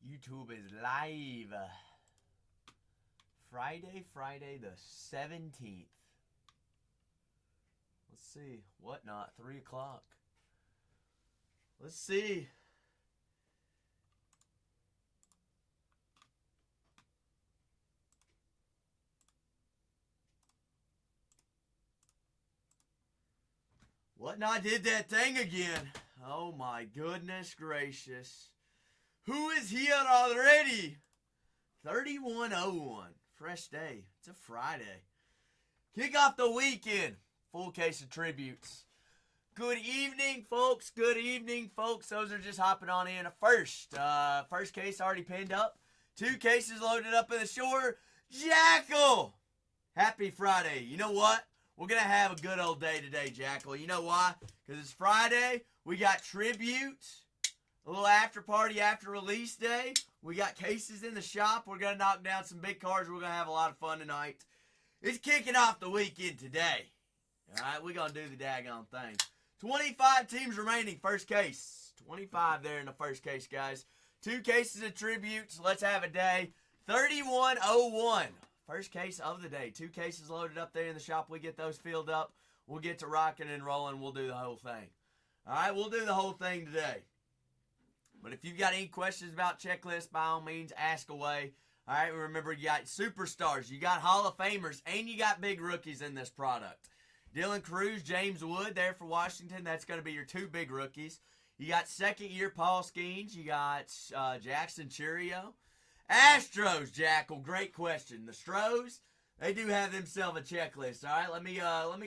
YouTube is live. Friday the 17th. Let's see. Whatnot, 3 o'clock. Let's see. Whatnot did that thing again. Oh my goodness gracious. Who is here already? 3101. Fresh day. It's a Friday. Kick off the weekend. Full case of tributes. Good evening, folks. Good evening, folks. Those are just hopping on in. First case already pinned up. 2 cases loaded up in the store. Jackal. Happy Friday. You know what? We're going to have a good old day today, Jackal. You know why? Because it's Friday. We got tributes. A little after party after release day. We got cases in the shop. We're going to knock down some big cards. We're going to have a lot of fun tonight. It's kicking off the weekend today. All right, we're going to do the daggone thing. 25 teams remaining. First case. 25 there in the first case, guys. 2 cases of tributes. Let's have a day. 3101. First case of the day. 2 cases loaded up there in the shop. We get those filled up. We'll get to rocking and rolling. We'll do the whole thing. All right, we'll do the whole thing today. But if you've got any questions about checklists, by all means, ask away. All right, remember, you got superstars, you got Hall of Famers, and you got big rookies in this product. Dylan Cruz, James Wood there for Washington. That's going to be your 2 big rookies. You got second-year Paul Skeens. You got Jackson Churio. Astros, Jackal, great question. The Stros, they do have themselves a checklist. All right, let me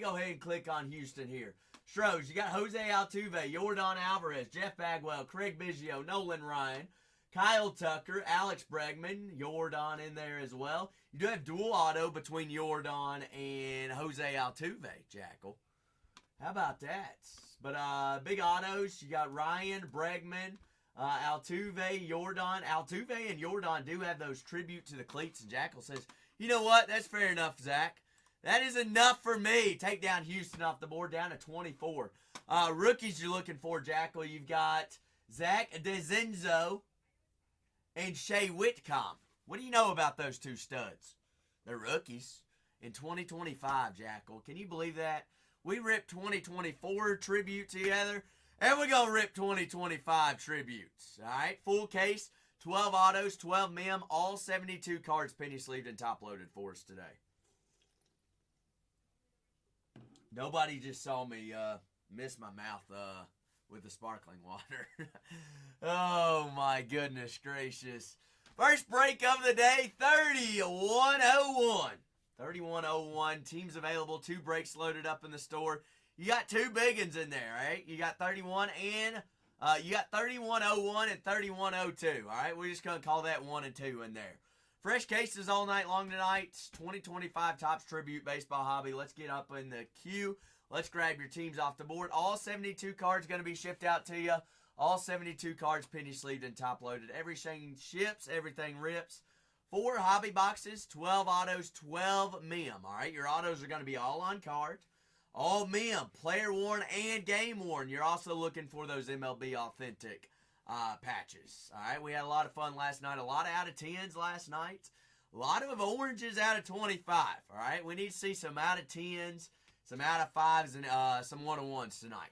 go ahead and click on Houston here. Stros, you got Jose Altuve, Yordan Alvarez, Jeff Bagwell, Craig Biggio, Nolan Ryan, Kyle Tucker, Alex Bregman, Yordan in there as well. You do have dual auto between Yordan and Jose Altuve, Jackal. How about that? But big autos, you got Ryan, Bregman, Altuve, Yordan. Altuve and Yordan do have those tribute to the cleats, and Jackal says, you know what? That's fair enough, Zach. That is enough for me. Take down Houston off the board, down to 24. Rookies you're looking for, Jackal. You've got Zach DeZenzo and Shea Whitcomb. What do you know about those 2 studs? They're rookies in 2025, Jackal. Can you believe that? We ripped 2024 tribute together, and we're going to rip 2025 tributes. All right, full case, 12 autos, 12 mem, all 72 cards penny sleeved and top loaded for us today. Nobody just saw me miss my mouth with the sparkling water. Oh, my goodness gracious. First break of the day, 3101. 3101. Teams available. 2 breaks loaded up in the store. You got 2 big ones in there, right? You got 31 and you got 3101 and 3102. All right, we're just going to call that 1 and 2 in there. Fresh cases all night long tonight. 2025 Topps Tribute Baseball Hobby. Let's get up in the queue. Let's grab your teams off the board. All 72 cards going to be shipped out to you. All 72 cards penny sleeved and top loaded. Everything ships. Everything rips. 4 hobby boxes. 12 autos. 12 mem. All right, your autos are going to be all on card. All mem. Player worn and game worn. You're also looking for those MLB authentic patches. All right, we had a lot of fun last night. A lot of out of 10s last night. A lot of oranges out of 25. All right, we need to see some out of 10s, some out of 5s, and some 1-on-1s tonight.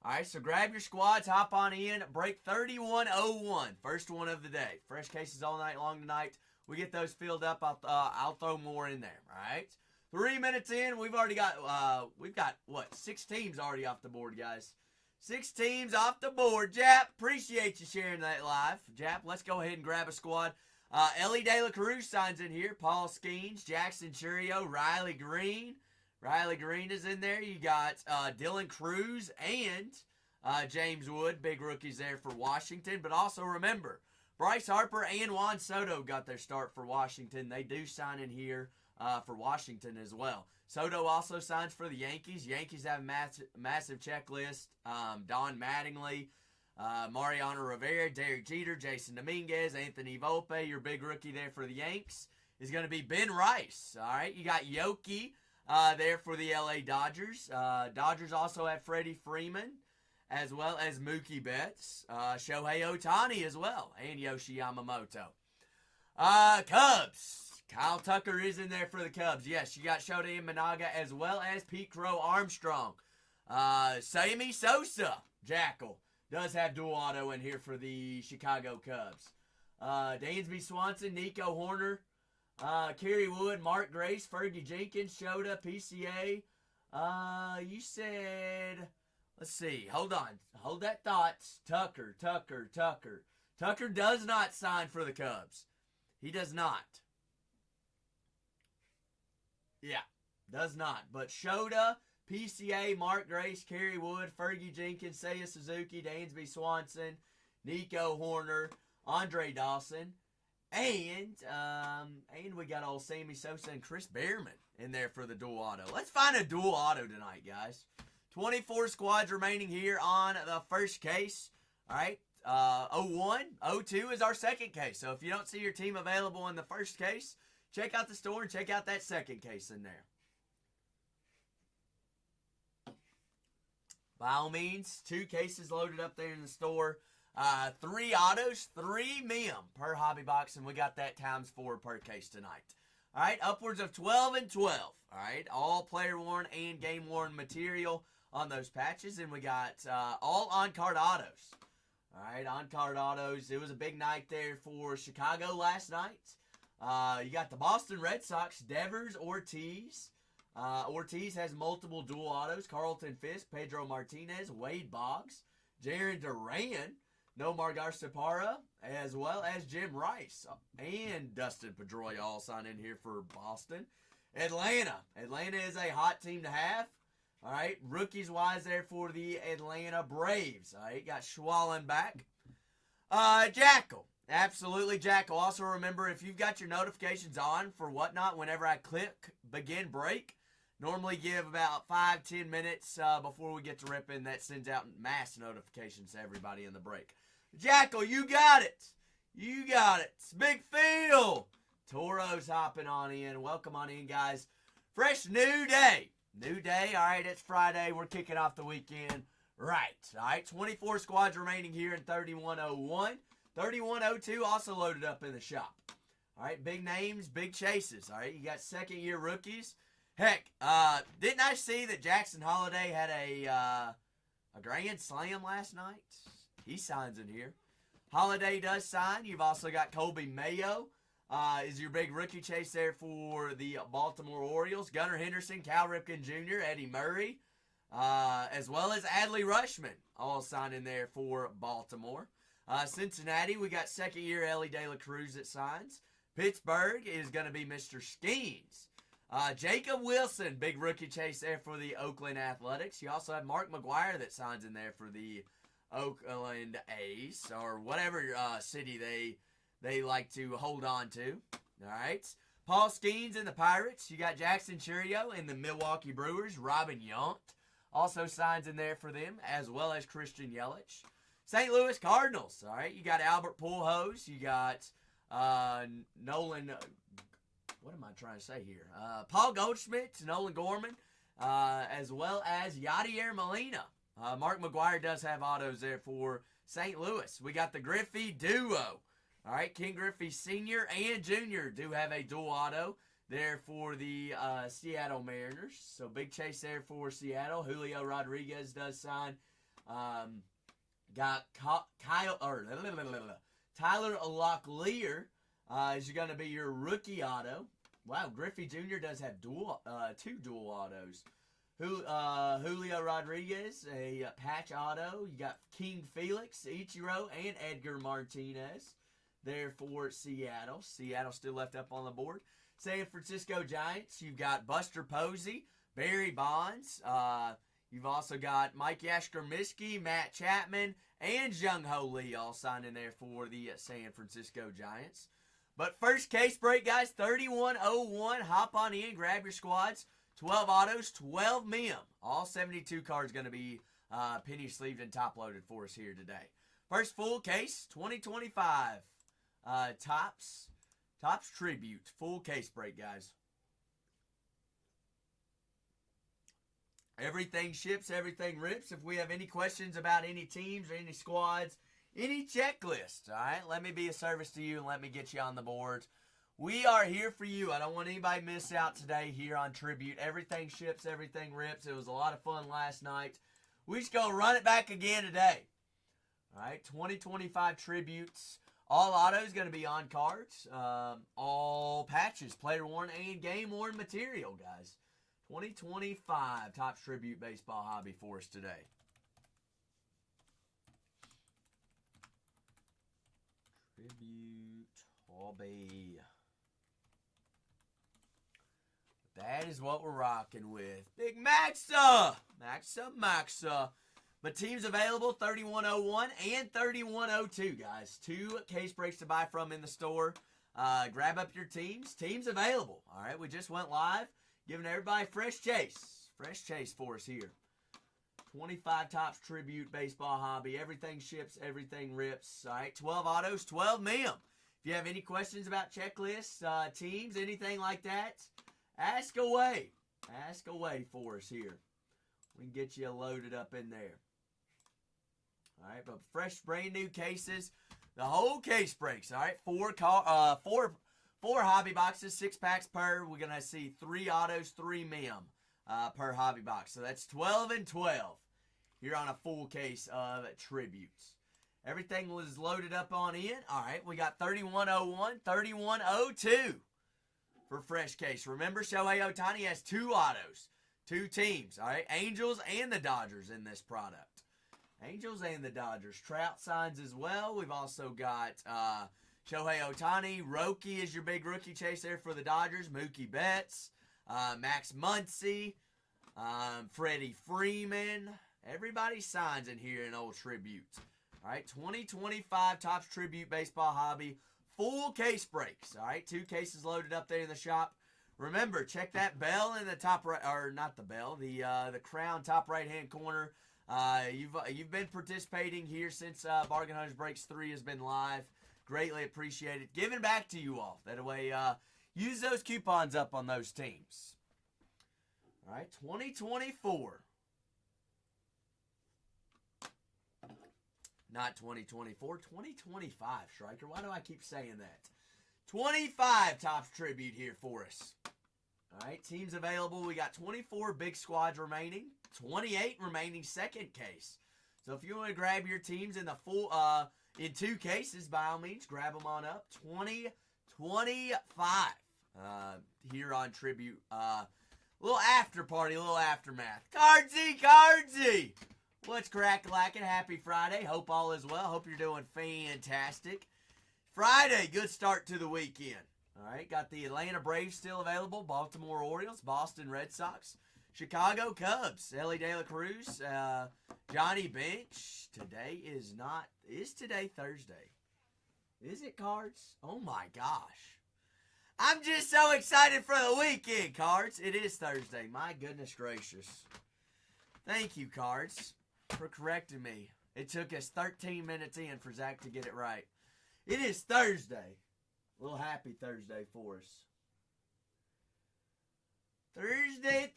All right, so grab your squads, hop on in. Break 3101, first one of the day. Fresh cases all night long tonight. We get those filled up. I'll throw more in there. All right, 3 minutes in, we've got what, 6 teams already off the board, guys. 6 teams off the board. Jap, appreciate you sharing that live. Jap, let's go ahead and grab a squad. Ellie De La Cruz signs in here. Paul Skeens, Jackson Churio, Riley Green. Riley Green is in there. You got Dylan Cruz and James Wood. Big rookies there for Washington. But also remember, Bryce Harper and Juan Soto got their start for Washington. They do sign in here for Washington as well. Soto also signs for the Yankees. Yankees have a massive checklist. Don Mattingly, Mariano Rivera, Derek Jeter, Jason Dominguez, Anthony Volpe. Your big rookie there for the Yanks is going to be Ben Rice. All right, you got Yoki there for the LA Dodgers. Dodgers also have Freddie Freeman as well as Mookie Betts, Shohei Ohtani as well, and Yoshi Yamamoto. Cubs. Kyle Tucker is in there for the Cubs. Yes, you got Shota Imanaga as well as Pete Crow Armstrong. Sammy Sosa, Jackal, does have dual auto in here for the Chicago Cubs. Dansby Swanson, Nico Horner, Kerry Wood, Mark Grace, Fergie Jenkins, Shota, PCA. You said, let's see, hold on. Hold that thought. Tucker. Tucker does not sign for the Cubs. He does not. Yeah, does not. But Shota, PCA, Mark Grace, Kerry Wood, Fergie Jenkins, Seiya Suzuki, Dansby Swanson, Nico Horner, Andre Dawson, and we got old Sammy Sosa and Chris Behrman in there for the dual auto. Let's find a dual auto tonight, guys. 24 squads remaining here on the first case. All right, 01, 02 is our second case. So if you don't see your team available in the first case, check out the store and check out that second case in there. By all means, 2 cases loaded up there in the store. 3 autos, 3 mem per hobby box, and we got that times 4 per case tonight. All right, upwards of 12 and 12. All right, all player-worn and game-worn material on those patches, and we got all on-card autos. All right, on-card autos. It was a big night there for Chicago last night. You got the Boston Red Sox, Devers, Ortiz. Ortiz has multiple dual autos. Carlton Fisk, Pedro Martinez, Wade Boggs, Jaron Duran, Nomar Garciaparra, as well as Jim Rice and Dustin Pedroia all sign in here for Boston. Atlanta is a hot team to have. All right, rookies-wise there for the Atlanta Braves. All right, got Schwallen back. Jackal. Absolutely, Jackal. Also remember, if you've got your notifications on for whatnot, whenever I click begin break, normally give about 5-10 minutes before we get to ripping. That sends out mass notifications to everybody in the break. Jackal, you got it. You got it. Big Phil. Toro's hopping on in. Welcome on in, guys. Fresh new day. New day. All right, it's Friday. We're kicking off the weekend. Right. All right, 24 squads remaining here in 3101. 3102 also loaded up in the shop. All right, big names, big chases. All right, you got second-year rookies. Heck, didn't I see that Jackson Holiday had a grand slam last night? He signs in here. Holiday does sign. You've also got Colby Mayo. Is your big rookie chase there for the Baltimore Orioles. Gunnar Henderson, Cal Ripken Jr., Eddie Murray, as well as Adley Rutschman all signed in there for Baltimore. Cincinnati, we got second-year Ellie De La Cruz that signs. Pittsburgh is going to be Mr. Skeens. Jacob Wilson, big rookie chase there for the Oakland Athletics. You also have Mark McGwire that signs in there for the Oakland A's, or whatever city they like to hold on to. All right. Paul Skeens in the Pirates. You got Jackson Churio in the Milwaukee Brewers. Robin Yount also signs in there for them, as well as Christian Yelich. St. Louis Cardinals, all right. You got Albert Pujols. You got Nolan, what am I trying to say here? Paul Goldschmidt, Nolan Gorman, as well as Yadier Molina. Mark McGwire does have autos there for St. Louis. We got the Griffey duo. All right, King Griffey Sr. and Jr. do have a dual auto there for the Seattle Mariners. So big chase there for Seattle. Julio Rodriguez does sign. Got Tyler Locklear is going to be your rookie auto. Wow, Griffey Jr. does have two dual autos. Julio Rodriguez, a patch auto. You got King Felix, Ichiro, and Edgar Martinez there for Seattle. Seattle still left up on the board. San Francisco Giants, you've got Buster Posey, Barry Bonds. You've also got Mike Yastrzemski, Matt Chapman, and Jung-Ho Lee all signed in there for the San Francisco Giants. But first case break, guys, 3101. Hop on in, grab your squads. 12 autos, 12 mem. All 72 cards going to be penny sleeved and top loaded for us here today. First full case, 2025 Topps Tribute. Full case break, guys. Everything ships, everything rips. If we have any questions about any teams or any squads, any checklists, all right, let me be a service to you and let me get you on the board. We are here for you. I don't want anybody to miss out today here on Tribute. Everything ships, everything rips. It was a lot of fun last night. We just going to run it back again today. All right, 2025 Tributes. All autos going to be on cards. All patches, player worn and game worn material, guys. 2025 Topps Tribute Baseball Hobby for us today. Tribute Hobby. That is what we're rocking with. Big Maxa! Maxa. But teams available, 3101 and 3102, guys. 2 case breaks to buy from in the store. Grab up your teams. Teams available. All right, we just went live, giving everybody fresh chase. Fresh chase for us here. 25 Topps Tribute Baseball Hobby. Everything ships, everything rips. All right, 12 autos, 12 mem. If you have any questions about checklists, teams, anything like that, ask away. Ask away for us here. We can get you loaded up in there. All right, but fresh, brand new cases. The whole case breaks. All right, four hobby boxes, 6 packs per. We're gonna see 3 autos, 3 mem per hobby box. So that's 12 and 12 here on a full case of Tributes. Everything was loaded up on in. All right, we got 3101, 3102 for fresh case. Remember, Shohei Ohtani has 2 autos, 2 teams. All right, Angels and the Dodgers in this product. Angels and the Dodgers. Trout signs as well. We've also got Shohei Ohtani. Roki is your big rookie chase there for the Dodgers. Mookie Betts. Max Muncy. Freddie Freeman. Everybody signs in here in old Tribute. All right, 2025 Topps Tribute Baseball Hobby. Full case breaks. All right, 2 cases loaded up there in the shop. Remember, check that bell in the top right, or not the bell, the crown top right-hand corner. You've been participating here since Bargain Hunters Breaks 3 has been live. Greatly appreciated. Giving back to you all. That way, use those coupons up on those teams. All right, 2024. Not 2024, 2025, Striker. Why do I keep saying that? 25 Topps Tribute here for us. All right, teams available. We got 24 big squads remaining, 28 remaining second case. So if you want to grab your teams in the full, in 2 cases, by all means, grab them on up. 2025 here on Tribute. Little after party, little aftermath. Cardsy! What's crack-a-lackin'? Happy Friday. Hope all is well. Hope you're doing fantastic. Friday, good start to the weekend. All right, got the Atlanta Braves still available, Baltimore Orioles, Boston Red Sox, Chicago Cubs, Ellie De La Cruz, Johnny Bench. Is today Thursday? Is it, Cards? Oh my gosh. I'm just so excited for the weekend, Cards. It is Thursday. My goodness gracious. Thank you, Cards, for correcting me. It took us 13 minutes in for Zach to get it right. It is Thursday. A little happy Thursday for us. Thursday.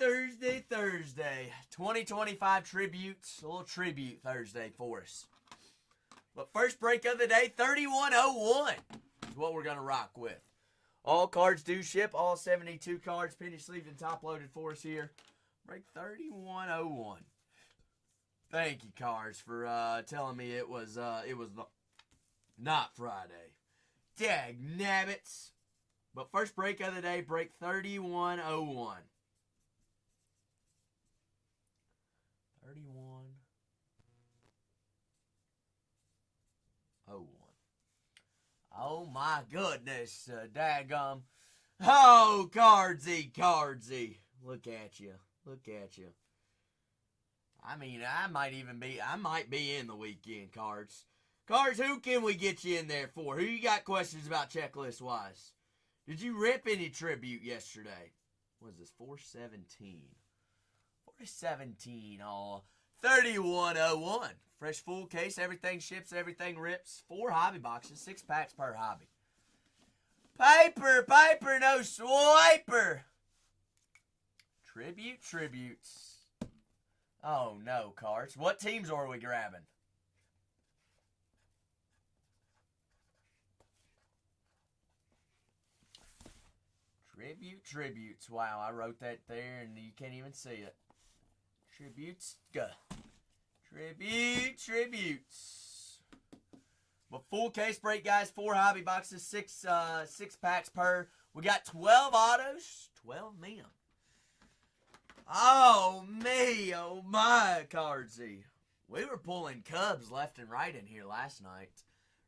2025 Tributes. A little Tribute Thursday for us. But first break of the day, 3101 is what we're going to rock with. All cards do ship. All 72 cards, penny sleeved and top loaded for us here. Break 3101. Thank you, Cards, for telling me it was not Friday. Dag nabbits. But first break of the day, break 3101. 3101. Oh my goodness, daggum. Oh, Cardsy. Look at you. I mean, I might be in the weekend, Cards. Cards, who can we get you in there for? Who you got questions about checklist-wise? Did you rip any Tribute yesterday? What is this, 417? 417, all 3101. Fresh full case, everything ships, everything rips. 4 hobby boxes, 6 packs per hobby. Piper, no swiper. Tributes. Oh, no, cards. What teams are we grabbing? Tributes. Wow, I wrote that there and you can't even see it. Tributes. Tributes. But full case break, guys. 4 hobby boxes, 6 packs per. We got 12 autos. 12 men. Oh, me. Oh, my, Cardsy. We were pulling Cubs left and right in here last night.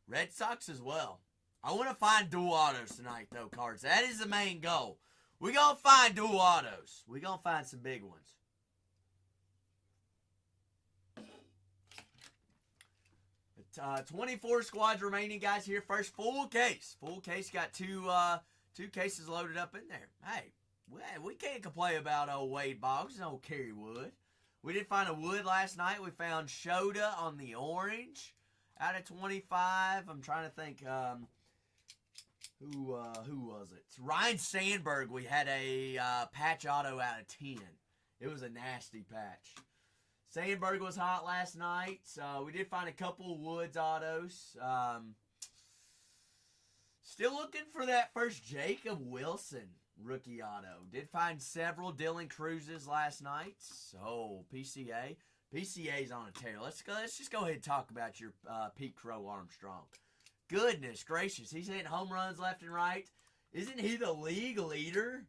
Red Sox as well. I want to find dual autos tonight, though, Cards. That is the main goal. We're going to find dual autos. We're going to find some big ones. 24 squads remaining, guys, here. First full case. Full case. Got two cases loaded up in there. Hey, we can't complain about old Wade Boggs and old Kerry Wood. We did find a Wood last night. We found Shota on the orange out of 25. I'm trying to think who was it? It's Ryan Sandberg. We had a patch auto out of 10. It was a nasty patch. Sandberg was hot last night. We did find a couple Woods autos. Still looking for that first Jacob Wilson rookie auto. Did find several Dylan Cruzes last night. So, PCA. PCA's on a tear. Let's just go ahead and talk about your Pete Crow Armstrong. Goodness gracious. He's hitting home runs left and right. Isn't he the league leader?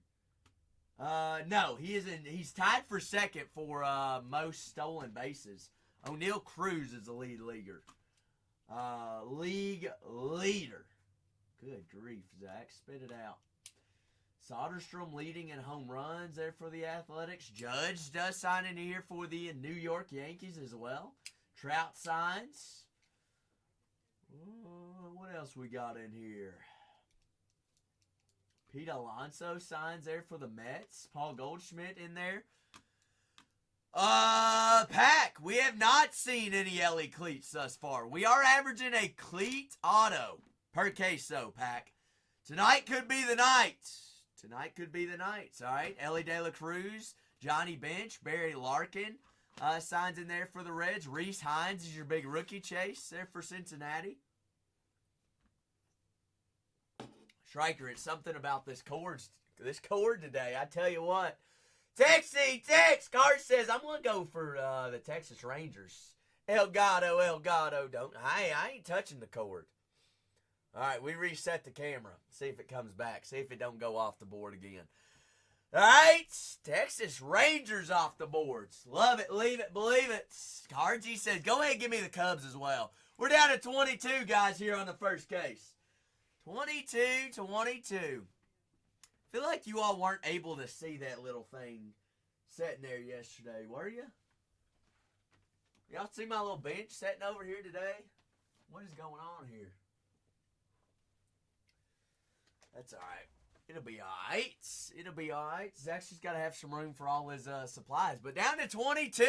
No, he isn't. He's tied for second for most stolen bases. O'Neal Cruz is the lead leaguer. League leader. Good grief, Zach. Spit it out. Soderstrom leading in home runs there for the Athletics. Judge does sign in here for the New York Yankees as well. Trout signs. What else we got in here? Pete Alonso signs there for the Mets. Paul Goldschmidt in there. Pack. We have not seen any LE cleats thus far. We are averaging a cleat auto per case, though, Pack. Tonight could be the night. Tonight could be the night. All right. Ellie De La Cruz, Johnny Bench, Barry Larkin signs in there for the Reds. Reese Hines is your big rookie chase there for Cincinnati. Striker, it's something about this cord today. I tell you what. Text. Cart says, I'm going to go for the Texas Rangers. El Gato. I ain't touching the cord. All right, we reset the camera. See if it comes back. See if it don't go off the board again. All right, Texas Rangers off the boards. Love it, leave it, believe it. Cargy says, go ahead and give me the Cubs as well. We're down to 22, guys, here on the first case. 22-22. I feel like you all weren't able to see that little thing sitting there yesterday, were you? Y'all see my little bench sitting over here today? What is going on here? That's all right. It'll be all right. Zach's just got to have some room for all his supplies. But down to 22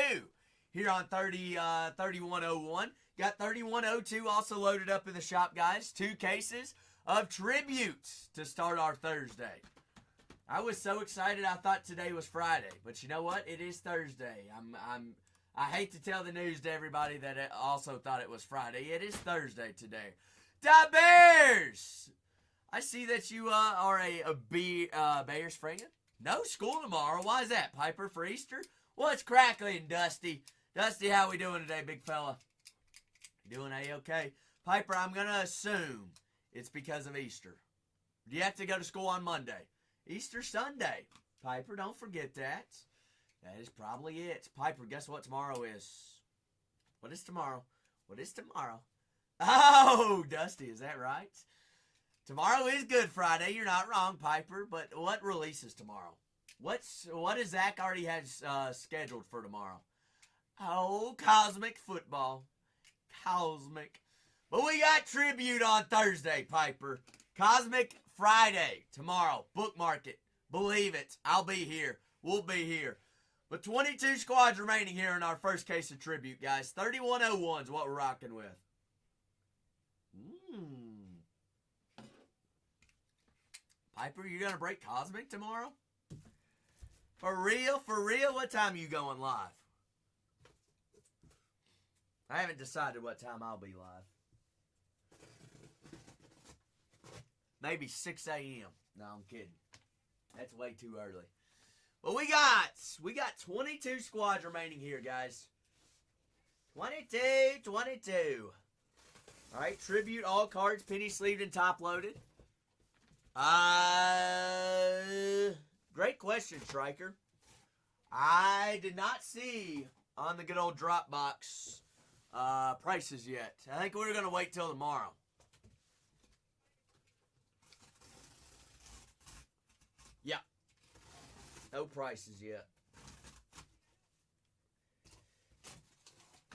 here on 3101. Got 3102 also loaded up in the shop, guys. 2 cases of tributes to start our Thursday. I was so excited I thought today was Friday. But you know what? It is Thursday. I hate to tell the news to everybody that I also thought it was Friday. It is Thursday today. Da Bears! I see that you are a Bears fan. No school tomorrow. Why is that? Piper for Easter? What's crackling, Dusty? Dusty, how we doing today, big fella? Doing A-okay. Piper, I'm going to assume it's because of Easter. Do you have to go to school on Monday? Easter Sunday. Piper, don't forget that. That is probably it. Piper, guess what tomorrow is? What is tomorrow? What is tomorrow? Oh, Dusty, is that right? Tomorrow is Good Friday. You're not wrong, Piper. But what releases tomorrow? What does Zach already has scheduled for tomorrow? Oh, Cosmic Football. Cosmic. But we got Tribute on Thursday, Piper. Cosmic Friday tomorrow. Bookmark it. Believe it. I'll be here. We'll be here. But 22 squads remaining here in our first case of Tribute, guys. 3101 is what we're rocking with. Piper, you gonna break Cosmic tomorrow? For real? What time are you going live? I haven't decided what time I'll be live. Maybe 6 a.m. No, I'm kidding. That's way too early. But we got 22 squads remaining here, guys. 22. All right, tribute, all cards, penny sleeved and top loaded. Great question, Striker. I did not see on the good old Dropbox prices yet. I think we're going to wait till tomorrow. Yeah. No prices yet.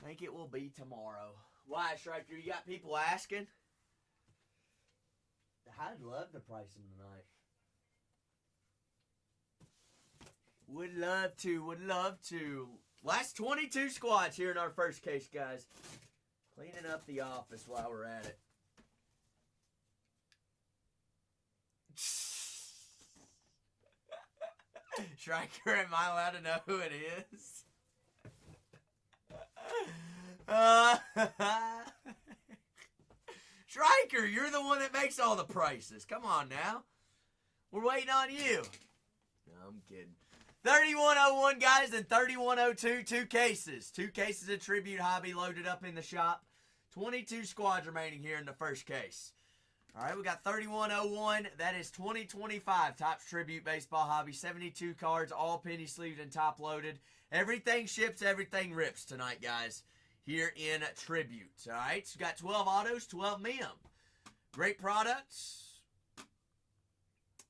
I think it will be tomorrow. Why, Striker? You got people asking? I'd love to price them tonight. Would love to. Last 22 squads here in our first case, guys. Cleaning up the office while we're at it. Striker, am I allowed to know who it is? Striker, you're the one that makes all the prices. Come on now. We're waiting on you. No, I'm kidding. 3101, guys, and 3102, two cases. Two cases of Tribute Hobby loaded up in the shop. 22 squads remaining here in the first case. All right, we got 3101. That is 2025 Topps Tribute Baseball Hobby. 72 cards, all penny sleeved and top loaded. Everything ships, everything rips tonight, guys, here in Tribute. All right, so we got 12 autos, 12 mem. Great products.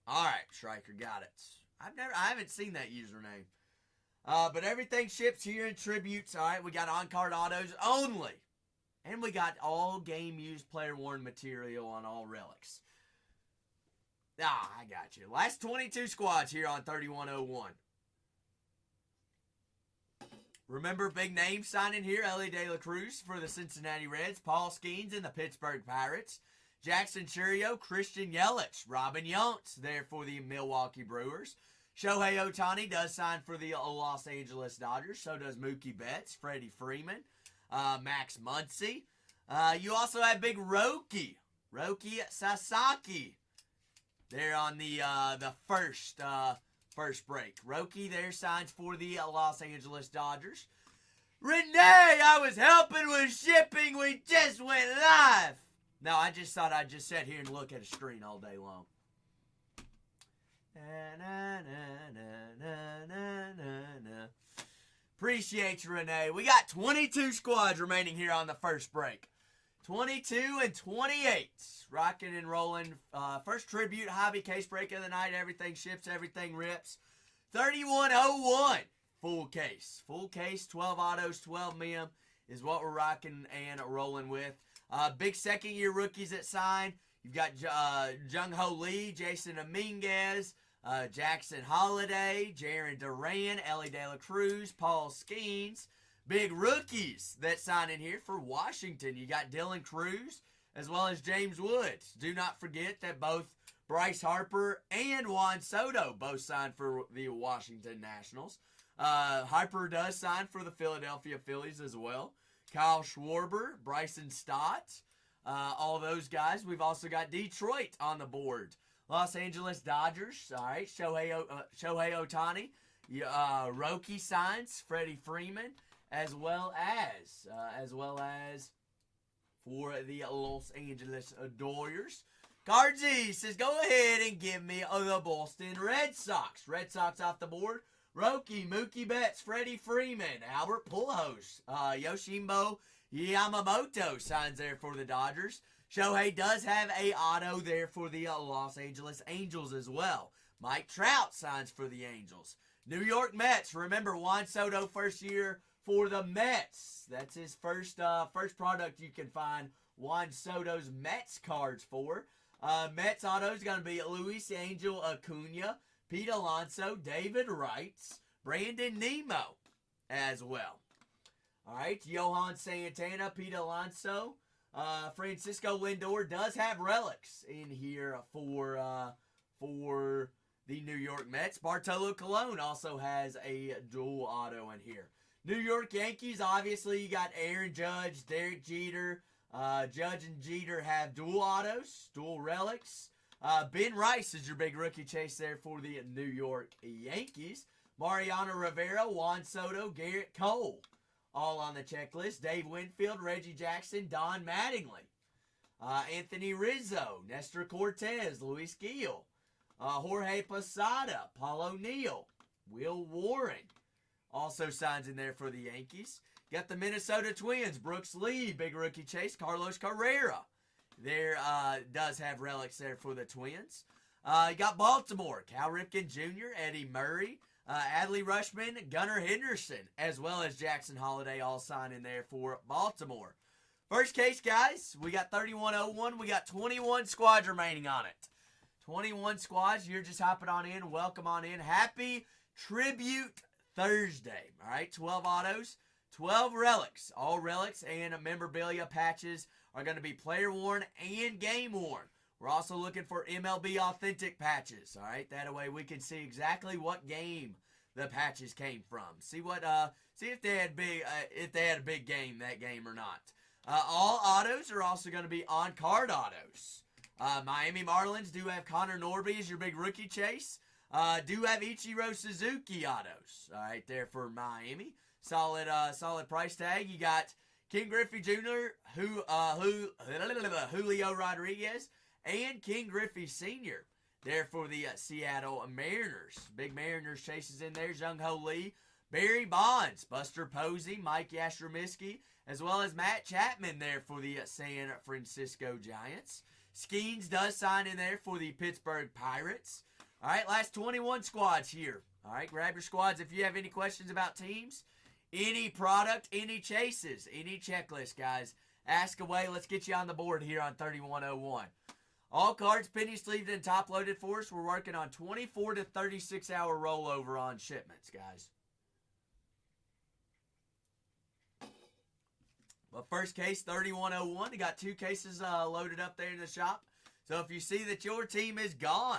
All right, Striker, got it. I haven't seen that username. But everything ships here in Tributes. All right, we got on-card autos only. And we got all game-used player-worn material on all relics. I got you. Last 22 squads here on 3101. Remember, big name signing here. Ellie De La Cruz for the Cincinnati Reds. Paul Skeens in the Pittsburgh Pirates. Jackson Churio, Christian Yelich. Robin Yountz there for the Milwaukee Brewers. Shohei Ohtani does sign for the Los Angeles Dodgers. So does Mookie Betts, Freddie Freeman, Max Muncy. You also have big Roki Sasaki there on the first break. Roki there signs for the Los Angeles Dodgers. Renee, I was helping with shipping. We just went live. No, I just thought I'd just sit here and look at a screen all day long. Appreciate you, Renee. We got 22 squads remaining here on the first break. 22 and 28. Rocking and rolling. First Tribute Hobby case break of the night. Everything ships, everything rips. 3101. Full case. Full case, 12 autos, 12 mem is what we're rocking and rolling with. Big second-year rookies that sign. You've got Jung-Ho Lee, Jason Dominguez, Jackson Holiday, Jaron Duran, Ellie De La Cruz, Paul Skeens. Big rookies that sign in here for Washington. You got Dylan Cruz as well as James Woods. Do not forget that both Bryce Harper and Juan Soto both signed for the Washington Nationals. Harper does sign for the Philadelphia Phillies as well. Kyle Schwarber, Bryson Stott, all those guys. We've also got Detroit on the board. Los Angeles Dodgers, all right. Shohei Ohtani, Roki signs, Freddie Freeman, as well as for the Los Angeles Dodgers. Cardzy says, go ahead and give me the Boston Red Sox. Red Sox off the board. Roki, Mookie Betts, Freddie Freeman, Albert Pujols, Yoshimbo Yamamoto signs there for the Dodgers. Shohei does have a auto there for the Los Angeles Angels as well. Mike Trout signs for the Angels. New York Mets, remember Juan Soto first year for the Mets. That's his first product you can find Juan Soto's Mets cards for. Mets auto is going to be Luis Angel Acuna, Pete Alonso, David Wright, Brandon Nemo as well. All right, Johan Santana, Pete Alonso, Francisco Lindor does have relics in here for the New York Mets. Bartolo Colon also has a dual auto in here. New York Yankees, obviously, you got Aaron Judge, Derek Jeter. Judge and Jeter have dual autos, dual relics. Ben Rice is your big rookie chase there for the New York Yankees. Mariano Rivera, Juan Soto, Garrett Cole, all on the checklist. Dave Winfield, Reggie Jackson, Don Mattingly. Anthony Rizzo, Nestor Cortez, Luis Gil, Jorge Posada, Paul O'Neill, Will Warren. Also signs in there for the Yankees. Got the Minnesota Twins, Brooks Lee, big rookie chase, Carlos Carrera. There does have relics there for the Twins. You got Baltimore, Cal Ripken Jr., Eddie Murray, Adley Rutschman, Gunnar Henderson, as well as Jackson Holiday all signing there for Baltimore. First case, guys, we got 3101. We got 21 squads remaining on it. 21 squads. You're just hopping on in. Welcome on in. Happy Tribute Thursday. All right, 12 autos, 12 relics. All relics and memorabilia patches are going to be player worn and game worn. We're also looking for MLB authentic patches. All right, that way we can see exactly what game the patches came from. See what see if they had a big game that game or not. All autos are also going to be on-card autos. Miami Marlins do have Connor Norby as your big rookie chase. Do have Ichiro Suzuki autos. All right, there for Miami. Solid price tag. You got King Griffey Jr., Julio Rodriguez, and King Griffey Sr. there for the Seattle Mariners. Big Mariners chases in there. Jung-Ho Lee, Barry Bonds, Buster Posey, Mike Yastrzemski, as well as Matt Chapman there for the San Francisco Giants. Skeens does sign in there for the Pittsburgh Pirates. All right, last 21 squads here. All right, grab your squads. If you have any questions about teams, any product, any chases, any checklist, guys, ask away. Let's get you on the board here on 3101. All cards penny sleeved and top loaded for us. We're working on 24 to 36 hour rollover on shipments, guys. Well, first case, 3101. We got 2 cases loaded up there in the shop. So if you see that your team is gone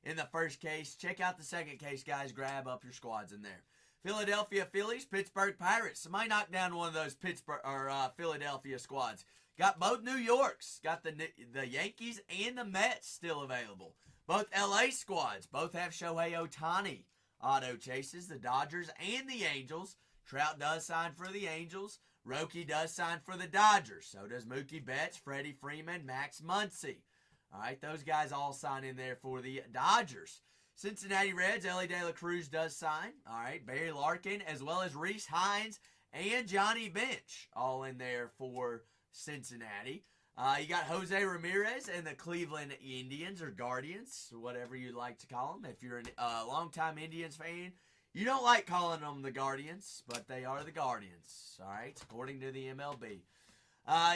in the first case, check out the second case, guys. Grab up your squads in there. Philadelphia Phillies, Pittsburgh Pirates. Somebody knocked down one of those Philadelphia squads. Got both New Yorks. Got the Yankees and the Mets still available. Both LA squads. Both have Shohei Ohtani auto chases. The Dodgers and the Angels. Trout does sign for the Angels. Roki does sign for the Dodgers. So does Mookie Betts, Freddie Freeman, Max Muncy. All right, those guys all sign in there for the Dodgers. Cincinnati Reds, Ellie De La Cruz does sign. All right, Barry Larkin, as well as Reese Hines and Johnny Bench, all in there for Cincinnati. You got Jose Ramirez and the Cleveland Indians, or Guardians, whatever you like to call them. If you're a longtime Indians fan, you don't like calling them the Guardians, but they are the Guardians, all right, according to the MLB.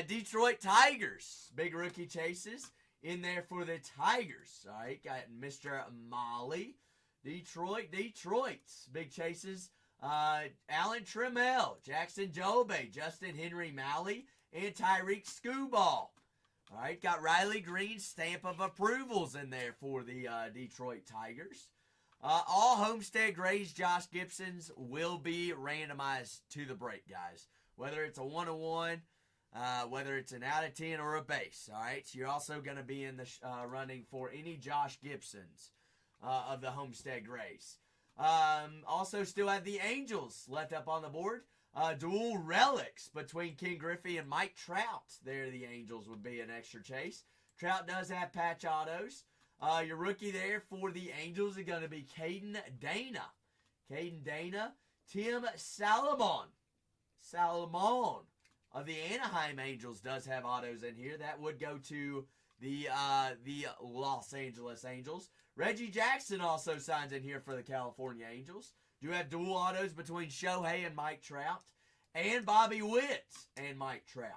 Detroit Tigers, big rookie chases in there for the Tigers. All right, got Mr. Molly. Detroit, big chases. Alan Trammell, Jackson Jobe, Justin Henry Malley, and Tyreek Skubal. All right, got Riley Green's stamp of approvals in there for the Detroit Tigers. All Homestead Grays Josh Gibsons will be randomized to the break, guys. Whether it's a 1-1, whether it's an out of 10 or a base. All right, so you're also going to be in the running for any Josh Gibsons of the Homestead Grays. Also still have the Angels left up on the board. Dual relics between King Griffey and Mike Trout. There the Angels would be an extra chase. Trout does have patch autos. Your rookie there for the Angels is going to be Caden Dana. Tim Salomon of the Anaheim Angels does have autos in here. That would go to the Los Angeles Angels. Reggie Jackson also signs in here for the California Angels. Do have dual autos between Shohei and Mike Trout, and Bobby Witt and Mike Trout.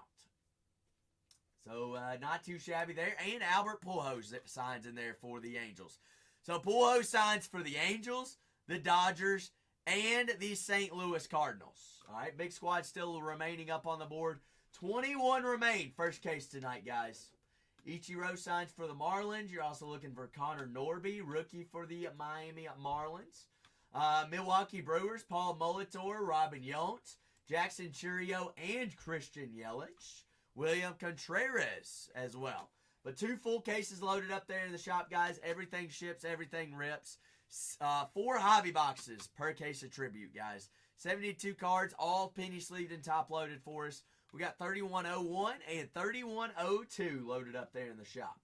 So not too shabby there. And Albert Pujols that signs in there for the Angels. So Pujols signs for the Angels, the Dodgers, and the St. Louis Cardinals. All right, big squad still remaining up on the board. 21 remain. First case tonight, guys. Ichiro signs for the Marlins. You're also looking for Connor Norby, rookie for the Miami Marlins. Milwaukee Brewers, Paul Molitor, Robin Yount, Jackson Churio, and Christian Yelich. William Contreras as well. But 2 full cases loaded up there in the shop, guys. Everything ships, everything rips. 4 hobby boxes per case of tribute, guys. 72 cards, all penny sleeved and top loaded for us. We got 3101 and 3102 loaded up there in the shop.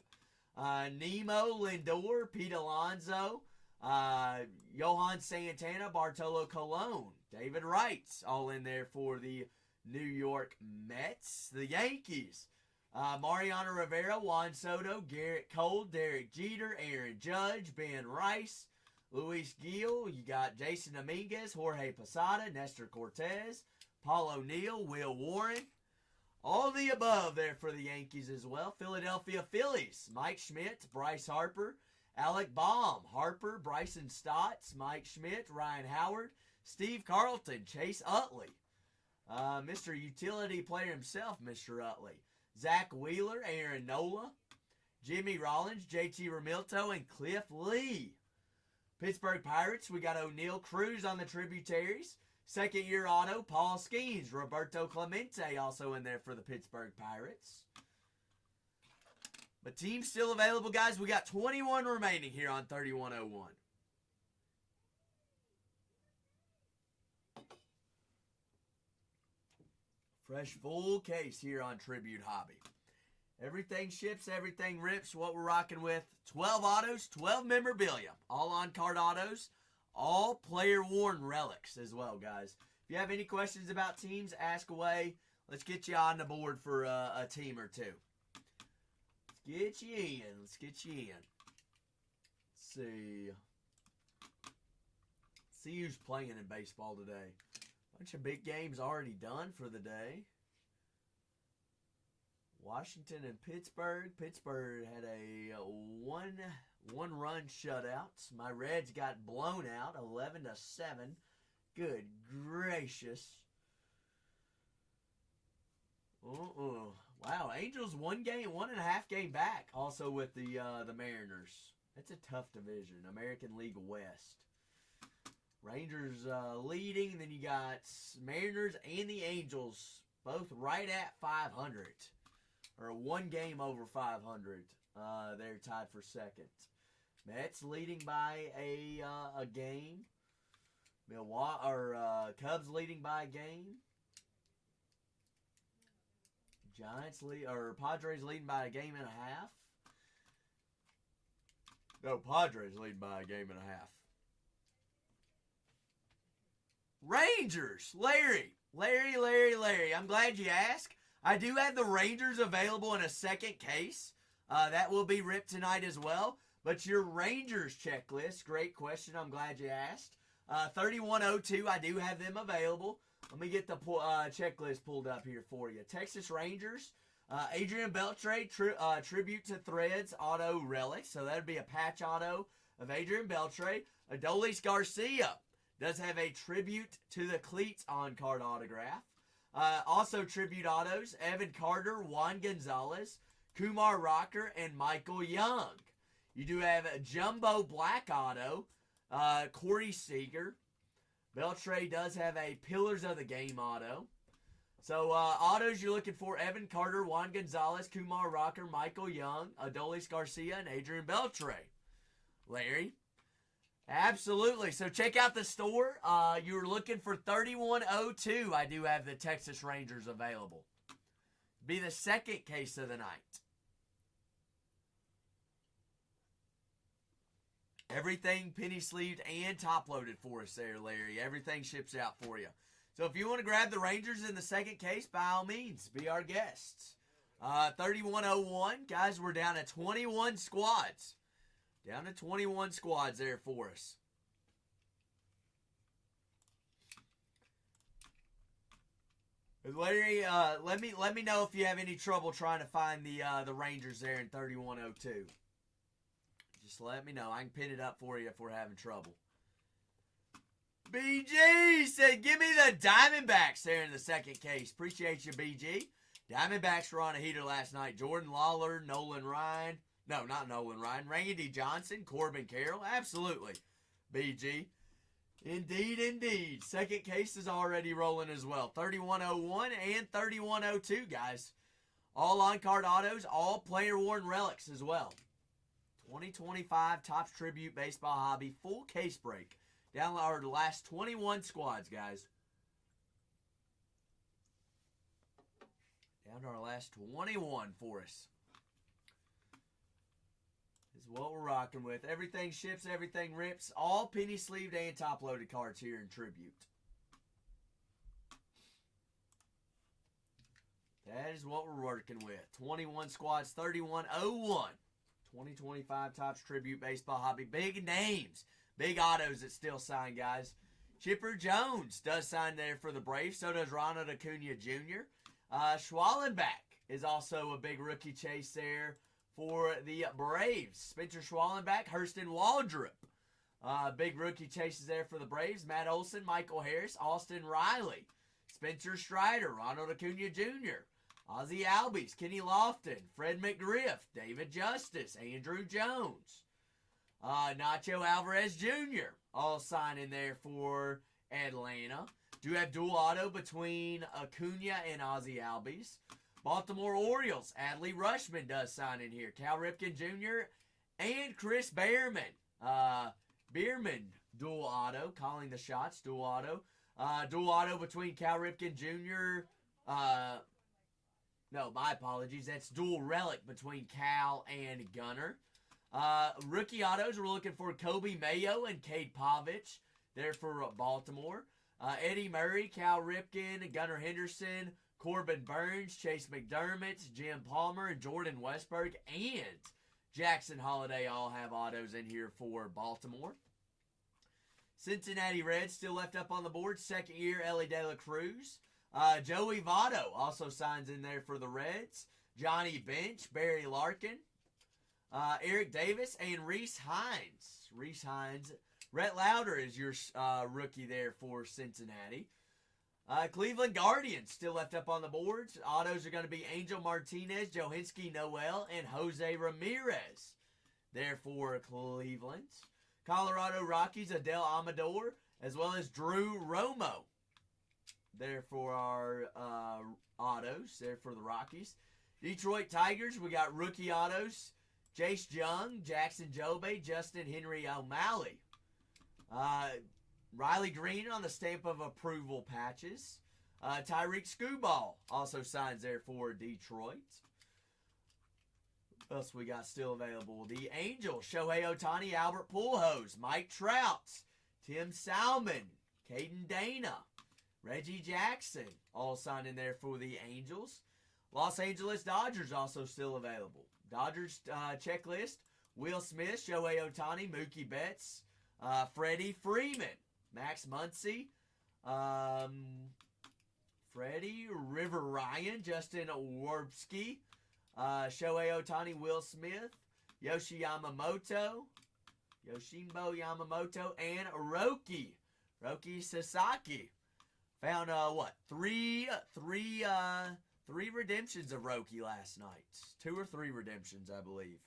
Nemo Lindor, Pete Alonso, Johan Santana, Bartolo Colon, David Wright, all in there for the New York Mets. The Yankees, Mariano Rivera, Juan Soto, Garrett Cole, Derek Jeter, Aaron Judge, Ben Rice, Luis Gil. You got Jason Dominguez, Jorge Posada, Nestor Cortez, Paul O'Neill, Will Warren. All the above there for the Yankees as well. Philadelphia Phillies, Mike Schmidt, Bryce Harper, Alec Baum, Harper, Bryson Stotts, Mike Schmidt, Ryan Howard, Steve Carlton, Chase Utley, Mr. Utility Player himself, Mr. Utley, Zach Wheeler, Aaron Nola, Jimmy Rollins, JT Realmuto, and Cliff Lee. Pittsburgh Pirates, we got O'Neal Cruz on the Tributaries. Second-year auto, Paul Skeens, Roberto Clemente also in there for the Pittsburgh Pirates. But teams still available, guys. We got 21 remaining here on 3101. Fresh full case here on Tribute Hobby. Everything ships, everything rips. What we're rocking with, 12 autos, 12 memorabilia. All on-card autos. All player-worn relics as well, guys. If you have any questions about teams, ask away. Let's get you on the board for a team or two. Let's get you in. Let's get you in. Let's see. Let's see who's playing in baseball today. Bunch of big games already done for the day. Washington and Pittsburgh. Pittsburgh had a one-run shutout. My Reds got blown out, 11-7. Good gracious. Wow, Angels 1.5 game back. Also with the Mariners. That's a tough division. American League West. Rangers leading. Then you got Mariners and the Angels both right at 500. Or 1 game over 500. They're tied for second. Mets leading by a game. Cubs leading by a game. Padres leading by a game and a half. No, Padres leading by a game and a half. Rangers, Larry. I'm glad you asked. I do have the Rangers available in a second case. That will be ripped tonight as well. But your Rangers checklist, great question. I'm glad you asked. 3102, I do have them available. Let me get the checklist pulled up here for you. Texas Rangers, Adrian Beltre, Tribute to Threads Auto Relic. So that would be a patch auto of Adrian Beltre. Adolis Garcia does have a Tribute to the Cleats on-card autograph. Also tribute autos, Evan Carter, Juan Gonzalez, Kumar Rocker, and Michael Young. You do have a Jumbo Black auto, Corey Seager. Beltre does have a Pillars of the Game auto. So autos you're looking for, Evan Carter, Juan Gonzalez, Kumar Rocker, Michael Young, Adolis Garcia, and Adrian Beltre. Larry? Absolutely. So check out the store. You're looking for 3102. I do have the Texas Rangers available. Be the second case of the night. Everything penny sleeved and top loaded for us there, Larry. Everything ships out for you. So if you want to grab the Rangers in the second case, by all means, be our guests. 3101. Guys, we're down to 21 squads. Down to 21 squads there for us. Larry, let me know if you have any trouble trying to find the Rangers there in 3102. Just let me know. I can pin it up for you if we're having trouble. BG said, give me the Diamondbacks there in the second case. Appreciate you, BG. Diamondbacks were on a heater last night. Jordan Lawler, Nolan Ryan. No, not Nolan Ryan. Randy Johnson, Corbin Carroll. Absolutely, BG. Indeed, indeed. Second case is already rolling as well. 3101 and 3102, guys. All on-card autos, all player-worn relics as well. 2025 Topps Tribute Baseball Hobby full case break. Down our last 21 squads, guys. Down to our last 21 for us. This is what we're rocking with. Everything ships, everything rips. All penny sleeved and top loaded cards here in Tribute. That is what we're working with. 21 squads, 3101. 2025 Topps Tribute Baseball Hobby. Big names. Big autos that still sign, guys. Chipper Jones does sign there for the Braves. So does Ronald Acuna Jr. Schwallenbach is also a big rookie chase there for the Braves. Spencer Schwallenbach, Hurston Waldrop. Big rookie chases there for the Braves. Matt Olson, Michael Harris, Austin Riley, Spencer Strider, Ronald Acuna Jr., Ozzie Albies, Kenny Lofton, Fred McGriff, David Justice, Andrew Jones, Nacho Alvarez Jr. all signing there for Atlanta. Do have dual auto between Acuna and Ozzie Albies. Baltimore Orioles, Adley Rushman does sign in here. Cal Ripken Jr. and Chris Behrman. Behrman dual auto, calling the shots, dual auto. Dual auto between Cal Ripken Jr. No, my apologies. That's dual relic between Cal and Gunnar. Rookie autos, we're looking for Kobe Mayo and Cade Povich. There for Baltimore. Eddie Murray, Cal Ripken, Gunnar Henderson, Corbin Burns, Chase McDermott, Jim Palmer, and Jordan Westberg, and Jackson Holiday all have autos in here for Baltimore. Cincinnati Reds still left up on the board. Second year, Ellie De La Cruz. Joey Votto also signs in there for the Reds. Johnny Bench, Barry Larkin, Eric Davis, and Reese Hines. Reese Hines. Rhett Lauder is your rookie there for Cincinnati. Cleveland Guardians still left up on the boards. Autos are going to be Angel Martinez, Johinski Noel, and Jose Ramirez there for Cleveland. Colorado Rockies, Adele Amador, as well as Drew Romo there for our autos there for the Rockies. Detroit Tigers, we got rookie autos. Jace Jung, Jackson Jobe, Justin Henry O'Malley. Riley Green on the stamp of approval patches. Tyreek Skubal also signs there for Detroit. What else we got still available? The Angels, Shohei Ohtani, Albert Pujols, Mike Trout, Tim Salmon, Caden Dana, Reggie Jackson, all signed in there for the Angels. Los Angeles Dodgers also still available. Dodgers checklist, Will Smith, Shohei Ohtani, Mookie Betts, Freddie Freeman, Max Muncy, Freddie, River Ryan, Justin Warbski, Shohei Ohtani, Will Smith, Yoshimbo Yamamoto, and Roki Sasaki. Found three redemptions of Roki last night. 2 or 3 redemptions, I believe.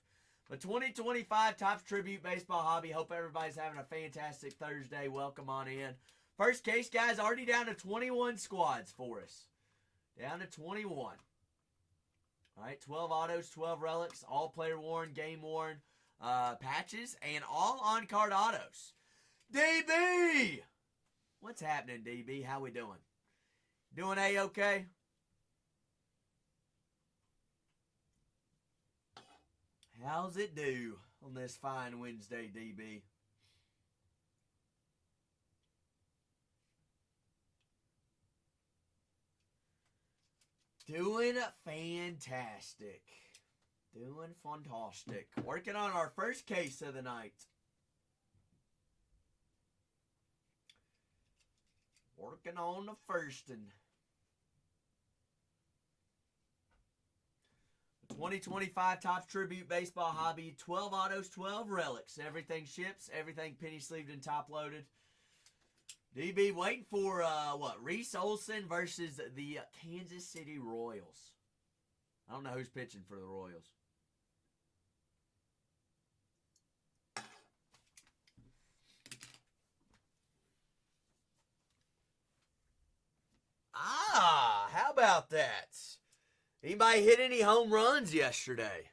The 2025 Topps Tribute Baseball Hobby. Hope everybody's having a fantastic Thursday. Welcome on in. First case, guys, already down to 21 squads for us. Down to 21. All right, 12 autos, 12 relics, all player worn, game worn patches, and all on-card autos. DB! What's happening, DB? How we doing? Doing A-okay? How's it do on this fine Wednesday, DB? Doing fantastic. Doing fantastic. Working on our first case of the night. Working on the first one. 2025 Topps Tribute Baseball Hobby. 12 autos, 12 relics. Everything ships. Everything penny sleeved and top loaded. DB waiting for, Reese Olson versus the Kansas City Royals. I don't know who's pitching for the Royals. about that? Anybody hit any home runs yesterday?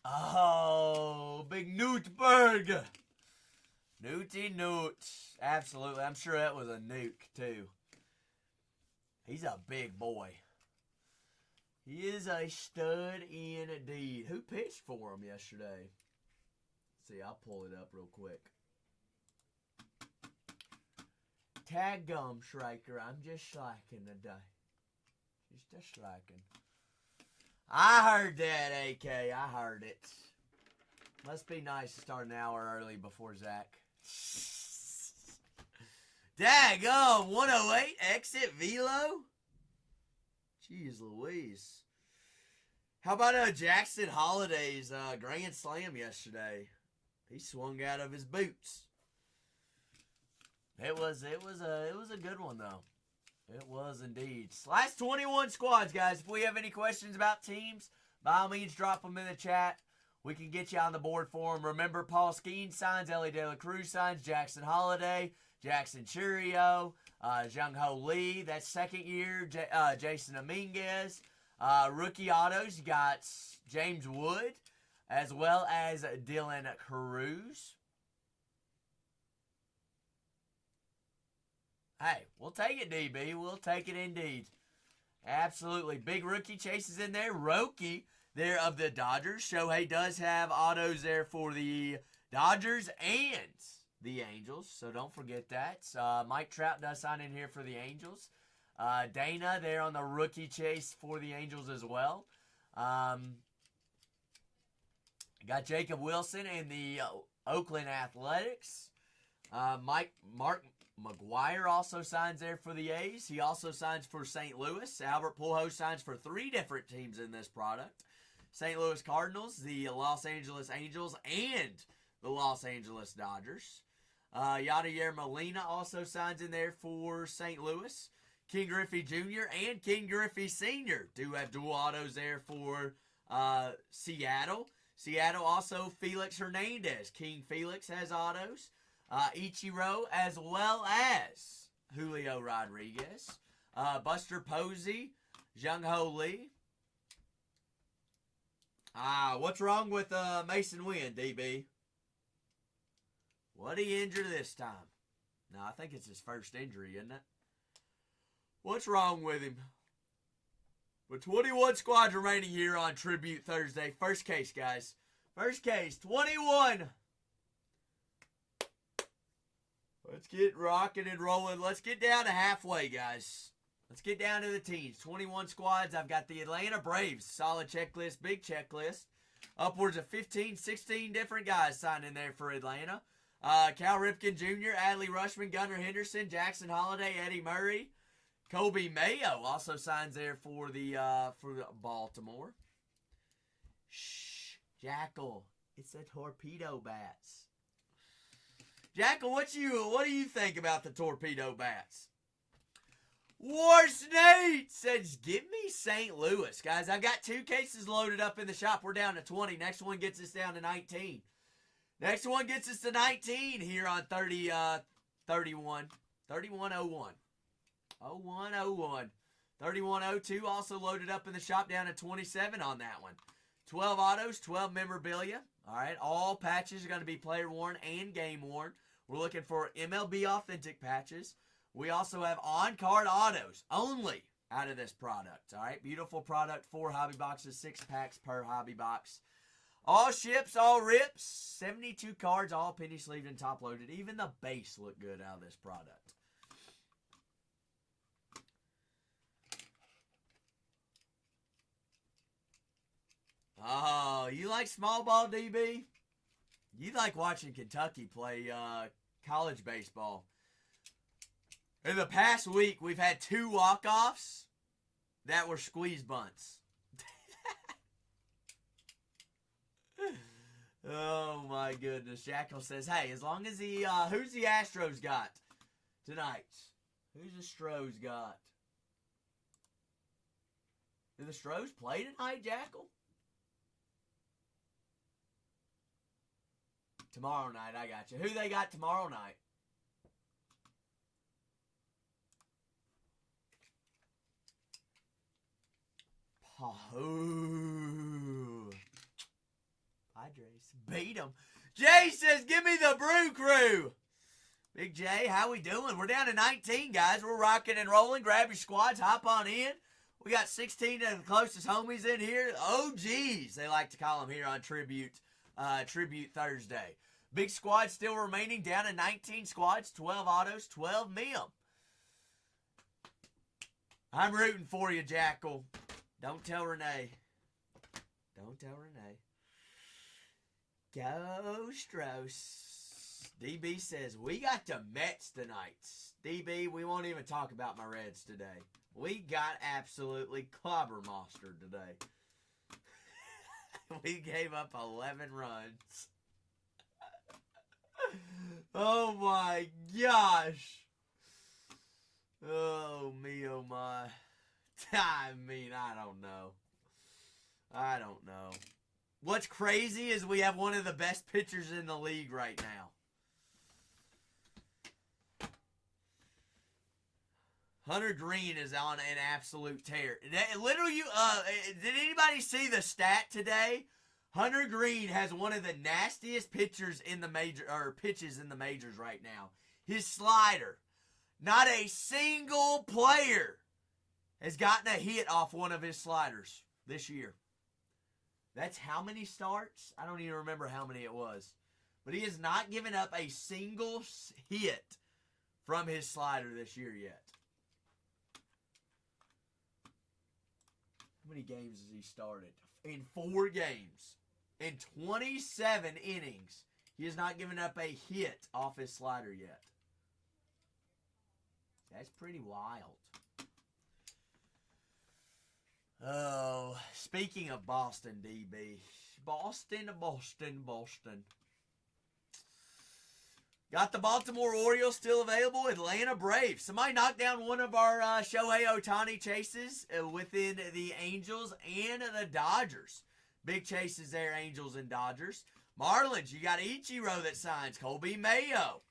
Oh, big Newtberg. Newty Newt. Absolutely. I'm sure that was a nuke, too. He's a big boy. He is a stud indeed. Who pitched for him yesterday? Let's see, I'll pull it up real quick. Tag gum striker. I'm just striking today. Just a striking. I heard that, AK. I heard it. Must be nice to start an hour early before Zach. Daggone, 108 exit velo? Jeez Louise. How about Jackson Holliday's grand slam yesterday? He swung out of his boots. It was a good one though. It was indeed. Last 21 squads, guys. If we have any questions about teams, by all means, drop them in the chat. We can get you on the board for them. Remember, Paul Skeen signs, Ellie De La Cruz signs, Jackson Holiday, Jackson Churio, Jung-Ho Lee. That's second year. Jason Dominguez. Rookie autos, you got James Wood, as well as Dylan Cruz. Hey, we'll take it, DB. We'll take it indeed. Absolutely. Big rookie chases in there. Roki there of the Dodgers. Shohei does have autos there for the Dodgers and the Angels, so don't forget that. Mike Trout does sign in here for the Angels. Dana there on the rookie chase for the Angels as well. Got Jacob Wilson in the Oakland Athletics. Mark McGuire also signs there for the A's. He also signs for St. Louis. Albert Pujols signs for 3 different teams in this product. St. Louis Cardinals, the Los Angeles Angels, and the Los Angeles Dodgers. Yadier Molina also signs in there for St. Louis. King Griffey Jr. and King Griffey Sr. do have dual autos there for Seattle. Seattle also Felix Hernandez. King Felix has autos. Ichiro as well as Julio Rodriguez. Buster Posey. Jung-Ho Lee. What's wrong with Mason Wynn, DB? What did he injure this time? No, I think it's his first injury, isn't it? What's wrong with him? With 21 squads remaining here on Tribute Thursday. First case, guys. First case, 21. Let's get rocking and rolling. Let's get down to halfway, guys. Let's get down to the teams. 21 squads. I've got the Atlanta Braves. Solid checklist, big checklist. Upwards of 15, 16 different guys signed in there for Atlanta. Cal Ripken Jr., Adley Rutschman, Gunnar Henderson, Jackson Holiday, Eddie Murray. Kobe Mayo also signs there for the Baltimore. Shh, Jackal. It's the Torpedo Bats. Jackal, what do you think about the Torpedo Bats? War Snake says, give me St. Louis. Guys, I've got 2 cases loaded up in the shop. We're down to 20. Next one gets us down to 19. Next one gets us to 19 here on 3101. 0101. 3102 also loaded up in the shop, down to 27 on that one. 12 autos, 12 memorabilia. All right, all patches are going to be player worn and game worn. We're looking for MLB authentic patches. We also have on-card autos only out of this product. All right, beautiful product. 4 hobby boxes, 6 packs per hobby box. All ships, all rips. 72 cards, all penny sleeved and top loaded. Even the base look good out of this product. Oh, you like small ball, DB? You like watching Kentucky play college baseball. In the past week, we've had 2 walk-offs that were squeeze bunts. Oh, my goodness. Jackal says, hey, as long as the, who's the Astros got tonight? Who's the Stros got? Do the Stros play tonight, Jackal? Tomorrow night, I got you. Who they got tomorrow night? Oh. Padres. Beat them. Jay says, give me the Brew Crew. Big J, how we doing? We're down to 19, guys. We're rocking and rolling. Grab your squads. Hop on in. We got 16 of the closest homies in here. OGs, they like to call them here on Tribute Thursday. Big squad still remaining. Down to 19 squads. 12 autos. 12 mil. I'm rooting for you, Jackal. Don't tell Renee. Don't tell Renee. Go Strauss. DB says, we got the Mets tonight. DB, we won't even talk about my Reds today. We got absolutely clobber-monstered today. We gave up 11 runs. Oh my gosh. Oh me, oh my. I mean, I don't know. I don't know. What's crazy is we have one of the best pitchers in the league right now. Hunter Green is on an absolute tear. Literally, did anybody see the stat today? Hunter Green has one of the nastiest pitches in the majors right now. His slider. Not a single player has gotten a hit off one of his sliders this year. That's how many starts? I don't even remember how many it was. But he has not given up a single hit from his slider this year yet. How many games has he started? In 4 games. In 27 innings. He has not given up a hit off his slider yet. That's pretty wild. Oh, speaking of Boston, DB. Boston. Got the Baltimore Orioles still available. Atlanta Braves. Somebody knocked down one of our Shohei Ohtani chases within the Angels and the Dodgers. Big chases there, Angels and Dodgers. Marlins, you got Ichiro that signs. Colby Mayo.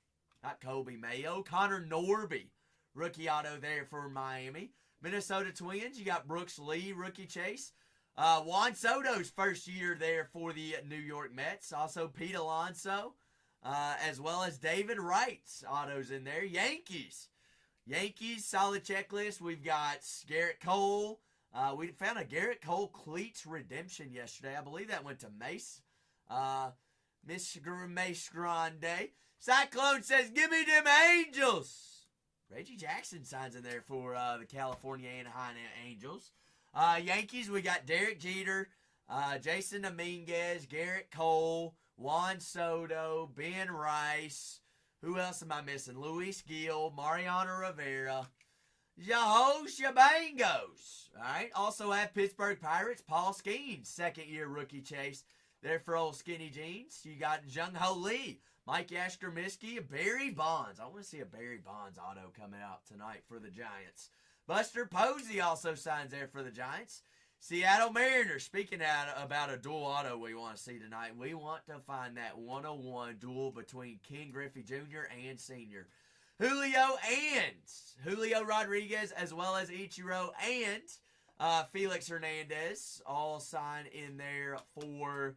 Not Colby Mayo. Connor Norby. Rookie auto there for Miami. Minnesota Twins, you got Brooks Lee, rookie chase. Juan Soto's first year there for the New York Mets. Also Pete Alonso, as well as David Wright's autos in there. Yankees, solid checklist. We've got Garrett Cole. We found a Garrett Cole cleats redemption yesterday. I believe that went to Mace. Miss Grande. Cyclone says, give me them Angels. Reggie Jackson signs in there for the California Anaheim Angels. Yankees, we got Derek Jeter, Jason Dominguez, Garrett Cole, Juan Soto, Ben Rice. Who else am I missing? Luis Gil, Mariano Rivera. Yahoo Shabangos. All right. Also have Pittsburgh Pirates, Paul Skeens, second-year rookie chase there for old Skinny Jeans. You got Jung Ho Lee, Mike Yastrzemski, Barry Bonds. I want to see a Barry Bonds auto coming out tonight for the Giants. Buster Posey also signs there for the Giants. Seattle Mariners, speaking about a dual auto we want to see tonight, we want to find that 101 duel between Ken Griffey Jr. and Sr. Julio Rodriguez, as well as Ichiro and Felix Hernandez, all sign in there for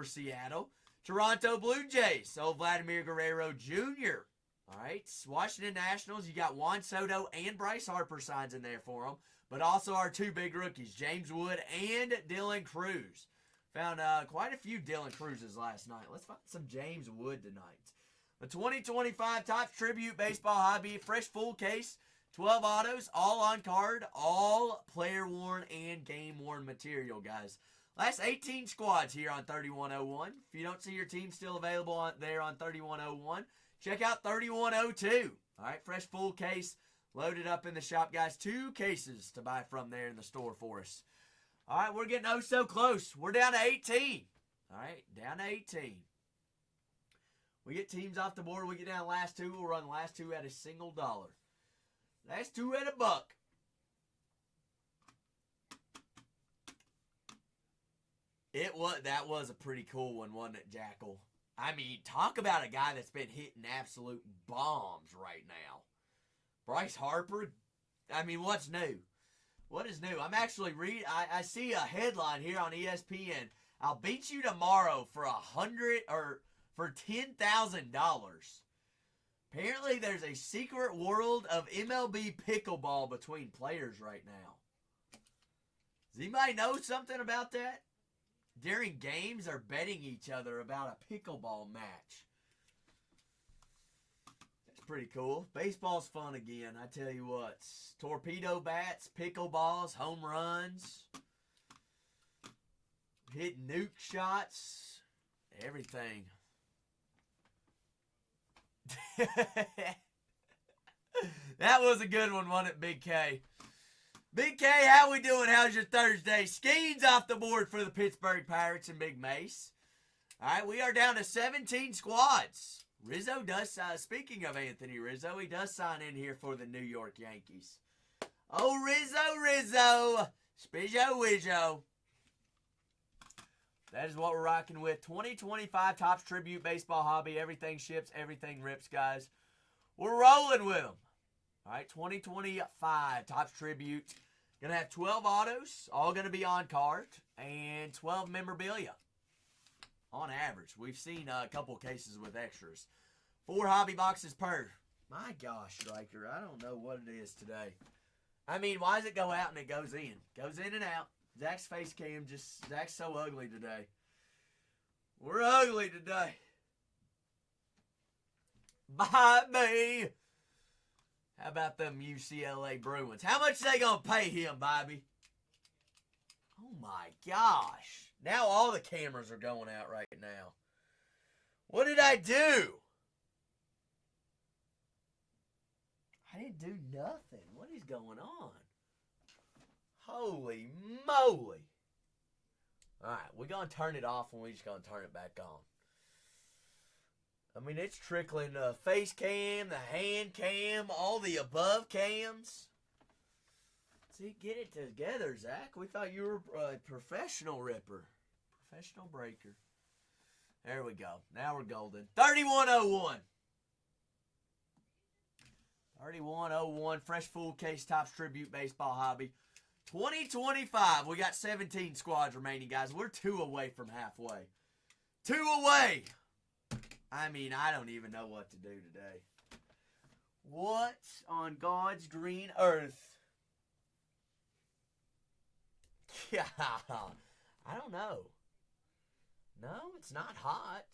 Seattle. Toronto Blue Jays, old Vladimir Guerrero Jr. All right, Washington Nationals, you got Juan Soto and Bryce Harper signs in there for them, but also our 2 big rookies, James Wood and Dylan Cruz. Found quite a few Dylan Cruzes last night. Let's find some James Wood tonight. The 2025 Topps Tribute Baseball Hobby, fresh full case, 12 autos, all on card, all player-worn and game-worn material, guys. Last 18 squads here on 3101. If you don't see your team still available there on 3101, check out 3102. All right, fresh full case loaded up in the shop, guys. 2 cases to buy from there in the store for us. All right, we're getting so close. We're down to 18. All right, down to 18. We get teams off the board. We get down to the last 2. We'll run the last 2 at a single dollar. Last 2 at $1. That was a pretty cool one, wasn't it, Jackal? I mean, talk about a guy that's been hitting absolute bombs right now. Bryce Harper, I mean, what's new? What is new? I'm actually I see a headline here on ESPN. I'll beat you tomorrow for $10,000. Apparently, there's a secret world of MLB pickleball between players right now. Does anybody know something about that? During games, they're betting each other about a pickleball match. Pretty cool. Baseball's fun again, I tell you what. Torpedo bats, pickleballs, home runs, hitting nuke shots, everything. That was a good one, wasn't it, Big K? Big K, how we doing? How's your Thursday? Skeen's off the board for the Pittsburgh Pirates and Big Mace. All right, we are down to 17 squads. Rizzo does, speaking of Anthony Rizzo, he does sign in here for the New York Yankees. Oh, Rizzo. Spizzo Wizzo. That is what we're rocking with. 2025 Topps Tribute Baseball Hobby. Everything ships, everything rips, guys. We're rolling with them. All right, 2025 Topps Tribute. Going to have 12 autos, all going to be on card, and 12 memorabilia. On average. We've seen a couple cases with extras. 4 hobby boxes per. My gosh, Striker, I don't know what it is today. I mean, why does it go out and it goes in? Goes in and out. Zach's face cam Zach's so ugly today. We're ugly today. Bye, me. How about them UCLA Bruins? How much are they going to pay him, Bobby? Oh, my gosh. Now all the cameras are going out right now. What did I do? I didn't do nothing. What is going on? Holy moly. Alright, we're going to turn it off and we're just going to turn it back on. I mean, it's trickling the face cam, the hand cam, all the above cams. See, get it together, Zach. We thought you were a professional ripper. Professional breaker. There we go. Now we're golden. 3101. 3101. Fresh full case Topps Tribute Baseball Hobby. 2025. We got 17 squads remaining, guys. We're 2 away from halfway. 2 away. I mean, I don't even know what to do today. What on God's green earth? Yeah, I don't know. No, it's not hot.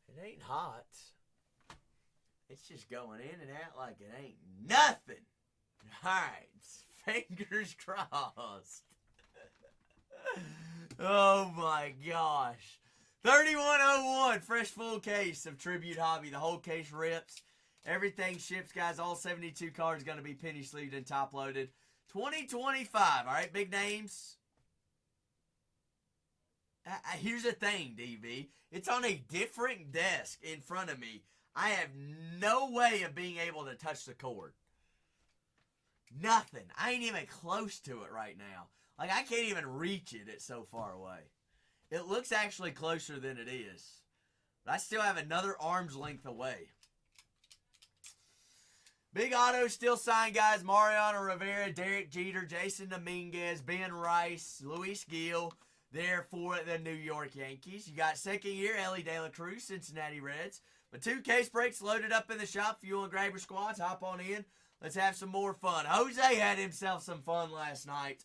It ain't hot. It's just going in and out like it ain't nothing. Alright, fingers crossed. Oh my gosh. 3101, fresh full case of Tribute Hobby. The whole case rips. Everything ships, guys. All 72 cards going to be penny sleeved and top loaded. 2025. All right, big names. Here's the thing, DV. It's on a different desk in front of me. I have no way of being able to touch the cord. Nothing. I ain't even close to it right now. Like, I can't even reach it. It's so far away. It looks actually closer than it is. But I still have another arm's length away. Big auto still signed, guys. Mariano Rivera, Derek Jeter, Jason Dominguez, Ben Rice, Luis Gil. There for the New York Yankees. You got second year, Ellie De La Cruz, Cincinnati Reds. But 2 case breaks loaded up in the shop. If you want to grab your squads, hop on in. Let's have some more fun. Jose had himself some fun last night.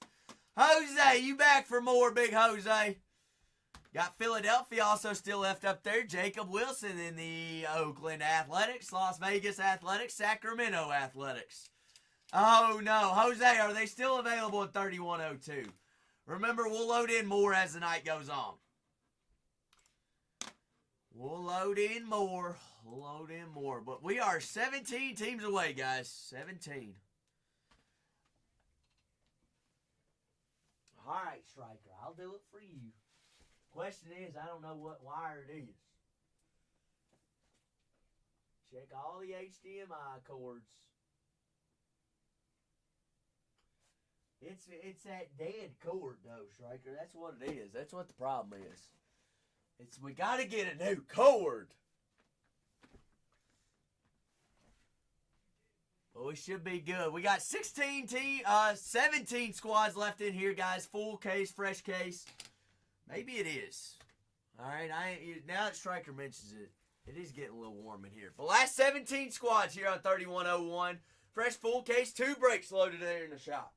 Jose, you back for more, Big Jose? Got Philadelphia also still left up there. Jacob Wilson in the Oakland Athletics, Las Vegas Athletics, Sacramento Athletics. Oh, no. Jose, are they still available at 3102? Remember, we'll load in more as the night goes on. We'll load in more. We'll load in more. But we are 17 teams away, guys. 17. All right, Striker. I'll do it for you. Question is, I don't know what wire it is. Check all the HDMI cords. It's that dead cord though, Striker. That's what it is. That's what the problem is. It's we gotta get a new cord. Well, we should be good. We got 17 squads left in here, guys. Full case, fresh case. Maybe it is. All right, now that Striker mentions it, it is getting a little warm in here. But last 17 squads here on 3101. Fresh full case, 2 breaks loaded there in the shop.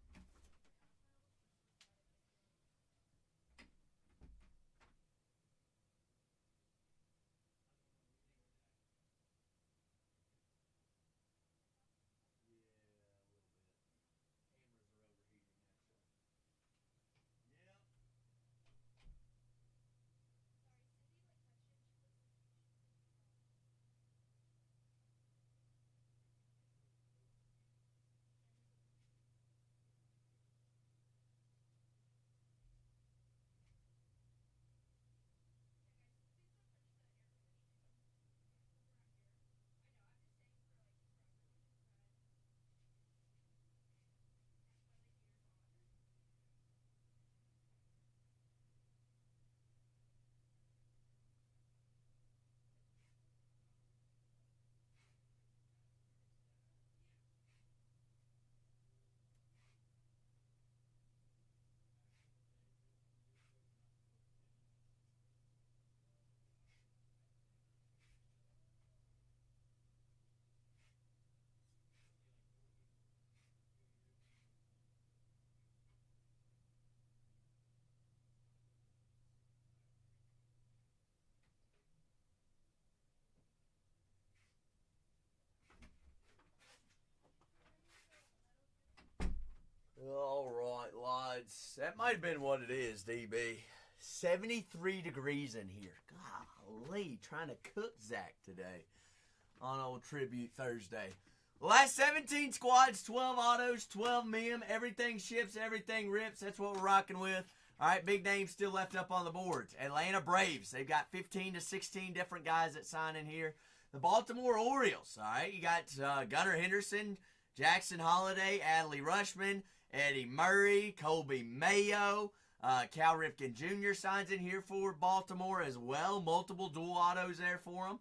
All right, lads. That might have been what it is, DB. 73 degrees in here. Golly, trying to cook Zach today on old Tribute Thursday. Last 17 squads, 12 autos, 12 mem. Everything ships, everything rips. That's what we're rocking with. All right, big names still left up on the boards. Atlanta Braves. They've got 15 to 16 different guys that sign in here. The Baltimore Orioles. All right, you got Gunnar Henderson, Jackson Holiday, Adley Rushman, Eddie Murray, Colby Mayo, Cal Ripken Jr. signs in here for Baltimore as well. Multiple dual autos there for them.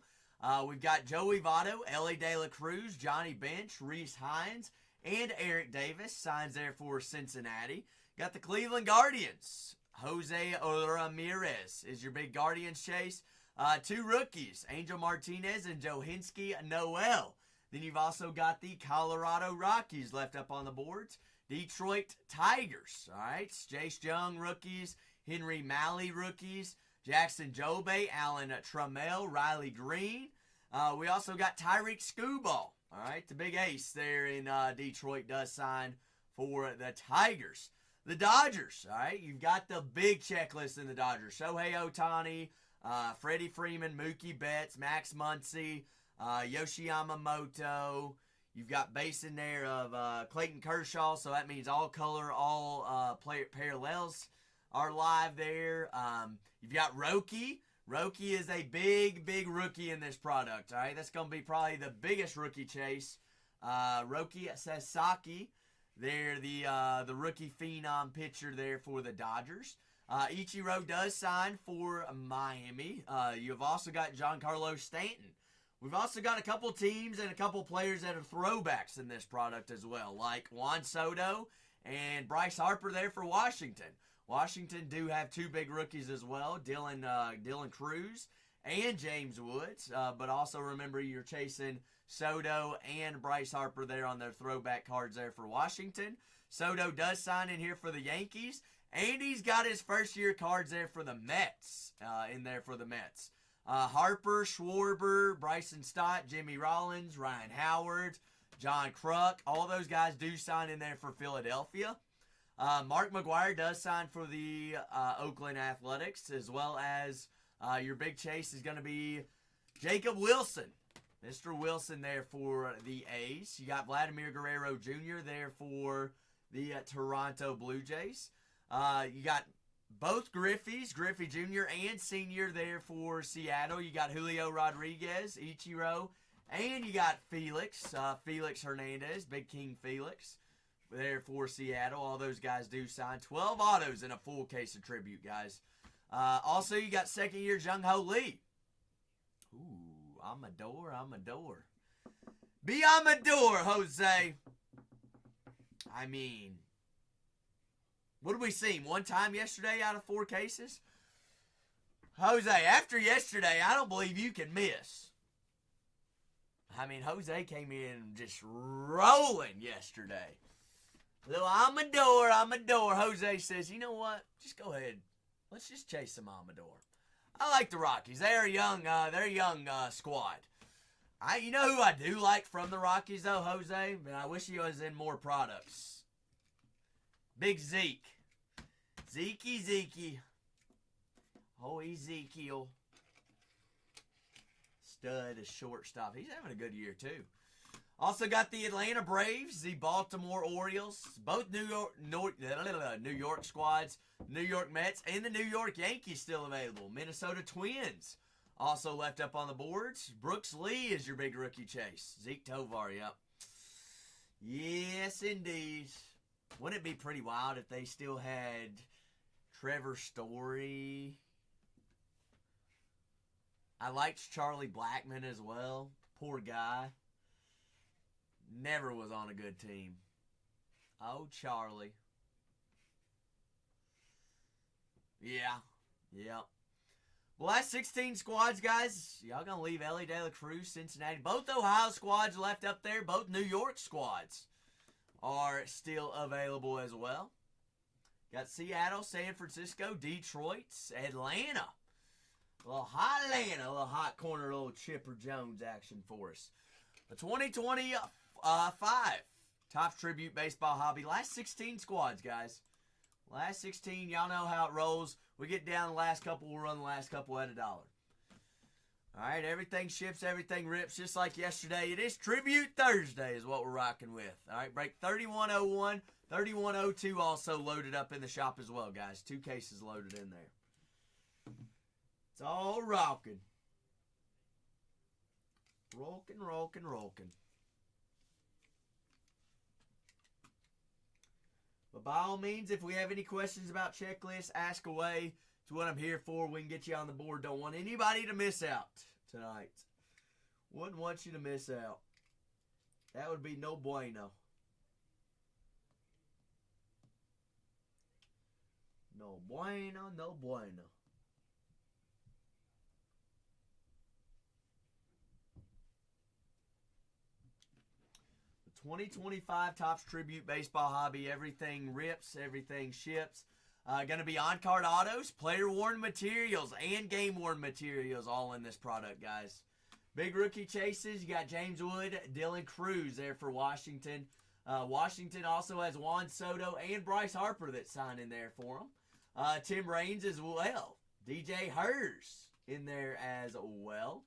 We've got Joey Votto, Ellie De La Cruz, Johnny Bench, Reese Hines, and Eric Davis signs there for Cincinnati. Got the Cleveland Guardians. Jose Ramirez is your big Guardians chase. 2 rookies, Angel Martinez and Johinski Noel. Then you've also got the Colorado Rockies left up on the boards. Detroit Tigers, all right. Jace Young rookies, Henry Malley rookies, Jackson Jobe, Alan Trammell, Riley Green. We also got Tyreek Skubal, all right. The big ace there in Detroit does sign for the Tigers. The Dodgers, all right. You've got the big checklist in the Dodgers. Shohei Ohtani, Freddie Freeman, Mookie Betts, Max Muncy, Yoshi Yamamoto. You've got base in there of Clayton Kershaw, so that means all color, all parallels are live there. You've got Roki. Roki is a big rookie in this product, all right? That's going to be probably the biggest rookie chase. Roki Sasaki, they're the rookie phenom pitcher there for the Dodgers. Ichiro does sign for Miami. You've also got Giancarlo Stanton. We've also got a couple teams and a couple players that are throwbacks in this product as well, like Juan Soto and Bryce Harper there for Washington. Washington do have 2 big rookies as well, Dylan Cruz and James Woods. But also remember you're chasing Soto and Bryce Harper there on their throwback cards there for Washington. Soto does sign in here for the Yankees, and he's got his first-year cards there for the Mets, in there for the Mets. Harper, Schwarber, Bryson Stott, Jimmy Rollins, Ryan Howard, John Kruk. All those guys do sign in there for Philadelphia. Mark McGwire does sign for the Oakland Athletics, as well as your big chase is going to be Jacob Wilson. Mr. Wilson there for the A's. You got Vladimir Guerrero Jr. there for the Toronto Blue Jays. You got both Griffeys, Griffey Jr. and Sr. there for Seattle. You got Julio Rodriguez, Ichiro, and you got Felix Hernandez, Big King Felix there for Seattle. All those guys do sign. 12 autos in a full case of tribute, guys. Also, you got second-year Jung Ho Lee. Ooh, Amador. Be Amador, Jose. I mean, what did we see? One time yesterday out of 4 cases? Jose, after yesterday, I don't believe you can miss. I mean, Jose came in just rolling yesterday. Little Amador. Jose says, you know what? Just go ahead. Let's just chase some Amador. I like the Rockies. They're a young squad. You know who I do like from the Rockies, though, Jose? But I wish he was in more products. Big Zeke. Zeke. Oh, Ezekiel. Stud, a shortstop. He's having a good year, too. Also got the Atlanta Braves, the Baltimore Orioles, both New York squads, New York Mets, and the New York Yankees still available. Minnesota Twins also left up on the boards. Brooks Lee is your big rookie chase. Zeke Tovar, yep. Yes, indeed. Wouldn't it be pretty wild if they still had Trevor Story? I liked Charlie Blackmon as well. Poor guy. Never was on a good team. Oh, Charlie. Yeah. Well, that's 16 squads, guys. Y'all gonna leave Ellie De La Cruz, Cincinnati. Both Ohio squads left up there. Both New York squads are still available as well. Got Seattle, San Francisco, Detroit, Atlanta. A little hot Atlanta, a little hot corner, a little Chipper Jones action for us. The 2025 Topps Tribute Baseball Hobby. Last 16 squads, guys. Last 16, y'all know how it rolls. We get down the last couple, we'll run the last couple at $1. All right, everything ships, everything rips, just like yesterday. It is Tribute Thursday is what we're rocking with. All right, break 3101, 3102 also loaded up in the shop as well, guys. 2 cases loaded in there. It's all rocking. Rocking. But by all means, if we have any questions about checklists, ask away. It's what I'm here for. We can get you on the board. Don't want anybody to miss out tonight. Wouldn't want you to miss out. That would be no bueno. No bueno. The 2025 Topps Tribute Baseball Hobby. Everything rips, everything ships. Going to be on-card autos, player-worn materials, and game-worn materials all in this product, guys. Big rookie chases. You got James Wood, Dylan Cruz there for Washington. Washington also has Juan Soto and Bryce Harper that signed in there for him. Tim Raines as well. DJ Hers in there as well.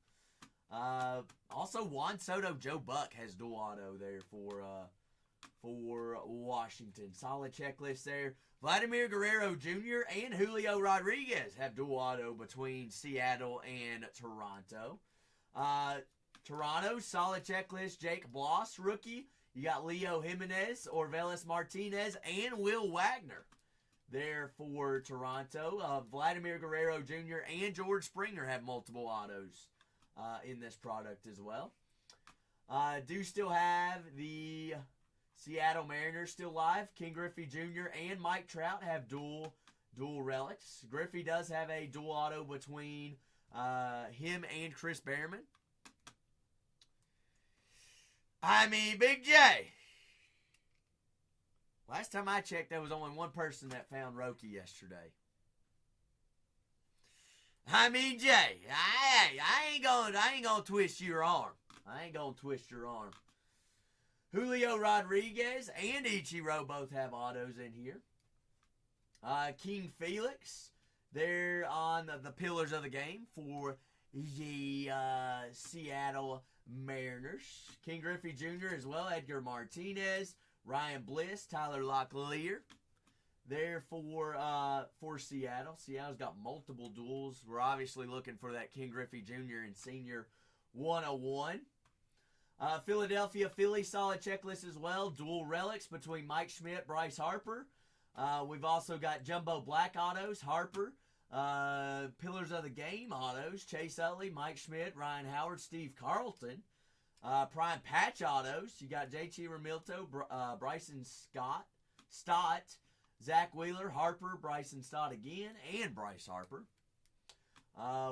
Also, Juan Soto, Joe Buck has dual auto there for Washington. Solid checklist there. Vladimir Guerrero Jr. and Julio Rodriguez have dual auto between Seattle and Toronto. Toronto, solid checklist. Jake Bloss, rookie. You got Leo Jimenez, Orvelis Martinez, and Will Wagner there for Toronto. Vladimir Guerrero Jr. and George Springer have multiple autos in this product as well. Do still have the Seattle Mariners still live. King Griffey Jr. and Mike Trout have dual relics. Griffey does have a dual auto between him and Chris Behrman. I mean, Big J. Last time I checked, there was only one person that found Roki yesterday. I mean, Jay, I ain't gonna twist your arm. Julio Rodriguez and Ichiro both have autos in here. King Felix, they're on the pillars of the game for the Seattle Mariners. King Griffey Jr. as well. Edgar Martinez, Ryan Bliss, Tyler Locklear. There for Seattle. Seattle's got multiple duels. We're obviously looking for that King Griffey Jr. and Senior 101. Philadelphia Phillies solid checklist as well. Dual relics between Mike Schmidt, Bryce Harper. We've also got jumbo black autos, Harper. Pillars of the game autos, Chase Utley, Mike Schmidt, Ryan Howard, Steve Carlton. Prime patch autos, you got JT Realmuto, Bryson Stott, Zach Wheeler, Harper, Bryson Stott again, and Bryce Harper.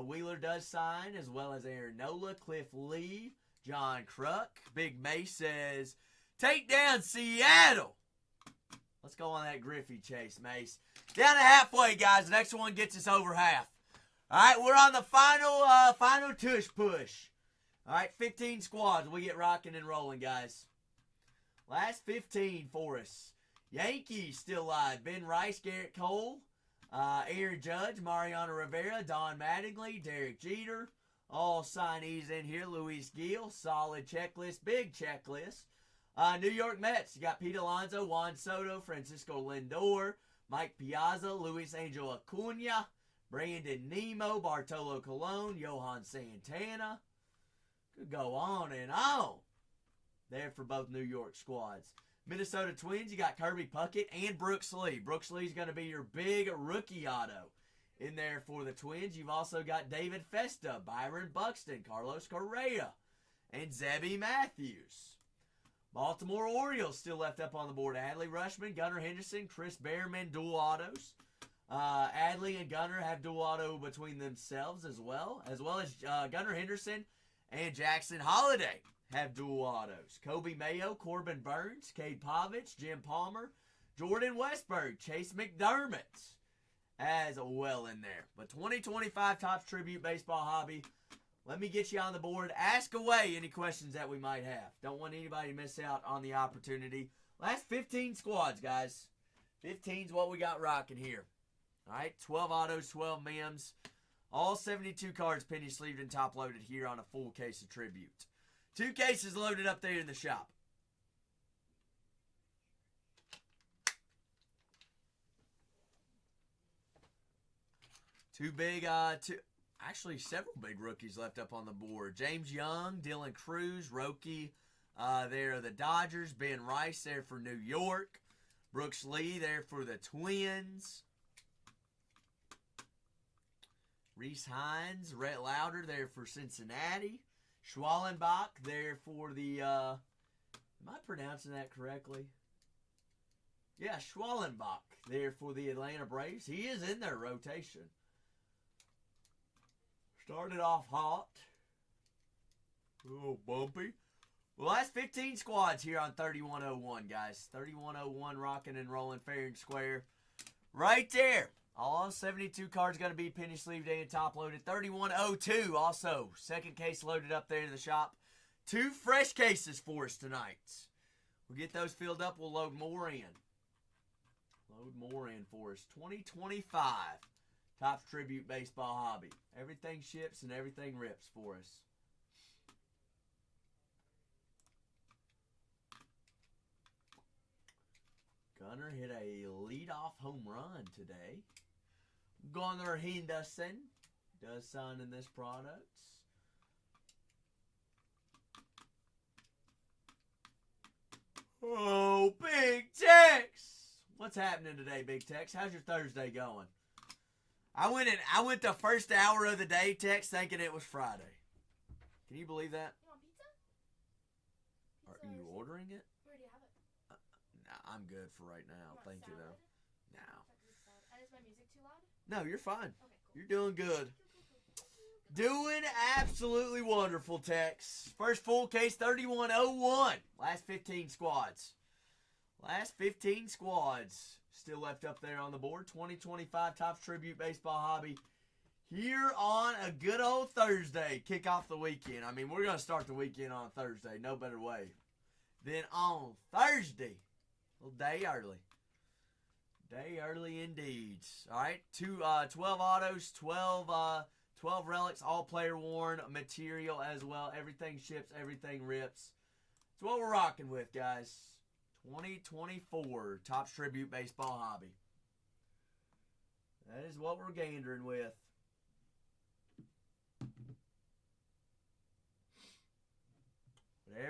Wheeler does sign, as well as Aaron Nola, Cliff Lee, John Kruk. Big Mace says, take down Seattle. Let's go on that Griffey chase, Mace. Down to halfway, guys. The next one gets us over half. All right, we're on the final tush push. All right, 15 squads. We get rocking and rolling, guys. Last 15 for us. Yankees still live. Ben Rice, Garrett Cole, Aaron Judge, Mariano Rivera, Don Mattingly, Derek Jeter. All signees in here. Luis Gil, solid checklist, big checklist. New York Mets, you got Pete Alonso, Juan Soto, Francisco Lindor, Mike Piazza, Luis Angel Acuna, Brandon Nemo, Bartolo Colon, Johan Santana. Could go on and on there for both New York squads. Minnesota Twins, you got Kirby Puckett and Brooks Lee. Brooks Lee's going to be your big rookie auto in there for the Twins. You've also got David Festa, Byron Buxton, Carlos Correa, and Zebby Matthews. Baltimore Orioles still left up on the board. Adley Rutschman, Gunnar Henderson, Chris Behrman, dual autos. Adley and Gunnar have dual auto between themselves as well as Gunnar Henderson and Jackson Holiday have dual autos. Kobe Mayo, Corbin Burns, Cade Povich, Jim Palmer, Jordan Westberg, Chase McDermott as well in there. But 2025 Topps Tribute Baseball Hobby. Let me get you on the board. Ask away any questions that we might have. Don't want anybody to miss out on the opportunity. Last 15 squads, guys. 15's what we got rocking here. All right, 12 autos, 12 mems. All 72 cards penny sleeved and top loaded here on a full case of Tribute. 2 cases loaded up there in the shop. Actually, several big rookies left up on the board. James Young, Dylan Cruz, Roki there are the Dodgers. Ben Rice there for New York. Brooks Lee there for the Twins. Reese Hines, Rhett Lauder there for Cincinnati. Schwallenbach there for the, am I pronouncing that correctly? Yeah, Schwallenbach there for the Atlanta Braves. He is in their rotation. Started off hot. A little bumpy. Well, last 15 squads here on 3101, guys. 3101 rocking and rolling fair and square. Right there. All 72 cards going to be penny sleeved and top loaded. 3102 also. Second case loaded up there in the shop. 2 fresh cases for us tonight. We'll get those filled up. We'll load more in. Load more in for us. 2025 Topps Tribute Baseball Hobby. Everything ships and everything rips for us. Gunnar hit a leadoff home run today. Gunnar Henderson does sign in this product. Oh, Big Tex! What's happening today, Big Tex? How's your Thursday going? I went the first hour of the day, Tex, thinking it was Friday. Can you believe that? You want pizza? Are you ordering it? Where do you have it? Nah, I'm good for right now. Thank you, though. No. And is my music too loud? No, you're fine. Okay, cool. You're doing good. Doing absolutely wonderful, Tex. First full case, 3101. Last 15 squads. Last 15 squads still left up there on the board. 2025 Topps Tribute Baseball Hobby here on a good old Thursday. Kick off the weekend. I mean, we're going to start the weekend on a Thursday. No better way than on Thursday. A little day early. Day early indeed. All right, 12 autos, 12 relics, all player worn material as well. Everything ships, everything rips. It's what we're rocking with, guys. 2024 Topps Tribute Baseball Hobby. That is what we're gandering with.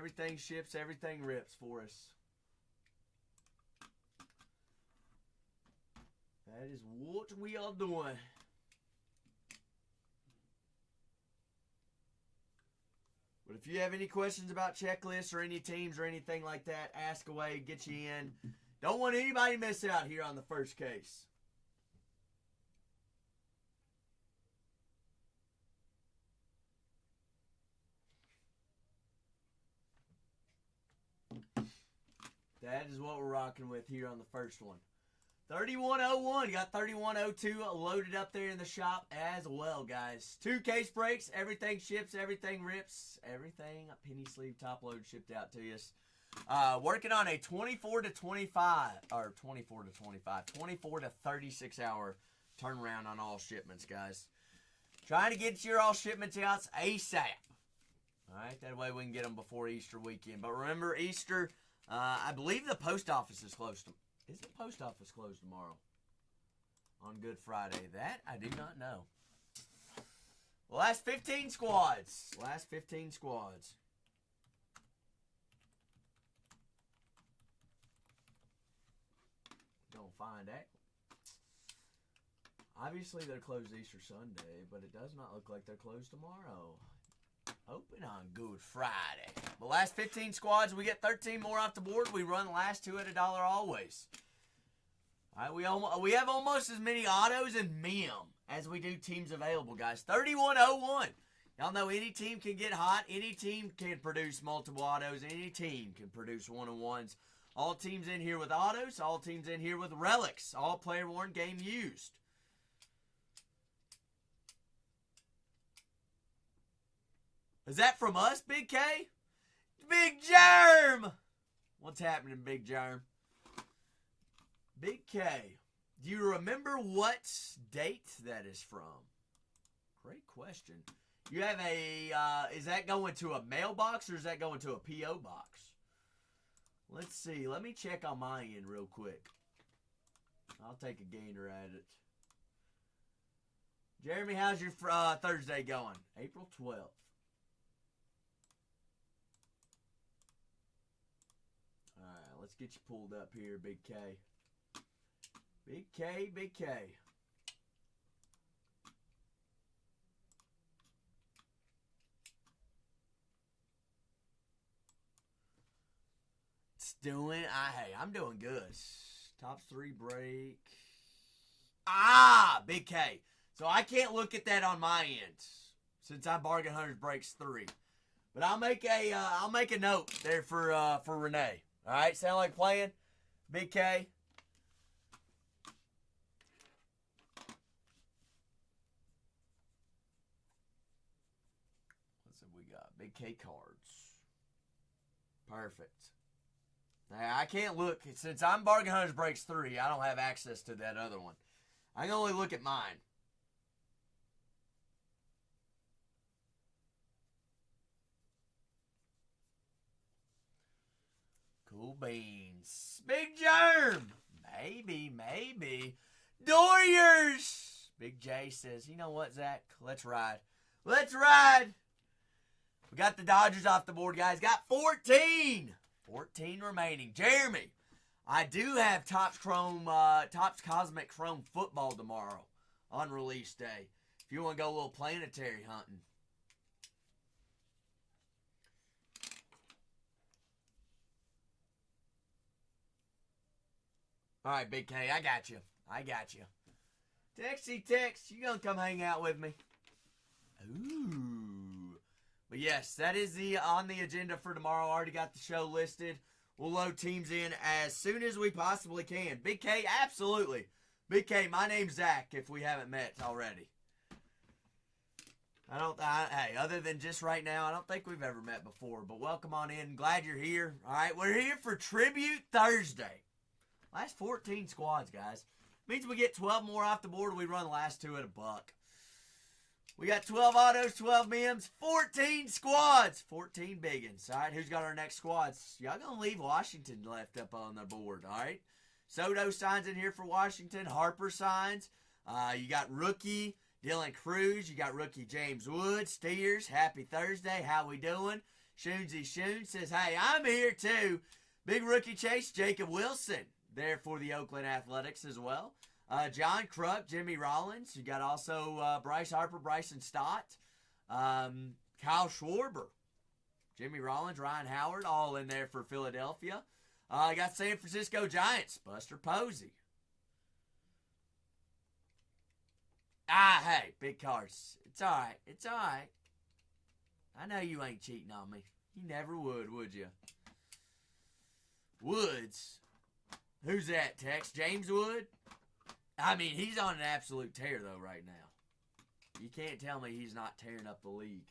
Everything ships, everything rips for us. That is what we are doing. But if you have any questions about checklists or any teams or anything like that, ask away, get you in. Don't want anybody to miss out here on the first case. That is what we're rocking with here on the first one. 3101. You got 3102 loaded up there in the shop as well, guys. 2 case breaks. Everything ships. Everything rips. Everything penny sleeve top load shipped out to you. Working on a 24 to 36 hour turnaround on all shipments, guys. Trying to get your all shipments out ASAP. All right, that way we can get them before Easter weekend. But remember, Easter, I believe the post office is closed. Is the post office closed tomorrow on Good Friday? That I do not know. Last 15 squads. Last 15 squads. Gonna find out. Obviously, they're closed Easter Sunday, but it does not look like they're closed tomorrow. Open on Good Friday. The last 15 squads, we get 13 more off the board. We run the last 2 at $1 always. All right, we have almost as many autos and MEM as we do teams available, guys. 3101. Y'all know any team can get hot. Any team can produce multiple autos. Any team can produce one-on-ones. All teams in here with autos. All teams in here with relics. All player-worn, game used. Is that from us, Big K? Big Germ! What's happening, Big Germ? Big K, do you remember what date that is from? Great question. You have a, is that going to a mailbox or is that going to a P.O. box? Let's see. Let me check on my end real quick. I'll take a gainer at it. Jeremy, how's your Thursday going? April 12th. Alright, let's get you pulled up here, Big K. Big K, Big K. It's doing, hey, I'm doing good. Top 3 break. Big K. So I can't look at that on my end since I Bargain Hunters breaks 3. But I'll make a note there for Renee. All right, sound like playing? Big K. Let's see what we got. Big K cards. Perfect. Now, I can't look. Since I'm Bargain Hunters breaks 3, I don't have access to that other one. I can only look at mine. Cool beans. Big Germ. Maybe. Doyers. Big J says, you know what, Zach? Let's ride. Let's ride. We got the Dodgers off the board, guys. Got 14. 14 remaining. Jeremy, I do have Topps Cosmic Chrome football tomorrow on release day. If you want to go a little planetary hunting. All right, Big K, I got you. Texty text, you gonna come hang out with me? Ooh. But yes, that is on the agenda for tomorrow. Already got the show listed. We'll load teams in as soon as we possibly can. Big K, absolutely. Big K, my name's Zach, if we haven't met already. Hey, other than just right now, I don't think we've ever met before. But welcome on in. Glad you're here. All right, we're here for Tribute Thursday. Last 14 squads, guys. Means we get 12 more off the board. We run the last 2 at $1. We got 12 autos, 12 MEMs, 14 squads, 14 biggins. All right, who's got our next squads? Y'all going to leave Washington left up on the board, all right? Soto signs in here for Washington. Harper signs. You got rookie Dylan Cruz. You got rookie James Wood. Steers, happy Thursday. How we doing? Shoonsy Shoon says, hey, I'm here too. Big rookie chase, Jacob Wilson, there for the Oakland Athletics as well. John Kruk, Jimmy Rollins. You got also Bryce Harper, Bryson Stott, Kyle Schwarber, Jimmy Rollins, Ryan Howard, all in there for Philadelphia. I got San Francisco Giants, Buster Posey. Hey, big cards. It's all right. It's all right. I know you ain't cheating on me. You never would you? Woods. Who's that, Tex? James Wood? I mean, he's on an absolute tear, though, right now. You can't tell me he's not tearing up the league.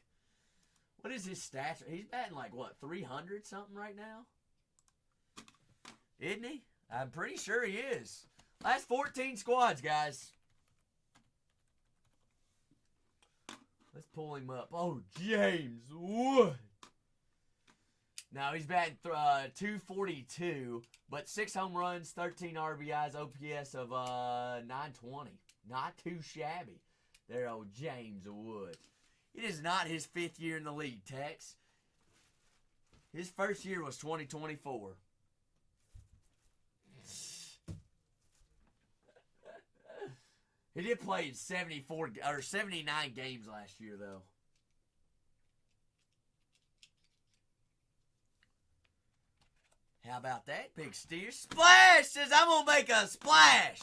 What is his stats? He's batting like, what, 300 something right now? Isn't he? I'm pretty sure he is. Last 14 squads, guys. Let's pull him up. Oh, James Wood. Now, he's batting 242, but 6 home runs, 13 RBIs, OPS of 920. Not too shabby. There, old James Wood. It is not his 5th year in the league, Tex. His first year was 2024. He did play in 79 games last year, though. How about that, Big Steer? Splash says, I'm going to make a splash.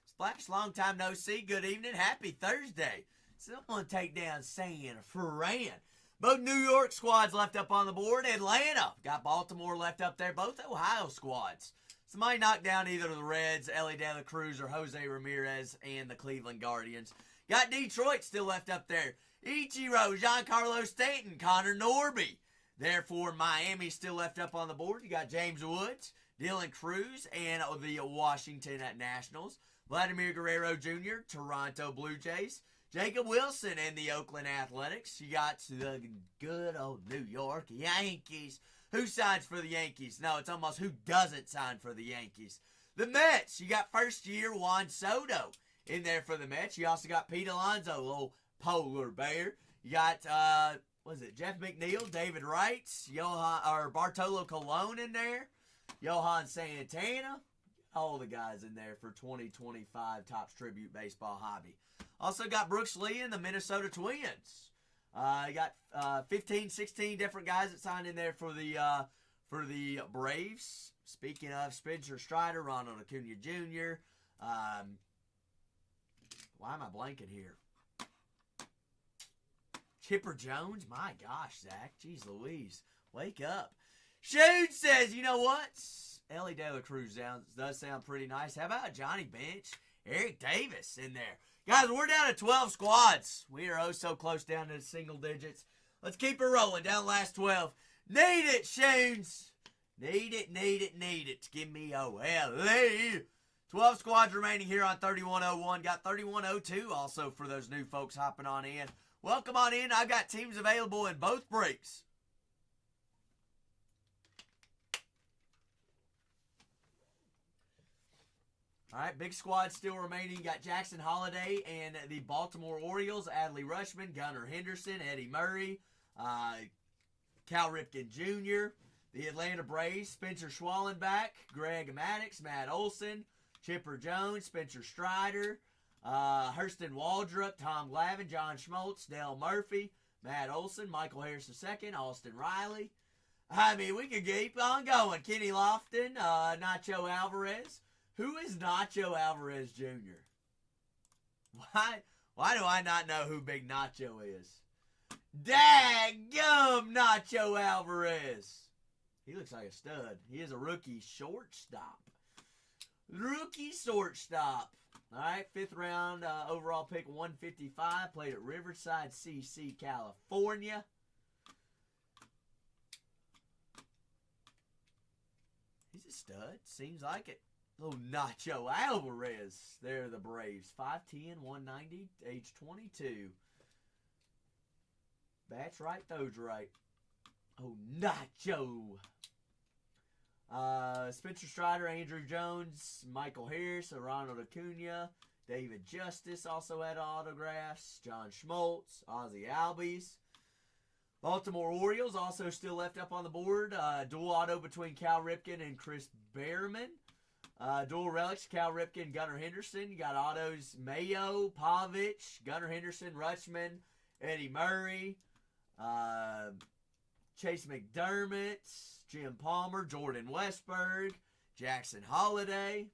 Splash, long time no see. Good evening. Happy Thursday. So I'm going to take down San Fran. Both New York squads left up on the board. Atlanta got Baltimore left up there. Both Ohio squads. Somebody knocked down either the Reds, Ellie De La Cruz, or Jose Ramirez, and the Cleveland Guardians. Got Detroit still left up there. Ichiro, Giancarlo Stanton, Connor Norby. Therefore, Miami still left up on the board. You got James Woods, Dylan Cruz, and the Washington Nationals. Vladimir Guerrero Jr., Toronto Blue Jays. Jacob Wilson and the Oakland Athletics. You got the good old New York Yankees. Who signs for the Yankees? No, it's almost who doesn't sign for the Yankees. The Mets. You got first year Juan Soto in there for the Mets. You also got Pete Alonso, little polar bear. You got, Jeff McNeil, David Wright, Bartolo Colon in there. Johan Santana. All the guys in there for 2025 Topps Tribute Baseball Hobby. Also got Brooks Lee and the Minnesota Twins. You got 15, 16 different guys that signed in there for the Braves. Speaking of Spencer Strider, Ronald Acuna Jr. Why am I blanking here? Chipper Jones? My gosh, Zach. Jeez Louise. Wake up. Shute says, you know what? Ellie De La Cruz does sound pretty nice. How about Johnny Bench? Eric Davis in there. Guys, we're down to 12 squads. We are oh so close down to the single digits. Let's keep it rolling. Down last 12. Need it, Shoons. Need it. Give me OLE. 12 squads remaining here on 3101. Got 3102 also for those new folks hopping on in. Welcome on in. I've got teams available in both breaks. All right, big squad still remaining. You got Jackson Holliday and the Baltimore Orioles, Adley Rutschman, Gunnar Henderson, Eddie Murray, Cal Ripken Jr., the Atlanta Braves, Spencer Schwallenbach, Greg Maddux, Matt Olson, Chipper Jones, Spencer Strider, Hurston Waldrop, Tom Glavine, John Schmaltz, Dale Murphy, Matt Olson, Michael Harris II, Austin Riley. I mean, we could keep on going. Kenny Lofton, Nacho Alvarez. Who is Nacho Alvarez Jr.? Why do I not know who Big Nacho is? Daggum Nacho Alvarez. He looks like a stud. He is a rookie shortstop. Rookie shortstop. All right, 5th round overall pick 155. Played at Riverside, CC, California. He's a stud. Seems like it. Little Nacho Alvarez. There are the Braves. 5'10", 190, age 22. Bats right, throws right. Oh, Nacho. Spencer Strider, Andrew Jones, Michael Harris, Ronald Acuna, David Justice also had autographs. John Schmaltz, Ozzie Albies. Baltimore Orioles also still left up on the board. Dual auto between Cal Ripken and Chris Behrman. Dual relics, Cal Ripken, Gunnar Henderson. You got autos, Mayo, Pavich, Gunnar Henderson, Rutschman, Eddie Murray, Chase McDermott, Jim Palmer, Jordan Westberg, Jackson Holiday.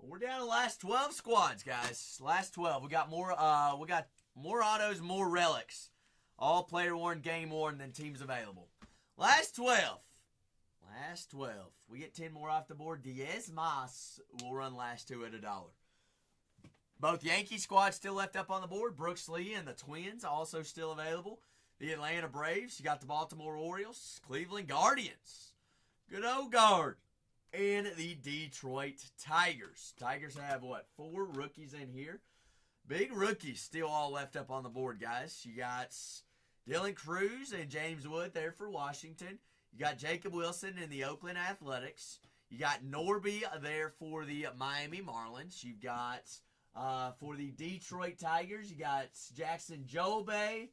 We're down to the last 12 squads, guys. Last 12. We got more autos, more relics. All player worn, game worn than teams available. Last 12. Last 12. We get 10 more off the board. Diaz Mas will run last two at $1. Both Yankee squads still left up on the board. Brooks Lee and the Twins also still available. The Atlanta Braves. You got the Baltimore Orioles. Cleveland Guardians. Good old guard. And the Detroit Tigers. Tigers have, 4 rookies in here. Big rookies still all left up on the board, guys. You got Dylan Cruz and James Wood there for Washington. You got Jacob Wilson in the Oakland Athletics. You got Norby there for the Miami Marlins. You've got, for the Detroit Tigers, you got Jackson Jobe,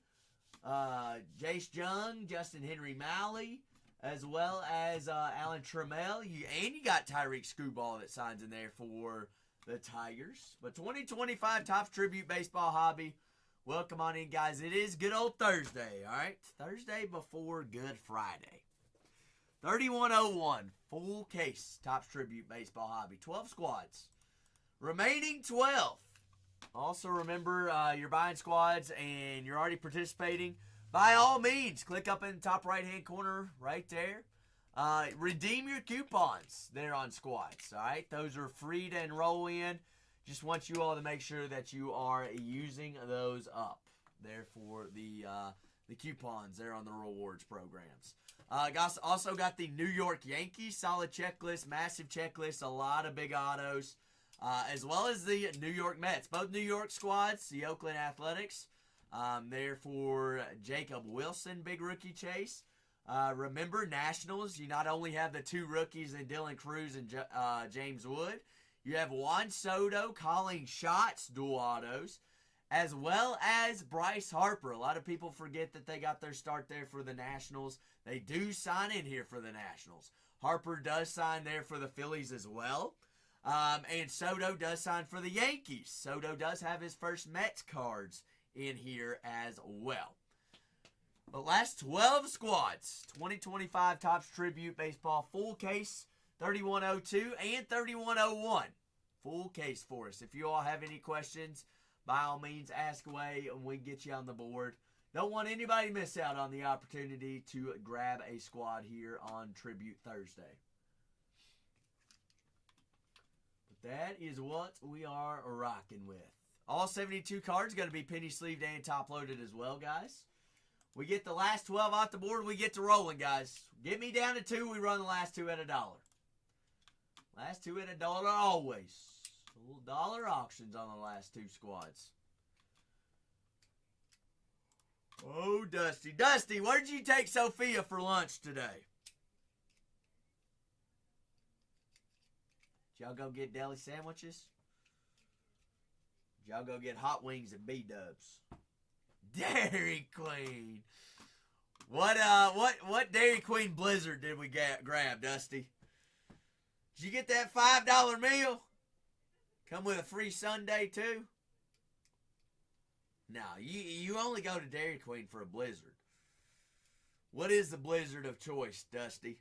Jace Jung, Justin Henry Malley, as well as Alan Trammell. You got Tyreek Screwball that signs in there for the Tigers. But 2025 Topps Tribute Baseball Hobby. Welcome on in, guys. It is good old Thursday, all right? Thursday before Good Friday. 3101, full case, Topps Tribute Baseball Hobby. 12 squads. Remaining 12. Also remember, you're buying squads and you're already participating. By all means, click up in the top right-hand corner right there. Redeem your coupons there on squads, all right? Those are free to enroll in. Just want you all to make sure that you are using those up there for the coupons there on the rewards programs. Also got the New York Yankees, solid checklist, massive checklist, a lot of big autos, as well as the New York Mets. Both New York squads, the Oakland Athletics, there for Jacob Wilson, big rookie chase. Remember, Nationals, you not only have the 2 rookies in Dylan Cruz and James Wood, you have Juan Soto calling shots, dual autos, as well as Bryce Harper. A lot of people forget that they got their start there for the Nationals. They do sign in here for the Nationals. Harper does sign there for the Phillies as well. And Soto does sign for the Yankees. Soto does have his first Mets cards in here as well. The last 12 squads, 2025 Topps Tribute Baseball full case, 3102 and 3101. Full case for us. If you all have any questions, by all means, ask away and we get you on the board. Don't want anybody to miss out on the opportunity to grab a squad here on Tribute Thursday. But that is what we are rocking with. All 72 cards going to be penny sleeved and top loaded as well, guys. We get the last 12 off the board, we get to rolling, guys. Get me down to 2, we run the last 2 at $1. Last 2 at $1 always. Little dollar auctions on the last 2 squads. Oh, Dusty. Dusty, where'd you take Sophia for lunch today? Did y'all go get deli sandwiches? Did y'all go get hot wings and B-dubs? Dairy Queen. What Dairy Queen Blizzard did we grab, Dusty? Did you get that $5 meal? Come with a free sundae too? No, you only go to Dairy Queen for a Blizzard. What is the Blizzard of choice, Dusty?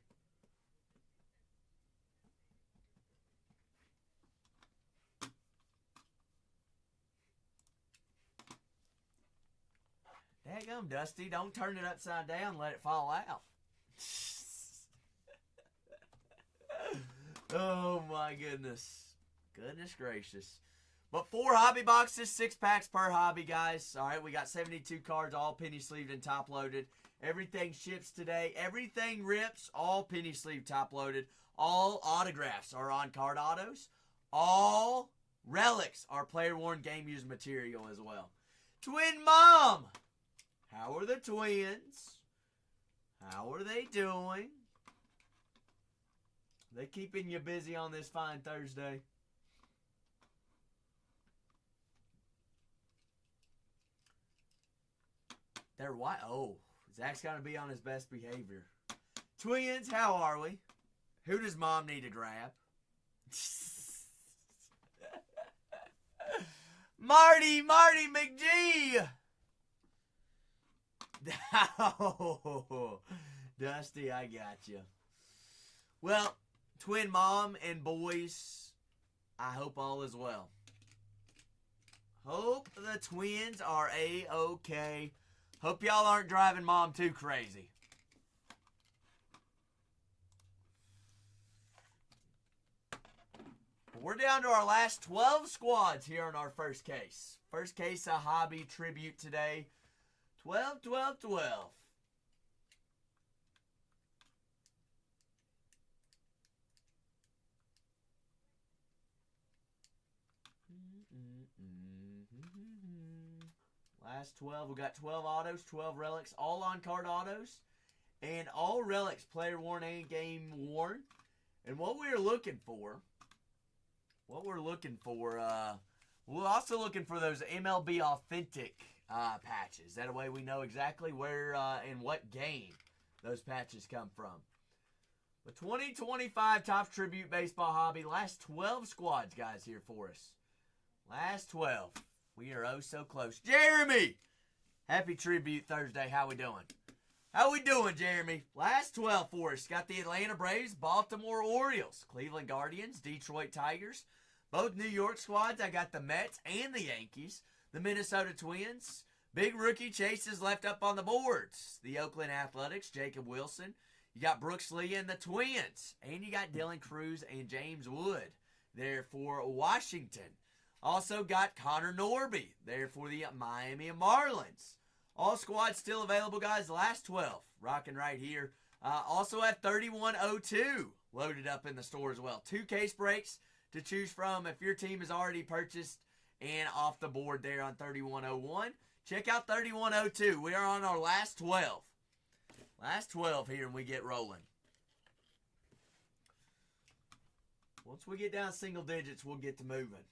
Daggum, Dusty. Don't turn it upside down and let it fall out. Oh, my goodness. Goodness gracious. But 4 hobby boxes, 6 packs per hobby, guys. All right, we got 72 cards, all penny sleeved and top loaded. Everything ships today. Everything rips, all penny sleeved, top loaded. All autographs are on card autos. All relics are player worn game used material as well. Twin Mom! How are the twins? How are they doing? They keeping you busy on this fine Thursday? They're white. Oh, Zach's got to be on his best behavior. Twins, how are we? Who does mom need to grab? Marty McGee! Oh, Dusty, I got you. Well, twin mom and boys, I hope all is well. Hope the twins are A-okay. Hope y'all aren't driving mom too crazy. We're down to our last 12 squads here in our first case. First case, a hobby tribute today. 12, 12, 12. Last 12. We got 12 autos, 12 relics, all on-card autos. And all relics, player worn and game worn. And what we're looking for, we're also looking for those MLB Authentic patches. That way we know exactly where and what game those patches come from. The 2025 Topps Tribute Baseball Hobby. Last 12 squads, guys, here for us. Last 12. We are oh so close. Jeremy! Happy Tribute Thursday. How we doing? How we doing, Jeremy? Last 12 for us. Got the Atlanta Braves, Baltimore Orioles, Cleveland Guardians, Detroit Tigers, both New York squads. I got the Mets and the Yankees, the Minnesota Twins, big rookie chases left up on the boards, the Oakland Athletics, Jacob Wilson. You got Brooks Lee and the Twins, and you got Dylan Cruz and James Wood there for Washington. Also got Connor Norby there for the Miami Marlins. All squads still available, guys. Last 12. Rocking right here. Also have 3102 loaded up in the store as well. 2 case breaks to choose from if your team is already purchased and off the board there on 3101. Check out 3102. We are on our last 12. Last 12 here and we get rolling. Once we get down single digits, we'll get to moving.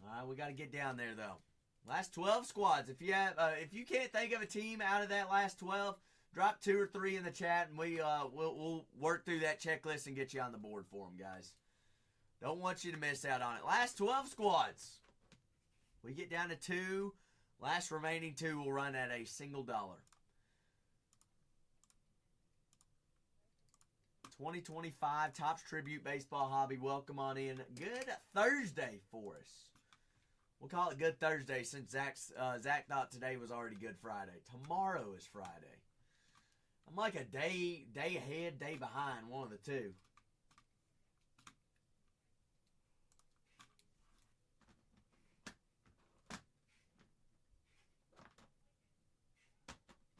All right, we got to get down there though. Last 12 squads. If you can't think of a team out of that last 12, drop 2 or 3 in the chat, and we'll work through that checklist and get you on the board for them, guys. Don't want you to miss out on it. Last 12 squads. We get down to 2. Last remaining 2 will run at a single dollar. 2025 Topps Tribute Baseball Hobby. Welcome on in. Good Thursday for us. We'll call it Good Thursday since Zach thought today was already Good Friday. Tomorrow is Friday. I'm like a day ahead, day behind, one of the two.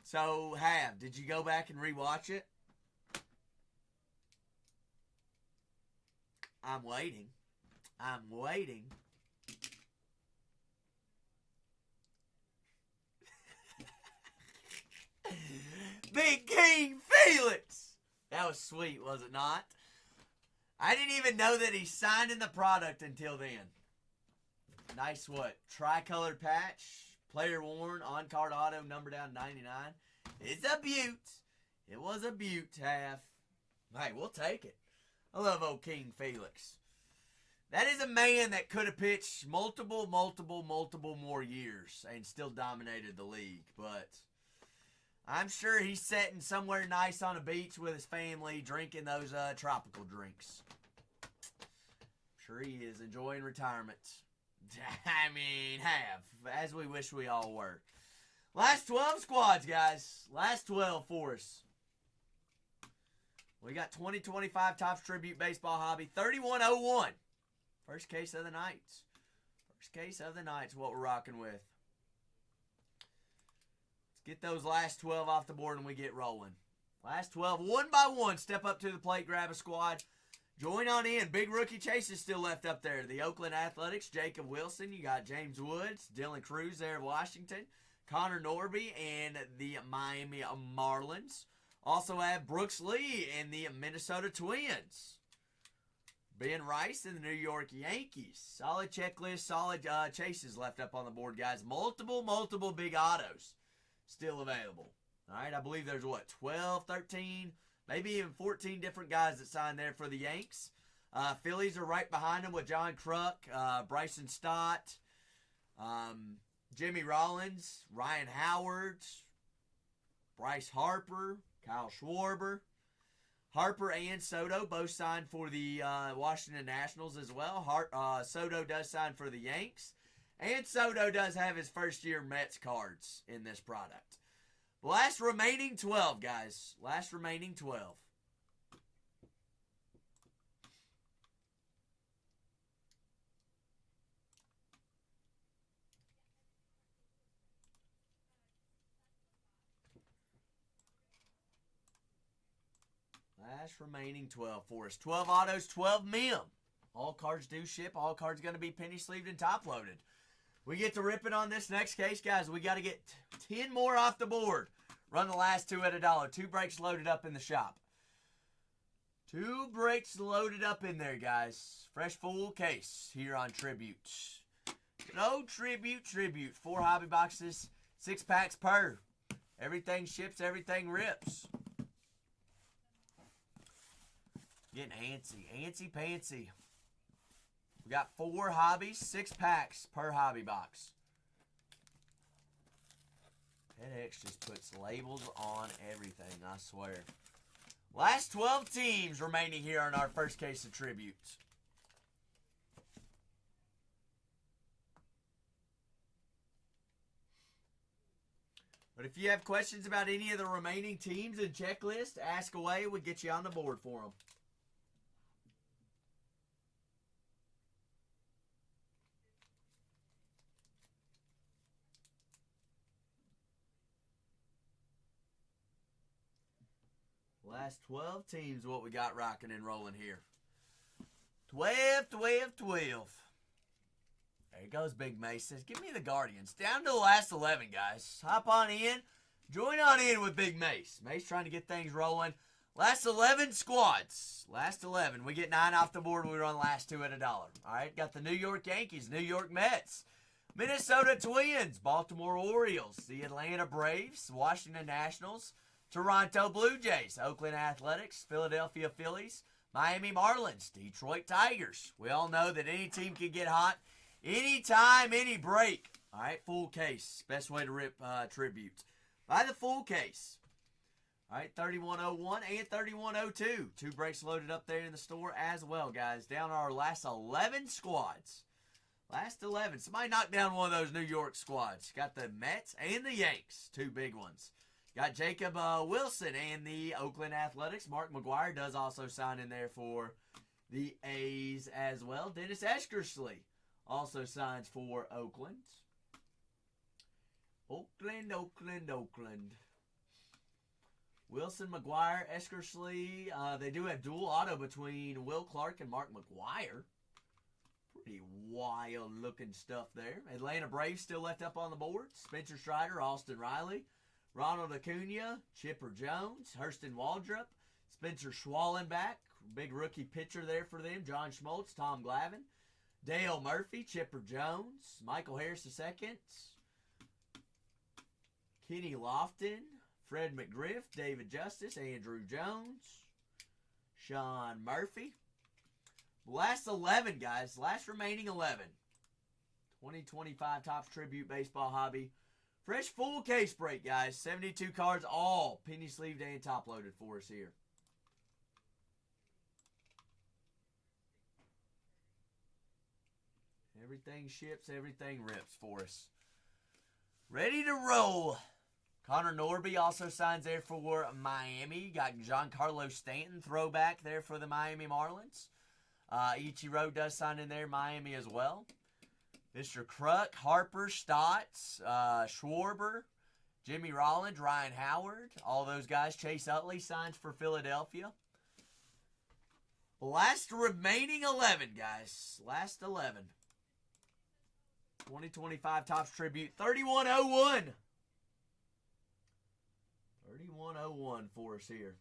So, did you go back and rewatch it? I'm waiting. Big King Felix! That was sweet, was it not? I didn't even know that he signed in the product until then. Nice tricolored patch, player worn, on-card auto, number down 99. It's a beaut. It was a beaut to have. Hey, we'll take it. I love old King Felix. That is a man that could have pitched multiple more years and still dominated the league. But I'm sure he's sitting somewhere nice on a beach with his family drinking those tropical drinks. I'm sure he is enjoying retirement. I mean, as we wish we all were. Last 12 squads, guys. Last 12 for us. We got 2025 Topps Tribute Baseball Hobby, 3101. First case of the night. First case of the night is what we're rocking with. Let's get those last 12 off the board and we get rolling. Last 12, one by one. Step up to the plate, grab a squad. Join on in. Big rookie chase is still left up there. The Oakland Athletics, Jacob Wilson. You got James Woods, Dylan Cruz there of Washington. Connor Norby and the Miami Marlins. Also have Brooks Lee and the Minnesota Twins. Ben Rice and the New York Yankees. Solid checklist, solid chases left up on the board, guys. Multiple big autos. still available. All right, I believe there's, 12, 13, maybe even 14 different guys that signed there for the Yanks. Phillies are right behind them with John Kruk, Bryson Stott, Jimmy Rollins, Ryan Howard, Bryce Harper, Kyle Schwarber. Harper and Soto both signed for the Washington Nationals as well. Soto does sign for the Yanks. And Soto does have his first-year Mets cards in this product. Last remaining 12, guys. Last remaining 12. Last remaining 12 for us. 12 autos, 12 mem. All cards do ship. All cards going to be penny sleeved and top loaded. We get to ripping on this next case, guys. We got to get 10 more off the board. Run the last two at $1. 2 breaks loaded up in the shop. 2 breaks loaded up in there, guys. Fresh full case here on Tribute. No Tribute. 4 hobby boxes, 6 packs per. Everything ships, everything rips. Getting antsy pantsy. We got 4 hobbies, 6 packs per hobby box. FedEx just puts labels on everything, I swear. Last 12 teams remaining here on our first case of tributes. But if you have questions about any of the remaining teams and checklist, ask away. We'll get you on the board for them. Last 12 teams, what we got rocking and rolling here. 12. There goes Big Mace. Says, give me the Guardians. Down to the last 11, guys. Hop on in. Join on in with Big Mace. Mace trying to get things rolling. Last 11 squads. Last 11. We get 9 off the board. We run last 2 at $1. All right, got the New York Yankees, New York Mets, Minnesota Twins, Baltimore Orioles, the Atlanta Braves, Washington Nationals, Toronto Blue Jays, Oakland Athletics, Philadelphia Phillies, Miami Marlins, Detroit Tigers. We all know that any team can get hot anytime, any break. All right, full case. Best way to rip tributes. Buy the full case. All right, 3101 and 3102. 2 breaks loaded up there in the store as well, guys. Down our last 11 squads. Last 11. Somebody knocked down one of those New York squads. Got the Mets and the Yanks. 2 big ones. Got Jacob Wilson and the Oakland Athletics. Mark McGuire does also sign in there for the A's as well. Dennis Eckersley also signs for Oakland. Oakland. Wilson, McGuire, Eckersley. They do have dual auto between Will Clark and Mark McGuire. Pretty wild looking stuff there. Atlanta Braves still left up on the board. Spencer Strider, Austin Riley, Ronald Acuna, Chipper Jones, Hurston Waldrop, Spencer Schwallenbach, big rookie pitcher there for them, John Schmoltz, Tom Glavine, Dale Murphy, Chipper Jones, Michael Harris II, Kenny Lofton, Fred McGriff, David Justice, Andrew Jones, Sean Murphy. Last 11, guys. Last remaining 11. 2025 Topps Tribute Baseball Hobby. Fresh full case break, guys. 72 cards, all penny sleeved and top loaded for us here. Everything ships, everything rips for us. Ready to roll. Connor Norby also signs there for Miami. Got Giancarlo Stanton throwback there for the Miami Marlins. Ichiro does sign in there, Miami as well. Mr. Kruk, Harper, Stotts, Schwarber, Jimmy Rollins, Ryan Howard, all those guys. Chase Utley signs for Philadelphia. Last remaining 11, guys. Last 11. 2025 Topps Tribute, 3101. 3101 for us here.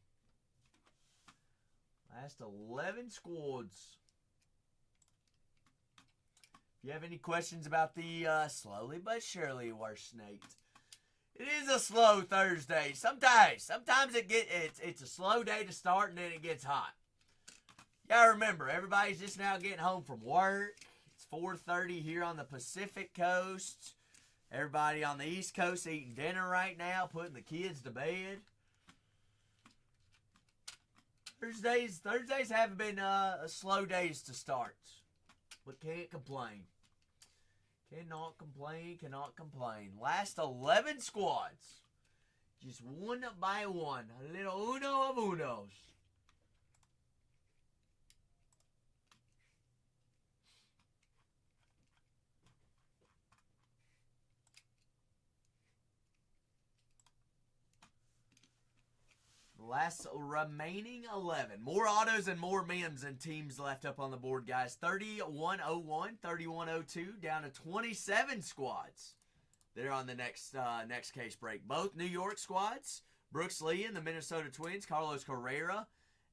Last 11 squads. If you have any questions about the slowly but surely worst snake, it is a slow Thursday. Sometimes it's a slow day to start and then it gets hot. You gotta remember, everybody's just now getting home from work. It's 4:30 here on the Pacific Coast. Everybody on the East Coast eating dinner right now, putting the kids to bed. Thursdays haven't been slow days to start, but can't complain. Cannot complain. Last 11 squads, just one by one, a little uno of unos. Last remaining 11. More autos and more mems and teams left up on the board, guys. 3101, 3102, down to 27 squads. They're on the next case break. Both New York squads. Brooks Lee and the Minnesota Twins. Carlos Carrera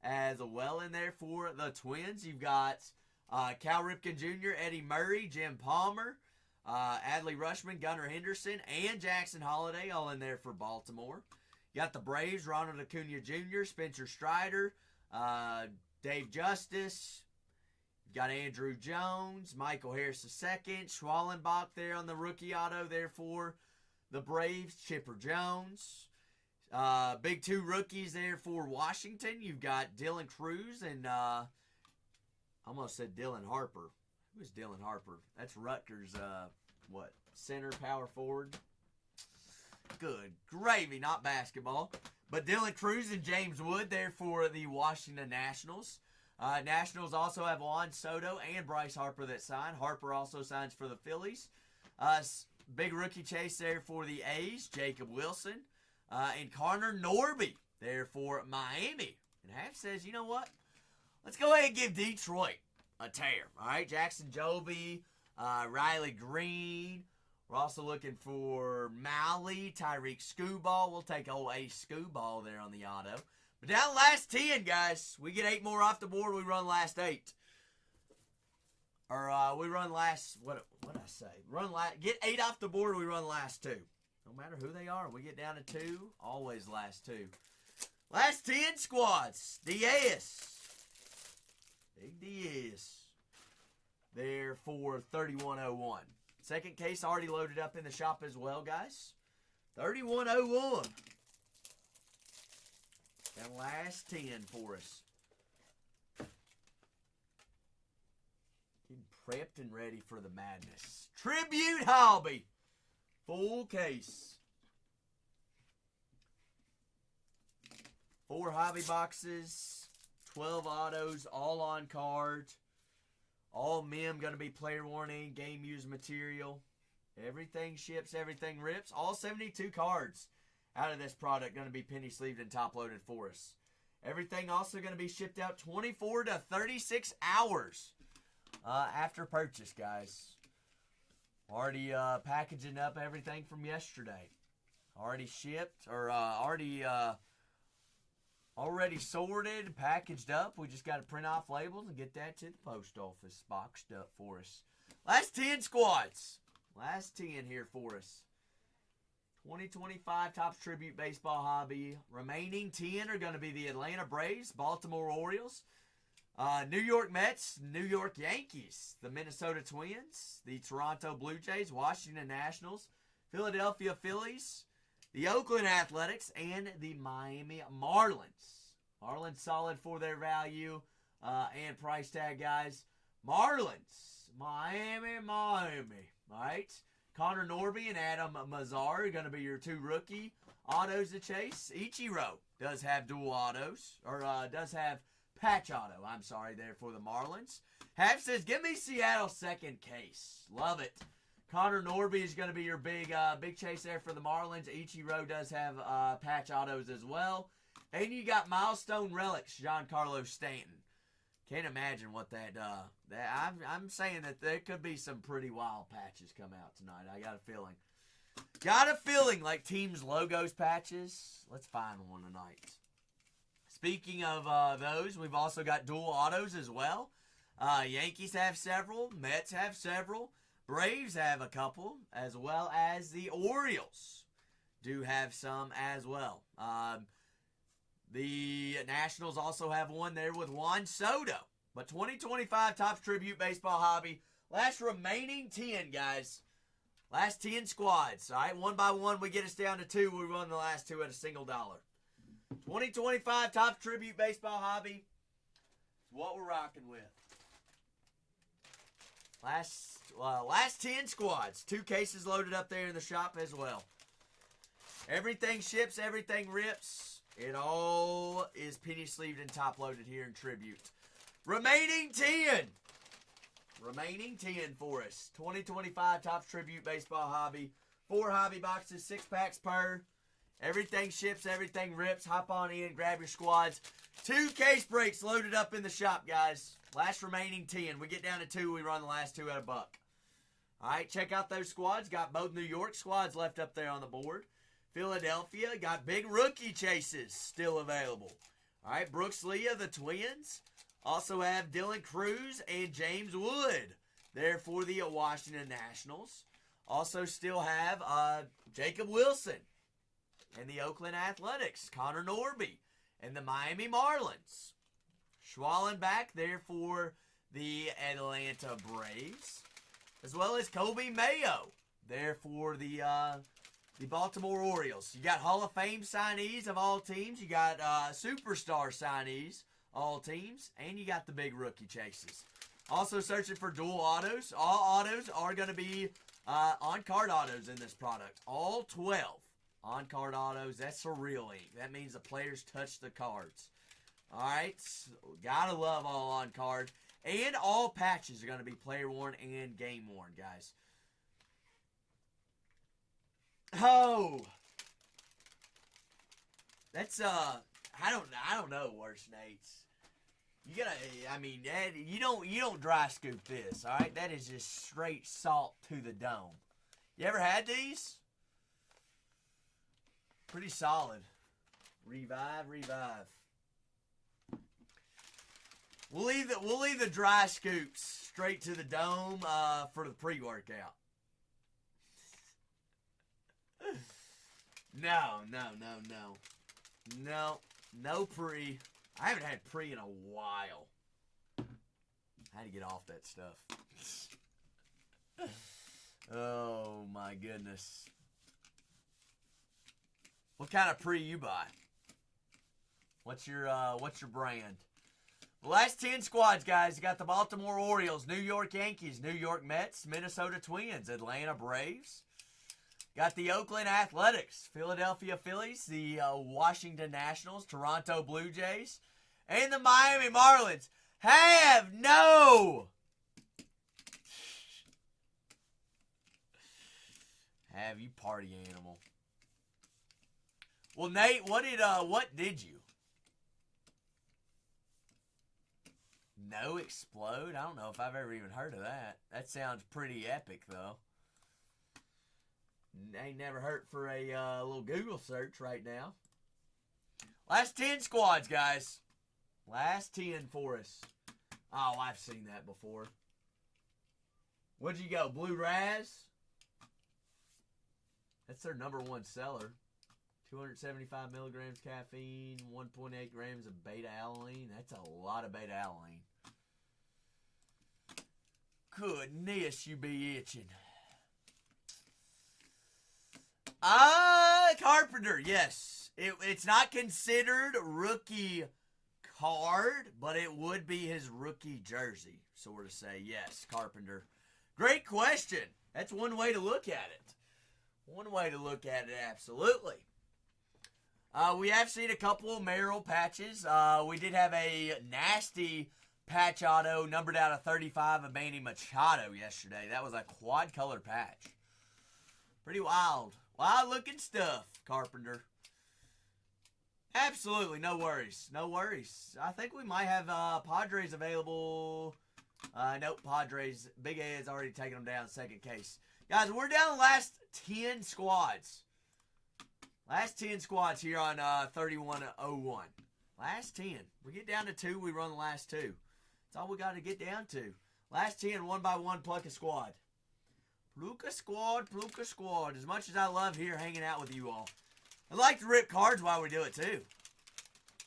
as well in there for the Twins. You've got Cal Ripken Jr., Eddie Murray, Jim Palmer, Adley Rutschman, Gunnar Henderson, and Jackson Holiday all in there for Baltimore. You got the Braves, Ronald Acuna Jr., Spencer Strider, Dave Justice. You got Andrew Jones, Michael Harris II, Schwallenbach there on the rookie auto there for the Braves, Chipper Jones. Big two rookies there for Washington. You've got Dylan Cruz and I almost said Dylan Harper. Who is Dylan Harper? That's Rutgers, center power forward. Good gravy, not basketball. But Dylan Cruz and James Wood there for the Washington Nationals. Nationals also have Juan Soto and Bryce Harper that sign. Harper also signs for the Phillies. Big rookie chase there for the A's, Jacob Wilson. And Connor Norby there for Miami. And Half says, you know what? Let's go ahead and give Detroit a tear. All right, Jackson Joby, Riley Green. We're also looking for Malley, Tyreek Skubal. We'll take old Ace Skubal there on the auto. But down the last 10, guys. We get 8 more off the board. We run last 8. Or we run last, what did I say? Get 8 off the board, we run last 2. No matter who they are, we get down to 2. Always last 2. Last 10 squads. Diaz. Big Diaz. There for 3101. Second case already loaded up in the shop as well, guys. 3101. That last 10 for us. Getting prepped and ready for the madness. Tribute Hobby. Full case. 4 hobby boxes. 12 autos, all on card. All mem going to be player warning, game used material. Everything ships, everything rips. All 72 cards out of this product going to be penny sleeved and top loaded for us. Everything also going to be shipped out 24 to 36 hours after purchase, guys. Already packaging up everything from yesterday. Already shipped or already sorted, packaged up. We just got to print off labels and get that to the post office boxed up for us. Last 10 squads. Last 10 here for us. 2025 Topps Tribute Baseball Hobby. Remaining 10 are going to be the Atlanta Braves, Baltimore Orioles, New York Mets, New York Yankees, the Minnesota Twins, the Toronto Blue Jays, Washington Nationals, Philadelphia Phillies, the Oakland Athletics, and the Miami Marlins. Marlins solid for their value and price tag, guys. Marlins, Miami. All right. Connor Norby and Adam Mazar are going to be your 2 rookie autos to chase. Ichiro does have dual autos, or does have patch auto, I'm sorry, there for the Marlins. Half says, give me Seattle second case. Love it. Connor Norby is going to be your big chase there for the Marlins. Ichiro does have patch autos as well. And you got Milestone Relics, Giancarlo Stanton. Can't imagine what I'm saying that there could be some pretty wild patches come out tonight. I got a feeling. Got a feeling like teams' logos patches. Let's find one tonight. Speaking of those, we've also got dual autos as well. Yankees have several. Mets have several. Braves have a couple, as well as the Orioles. do have some as well. The Nationals also have one there with Juan Soto. But 2025 Topps Tribute Baseball Hobby. Last remaining 10, guys. Last 10 squads. All right, one by one, we get us down to 2. We run the last 2 at a single dollar. 2025 Topps Tribute Baseball Hobby. It's what we're rocking with. Last 10 squads. 2 cases loaded up there in the shop as well. Everything ships, everything rips. It all is penny sleeved and top loaded here in Tribute. Remaining 10. Remaining 10 for us. 2025 Topps Tribute Baseball Hobby. 4 hobby boxes, 6 packs per. Everything ships, everything rips. Hop on in, grab your squads. 2 case breaks loaded up in the shop, guys. Last remaining 10. We get down to 2. We run the last 2 at a buck. All right, check out those squads. Got both New York squads left up there on the board. Philadelphia got big rookie chases still available. All right, Brooks Leah, the Twins. Also have Dylan Cruz and James Wood there for the Washington Nationals. Also still have Jacob Wilson and the Oakland Athletics. Connor Norby and the Miami Marlins. Schwallenbach there for the Atlanta Braves. As well as Kobe Mayo there for the Baltimore Orioles. You got Hall of Fame signees of all teams. You got superstar signees, all teams. And you got the big rookie chases. Also searching for dual autos. All autos are going to be on-card autos in this product. All 12 on-card autos. That's a real ink. That means the players touch the cards. All right. So, gotta love all on-card. And all patches are going to be player-worn and game-worn, guys. Oh, that's I don't know, worse Nates. You gotta, I mean, you don't dry scoop this, all right? That is just straight salt to the dome. You ever had these? Pretty solid. Revive. We'll leave the dry scoops straight to the dome for the pre-workout. No pre. I haven't had pre in a while. I had to get off that stuff. Oh my goodness. What kind of pre you buy? What's your brand? Last 10 squads, guys. You got the Baltimore Orioles, New York Yankees, New York Mets, Minnesota Twins, Atlanta Braves. Got the Oakland Athletics, Philadelphia Phillies, the Washington Nationals, Toronto Blue Jays, and the Miami Marlins. Have no have you party animal. Well, Nate, what did you? No explode? I don't know if I've ever even heard of that. That sounds pretty epic, though. Ain't never hurt for a little Google search right now. Last 10 squads, guys. Last 10 for us. Oh, I've seen that before. What'd you go? Blue Raz? That's their #1 seller. 275 milligrams caffeine, 1.8 grams of beta-alanine. That's a lot of beta-alanine. Goodness, you be itching. Carpenter, yes. It's not considered rookie card, but it would be his rookie jersey, sort of say. Yes, Carpenter. Great question. That's one way to look at it. One way to look at it, absolutely. We have seen a couple of Merrill patches. We did have a nasty patch auto numbered out of 35 of Manny Machado yesterday. That was a quad color patch. Pretty wild. Wild looking stuff, Carpenter. Absolutely, no worries. No worries. I think we might have Padres available. Nope, Padres. Big A has already taken them down, second case. Guys, we're down to the last 10 squads. Last 10 squads here on 3101. Last 10. We get down to 2, we run the last 2. That's all we got to get down to. Last 10, one by one, pluck a squad. Pluka Squad, Pluka Squad. As much as I love here hanging out with you all, I like to rip cards while we do it too.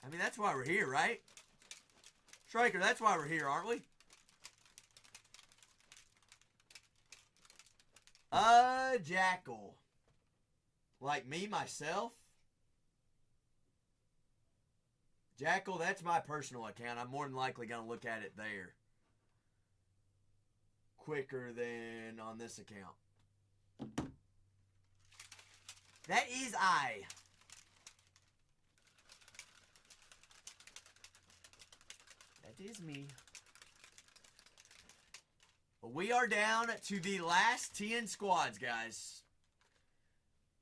I mean, that's why we're here, right? Striker, that's why we're here, aren't we? Jackal. Like me, myself? Jackal, that's my personal account. I'm more than likely going to look at it there quicker than on this account. That is I. That is me. But we are down to the last 10 squads, guys.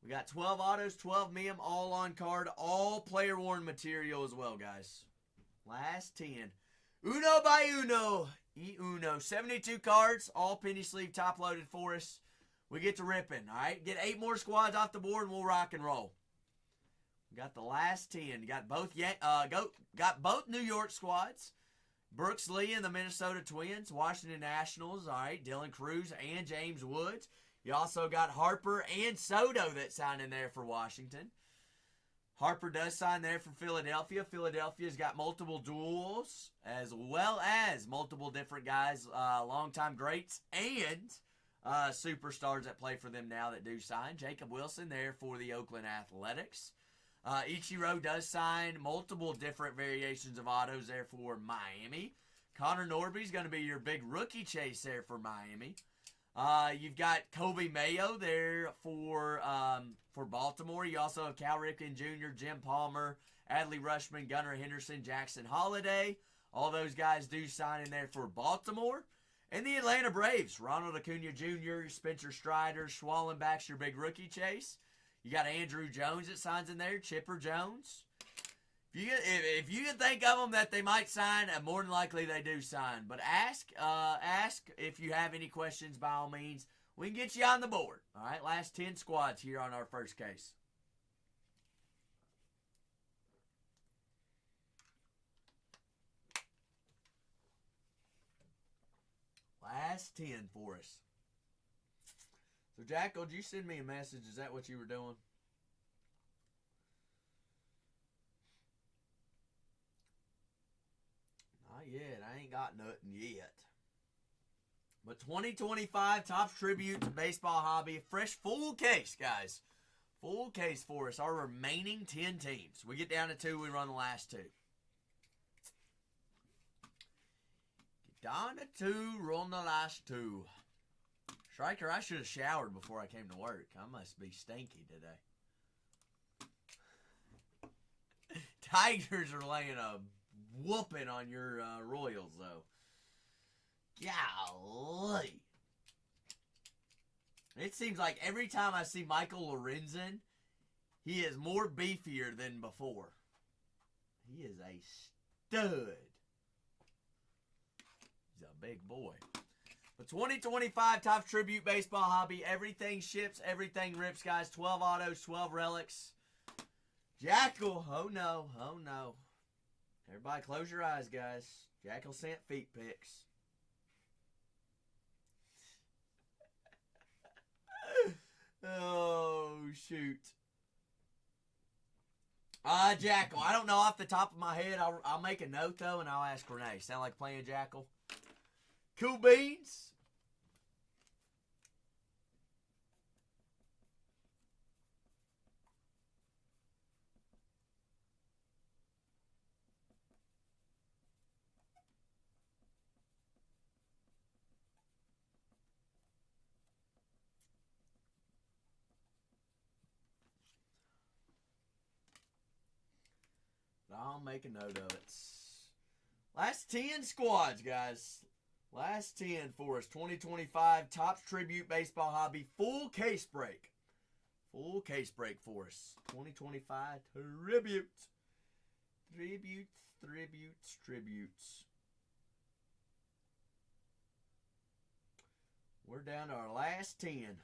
We got 12 autos, 12 mem, all on card, all player worn material as well, guys. Last 10. Uno by uno. Uno. 72 cards, all penny sleeve, top loaded for us. We get to ripping, all right? Get 8 more squads off the board and we'll rock and roll. We got the last 10. Got both New York squads. Brooks Lee and the Minnesota Twins. Washington Nationals, all right? Dylan Cruz and James Woods. You also got Harper and Soto that signed in there for Washington. Harper does sign there for Philadelphia. Philadelphia's got multiple duels as well as multiple different guys, longtime greats and superstars that play for them now that do sign. Jacob Wilson there for the Oakland Athletics. Ichiro does sign multiple different variations of autos there for Miami. Connor Norby's going to be your big rookie chase there for Miami. You've got Kobe Mayo there for Baltimore. You also have Cal Ripken Jr., Jim Palmer, Adley Rushman, Gunnar Henderson, Jackson Holiday. All those guys do sign in there for Baltimore. And the Atlanta Braves, Ronald Acuna Jr., Spencer Strider, Schwallenbach's your big rookie chase. You got Andrew Jones that signs in there, Chipper Jones. If you can think of them that they might sign, more than likely they do sign. But ask if you have any questions, by all means. We can get you on the board. All right, last 10 squads here on our first case. Last 10 for us. So, Jackal, did you send me a message? Is that what you were doing? Not yet. I ain't got nothing yet. But 2025 Topps Tribute to Baseball Hobby. Fresh full case, guys. Full case for us. Our remaining 10 teams. We get down to 2. We run the last 2. Get down to 2. Run the last 2. Striker, I should have showered before I came to work. I must be stinky today. Tigers are laying a whooping on your Royals, though. Golly. It seems like every time I see Michael Lorenzen, he is more beefier than before. He is a stud. He's a big boy. But 2025 Topps Tribute Baseball Hobby. Everything ships, everything rips, guys. 12 autos, 12 relics. Jackal. Oh, no. Oh, no. Everybody close your eyes, guys. Jackal sent feet pics. Oh, shoot. Jackal. I don't know off the top of my head. I'll make a note, though, and I'll ask Renee. Sound like playing Jackal? Cool beans. I'll make a note of it. Last 10 squads, guys. Last 10 for us. 2025 Topps Tribute Baseball Hobby. Full case break. Full case break for us. 2025 Tribute. Tributes. We're down to our last 10.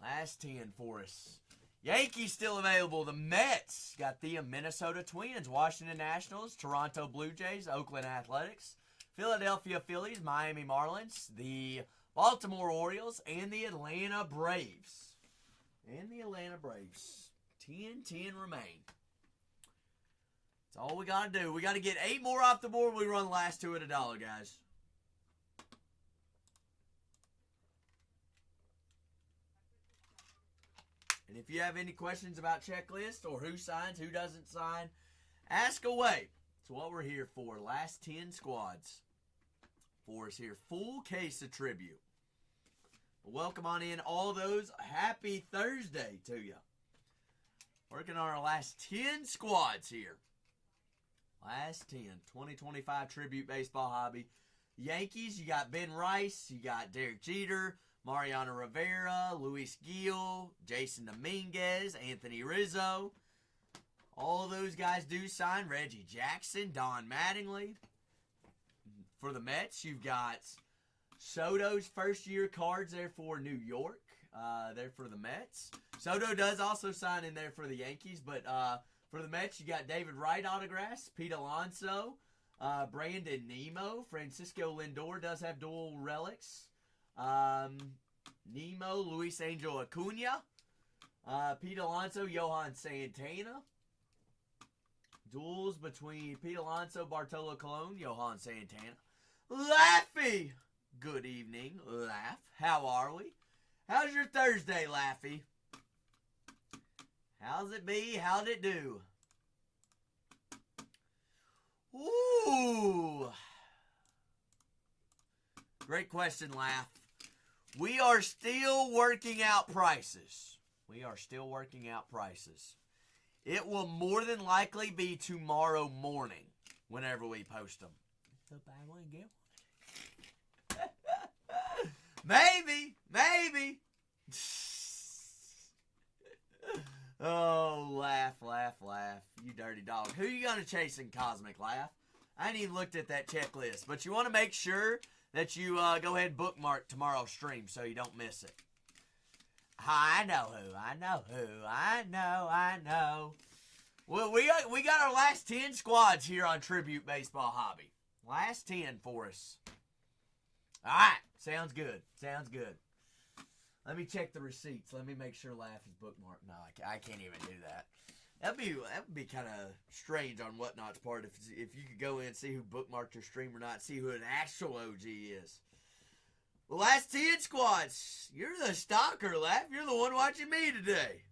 Last 10 for us. Yankees still available. The Mets got the Minnesota Twins, Washington Nationals, Toronto Blue Jays, Oakland Athletics, Philadelphia Phillies, Miami Marlins, the Baltimore Orioles, and the Atlanta Braves. 10-10 remain. That's all we got to do. We got to get 8 more off the board. We run the last 2 at $1, guys. And if you have any questions about checklist or who signs, who doesn't sign, ask away. That's what we're here for. Last 10 squads for us here. Full case of tribute. Welcome on in all those. Happy Thursday to you. Working on our last 10 squads here. Last 10. 2025 Tribute Baseball Hobby. Yankees, you got Ben Rice. You got Derek Jeter. Mariano Rivera. Luis Gil. Jason Dominguez. Anthony Rizzo. All those guys do sign. Reggie Jackson. Don Mattingly. For the Mets, you've got Soto's first-year cards there for New York. There for the Mets. Soto does also sign in there for the Yankees, but for the Mets, you got David Wright autographs, Pete Alonso, Brandon Nemo, Francisco Lindor does have dual relics. Nemo, Luis Angel Acuna, Pete Alonso, Johan Santana. Duels between Pete Alonso, Bartolo Colon, Johan Santana. Laffy! Good evening, Laugh. How are we? How's your Thursday, Laffy? How's it be? How'd it do? Ooh. Great question, Laugh. We are still working out prices. It will more than likely be tomorrow morning whenever we post them. So buy one, get one. Maybe. Oh, laugh. You dirty dog. Who you going to chase in Cosmic, Laugh? I ain't even looked at that checklist. But you want to make sure that you go ahead and bookmark tomorrow's stream so you don't miss it. I know who. Well, we got our last 10 squads here on Tribute Baseball Hobby. Last 10 for us. All right. Sounds good. Let me check the receipts. Let me make sure Laugh is bookmarked. No, I can't even do that. That would be kind of strange on Whatnot's part if you could go in and see who bookmarked your stream or not, see who an actual OG is. The last 10 squads. You're the stalker, Laugh. You're the one watching me today.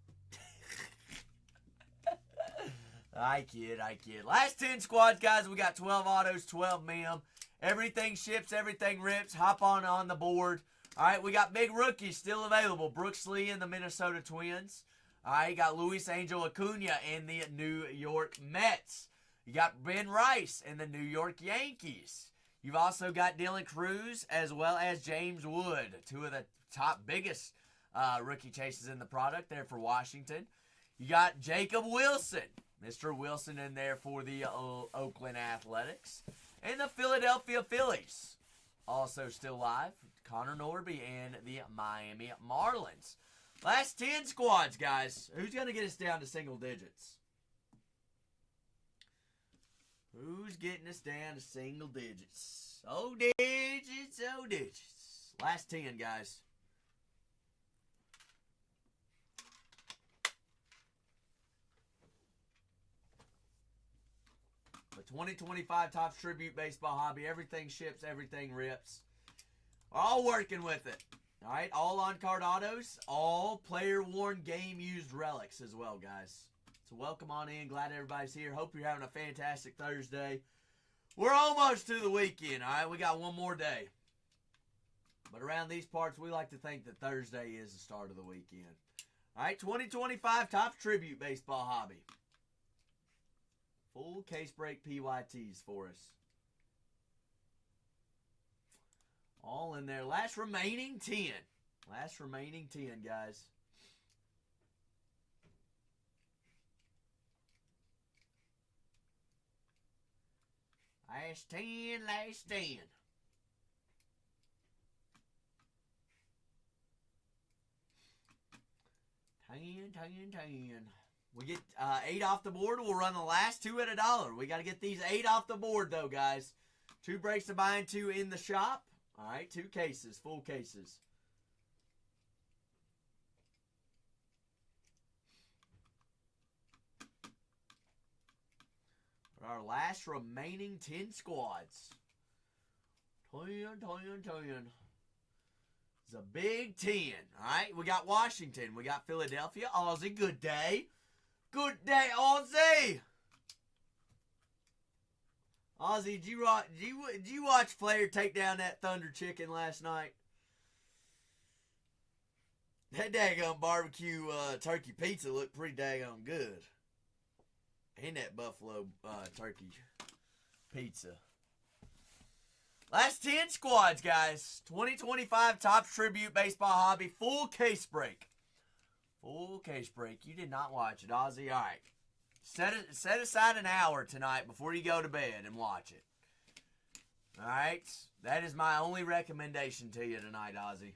I kid. Last 10 squads, guys. We got 12 autos, 12 mem. Everything ships, everything rips. Hop on the board. All right, we got big rookies still available. Brooks Lee and the Minnesota Twins. All right, you got Luis Angel Acuna and the New York Mets. You got Ben Rice and the New York Yankees. You've also got Dylan Cruz as well as James Wood, 2 of the top biggest rookie chases in the product there for Washington. You got Jacob Wilson, Mr. Wilson in there for the Oakland Athletics. And the Philadelphia Phillies, also still live, Connor Norby and the Miami Marlins. Last 10 squads, guys. Who's going to get us down to single digits? Who's getting us down to single digits? Oh, digits. Last 10, guys. The 2025 Topps Tribute Baseball Hobby. Everything ships, everything rips. We're all working with it. All right, all on-card autos, all player-worn, game-used relics as well, guys. So welcome on in. Glad everybody's here. Hope you're having a fantastic Thursday. We're almost to the weekend, all right? We got one more day. But around these parts, we like to think that Thursday is the start of the weekend. All right, 2025 Topps Tribute Baseball Hobby. Full case break PYTs for us. All in there. Last remaining 10. Last remaining 10, guys. Last 10, last 10. Ten. We get 8 off the board. We'll run the last 2 at $1. We got to get these 8 off the board, though, guys. 2 breaks to buy into in the shop. All right, 2 cases, full cases. For our last remaining 10 squads. 10. It's a big 10. All right, we got Washington. We got Philadelphia. Aussie, good day. Good day, Aussie. Aussie, did you watch Flair take down that Thunder Chicken last night? That daggone barbecue turkey pizza looked pretty daggone good. And that buffalo turkey pizza. Last 10 squads, guys. 2025 Topps Tribute Baseball Hobby. Full case break. Full case break. You did not watch it, Ozzy. All right. Set aside an hour tonight before you go to bed and watch it. All right. That is my only recommendation to you tonight, Ozzy.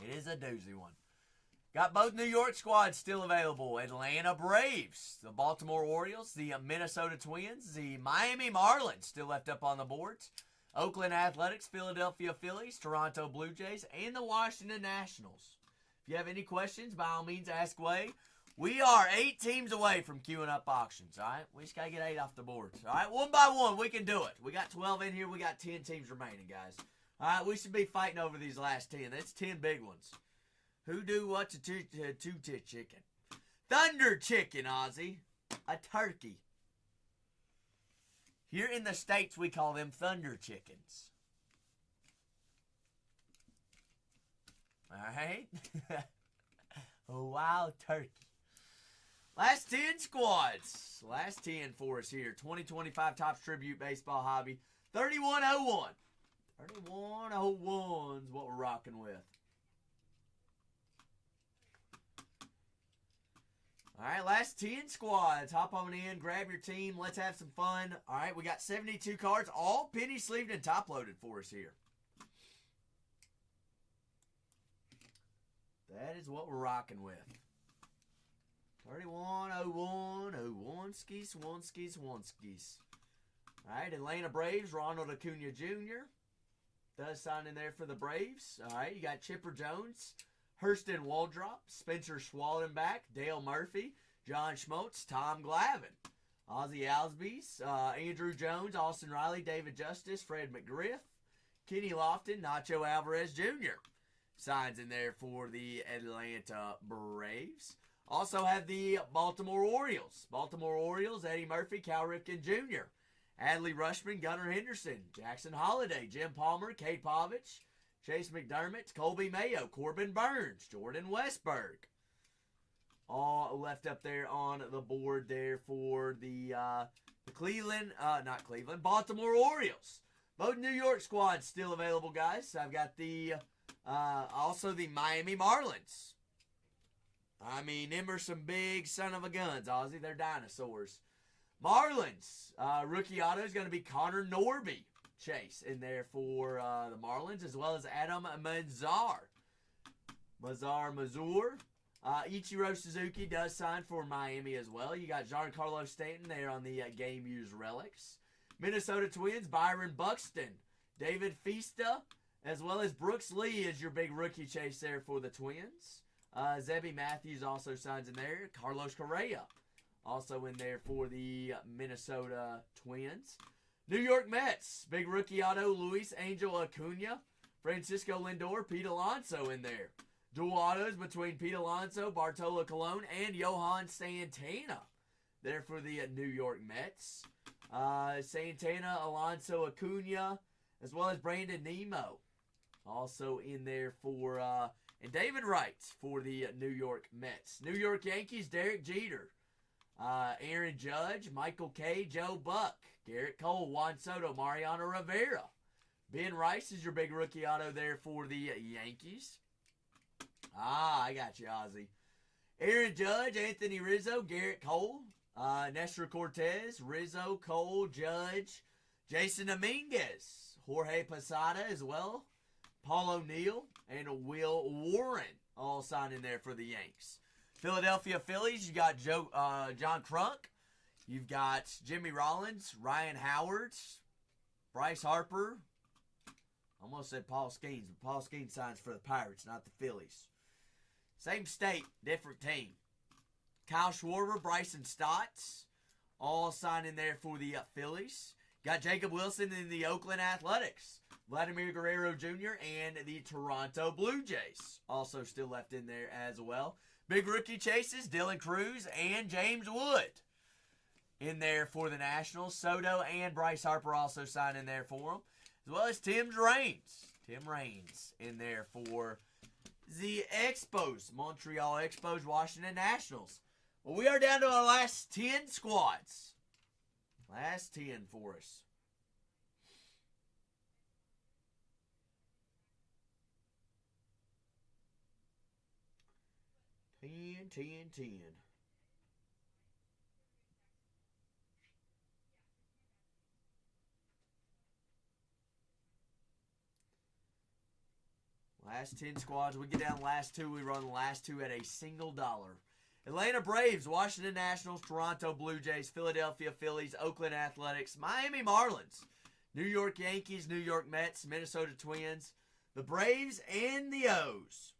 It is a doozy one. Got both New York squads still available. Atlanta Braves, the Baltimore Orioles, the Minnesota Twins, the Miami Marlins still left up on the boards, Oakland Athletics, Philadelphia Phillies, Toronto Blue Jays, and the Washington Nationals. If you have any questions, by all means, ask away. We are 8 teams away from queuing up auctions, all right? We just got to get 8 off the board, all right? One by one, we can do it. We got 12 in here. We got 10 teams remaining, guys. All right, we should be fighting over these last 10. That's 10 big ones. Who do what to two-tit chicken? Thunder chicken, Ozzy. A turkey. Here in the States, we call them thunder chickens. All right? A wild turkey. Last 10 squads. Last 10 for us here. 2025 Topps Tribute Baseball Hobby. 3101. 3101 is what we're rocking with. All right, last 10 squads. Hop on in, grab your team. Let's have some fun. All right, we got 72 cards, all penny sleeved and top loaded for us here. That is what we're rocking with. 3101, skis. All right, Atlanta Braves, Ronald Acuna Jr. does sign in there for the Braves. All right, you got Chipper Jones, Hurston Waldrop, Spencer Schwallenbach, Dale Murphy, John Schmoltz, Tom Glavine, Ozzie Albies, Andrew Jones, Austin Riley, David Justice, Fred McGriff, Kenny Lofton, Nacho Alvarez Jr. signs in there for the Atlanta Braves. Also have the Baltimore Orioles. Baltimore Orioles, Eddie Murphy, Cal Ripken Jr., Adley Rutschman, Gunnar Henderson, Jackson Holliday, Jim Palmer, Kate Povich, Chase McDermott, Colby Mayo, Corbin Burns, Jordan Westberg. All left up there on the board there for the Baltimore Orioles. Both New York squads still available, guys. I've got the also the Miami Marlins. I mean, them are some big son of a guns, Ozzy. They're dinosaurs. Marlins. Rookie auto is going to be Connor Norby. Chase in there for the Marlins, as well as Adam Mazur. Ichiro Suzuki does sign for Miami as well. You got Giancarlo Stanton there on the game used relics. Minnesota Twins, Byron Buxton, David Fista, as well as Brooks Lee is your big rookie chase there for the Twins. Zebby Matthews also signs in there. Carlos Correa also in there for the Minnesota Twins. New York Mets, big rookie auto, Luis Angel Acuna, Francisco Lindor, Pete Alonso in there. Dual autos between Pete Alonso, Bartolo Colon, and Johan Santana there for the New York Mets. Santana, Alonso, Acuna, as well as Brandon Nemo also in there for, and David Wright for the New York Mets. New York Yankees, Derek Jeter, Aaron Judge, Michael Kay, Joe Buck, Garrett Cole, Juan Soto, Mariano Rivera. Ben Rice is your big rookie auto there for the Yankees. I got you, Ozzy. Aaron Judge, Anthony Rizzo, Garrett Cole, Nestor Cortez, Rizzo, Cole, Judge, Jason Dominguez, Jorge Posada as well, Paul O'Neill, and Will Warren all signed in there for the Yanks. Philadelphia Phillies, you got John Crunk. You've got Jimmy Rollins, Ryan Howard, Bryce Harper. Almost said Paul Skeens, but Paul Skeens signs for the Pirates, not the Phillies. Same state, different team. Kyle Schwarber, Bryson Stotts, all signing there for the Phillies. Got Jacob Wilson in the Oakland Athletics. Vladimir Guerrero Jr. and the Toronto Blue Jays also still left in there as well. Big rookie chases, Dylan Cruz and James Wood in there for the Nationals. Soto and Bryce Harper also signed in there for them, as well as Tim Raines in there for the Expos, Montreal Expos, Washington Nationals. Well, we are down to our last 10 squads. Last 10 for us. 10. Last 10 squads. We get down the last 2. We run the last 2 at a single dollar. Atlanta Braves, Washington Nationals, Toronto Blue Jays, Philadelphia Phillies, Oakland Athletics, Miami Marlins, New York Yankees, New York Mets, Minnesota Twins, the Braves, and the O's.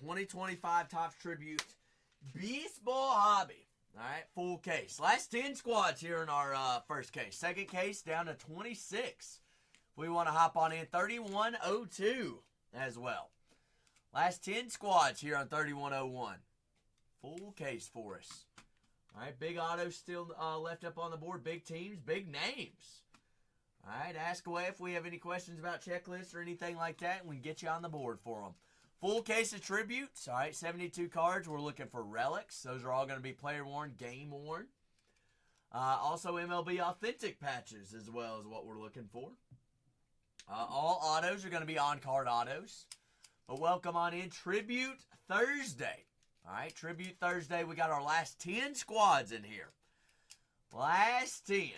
$20.25 Topps Tribute Baseball Hobby. All right, full case. Last 10 squads here in our first case. Second case down to 26. We want to hop on in 3102 as well. Last 10 squads here on 3101. Full case for us. All right, big autos still left up on the board. Big teams, big names. All right, ask away if we have any questions about checklists or anything like that, and we can get you on the board for them. Full case of tributes. All right, 72 cards. We're looking for relics. Those are all going to be player worn, game worn. Also MLB authentic patches as well as what we're looking for. All autos are going to be on-card autos. But welcome on in Tribute Thursday. All right, Tribute Thursday. We got our last 10 squads in here. Last 10.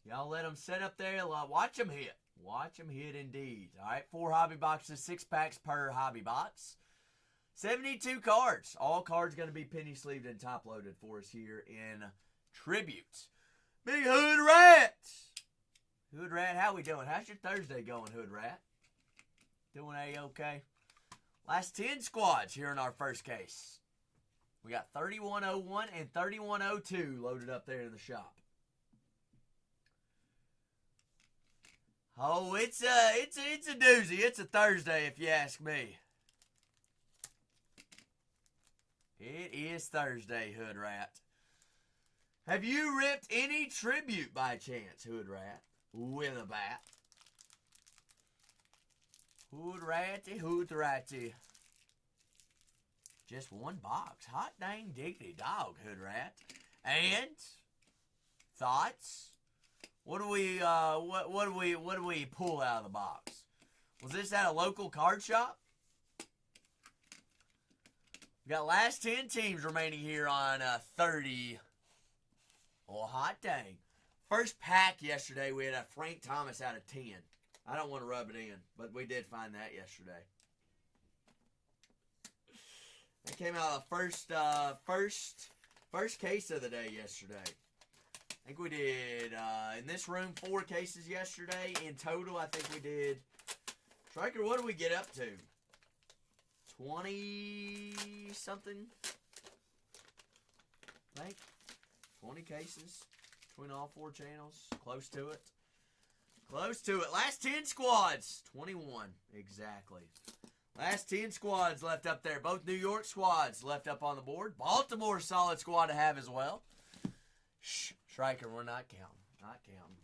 Y'all let them sit up there. Watch them hit. Watch them hit indeed. All right, 4 hobby boxes, 6 packs per hobby box. 72 cards. All cards going to be penny sleeved and top loaded for us here in Tribute. Big Hood Rat. Hood Rat, how we doing? How's your Thursday going, Hood Rat? Doing A-okay? Last 10 squads here in our first case. We got 3101 and 3102 loaded up there in the shop. Oh, it's a doozy. It's a Thursday, if you ask me. It is Thursday, Hood Rat. Have you ripped any tribute by chance, Hood Rat? With a bat. Hood Ratty, Hood Ratty. Just one box. Hot dang diggity dog, Hood Rat. And thoughts? What do we pull out of the box? Was this at a local card shop? We got last 10 teams remaining here on 30. Oh, hot dang. First pack yesterday, we had a Frank Thomas out of 10. I don't want to rub it in, but we did find that yesterday. That came out of the first case of the day yesterday. I think we did, in this room, 4 cases yesterday. In total, I think we did, Striker, what did we get up to? 20-something? I think. 20 cases between all 4 channels. Close to it. Close to it. Last 10 squads. 21, exactly. Last 10 squads left up there. Both New York squads left up on the board. Baltimore, solid squad to have as well. Shh. Striker, we're not counting. Not counting.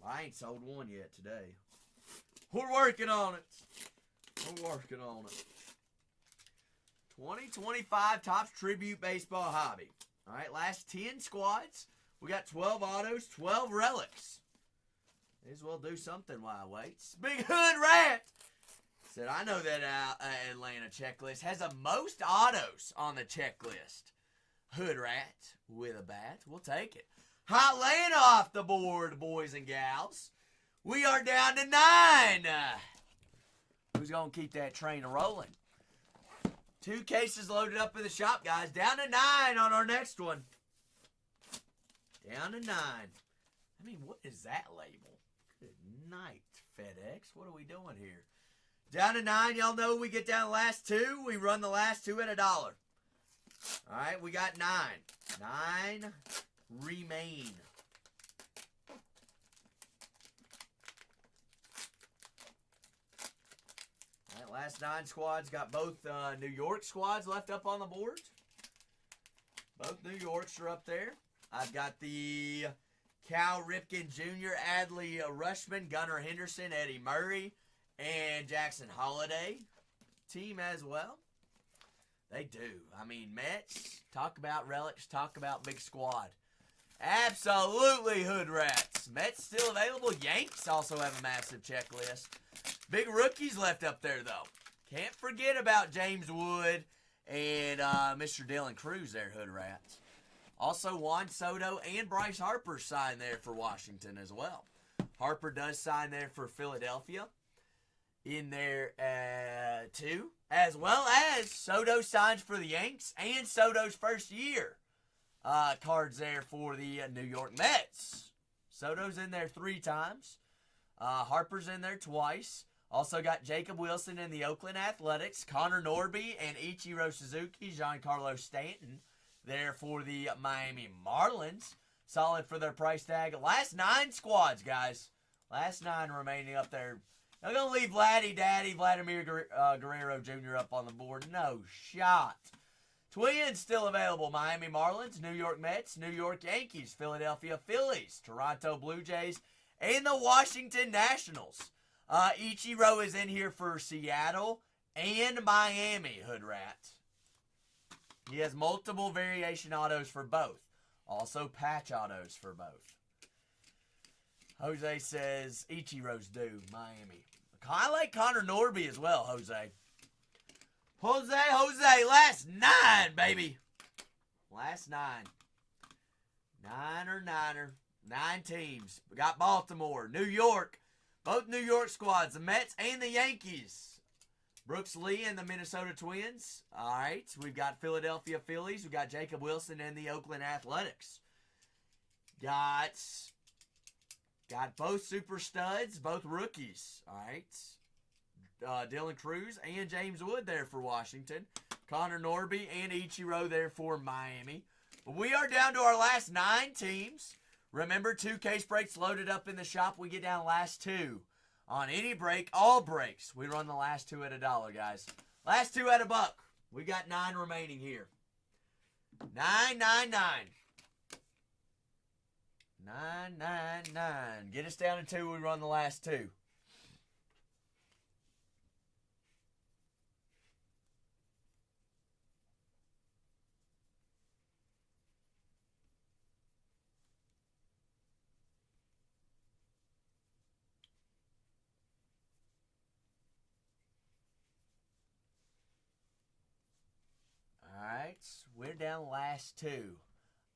I ain't sold one yet today. We're working on it. We're working on it. 2025 Topps Tribute Baseball Hobby. All right, last 10 squads. We got 12 autos, 12 relics. May as well do something while I wait. Big Hood Rat. Said, I know that Atlanta checklist has the most autos on the checklist. Hood Rat with a bat. We'll take it. Atlanta off the board, boys and gals. We are down to 9. Who's going to keep that train rolling? 2 cases loaded up in the shop, guys. Down to 9 on our next one. Down to 9. I mean, what is that label? Good night, FedEx. What are we doing here? Down to 9. Y'all know we get down to the last 2. We run the last 2 at $1. All right, we got 9. 9 remain. All right, last 9 squads got both New York squads left up on the board. Both New Yorks are up there. I've got the Cal Ripken Jr., Adley Rushman, Gunnar Henderson, Eddie Murray, and Jackson Holiday team as well. They do. I mean, Mets, talk about relics, talk about big squad. Absolutely, Hood Rats. Mets still available. Yanks also have a massive checklist. Big rookies left up there, though. Can't forget about James Wood and Mr. Dylan Cruz there, Hood Rats. Also, Juan Soto and Bryce Harper signed there for Washington as well. Harper does sign there for Philadelphia in there too, as well as Soto signs for the Yanks and Soto's first year cards there for the New York Mets. Soto's in there 3 times. Harper's in there twice. Also got Jacob Wilson in the Oakland Athletics, Connor Norby and Ichiro Suzuki, Giancarlo Stanton there for the Miami Marlins. Solid for their price tag. Last 9 squads, guys. Last 9 remaining up there. They're going to leave Vladdy Daddy, Vladimir Guerrero Jr. up on the board. No shot. Twins still available. Miami Marlins, New York Mets, New York Yankees, Philadelphia Phillies, Toronto Blue Jays, and the Washington Nationals. Ichiro is in here for Seattle and Miami, Hood Rat. He has multiple variation autos for both. Also patch autos for both. Jose says Ichiro's due, Miami. I like Connor Norby as well, Jose. Jose, last 9, baby. Last 9. 9er. 9 teams. We got Baltimore, New York. Both New York squads, the Mets and the Yankees. Brooks Lee and the Minnesota Twins. All right, we've got Philadelphia Phillies. We've got Jacob Wilson and the Oakland Athletics. Got both super studs, both rookies. All right. Dylan Cruz and James Wood there for Washington. Connor Norby and Ichiro there for Miami. But we are down to our last 9 teams. Remember, 2 case breaks loaded up in the shop. We get down last 2. On any break, all breaks, we run the last 2 at $1, guys. Last 2 at $1. We got 9 remaining here. 999. 999. Get us down to 2. We run the last 2. Alright, we're down last 2.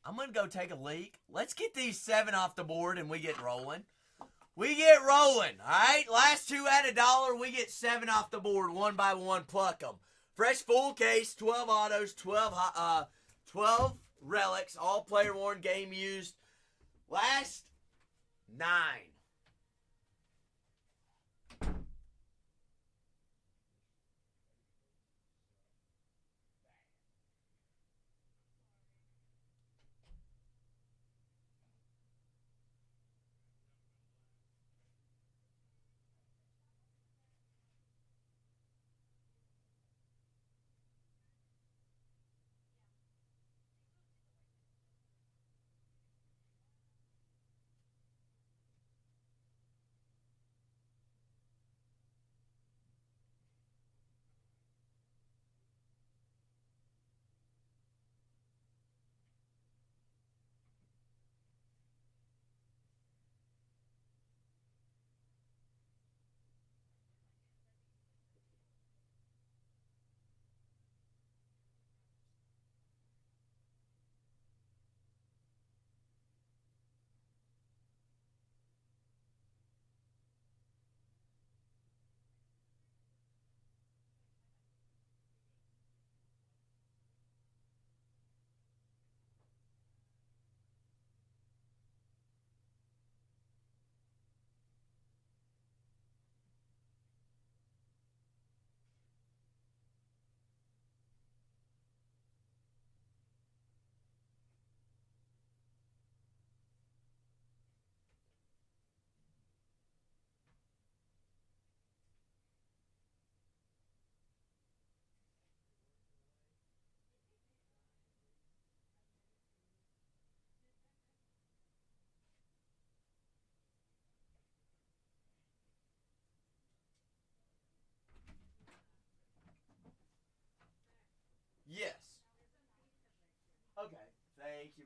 I'm going to go take a leak. Let's get these 7 off the board and we get rolling. We get rolling, alright? Last 2 at $1, we get 7 off the board, 1 by 1, pluck them. Fresh full case, 12 autos, 12 relics, all player worn, game used. Last 9.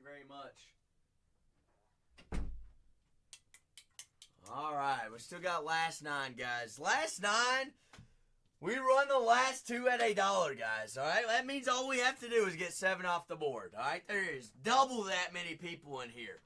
very much. All right, we still got last 9, guys. Last 9, we run the last 2 at $1, guys. All right, that means all we have to do is get 7 off the board. All right, there is double that many people in here.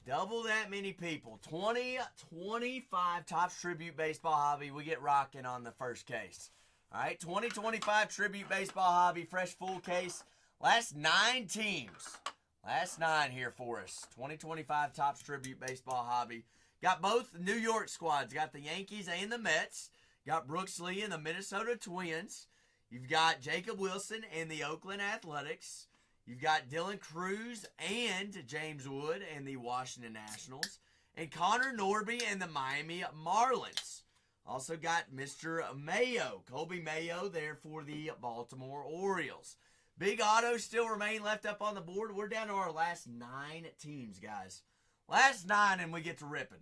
Double that many people. 2025 Topps Tribute Baseball Hobby. We get rocking on the first case. All right, 2025 Tribute Baseball Hobby, fresh full case. Last 9 teams. Last 9 here for us. 2025 Topps Tribute Baseball Hobby. Got both New York squads. Got the Yankees and the Mets. Got Brooks Lee and the Minnesota Twins. You've got Jacob Wilson and the Oakland Athletics. You've got Dylan Cruz and James Wood and the Washington Nationals. And Connor Norby and the Miami Marlins. Also got Mr. Mayo, Colby Mayo, there for the Baltimore Orioles. Big autos still remain left up on the board. We're down to our last 9 teams, guys. Last 9 and we get to ripping.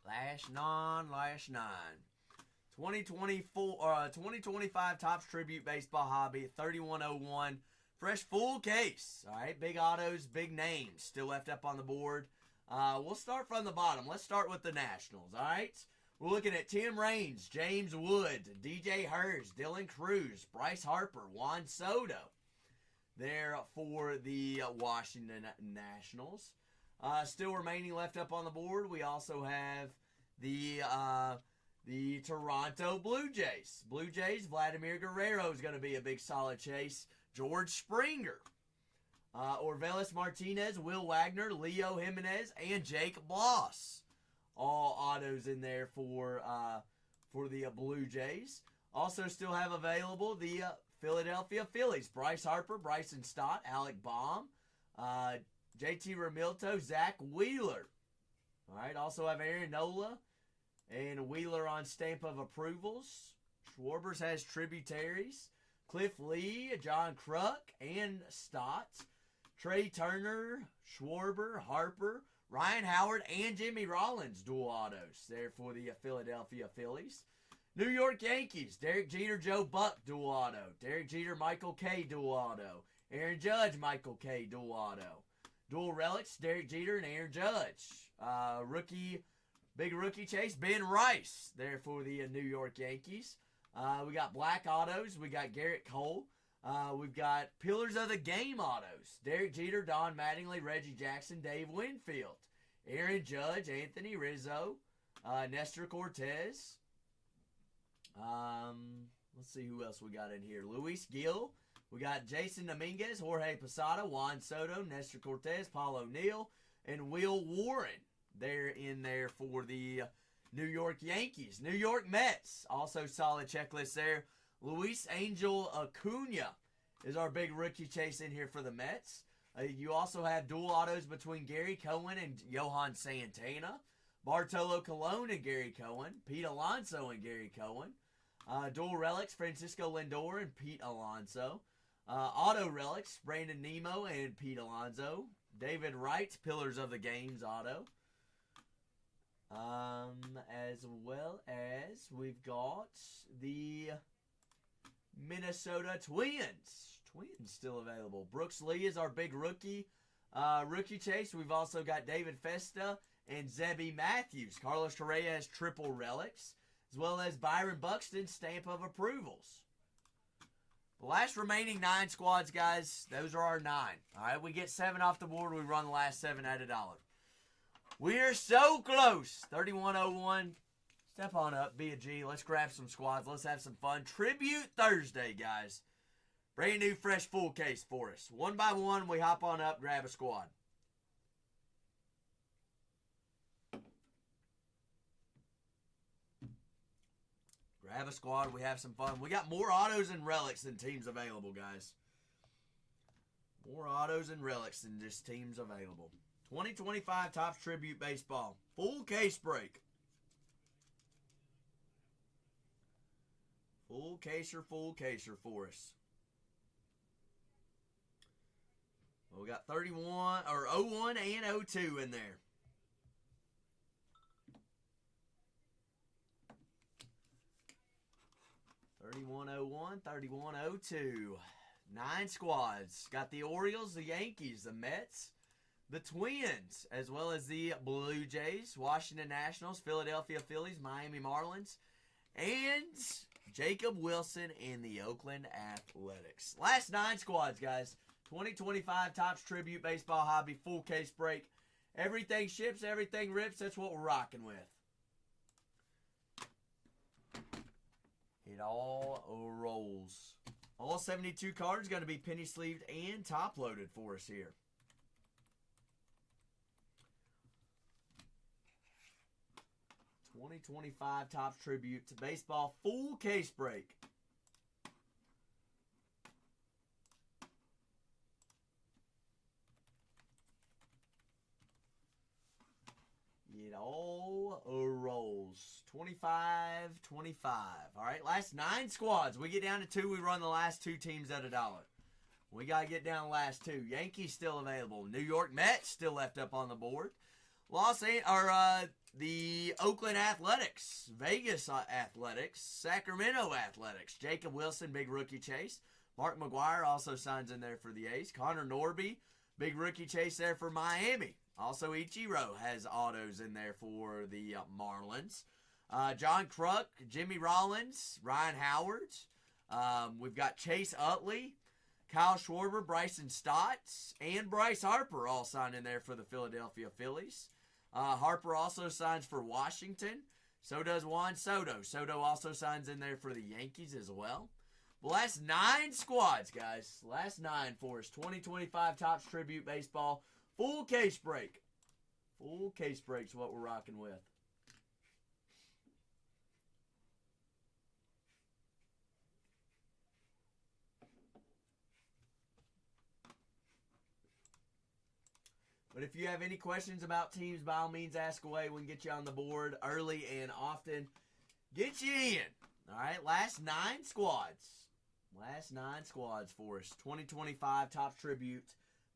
Last 9. 2025 Topps Tribute Baseball Hobby, 3101. Fresh full case. All right, big autos, big names still left up on the board. We'll start from the bottom. Let's start with the Nationals, all right? We're looking at Tim Raines, James Wood, DJ Hurst, Dylan Cruz, Bryce Harper, Juan Soto. There for the Washington Nationals. Still remaining left up on the board, we also have the Toronto Blue Jays. Blue Jays, Vladimir Guerrero is going to be a big solid chase. George Springer. Orvelis Martinez, Will Wagner, Leo Jimenez, and Jake Bloss. All autos in there for the Blue Jays. Also still have available the Philadelphia Phillies. Bryce Harper, Bryson Stott, Alec Baum, JT Realmuto, Zach Wheeler. All right, also have Aaron Nola and Wheeler on stamp of approvals. Schwarber's has tributaries. Cliff Lee, John Kruk, and Stott. Trey Turner, Schwarber, Harper, Ryan Howard, and Jimmy Rollins dual autos there for the Philadelphia Phillies. New York Yankees, Derek Jeter, Joe Buck dual auto. Derek Jeter, Michael K dual auto. Aaron Judge, Michael K dual auto. Dual relics, Derek Jeter and Aaron Judge. Big rookie chase, Ben Rice there for the New York Yankees. We got black autos. We got Garrett Cole. We've got Pillars of the Game autos. Derek Jeter, Don Mattingly, Reggie Jackson, Dave Winfield. Aaron Judge, Anthony Rizzo, Nestor Cortez. Let's see who else we got in here. Luis Gil. We got Jason Dominguez, Jorge Posada, Juan Soto, Nestor Cortez, Paul O'Neill, and Will Warren. They're in there for the New York Yankees. New York Mets, also solid checklist there. Luis Angel Acuna is our big rookie chase in here for the Mets. You also have dual autos between Gary Cohen and Johan Santana. Bartolo Colon and Gary Cohen. Pete Alonso and Gary Cohen. Dual relics, Francisco Lindor and Pete Alonso. Auto relics, Brandon Nemo and Pete Alonso. David Wright, Pillars of the Games auto. As well as we've got the Minnesota Twins. Twins still available. Brooks Lee is our big rookie chase. We've also got David Festa and Zebby Matthews. Carlos Correa has triple relics, as well as Byron Buxton, stamp of approvals. The last remaining 9 squads, guys, those are our 9. All right, we get 7 off the board. We run the last 7 at $1. We're so close. 3101. Step on up, be a G. Let's grab some squads. Let's have some fun. Tribute Thursday, guys. Brand new, fresh, full case for us. One by one, we hop on up, grab a squad. Grab a squad. We have some fun. We got more autos and relics than teams available, guys. More autos and relics than just teams available. 2025 Topps Tribute Baseball. Full case break. Full caser for us. Well, we got 31 or 01 and 02 in there. 3101, 3102. 9 squads. Got the Orioles, the Yankees, the Mets, the Twins, as well as the Blue Jays, Washington Nationals, Philadelphia Phillies, Miami Marlins, and Jacob Wilson and the Oakland Athletics. Last 9 squads, guys. 2025 Topps Tribute Baseball Hobby full case break. Everything ships, everything rips. That's what we're rocking with. It all rolls. All 72 cards going to be penny sleeved and top loaded for us here. $2025 Topps Tribute to Baseball full case break. It all rolls. 25-25. All right, last 9 squads. We get down to 2. We run the last 2 teams at $1. We got to get down the last 2. Yankees still available. New York Mets still left up on the board. The Oakland Athletics, Vegas Athletics, Sacramento Athletics, Jacob Wilson, big rookie chase. Mark McGwire also signs in there for the A's. Connor Norby, big rookie chase there for Miami. Also, Ichiro has autos in there for the Marlins. John Kruk, Jimmy Rollins, Ryan Howard. We've got Chase Utley, Kyle Schwarber, Bryson Stott, and Bryce Harper all signed in there for the Philadelphia Phillies. Harper also signs for Washington. So does Juan Soto. Soto also signs in there for the Yankees as well. The last 9 squads, guys. Last 9 for us. 2025 Topps Tribute Baseball. Full case break. Full case break's what we're rocking with. But if you have any questions about teams, by all means, ask away. We can get you on the board early and often. Get you in. All right, last 9 squads. Last 9 squads for us. 2025 Topps Tribute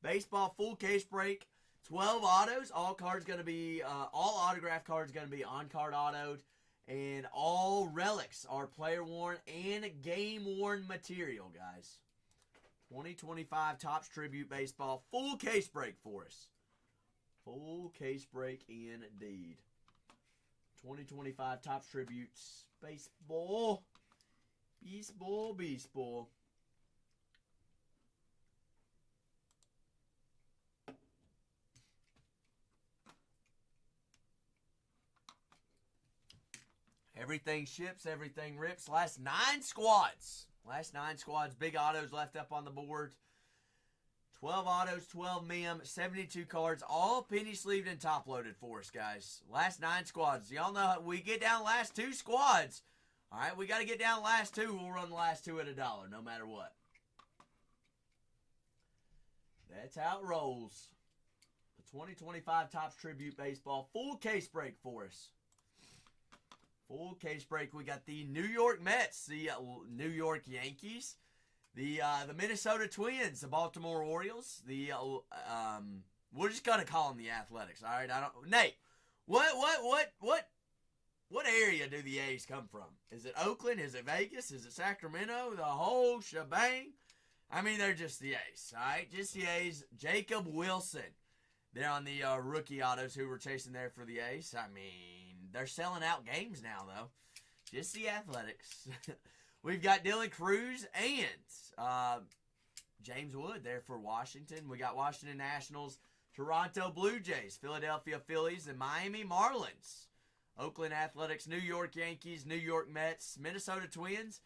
Baseball full case break. 12 autos. All cards going to be, all autograph cards going to be on-card autoed. And all relics are player-worn and game-worn material, guys. 2025 Topps Tribute Baseball full case break for us. Full case break indeed. 2025 Topps Tributes Baseball. Baseball. Everything ships, everything rips. Last 9 squads. Last 9 squads. Big autos left up on the board. 12 autos, 12 mem, 72 cards, all penny sleeved and top loaded for us, guys. Last 9 squads. Y'all know we get down last 2 squads. All right, we got to get down last 2. We'll run the last 2 at $1, no matter what. That's how it rolls. The 2025 Topps Tribute Baseball full case break for us. Full case break. We got the New York Mets, the New York Yankees, the Minnesota Twins, the Baltimore Orioles, we're just gonna call them the Athletics. All right, Nate, what area do the A's come from? Is it Oakland? Is it Vegas? Is it Sacramento? The whole shebang? I mean, they're just the A's. All right, just the A's. Jacob Wilson, they're on the rookie autos who were chasing there for the A's. I mean, they're selling out games now though. Just the Athletics. We've got Dylan Cruz and James Wood there for Washington. We got Washington Nationals, Toronto Blue Jays, Philadelphia Phillies, and Miami Marlins. Oakland Athletics, New York Yankees, New York Mets, Minnesota Twins,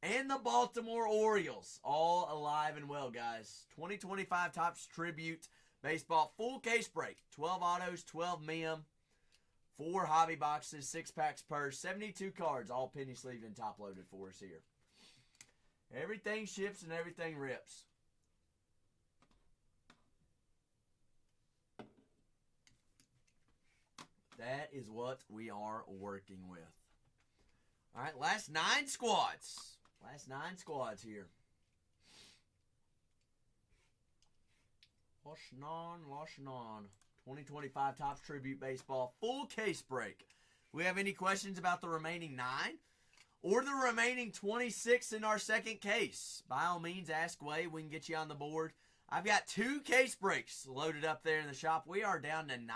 and the Baltimore Orioles. All alive and well, guys. 2025 Topps Tribute Baseball full case break. 12 autos, 12 mem. 4 hobby boxes, 6 packs per, 72 cards, all penny sleeved and top loaded for us here. Everything ships and everything rips. That is what we are working with. All right, last 9 squads. Last 9 squads here. Washing on. 2025 Topps Tribute Baseball full case break. We have any questions about the remaining 9? or the remaining 26 in our second case, by all means, ask away. We can get you on the board. I've got 2 case breaks loaded up there in the shop. We are down to 9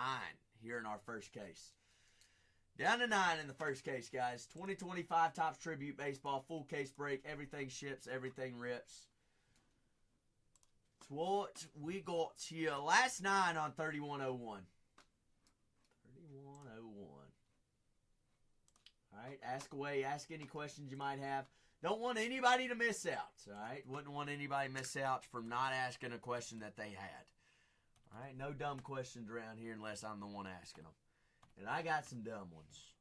here in our first case. Down to 9 in the first case, guys. 2025 Topps Tribute Baseball, full case break. Everything ships, everything rips. It's what we got here. Last 9 on 3101. 3101. All right, ask away. Ask any questions you might have. Don't want anybody to miss out, all right? Wouldn't want anybody to miss out from not asking a question that they had. All right, no dumb questions around here unless I'm the one asking them. And I got some dumb ones.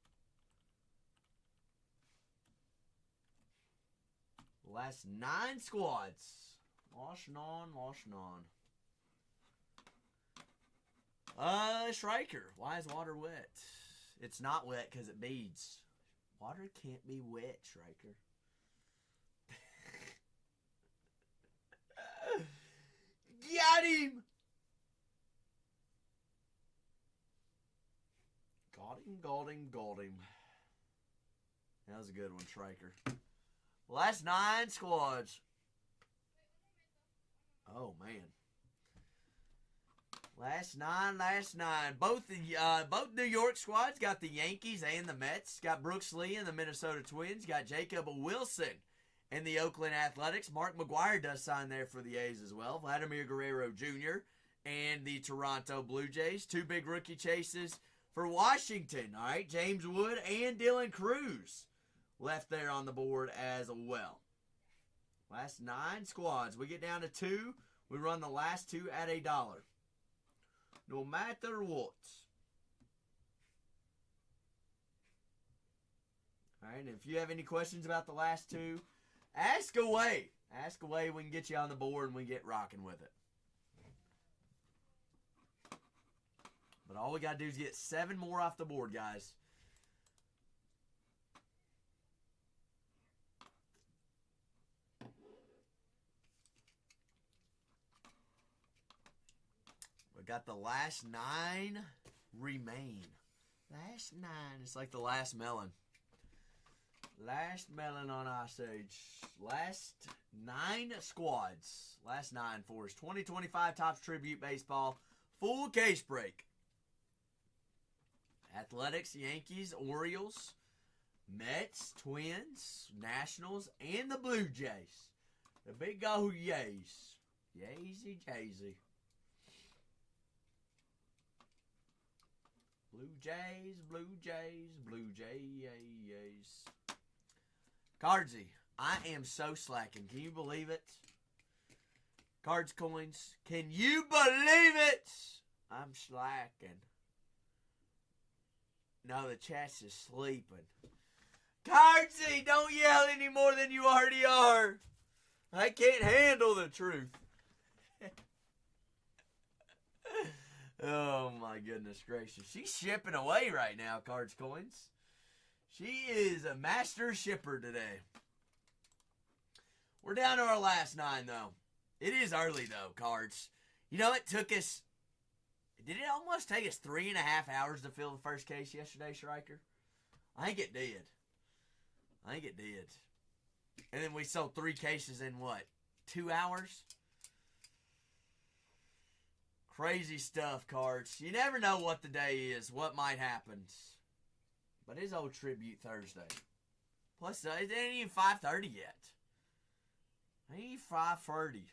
Last 9 squads. Lost none. Striker. Why is water wet? It's not wet because it beads. Water can't be wet, Striker. Got him! Got him. That was a good one, Striker. Last 9 squads. Oh, man. Last nine. Both New York squads got the Yankees and the Mets. Got Brooks Lee and the Minnesota Twins. Got Jacob Wilson and the Oakland Athletics. Mark McGwire does sign there for the A's as well. Vladimir Guerrero Jr. and the Toronto Blue Jays. 2 big rookie chases for Washington. All right, James Wood and Dylan Cruz left there on the board as well. Last 9 squads. We get down to 2. We run the last 2 at $1. No matter what. All right, and if you have any questions about the last 2, ask away. Ask away. We can get you on the board and we get rocking with it. But all we got to do is get 7 more off the board, guys. We got the last 9 remain. Last 9. It's like the last melon. Last melon on Ice Age. Last 9 squads. Last 9 for us. 2025 Topps Tribute Baseball. Full case break. Athletics, Yankees, Orioles, Mets, Twins, Nationals, and the Blue Jays. The big go Yays. Yazy Jazy. Blue Jays. Cardsy, I am so slacking. Can you believe it? Cards, coins. Can you believe it? I'm slacking. No, the chat's just sleeping. Cardsy, don't yell any more than you already are. I can't handle the truth. Oh my goodness gracious. She's shipping away right now, Cards Coins. She is a master shipper today. We're down to our last 9 though. It is early though, Cards. You know, it took us, did it almost take us 3.5 hours to fill the first case yesterday, Striker? I think it did. And then we sold 3 cases in what, 2 hours? Crazy stuff, Cards. You never know what the day is, what might happen. But it's old Tribute Thursday. Plus, it ain't even 5:30 yet. It ain't 5:30.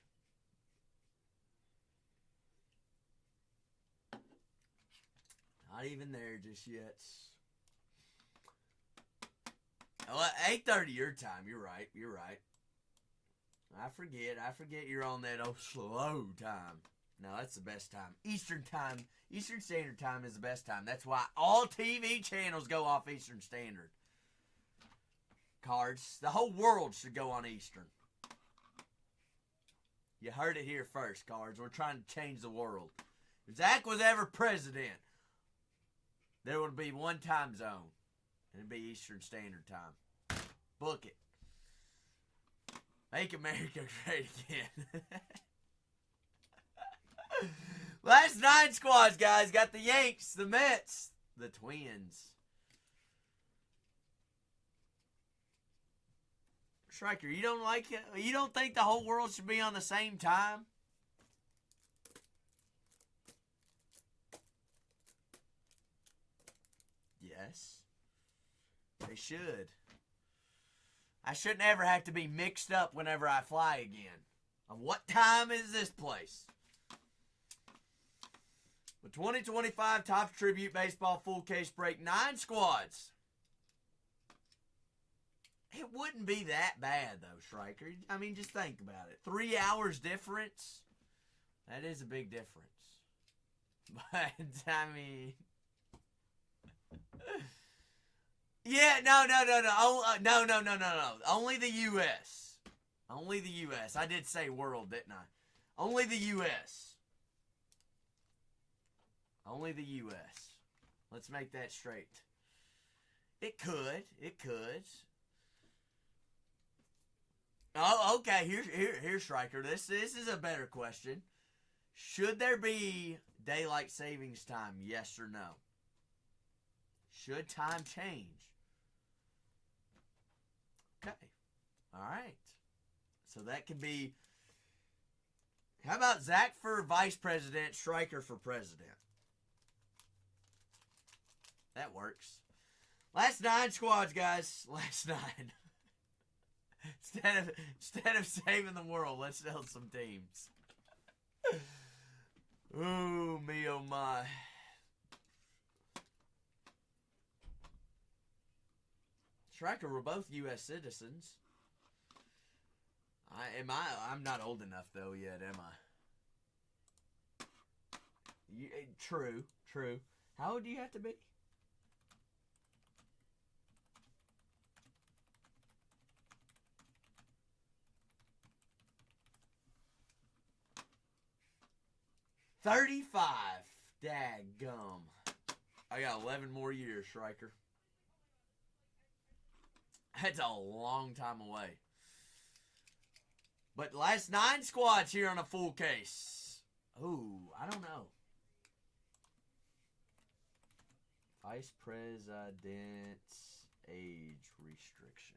Not even there just yet. Oh, 8:30 your time. You're right. I forget you're on that old slow time. No, that's the best time. Eastern time. Eastern Standard Time is the best time. That's why all TV channels go off Eastern Standard. Cards. The whole world should go on Eastern. You heard it here first, Cards. We're trying to change the world. If Zach was ever president, there would be one time zone. And it'd be Eastern Standard Time. Book it. Make America great again. Last 9 squads, guys. Got the Yanks, the Mets, the Twins. Striker, you don't like it? You don't think the whole world should be on the same time? Yes. They should. I shouldn't ever have to be mixed up whenever I fly again. What time is this place? The 2025 Topps Tribute Baseball Full Case Break, 9 squads. It wouldn't be that bad, though, Striker. I mean, just think about it. 3 hours difference. That is a big difference. But, I mean... Yeah, no. No. Only the U.S. Only the U.S. I did say world, didn't I? Only the U.S. Only the U.S. Let's make that straight. It could. It could. Oh, okay. Here's Striker. This is a better question. Should there be daylight savings time? Yes or no? Should time change? Okay. All right. So that could be... How about Zach for vice president, Striker for president? That works. Last 9 squads, guys. Last 9. Instead of saving the world, let's sell some teams. Ooh, me oh my. Striker, we're both U.S. citizens. I'm not old enough, though, yet, am I? True. How old do you have to be? $35. Daggum. I got 11 more years, Striker. That's a long time away. But last 9 squads here on a full case. Ooh, I don't know. Vice President's age restriction.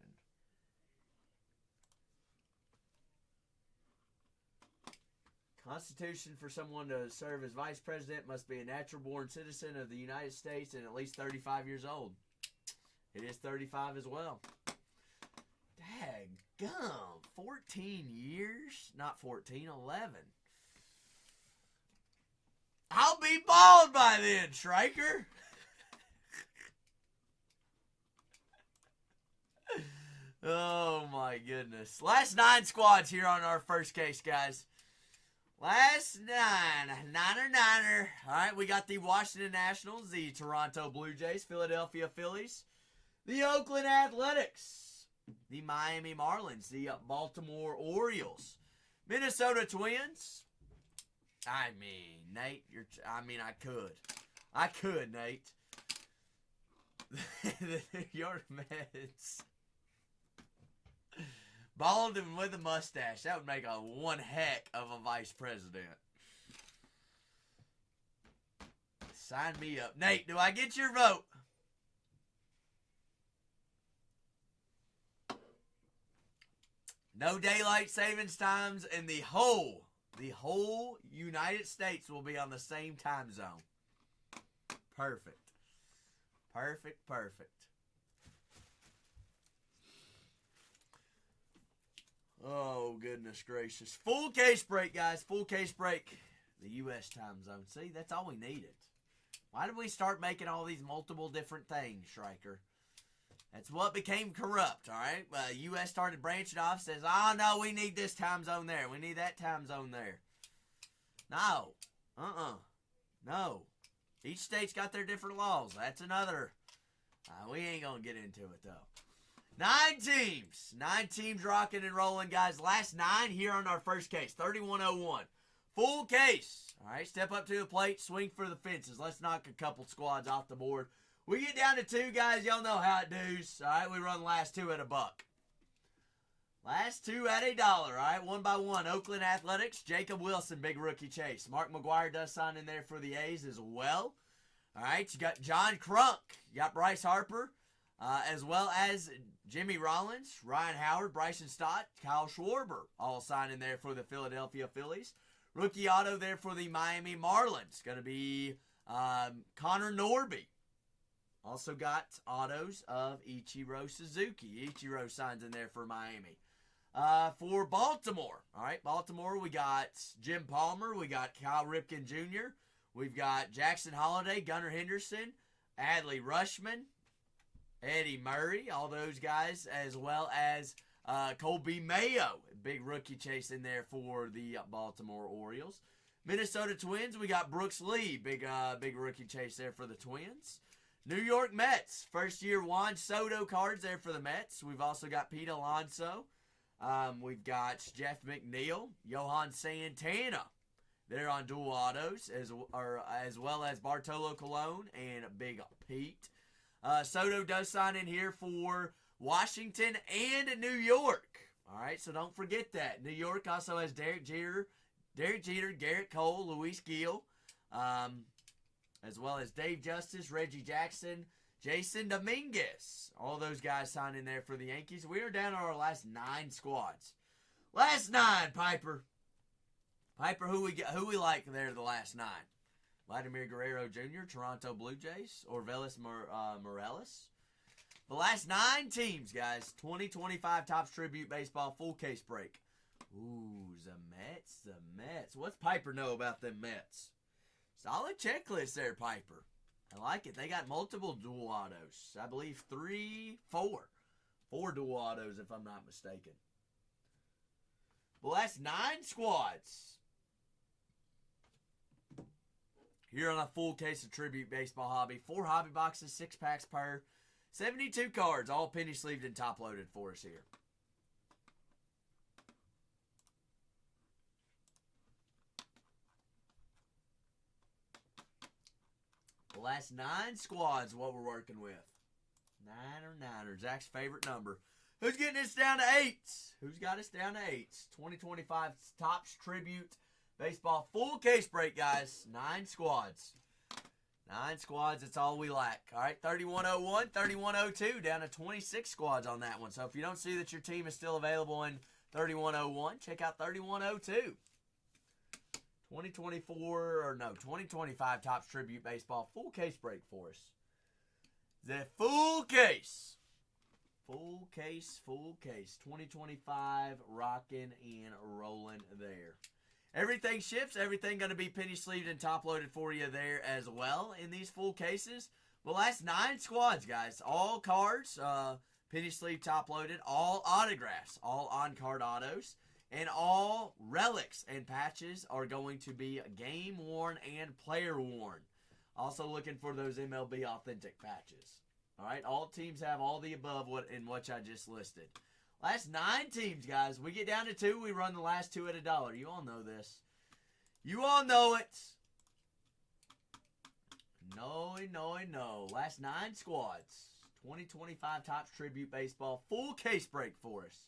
Constitution for someone to serve as vice president must be a natural-born citizen of the United States and at least 35 years old. It is 35 as well. Daggum. 14 years? Not 14, 11. I'll be bald by then, Striker. Oh, my goodness. Last 9 squads here on our first case, guys. Last 9. Niner. All right, we got the Washington Nationals, the Toronto Blue Jays, Philadelphia Phillies, the Oakland Athletics, the Miami Marlins, the Baltimore Orioles, Minnesota Twins. I mean, Nate, I could, Nate. Your Mets. Bald and with a mustache. That would make one heck of a vice president. Sign me up. Nate, do I get your vote? No daylight savings times, and the whole United States will be on the same time zone. Perfect. Oh, goodness gracious. Full case break, guys. Full case break. The U.S. time zone. See, that's all we needed. Why did we start making all these multiple different things, Striker? That's what became corrupt, all right? U.S. started branching off, says, oh, no, we need this time zone there. We need that time zone there. No. No. Each state's got their different laws. That's another. We ain't going to get into it, though. 9 teams. 9 teams rocking and rolling, guys. Last 9 here on our first case. 3101. Full case. All right, step up to the plate. Swing for the fences. Let's knock a couple squads off the board. We get down to 2, guys. Y'all know how it does. All right, we run last 2 at $1. Last 2 at $1. All right, 1 by 1. Oakland Athletics. Jacob Wilson, big rookie chase. Mark McGuire does sign in there for the A's as well. All right, you got John Crunk. You got Bryce Harper. as well as Jimmy Rollins, Ryan Howard, Bryson Stott, Kyle Schwarber, all signing there for the Philadelphia Phillies. Rookie auto there for the Miami Marlins. Going to be Connor Norby. Also got autos of Ichiro Suzuki. Ichiro signs in there for Miami. For Baltimore, all right, Baltimore, we got Jim Palmer. We got Cal Ripken Jr. We've got Jackson Holliday, Gunnar Henderson, Adley Rutschman, Eddie Murray, all those guys, as well as Colby Mayo, big rookie chase in there for the Baltimore Orioles. Minnesota Twins, we got Brooks Lee, big rookie chase there for the Twins. New York Mets, first year Juan Soto cards there for the Mets. We've also got Pete Alonso. We've got Jeff McNeil, Johan Santana. They're on dual autos, as well as Bartolo Colon and Big Pete. Soto does sign in here for Washington and New York. All right, so don't forget that. New York also has Derek Jeter, Garrett Cole, Luis Gil, as well as Dave Justice, Reggie Jackson, Jason Dominguez. All those guys signed in there for the Yankees. We are down to our last 9 squads. Last 9, Piper. Piper, who we like there the last 9? Vladimir Guerrero Jr., Toronto Blue Jays, Orvelis Morales. The last 9 teams, guys. 2025 Topps Tribute Baseball full case break. Ooh, the Mets. What's Piper know about them Mets? Solid checklist there, Piper. I like it. They got multiple dual autos. I believe 4 dual autos, if I'm not mistaken. The last 9 squads. Here on a full case of Tribute Baseball Hobby. 4 hobby boxes, 6 packs per. 72 cards, all penny sleeved and top loaded for us here. The last 9 squads, what we're working with. 9er. Zach's favorite number. Who's getting us down to 8s? Who's got us down to 8s? 2025 Topps Tribute Baseball full case break, guys. 9 squads. 9 squads, that's all we lack. All right, 3101, 3102, down to 26 squads on that one. So if you don't see that your team is still available in 3101, check out 3102. 2025 Topps Tribute Baseball full case break for us. The full case. Full case. 2025 rocking and rolling there. Everything ships. Everything going to be penny sleeved and top loaded for you there as well in these full cases. The last 9 squads, guys. All cards, penny sleeve top loaded. All autographs, all on card autos. And all relics and patches are going to be game worn and player worn. Also looking for those MLB authentic patches. All right, all teams have all the above in what I just listed. Last 9 teams, guys. We get down to 2. We run the last 2 at $1. You all know this. You all know it. No. Last 9 squads. 2025 Topps Tribute Baseball full case break for us.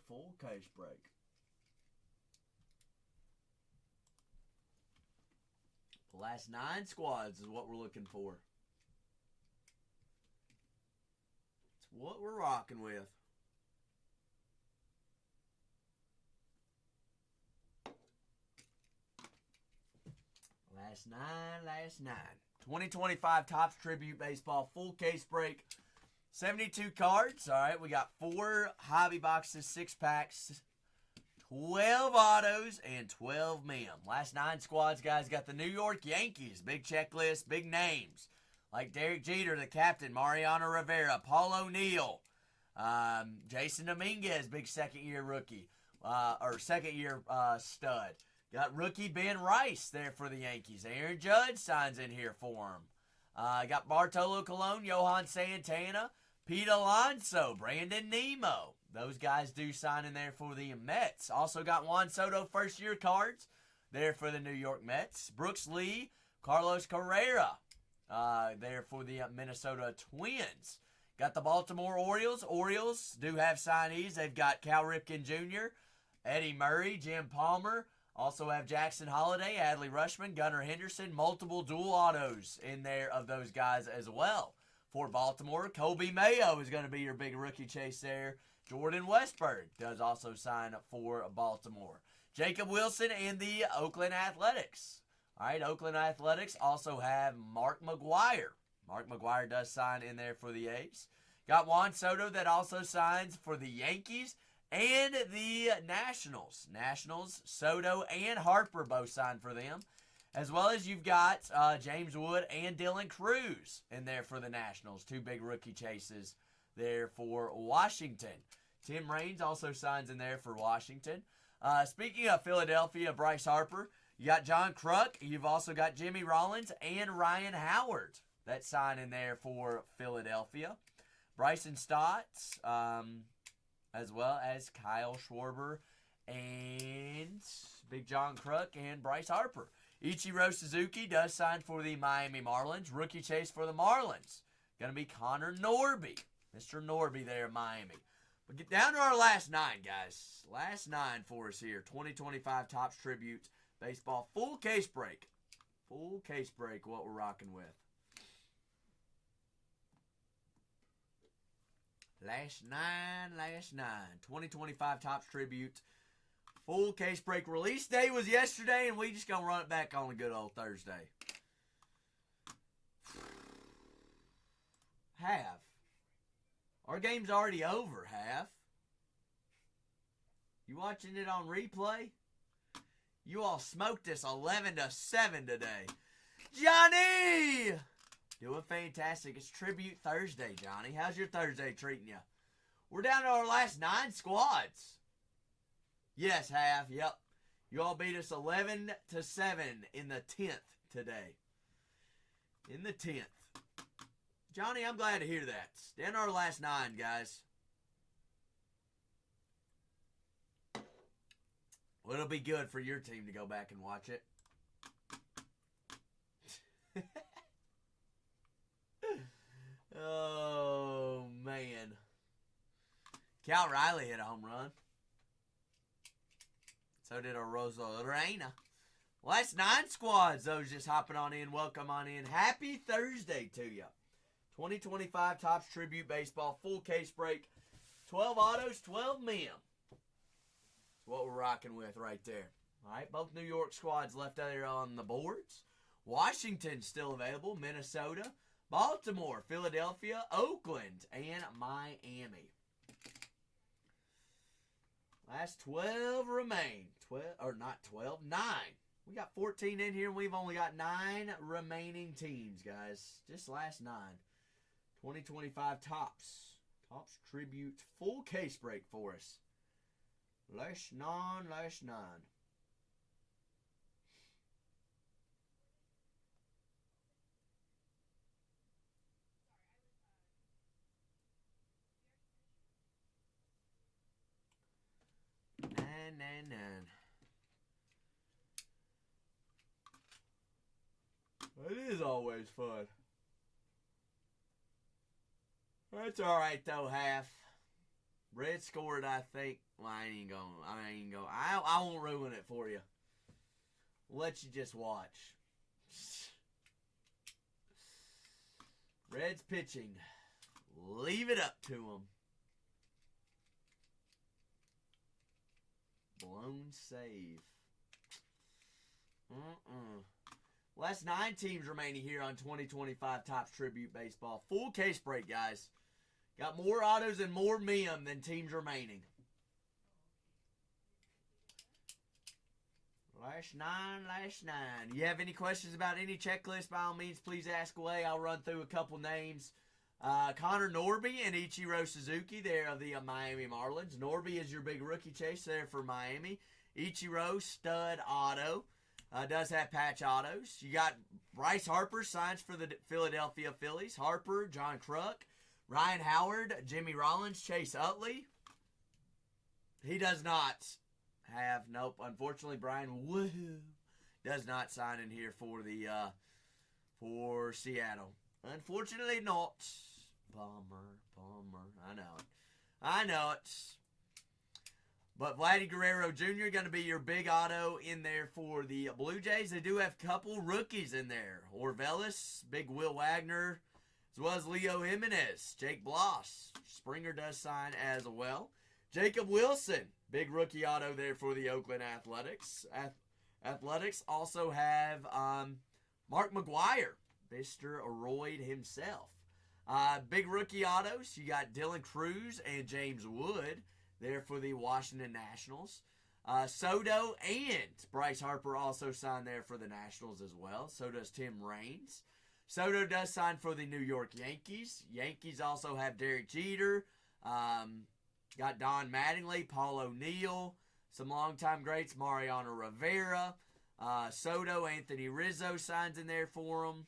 Full case break. The last 9 squads is what we're looking for. It's what we're rocking with. Last 9. 2025 Topps Tribute Baseball full case break. 72 cards. All right, we got 4 hobby boxes, 6 packs, 12 autos, and 12 mem. Last 9 squads, guys, got the New York Yankees. Big checklist, big names. Like Derek Jeter, the captain, Mariano Rivera, Paul O'Neill, Jason Dominguez, big second-year rookie, second-year stud. Got rookie Ben Rice there for the Yankees. Aaron Judge signs in here for him. Got Bartolo Colon, Johan Santana, Pete Alonso, Brandon Nemo. Those guys do sign in there for the Mets. Also got Juan Soto first-year cards there for the New York Mets. Brooks Lee, Carlos Carrera there for the Minnesota Twins. Got the Baltimore Orioles. Orioles do have signees. They've got Cal Ripken Jr., Eddie Murray, Jim Palmer, Also have Jackson Holiday, Adley Rushman, Gunnar Henderson, multiple dual autos in there of those guys as well. For Baltimore, Colby Mayo is going to be your big rookie chase there. Jordan Westberg does also sign for Baltimore. Jacob Wilson and the Oakland Athletics. All right, Oakland Athletics also have Mark McGwire. Mark McGwire does sign in there for the A's. Got Juan Soto that also signs for the Yankees and the Nationals. Nationals, Soto and Harper both signed for them. As well as you've got James Wood and Dylan Cruz in there for the Nationals. Two big rookie chases there for Washington. Tim Raines also signs in there for Washington. Speaking of Philadelphia, Bryce Harper, you got John Kruk. You've also got Jimmy Rollins and Ryan Howard that sign in there for Philadelphia. Bryson Stott, as well as Kyle Schwarber and Big John Kruk and Bryce Harper. Ichiro Suzuki does sign for the Miami Marlins. Rookie chase for the Marlins. Going to be Connor Norby. Mr. Norby there in Miami. But get down to our last 9, guys. Last 9 for us here. 2025 Topps Tribute Baseball. Full case break. Full case break what we're rocking with. Last 9. 2025 Topps Tribute. Full case break. Release day was yesterday, and we just going to run it back on a good old Thursday. Half. Our game's already over, half. You watching it on replay? You all smoked us 11-7 today. Johnny! Doing fantastic. It's Tribute Thursday, Johnny. How's your Thursday treating you? We're down to our last 9 squads. Yes, half. Yep. You all beat us 11-7 in the 10th today. In the 10th. Johnny, I'm glad to hear that. Down to our last 9, guys. Well, it'll be good for your team to go back and watch it. Oh, man. Cal Riley hit a home run. So did our Rosa Reina. Last 9 squads, those just hopping on in. Welcome on in. Happy Thursday to you. 2025 Topps Tribute Baseball. Full case break. 12 autos, 12 men. That's what we're rocking with right there. All right, both New York squads left there on the boards. Washington still available. Minnesota, Baltimore, Philadelphia, Oakland, and Miami. Last 12 remain. 9. We got 14 in here, and we've only got 9 remaining teams, guys. Just last 9. 2025 Topps Tribute full case break for us. Last 9. Nine. It is always fun. That's alright though, half. Red scored, I think. Well, I won't ruin it for you. We'll let you just watch. Red's pitching. Leave it up to them. Blown save. Last 9 teams remaining here on 2025 Topps Tribute Baseball. Full case break, guys. Got more autos and more mem than teams remaining. Last 9. You have any questions about any checklist, by all means, please ask away. I'll run through a couple names. Connor Norby and Ichiro Suzuki there of the Miami Marlins. Norby is your big rookie chase there for Miami. Ichiro, stud auto. Does have patch autos. You got Bryce Harper signs for the Philadelphia Phillies. Harper, John Kruk, Ryan Howard, Jimmy Rollins, Chase Utley. He does not have, nope, unfortunately, Brian Woohoo does not sign in here for the for Seattle. Unfortunately not. Bummer. I know it. But Vladdy Guerrero Jr. going to be your big auto in there for the Blue Jays. They do have a couple rookies in there. Orvelis, big Will Wagner, as well as Leo Jimenez, Jake Bloss. Springer does sign as well. Jacob Wilson, big rookie auto there for the Oakland Athletics. Athletics also have Mark McGuire, Mr. Aroyd himself. Big rookie autos, you got Dylan Cruz and James Wood there for the Washington Nationals. Soto and Bryce Harper also signed there for the Nationals as well. So does Tim Raines. Soto does sign for the New York Yankees. Yankees also have Derek Jeter. Got Don Mattingly, Paul O'Neill, some longtime greats, Mariano Rivera. Soto, Anthony Rizzo signs in there for him.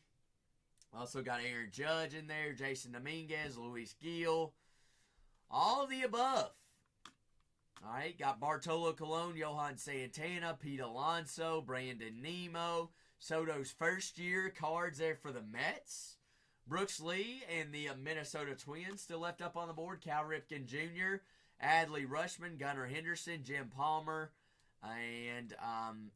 Also got Aaron Judge in there, Jason Dominguez, Luis Gil. All of the above. All right, got Bartolo Colon, Johan Santana, Pete Alonso, Brandon Nemo. Soto's first year cards there for the Mets. Brooks Lee and the Minnesota Twins still left up on the board. Cal Ripken Jr., Adley Rutschman, Gunnar Henderson, Jim Palmer, and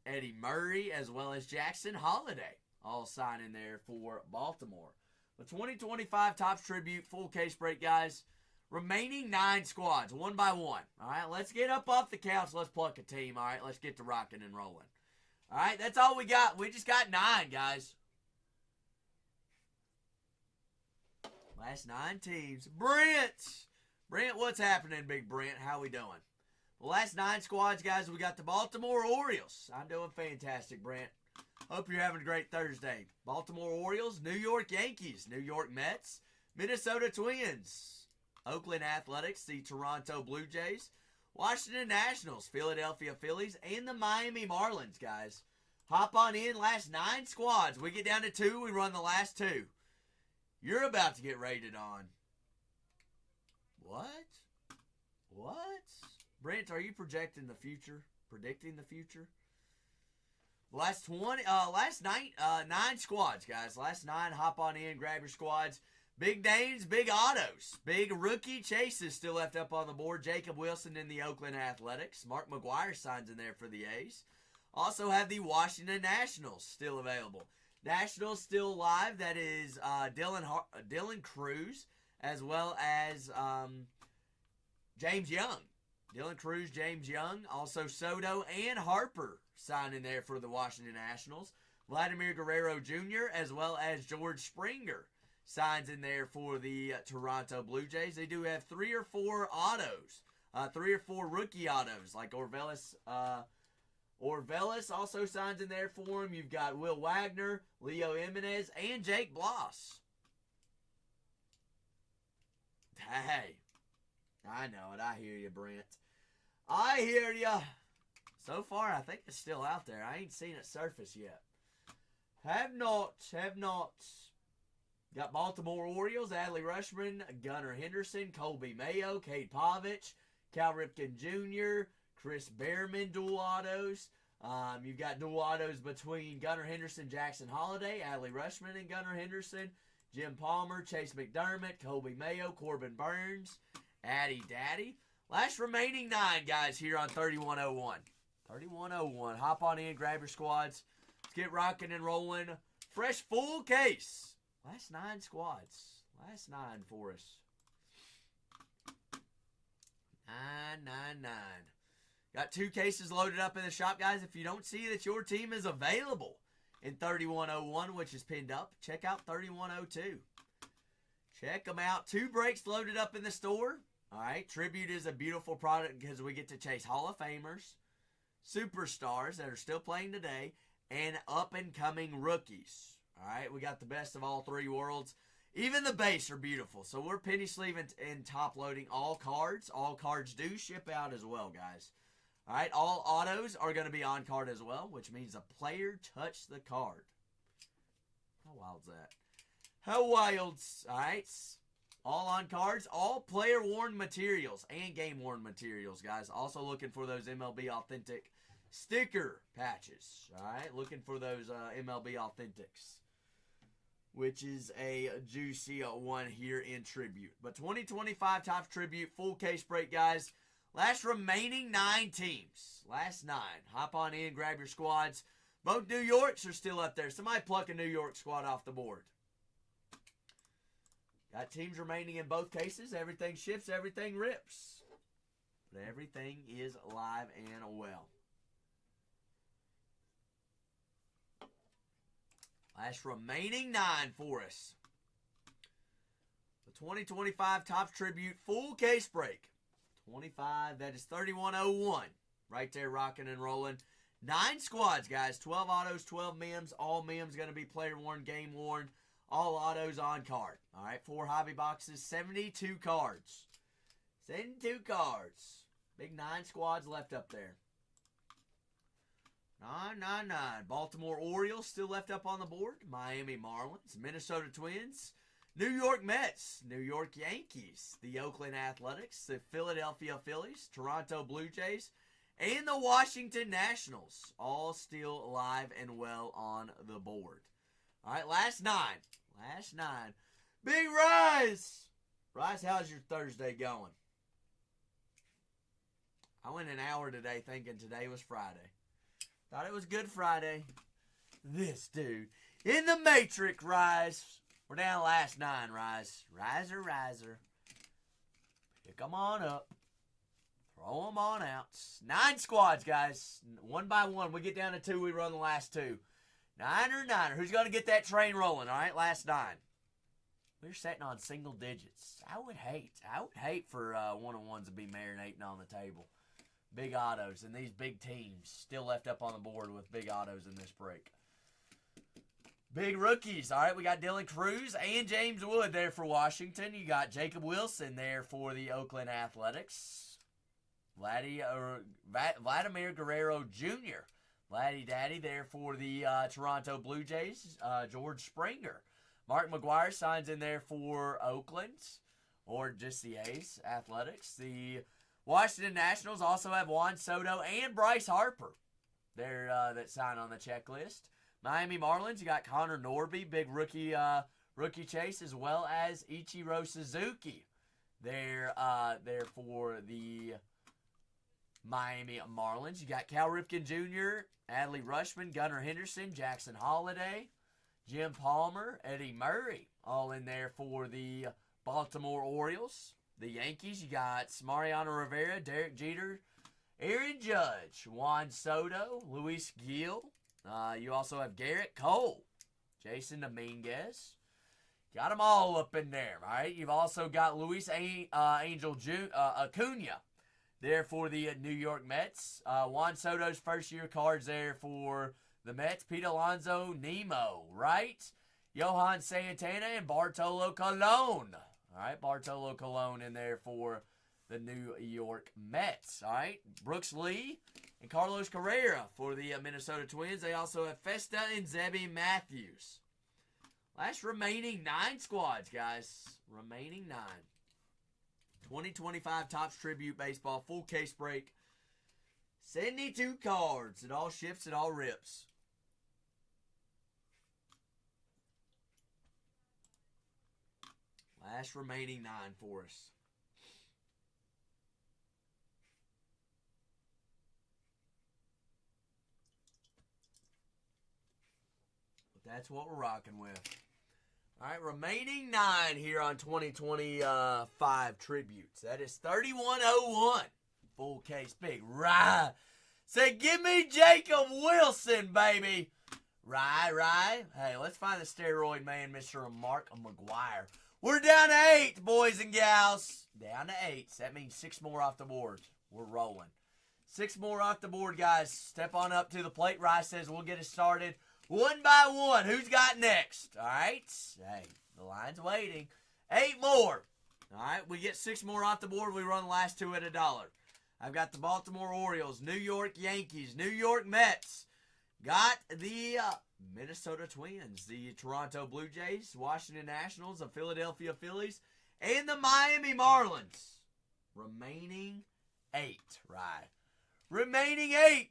Eddie Murray, as well as Jackson Holiday, all signing there for Baltimore. The 2025 Topps Tribute full case break, guys. Remaining 9 squads, one by one. All right, let's get up off the couch. Let's pluck a team. All right, let's get to rocking and rolling. All right, that's all we got. We just got 9, guys. Last 9 teams. Brent, what's happening, Big Brent? How we doing? The last 9 squads, guys, we got the Baltimore Orioles. I'm doing fantastic, Brent. Hope you're having a great Thursday. Baltimore Orioles, New York Yankees, New York Mets, Minnesota Twins, Oakland Athletics, the Toronto Blue Jays, Washington Nationals, Philadelphia Phillies, and the Miami Marlins, guys. Hop on in, last 9 squads. We get down to 2, we run the last 2. You're about to get rated on. What? Brent, are you projecting the future? Predicting the future? Last 9 squads, guys. Last 9, hop on in, grab your squads. Big names, big autos. Big rookie chases still left up on the board. Jacob Wilson in the Oakland Athletics. Mark McGuire signs in there for the A's. Also have the Washington Nationals still available. Nationals still alive. That is Dylan Cruz, as well as James Young. Dylan Cruz, James Young. Also Soto and Harper signing there for the Washington Nationals. Vladimir Guerrero Jr., as well as George Springer signs in there for the Toronto Blue Jays. They do have 3 or 4 autos, 3 or 4 rookie autos, like Orvelis. Orvelis also signs in there for him. You've got Will Wagner, Leo Jimenez, and Jake Bloss. Hey, I know it. I hear you, Brent. I hear you. So far, I think it's still out there. I ain't seen it surface yet. Have not. Got Baltimore Orioles, Adley Rutschman, Gunnar Henderson, Colby Mayo, Cade Povich, Cal Ripken Jr., Chris Behrman dual autos. You've got dual autos between Gunnar Henderson, Jackson Holiday, Adley Rutschman and Gunnar Henderson, Jim Palmer, Chase McDermott, Colby Mayo, Corbin Burns, Addy Daddy. Last remaining 9 guys here on 3101. 3101. Hop on in, grab your squads. Let's get rocking and rolling. Fresh full case. Last 9 squads. Last 9 for us. 999. Got 2 cases loaded up in the shop, guys. If you don't see that your team is available in 3101, which is pinned up, check out 3102. Check them out. 2 breaks loaded up in the store. All right. Tribute is a beautiful product because we get to chase Hall of Famers, superstars that are still playing today, and up-and-coming rookies. All right. We got the best of all 3 worlds. Even the base are beautiful. So we're penny sleeving and top loading all cards. All cards do ship out as well, guys. All right, all autos are going to be on card as well, which means the player touched the card. How wild's that? How wild's, all right? All on cards, all player-worn materials and game-worn materials, guys. Also looking for those MLB Authentic sticker patches, all right? Looking for those MLB Authentics, which is a juicy one here in Tribute. But 2025 Topps Tribute, full case break, guys. Last remaining 9 teams. Last 9. Hop on in, grab your squads. Both New Yorks are still up there. Somebody pluck a New York squad off the board. Got teams remaining in both cases. Everything ships, everything rips. But everything is alive and well. Last remaining 9 for us. The 2025 Topps Tribute full case break. 25, that is 3101. Right there, rocking and rolling. 9 squads, guys. 12 autos, 12 mems. All mems going to be player worn, game worn. All autos on card. All right, 4 hobby boxes, 72 cards. 72 cards. Big 9 squads left up there. 999. Baltimore Orioles still left up on the board. Miami Marlins, Minnesota Twins, New York Mets, New York Yankees, the Oakland Athletics, the Philadelphia Phillies, Toronto Blue Jays, and the Washington Nationals. All still alive and well on the board. All right, last 9. Last 9. Big Rise. Rise, how's your Thursday going? I went an hour today thinking today was Friday. Thought it was Good Friday. This dude. In the Matrix, Rise. We're down last 9, Rise. Riser, riser. Pick them on up. Throw them on out. 9 squads, guys. 1 by 1. We get down to 2. We run the last 2. Niner. Who's going to get that train rolling, all right? Last 9. We're sitting on single digits. I would hate for one-on-ones to be marinating on the table. Big autos, and these big teams still left up on the board with big autos in this break. Big rookies. All right, we got Dylan Cruz and James Wood there for Washington. You got Jacob Wilson there for the Oakland Athletics. Vladimir Guerrero Jr. Vladdy Daddy there for the Toronto Blue Jays. George Springer. Mark McGuire signs in there for Oakland, or just the A's Athletics. The Washington Nationals also have Juan Soto and Bryce Harper there that sign on the checklist. Miami Marlins, you got Connor Norby, big rookie chase, as well as Ichiro Suzuki there for the Miami Marlins. You got Cal Ripken Jr., Adley Rutschman, Gunnar Henderson, Jackson Holliday, Jim Palmer, Eddie Murray, all in there for the Baltimore Orioles. The Yankees, you got Mariano Rivera, Derek Jeter, Aaron Judge, Juan Soto, Luis Gil. You also have Garrett Cole, Jason Dominguez. Got them all up in there, all right? You've also got Luis Angel Acuna there for the New York Mets. Juan Soto's first-year cards there for the Mets. Pete Alonso, Nemo, right? Johan Santana and Bartolo Colon. All right, Bartolo Colon in there for the New York Mets. All right, Brooks Lee and Carlos Carrera for the Minnesota Twins. They also have Festa and Zebby Matthews. Last remaining 9 squads, guys. Remaining 9. 2025 Topps Tribute Baseball full case break. 72 cards. It all ships, it all rips. Last remaining 9 for us. But that's what we're rocking with. All right, remaining 9 here on 2025 tributes. That is 3101. Full case, big ride. Say, give me Jacob Wilson, baby. Right. Hey, let's find the steroid man, Mr. Mark McGuire. We're down to 8, boys and gals. Down to 8. That means 6 more off the board. We're rolling. 6 more off the board, guys. Step on up to the plate. Rice says we'll get it started 1 by 1. Who's got next? All right. Hey, the line's waiting. 8 more. All right. We get 6 more off the board. We run the last 2 at $1. I've got the Baltimore Orioles, New York Yankees, New York Mets. Got the Minnesota Twins, the Toronto Blue Jays, Washington Nationals, the Philadelphia Phillies, and the Miami Marlins. Remaining 8, right? Remaining 8.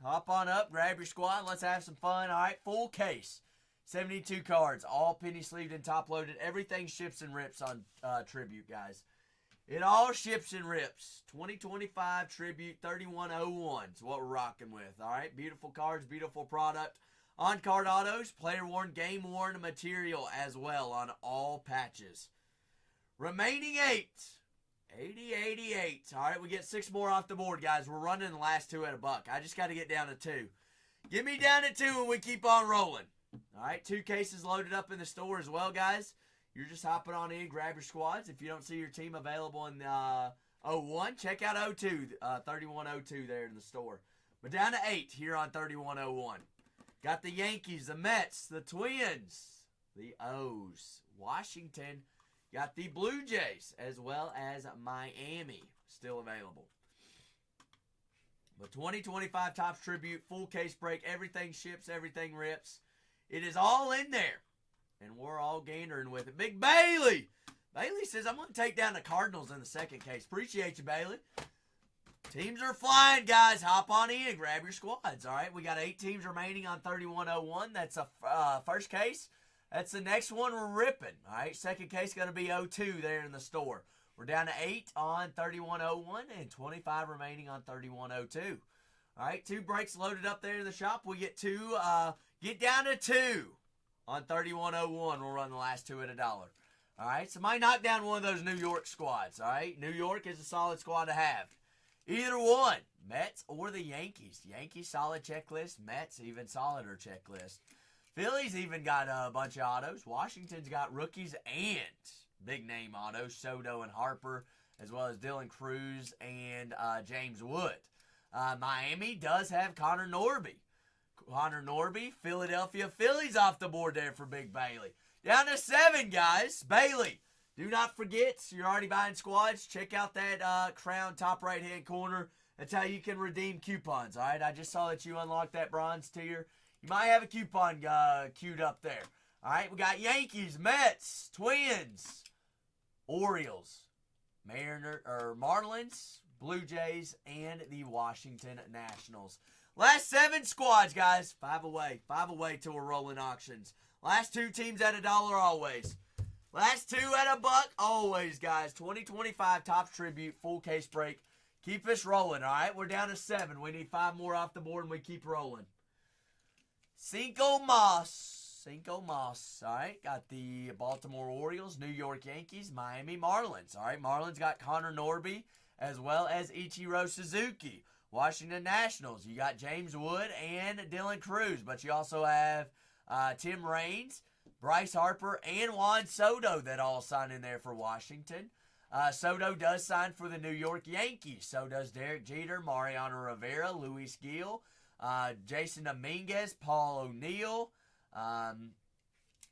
Hop on up, grab your squad, let's have some fun. All right, full case. 72 cards, all penny sleeved and top loaded. Everything ships and rips on Tribute, guys. It all ships and rips. 2025 Tribute 3101 is what we're rocking with. All right, beautiful cards, beautiful product. On-card autos, player-worn, game-worn material as well on all patches. Remaining 8. 80-88. All right, we get 6 more off the board, guys. We're running the last 2 at a buck. I just got to get down to 2. Get me down to 2 and we keep on rolling. All right, 2 cases loaded up in the store as well, guys. You're just hopping on in, grab your squads. If you don't see your team available in 01, check out 02, 3102 there in the store. But down to 8 here on 3101. Got the Yankees, the Mets, the Twins, the O's, Washington. Got the Blue Jays as well as Miami still available. But 2025 Topps Tribute, full case break, everything ships, everything rips. It is all in there. And we're all gandering with it. Big Bailey! Bailey says, I'm going to take down the Cardinals in the second case. Appreciate you, Bailey. Teams are flying, guys. Hop on in. Grab your squads, all right? We got 8 teams remaining on 3101. That's the first case. That's the next one we're ripping, all right? Second case going to be 02 there in the store. We're down to 8 on 3101 and 25 remaining on 3102. All right, 2 breaks loaded up there in the shop. We get 2. Get down to 2. On 3101, we'll run the last 2 at $1. All right, somebody knock down one of those New York squads. All right, New York is a solid squad to have. Either one, Mets or the Yankees. Yankees, solid checklist. Mets, even solider checklist. Phillies even got a bunch of autos. Washington's got rookies and big-name autos, Soto and Harper, as well as Dylan Cruz and James Wood. Miami does have Connor Norby. Philadelphia Phillies off the board there for Big Bailey. Down to 7, guys. Bailey, do not forget, you're already buying squads. Check out that crown top right-hand corner. That's how you can redeem coupons, all right? I just saw that you unlocked that bronze tier. You might have a coupon queued up there. All right, we got Yankees, Mets, Twins, Orioles, Marlins, Blue Jays, and the Washington Nationals. Last 7 squads, guys. 5 away. 5 away till we're rolling auctions. Last 2 teams at $1 always. Last 2 at $1 always, guys. 2025 Topps Tribute, full case break. Keep us rolling, all right? We're down to 7. We need 5 more off the board, and we keep rolling. Cinco Mas, all right? Got the Baltimore Orioles, New York Yankees, Miami Marlins, all right? Marlins got Connor Norby as well as Ichiro Suzuki. Washington Nationals, you got James Wood and Dylan Cruz, but you also have Tim Raines, Bryce Harper, and Juan Soto that all sign in there for Washington. Soto does sign for the New York Yankees. So does Derek Jeter, Mariano Rivera, Luis Gil, Jason Dominguez, Paul O'Neill,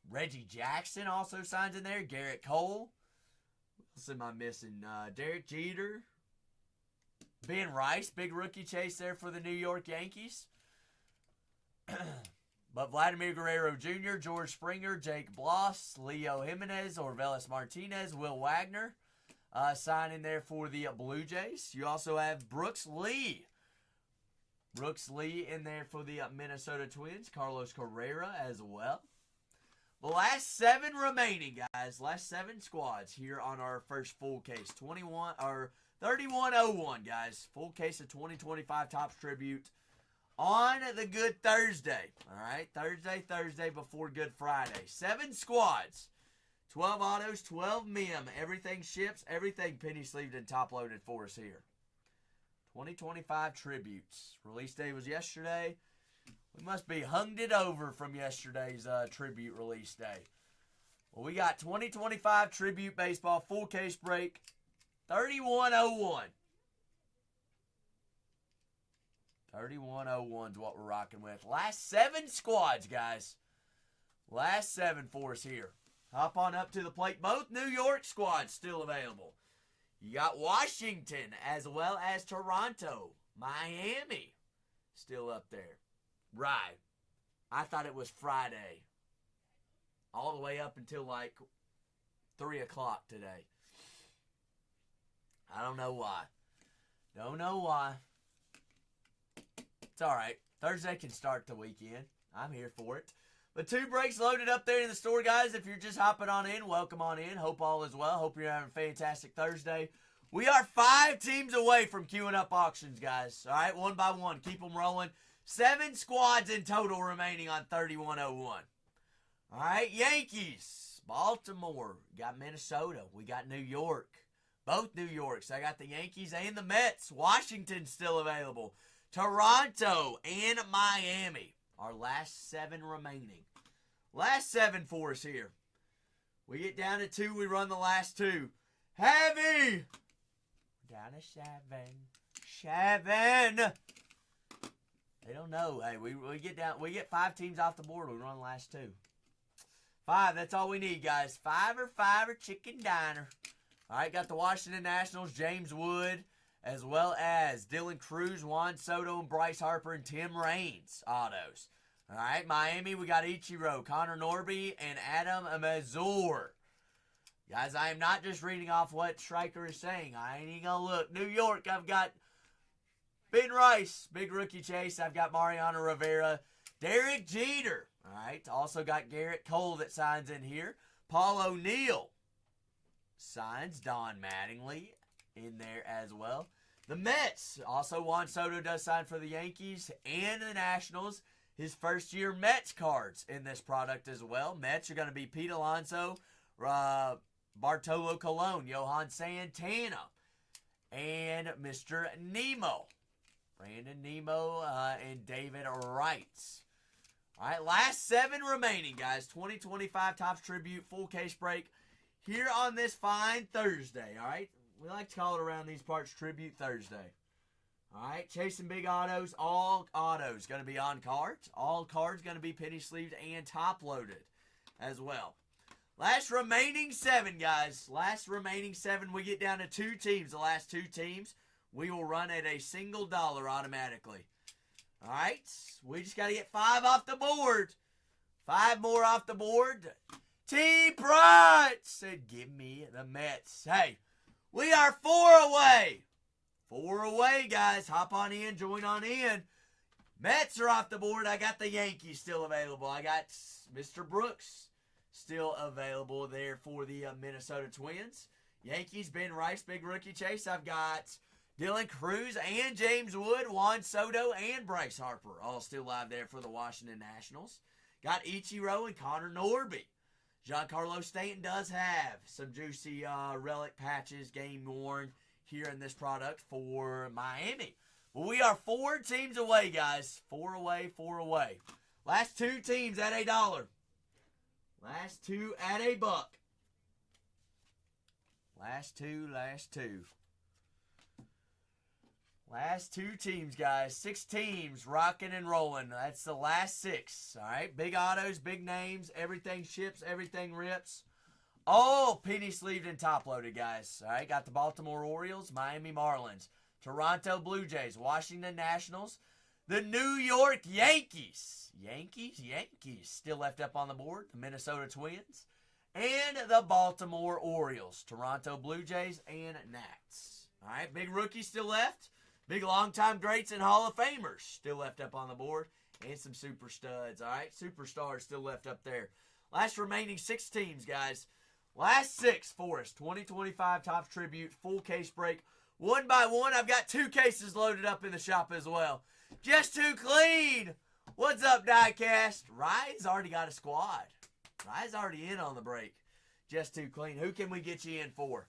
Reggie Jackson also signs in there, Garrett Cole. What else am I missing? Derek Jeter. Ben Rice, big rookie chase there for the New York Yankees. But Vladimir Guerrero Jr., George Springer, Jake Bloss, Leo Jimenez, Orvelis Martinez, Will Wagner signing there for the Blue Jays. You also have Brooks Lee. Brooks Lee in there for the Minnesota Twins. Carlos Correa as well. The last 7 remaining, guys. Last 7 squads here on our first full case. 3101, guys. Full case of 2025 Topps Tribute on the Good Thursday. All right, Thursday before Good Friday. 7 squads. 12 autos, 12 mem. Everything ships, everything penny sleeved and top loaded for us here. 2025 Tributes. Release day was yesterday. We must be hunged it over from yesterday's tribute release day. Well, we got 2025 Tribute Baseball full case break. 3101. 3101 is what we're rocking with. Last 7 squads, guys. Last 7 for us here. Hop on up to the plate. Both New York squads still available. You got Washington as well as Toronto. Miami still up there. Right. I thought it was Friday. All the way up until like 3 o'clock today. I don't know why. Don't know why. It's all right. Thursday can start the weekend. I'm here for it. But 2 breaks loaded up there in the store, guys. If you're just hopping on in, welcome on in. Hope all is well. Hope you're having a fantastic Thursday. We are 5 teams away from queuing up auctions, guys. All right, one by one. Keep them rolling. 7 squads in total remaining on 3101. All right, Yankees, Baltimore. We got Minnesota. We got New York. Both New Yorks. I got the Yankees and the Mets. Washington still available. Toronto and Miami. Our last 7 remaining. Last 7 for us here. We get down to 2. We run the last 2. Heavy. Down to 7. They don't know. Hey, we get down. We get 5 teams off the board. We run the last 2. 5. That's all we need, guys. 5 or chicken diner. All right, got the Washington Nationals, James Wood, as well as Dylan Cruz, Juan Soto, and Bryce Harper, and Tim Raines autos. All right, Miami, we got Ichiro, Connor Norby, and Adam Mazur. Guys, I am not just reading off what Stryker is saying. I ain't even going to look. New York, I've got Ben Rice, big rookie chase. I've got Mariano Rivera, Derek Jeter. All right, also got Garrett Cole that signs in here. Paul O'Neill signs. Don Mattingly in there as well. The Mets, also Juan Soto does sign for the Yankees and the Nationals. His first-year Mets cards in this product as well. Mets are going to be Pete Alonso, Bartolo Colon, Johan Santana, and Mr. Nemo. Brandon Nemo and David Wright. All right, last 7 remaining, guys. 2025 Topps Tribute full case break here on this fine Thursday, all right? We like to call it around these parts Tribute Thursday. All right, chasing big autos. All autos going to be on cards. All cards going to be penny sleeved and top loaded as well. Last remaining 7, guys. Last remaining 7. We get down to 2 teams. The last 2 teams, we will run at a single dollar automatically. All right, we just got to get 5 off the board. 5 more off the board. T. Price said, give me the Mets. Hey, we are 4 away. 4 away, guys. Hop on in, join on in. Mets are off the board. I got the Yankees still available. I got Mr. Brooks still available there for the Minnesota Twins. Yankees, Ben Rice, big rookie chase. I've got Dylan Cruz and James Wood, Juan Soto, and Bryce Harper all still live there for the Washington Nationals. Got Ichiro and Connor Norby. Giancarlo Stanton does have some juicy relic patches, game worn here in this product for Miami. Well, we are 4 teams away, guys. 4 away, 4 away. Last 2 teams at $1. Last 2 at $1. Last 2. Last 2 teams, guys. 6 teams rocking and rolling. That's the last 6. All right, big autos, big names. Everything ships, everything rips. All penny sleeved and top loaded, guys. All right, got the Baltimore Orioles, Miami Marlins, Toronto Blue Jays, Washington Nationals, the New York Yankees. Yankees still left up on the board. The Minnesota Twins and the Baltimore Orioles, Toronto Blue Jays, and Nats. All right, big rookies still left. Big longtime greats and Hall of Famers still left up on the board. And some super studs, all right? Superstars still left up there. Last remaining 6 teams, guys. Last 6 for us. 2025 Topps Tribute full case break. One by one, I've got 2 cases loaded up in the shop as well. Just too clean. What's up, Diecast? Rye's already got a squad. Rye's already in on the break. Just too clean. Who can we get you in for?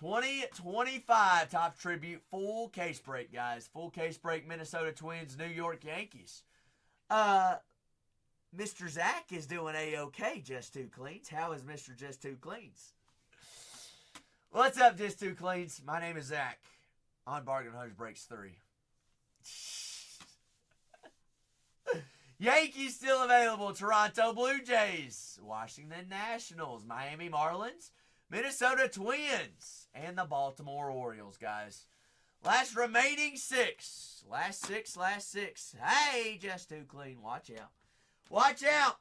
2025 Topps Tribute full case break, guys. Full case break, Minnesota Twins, New York Yankees. Mr. Zach is doing A-OK, Just Too Cleans. How is Mr. Just Too Cleans? What's up, Just Too Cleans? My name is Zach. On Bargain Hunters Breaks 3. Yankees still available. Toronto Blue Jays, Washington Nationals, Miami Marlins, Minnesota Twins, and the Baltimore Orioles, guys. Last remaining 6. Last 6. Hey, Just Too Clean. Watch out. Watch out.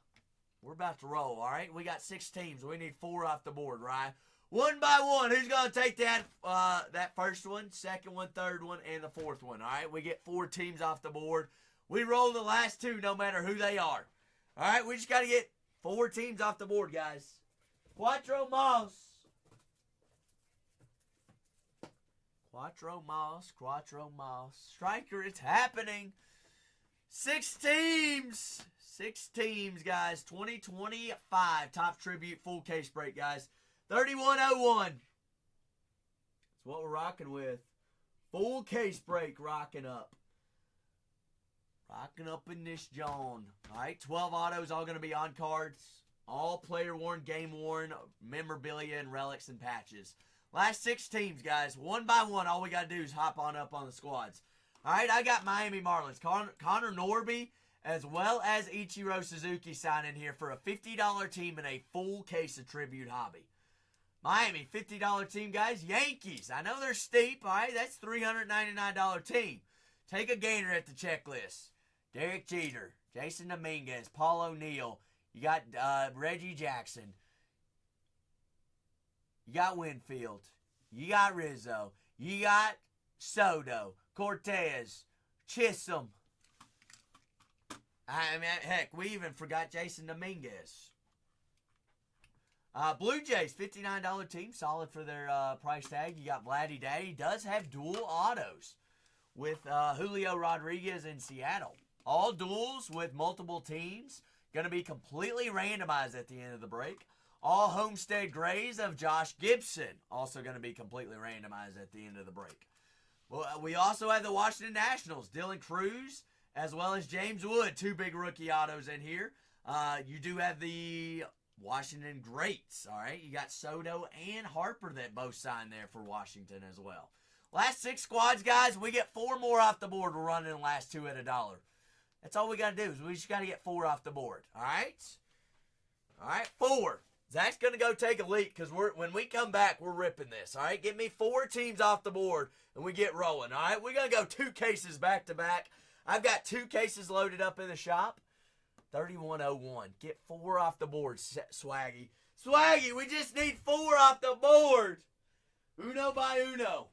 We're about to roll, all right? We got 6 teams. We need 4 off the board, right? One by one. Who's going to take that first one, second one, third one, and the 4th one, all right? We get 4 teams off the board. We roll the last 2 no matter who they are. All right, we just got to get 4 teams off the board, guys. Cuatro Mas. Cuatro Mas, Cuatro Mas. Striker, it's happening. 6 teams. 6 teams, guys. 2025 Top Tribute full case break, guys. 3101. That's what we're rocking with. Full case break rocking up. Rocking up in this John. All right, 12 autos, all going to be on cards. All player worn, game worn, memorabilia and relics and patches. Last 6 teams, guys. One by one, all we got to do is hop on up on the squads. All right, I got Miami Marlins. Connor Norby, as well as Ichiro Suzuki signing here for a $50 team and a full case of Tribute Hobby. Miami, $50 team, guys. Yankees, I know they're steep, all right? That's $399 team. Take a gainer at the checklist. Derek Jeter, Jason Dominguez, Paul O'Neill. You got Reggie Jackson. You got Winfield. You got Rizzo. You got Soto, Cortez, Chisholm. I mean, heck, we even forgot Jason Dominguez. Blue Jays, $59 team. Solid for their price tag. You got Vladdy Daddy. Does have dual autos with Julio Rodriguez in Seattle. All duels with multiple teams. Going to be completely randomized at the end of the break. All Homestead Grays of Josh Gibson. Also going to be completely randomized at the end of the break. Well, we also have the Washington Nationals. Dylan Cruz as well as James Wood. 2 big rookie autos in here. You do have the Washington Greats. All right. You got Soto and Harper that both signed there for Washington as well. Last 6 squads, guys. We get 4 more off the board. We're running the last 2 at $1. That's all we got to do is we just got to get 4 off the board. All right? All right, 4. Zach's going to go take a leak because when we come back, we're ripping this. All right? Get me 4 teams off the board and we get rolling. All right? We're going to go 2 cases back to back. I've got 2 cases loaded up in the shop. 3101. Get 4 off the board, Swaggy. Swaggy, we just need 4 off the board. Uno by uno.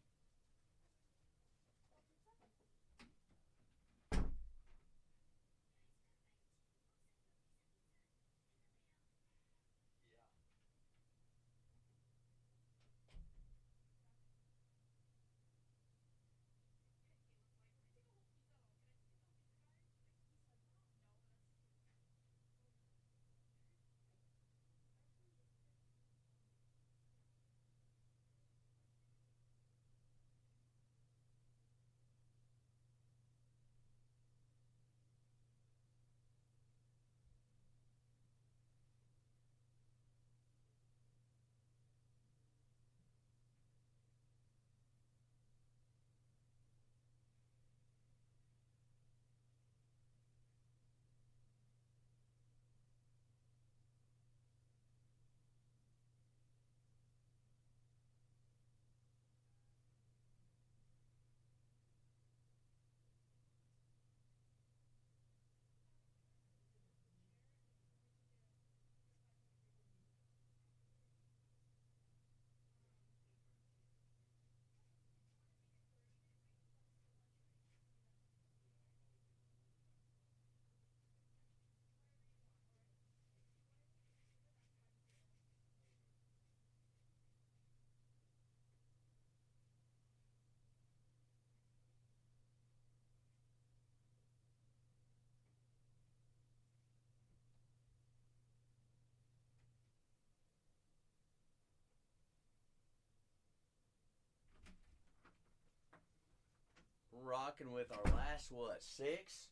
Rocking with our last, 6?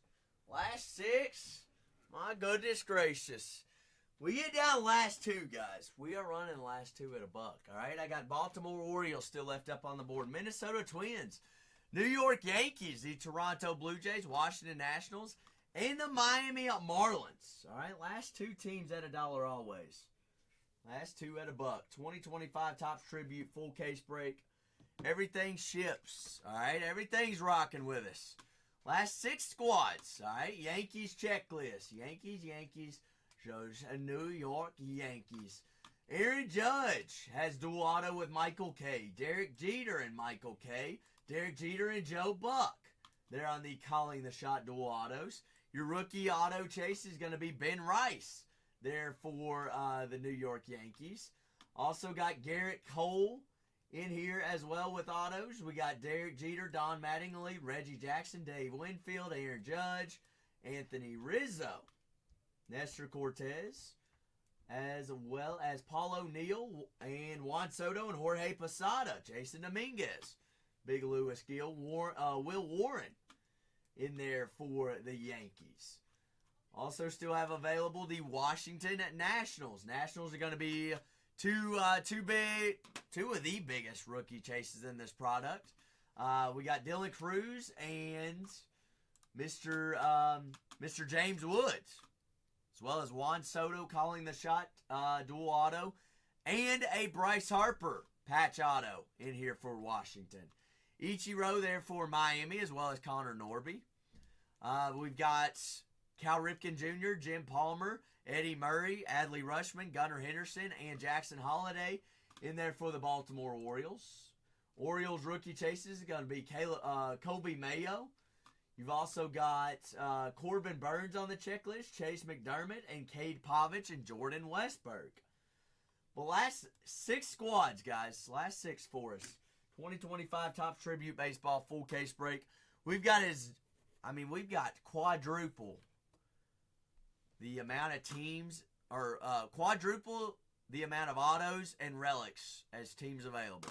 Last 6? My goodness gracious. We get down last 2, guys. We are running the last 2 at $1. All right, I got Baltimore Orioles still left up on the board. Minnesota Twins. New York Yankees. The Toronto Blue Jays. Washington Nationals. And the Miami Marlins. All right, last 2 teams at $1 always. Last 2 at $1. 2025 Topps Tribute full case break. Everything ships, all right? Everything's rocking with us. Last 6 squads, all right? Yankees checklist. Yankees. Shows a New York Yankees. Aaron Judge has dual auto with Michael K. Derek Jeter and Michael K. Derek Jeter and Joe Buck. They're on the Calling the Shot dual autos. Your rookie auto chase is going to be Ben Rice there for the New York Yankees. Also got Garrett Cole in here as well with autos. We got Derek Jeter, Don Mattingly, Reggie Jackson, Dave Winfield, Aaron Judge, Anthony Rizzo, Nestor Cortez, as well as Paul O'Neill and Juan Soto and Jorge Posada, Jason Dominguez, Big Louis Gill, Will Warren in there for the Yankees. Also still have available the Washington Nationals. Nationals are going to be two of the biggest rookie chases in this product. We got Dylan Cruz and Mr. James Woods, as well as Juan Soto calling the shot, dual auto, and a Bryce Harper patch auto in here for Washington. Ichiro there for Miami, as well as Connor Norby. We've got Cal Ripken Jr., Jim Palmer, Eddie Murray, Adley Rutschman, Gunnar Henderson, and Jackson Holliday in there for the Baltimore Orioles. Orioles rookie chases are going to be Colby Mayo. You've also got Corbin Burns on the checklist, Chase McDermott, and Cade Povich, and Jordan Westberg. The last 6 squads, guys. Last 6 for us. 2025 Topps Tribute Baseball full case break. We've got quadruple the amount of teams, or quadruple the amount of autos and relics as teams available.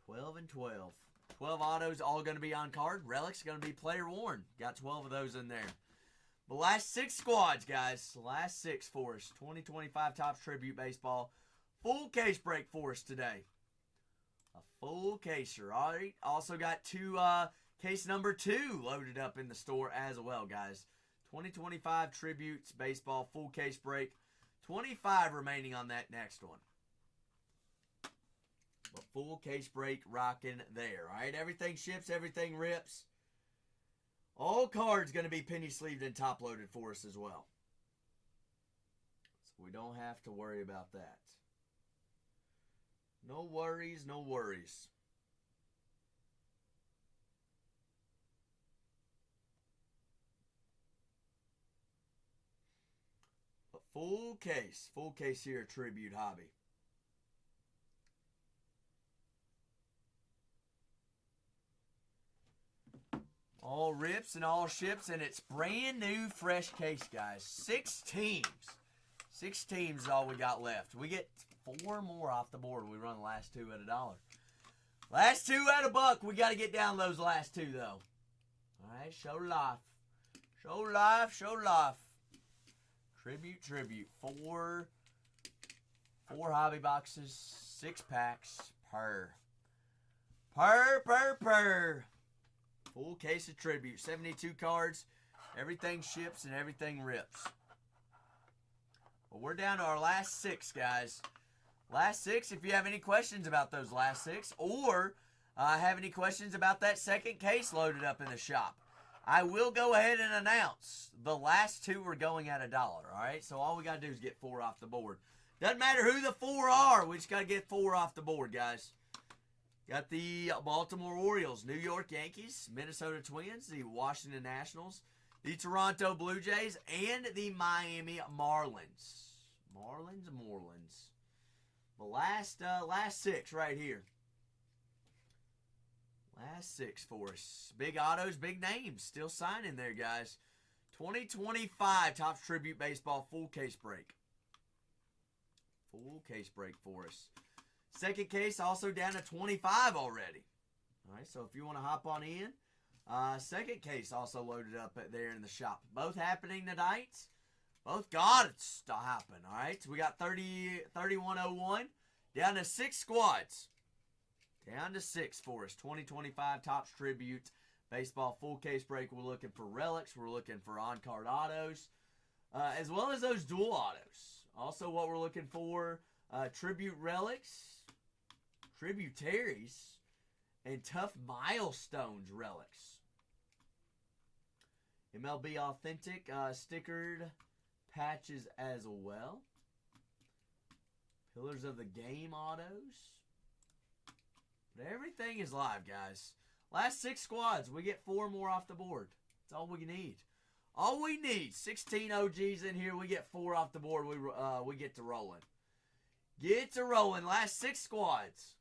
12 and 12. 12 autos all going to be on card. Relics going to be player worn. Got 12 of those in there. The last 6 squads, guys. The last 6 for us. 2025 Topps Tribute Baseball full case break for us today. A full caser. All right. Also got case number 2 loaded up in the store as well, guys. 2025 Tributes Baseball full case break. 25 remaining on that next one. A full case break rocking there. All right. Everything ships. Everything rips. All cards going to be penny sleeved and top loaded for us as well. So we don't have to worry about that. No worries, no worries. But full case here at Tribute Hobby. All rips and all ships, and it's brand new, fresh case, guys. 6 teams. 6 teams is all we got left. We get 4 more off the board. We run the last 2 at $1. Last 2 at $1. We got to get down those last 2, though. All right, show life. Show life, show life. Tribute. 4 hobby boxes, 6 packs per. Per. Full case of Tribute. 72 cards. Everything ships and everything rips. Well, we're down to our last 6, guys. Last 6, if you have any questions about those last 6, or have any questions about that second case loaded up in the shop, I will go ahead and announce the last 2 are going at $1, all right? So all we got to do is get 4 off the board. Doesn't matter who the 4 are. We just got to get 4 off the board, guys. Got the Baltimore Orioles, New York Yankees, Minnesota Twins, the Washington Nationals, the Toronto Blue Jays, and the Miami Marlins. Marlins. The last 6 right here. Last 6 for us. Big autos, big names. Still signing there, guys. 2025 Topps Tribute Baseball full case break. Full case break for us. Second case also down to 25 already. All right, so if you want to hop on in. Second case also loaded up there in the shop. Both happening tonight. Both got to happen, all right? So we got 3101 down to 6 squads. Down to 6 for us. 2025 Topps Tribute Baseball full case break. We're looking for relics. We're looking for on-card autos, as well as those dual autos. Also what we're looking for, tribute relics, tributaries, and tough milestones relics. MLB Authentic stickered patches as well. Pillars of the Game autos. But everything is live, guys. Last 6 squads. We get 4 more off the board. That's all we need. All we need. 16 OGs in here. We get 4 off the board. We get to rolling. Get to rolling. Last 6 squads.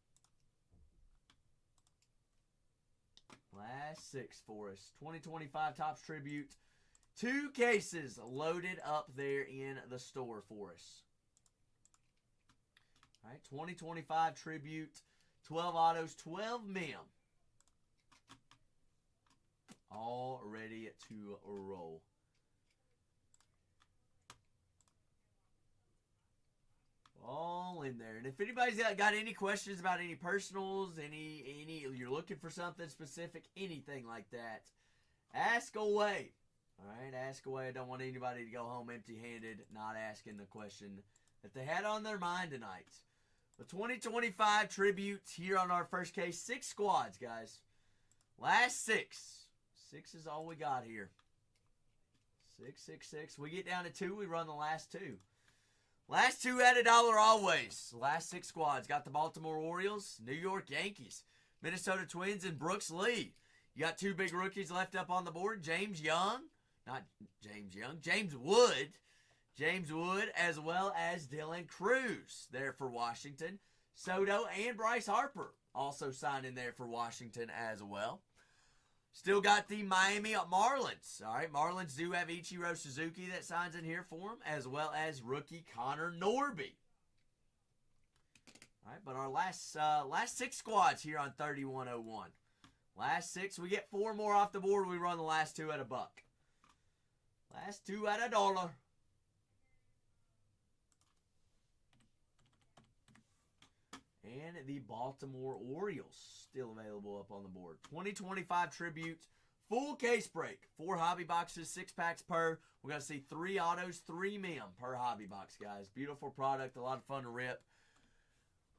Last 6 for us. 2025 Topps Tribute. 2 cases loaded up there in the store for us. All right, 2025 Tribute. 12 autos, 12 mem. All ready to roll. All in there. And if anybody's got any questions about any personals, any you're looking for something specific, anything like that, ask away. All right, ask away. I don't want anybody to go home empty-handed, not asking the question that they had on their mind tonight. The 2025 Tribute here on our first case. 6 squads, guys. Last 6. 6 is all we got here. 6, 6, 6. We get down to 2. We run the last 2. Last 2 at $1 always. Last 6 squads. Got the Baltimore Orioles, New York Yankees, Minnesota Twins, and Brooks Lee. You got 2 big rookies left up on the board. James Wood. James Wood, as well as Dylan Cruz there for Washington. Soto and Bryce Harper also signed in there for Washington as well. Still got the Miami Marlins. All right, Marlins do have Ichiro Suzuki that signs in here for them, as well as rookie Connor Norby. All right, but our last 6 squads here on 3101. Last 6, we get 4 more off the board. We run the last 2 at $1. Last 2 at $1. And the Baltimore Orioles still available up on the board. 2025 Tribute, full case break. 4 hobby boxes, 6 packs per. We're going to see 3 autos, 3 mem per hobby box, guys. Beautiful product, a lot of fun to rip.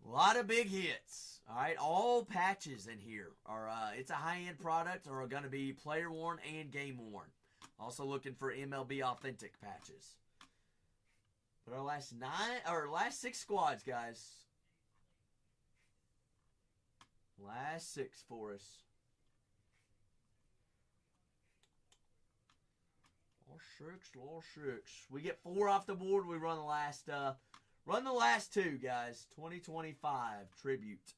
A lot of big hits. All right, all patches in here are it's a high-end product or are going to be player worn and game worn. Also looking for MLB authentic patches. But our last 6 squads, guys. Last 6 for us. Last 6. We get 4 off the board. We run the last 2, guys. 2025 Tribute.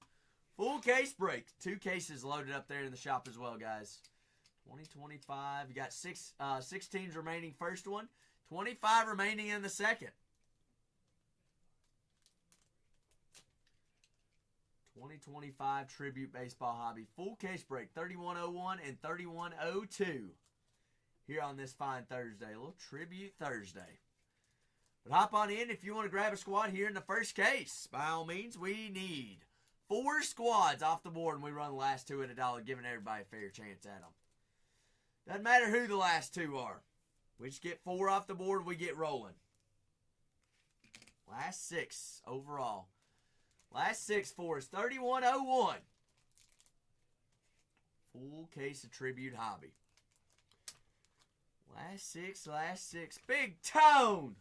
Full case break. 2 cases loaded up there in the shop as well, guys. 2025. You got 6 teams remaining first one. 25 remaining in the second. 2025 Tribute Baseball Hobby. Full case break. 3101 and 3102. Here on this fine Thursday. A little Tribute Thursday. But hop on in if you want to grab a squad here in the first case. By all means, we need 4 squads off the board, and we run the last 2 at $1, giving everybody a fair chance at them. Doesn't matter who the last 2 are. We just get 4 off the board, we get rolling. Last 6 overall. Last 6 for us, 3101. Full case of Tribute Hobby. Last 6. Big Tone!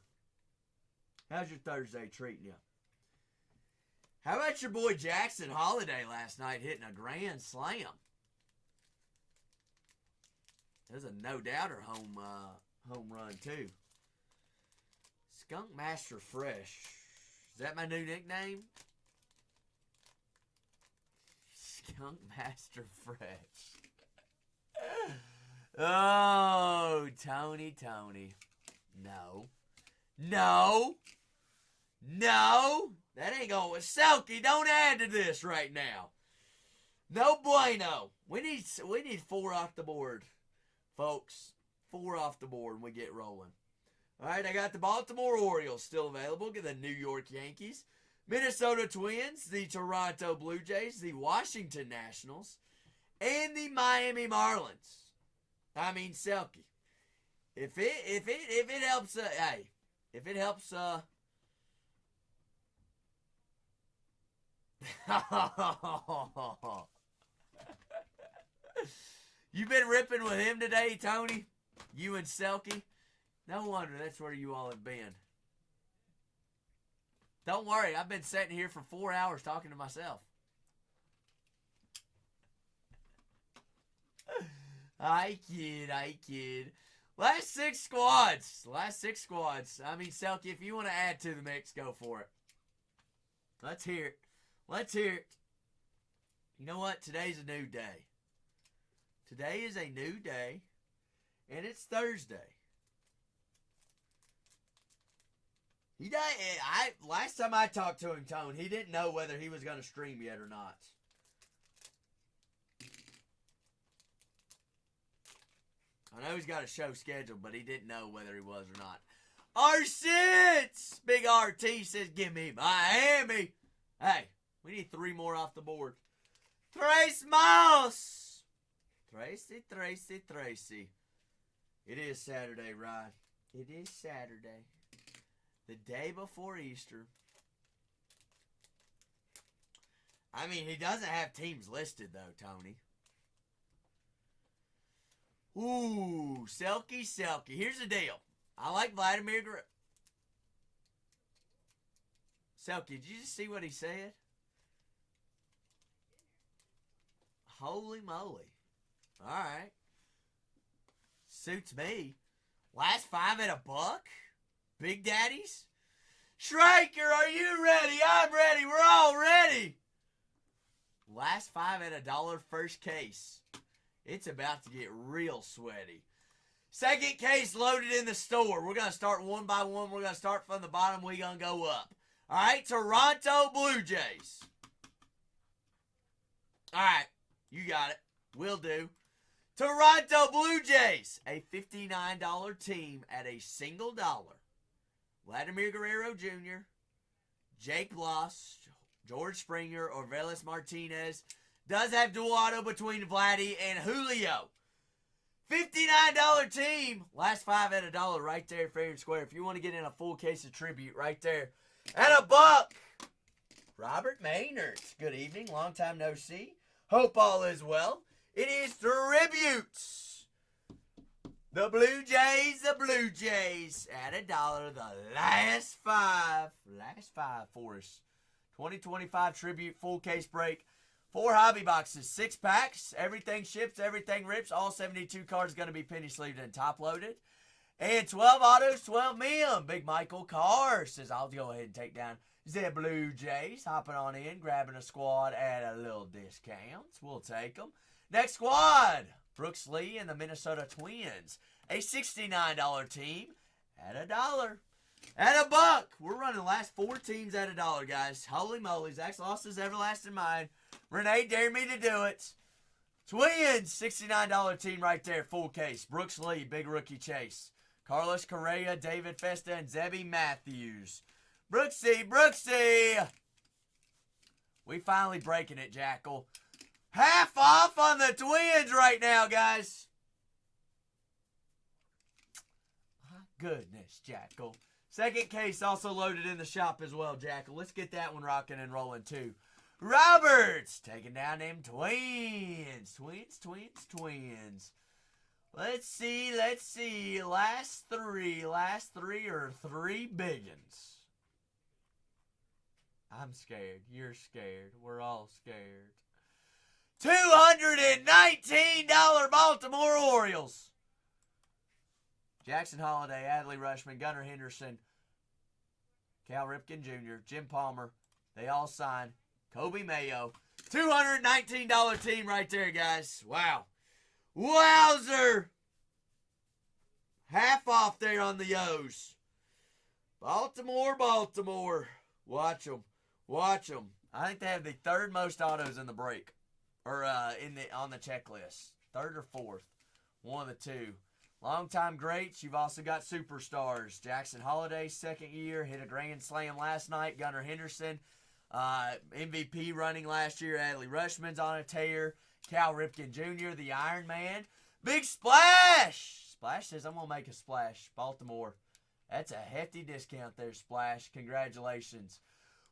How's your Thursday treating you? How about your boy Jackson Holiday last night hitting a grand slam? There's a no-doubter home run, too. Skunk Master Fresh. Is that my new nickname? Skunk Master Fresh. Oh, Tony. No. That ain't going. Selkie, don't add to this right now. No bueno. We need 4 off the board, folks. 4 off the board and we get rolling. All right, I got the Baltimore Orioles still available. Get the New York Yankees, Minnesota Twins, the Toronto Blue Jays, the Washington Nationals, and the Miami Marlins. I mean, Selkie. If it helps, hey, if it helps, you been ripping with him today, Tony? You and Selkie? No wonder that's where you all have been. Don't worry, I've been sitting here for 4 hours talking to myself. I kid. Last six squads. I mean, Selkie, if you want to add to the mix, go for it. Let's hear it. You know what? Today's a new day. Today is a new day, and it's Thursday. Last time I talked to him, Tone, he didn't know whether he was going to stream yet or not. I know he's got a show scheduled, but he didn't know whether he was or not. R6! Big RT says, give me Miami. Hey, we need 3 more off the board. Trace Moss. Tracy. It is Saturday, Ryan. It is Saturday. The day before Easter. I mean, he doesn't have teams listed, though, Tony. Ooh, Selkie. Here's the deal. I like Vladimir Guerrero. Selkie, did you just see what he said? Holy moly. All right. Suits me. Last 5 at $1? Big Daddies? Schraker, are you ready? I'm ready. We're all ready. Last 5 at $1 first case. It's about to get real sweaty. Second case loaded in the store. We're going to start one by one. We're going to start from the bottom. We're going to go up. All right, Toronto Blue Jays. All right, you got it. Will do. Toronto Blue Jays, a $59 team at a single dollar. Vladimir Guerrero Jr., Jake Loss, George Springer, Orvelis Martinez. Does have dual auto between Vladdy and Julio. $59 team. Last 5 at $1 right there, fair and square. If you want to get in a full case of tribute right there. At $1. Robert Maynard. Good evening. Long time no see. Hope all is well. It is tributes. The Blue Jays at $1. The last 5 for us. 2025 tribute full case break. 4 hobby boxes, 6 packs. Everything ships, everything rips. All 72 cards going to be penny sleeved and top loaded. And 12 autos, 12 million. Big Michael Carr says, I'll go ahead and take down the Blue Jays. Hopping on in, grabbing a squad at a little discounts. We'll take them. Next squad, Brooks Lee and the Minnesota Twins. A $69 team at $1. At $1. We're running the last 4 teams at $1, guys. Holy moly. Zach's lost his everlasting mind. Renee dared me to do it. Twins, $69 team right there, full case. Brooks Lee, big rookie chase. Carlos Correa, David Festa, and Zebby Matthews. Brooksy. We finally breaking it, Jackal. Half off on the Twins right now, guys. My goodness, Jackal. Second case also loaded in the shop as well, Jackal. Let's get that one rocking and rolling, too. Roberts taking down them Twins. Twins. Let's see. Last three are 3 biggins. I'm scared. You're scared. We're all scared. $219 Baltimore Orioles. Jackson Holiday, Adley Rushman, Gunnar Henderson, Cal Ripken Jr., Jim Palmer. They all signed. Kobe Mayo. $219 team right there, guys. Wow. Wowzer. Half off there on the O's. Baltimore. Watch them. I think they have the 3rd most autos in the break. Or on the checklist. 3rd or 4th. One of the 2. Longtime greats. You've also got superstars. Jackson Holiday, 2nd year. Hit a grand slam last night. Gunnar Henderson. MVP running last year. Adley Rushman's on a tear. Cal Ripken Jr., the Iron Man. Big Splash! Splash says, I'm going to make a splash. Baltimore. That's a hefty discount there, Splash. Congratulations.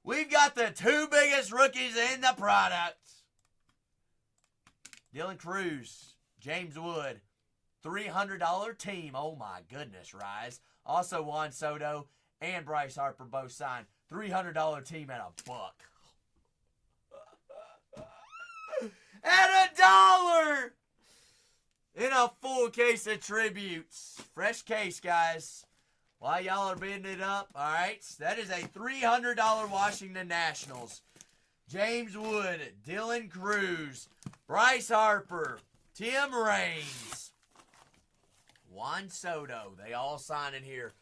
We've got the 2 biggest rookies in the product. Dylan Cruz, James Wood, $300 team. Oh, my goodness, Rise. Also, Juan Soto and Bryce Harper both signed. $300 team at $1. At $1! In a full case of tributes. Fresh case, guys. While y'all are bidding it up, all right? That is a $300 Washington Nationals. James Wood, Dylan Cruz, Bryce Harper, Tim Raines, Juan Soto. They all sign in here.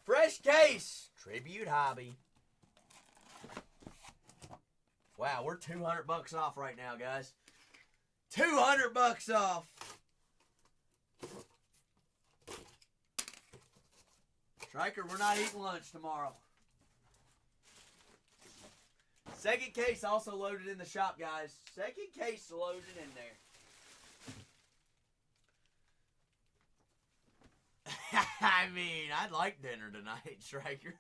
Fresh case. Tribute hobby. Wow, we're $200 off right now, guys. $200 off. Striker, we're not eating lunch tomorrow. Second case also loaded in the shop, guys. Second case loaded in there. I mean, I'd like dinner tonight, Striker.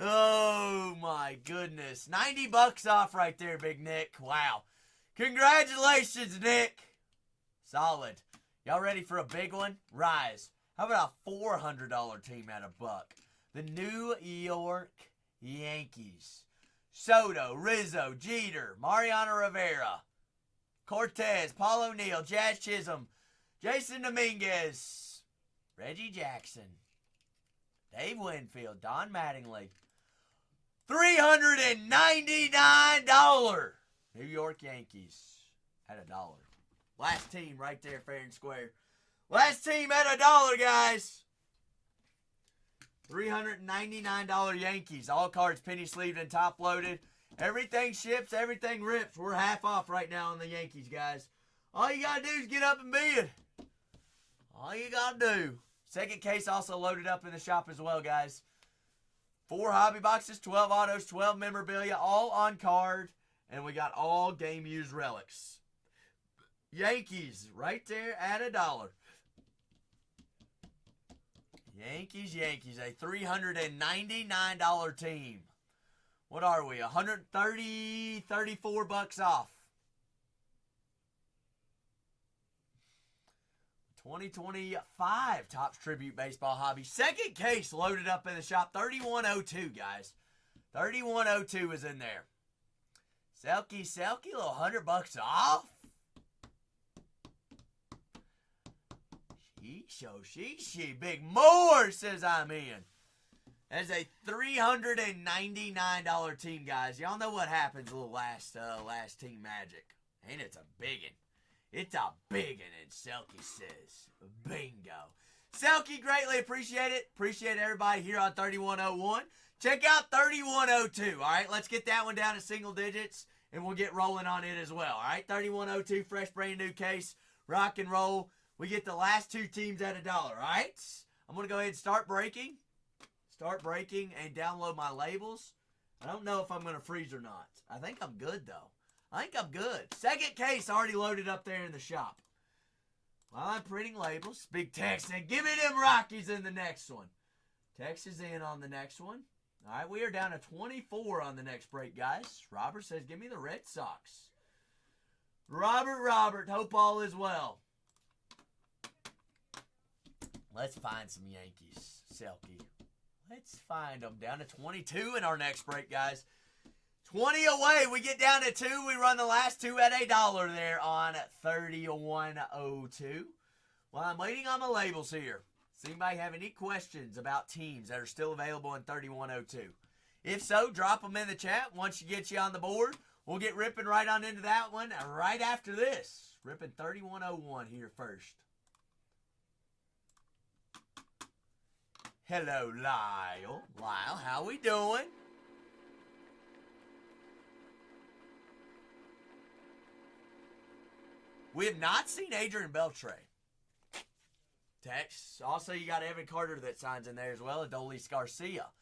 Oh, my goodness. $90 off right there, Big Nick. Wow. Congratulations, Nick. Solid. Y'all ready for a big one? Rise. How about a $400 team at $1? The New York Yankees. Soto, Rizzo, Jeter, Mariano Rivera, Cortez, Paul O'Neill, Jazz Chisholm, Jason Dominguez, Reggie Jackson, Dave Winfield, Don Mattingly. $399. New York Yankees at $1. Last team right there, fair and square. Last team at $1, guys. $399 Yankees. All cards penny sleeved and top loaded. Everything ships, everything rips. We're half off right now on the Yankees, guys. All you got to do is get up and bid. All you got to do. Second case also loaded up in the shop as well, guys. 4 hobby boxes, 12 autos, 12 memorabilia, all on card. And we got all game used relics. Yankees right there at $1. Yankees, a $399 team. What are we? 34 bucks off. 2025 Topps Tribute Baseball Hobby. Second case loaded up in the shop. 3102, guys. 3102 is in there. Selkie, a little $100 off. She, Big Moore says I'm in. That's a $399 team, guys. Y'all know what happens with last team magic. Ain't it a biggin'? It's a biggin', and Selkie says, bingo. Selkie, greatly appreciate it. Appreciate everybody here on 3101. Check out 3102, all right? Let's get that one down to single digits, and we'll get rolling on it as well, all right? 3102, fresh brand new case, rock and roll. We get the last 2 teams at $1, all right? I'm going to go ahead and start breaking and download my labels. I don't know if I'm going to freeze or not. I think I'm good, though. I think I'm good. Second case already loaded up there in the shop. While I'm printing labels, Big Tex said, give me them Rockies in the next one. Tex is in on the next one. All right, we are down to 24 on the next break, guys. Robert says, give me the Red Sox. Robert, hope all is well. Let's find some Yankees, Selkie. Let's find them. Down to 22 in our next break, guys. 20 away. We get down to 2. We run the last 2 at $1 there on 3102. Well, I'm waiting on my labels here. Does anybody have any questions about teams that are still available in 3102? If so, drop them in the chat. Once you get you on the board, we'll get ripping right on into that one right after this. Ripping 3101 here first. Hello, Lyle. Lyle, how we doing? We have not seen Adrian Beltre. Text. Also, you got Evan Carter that signs in there as well. Adolis Garcia.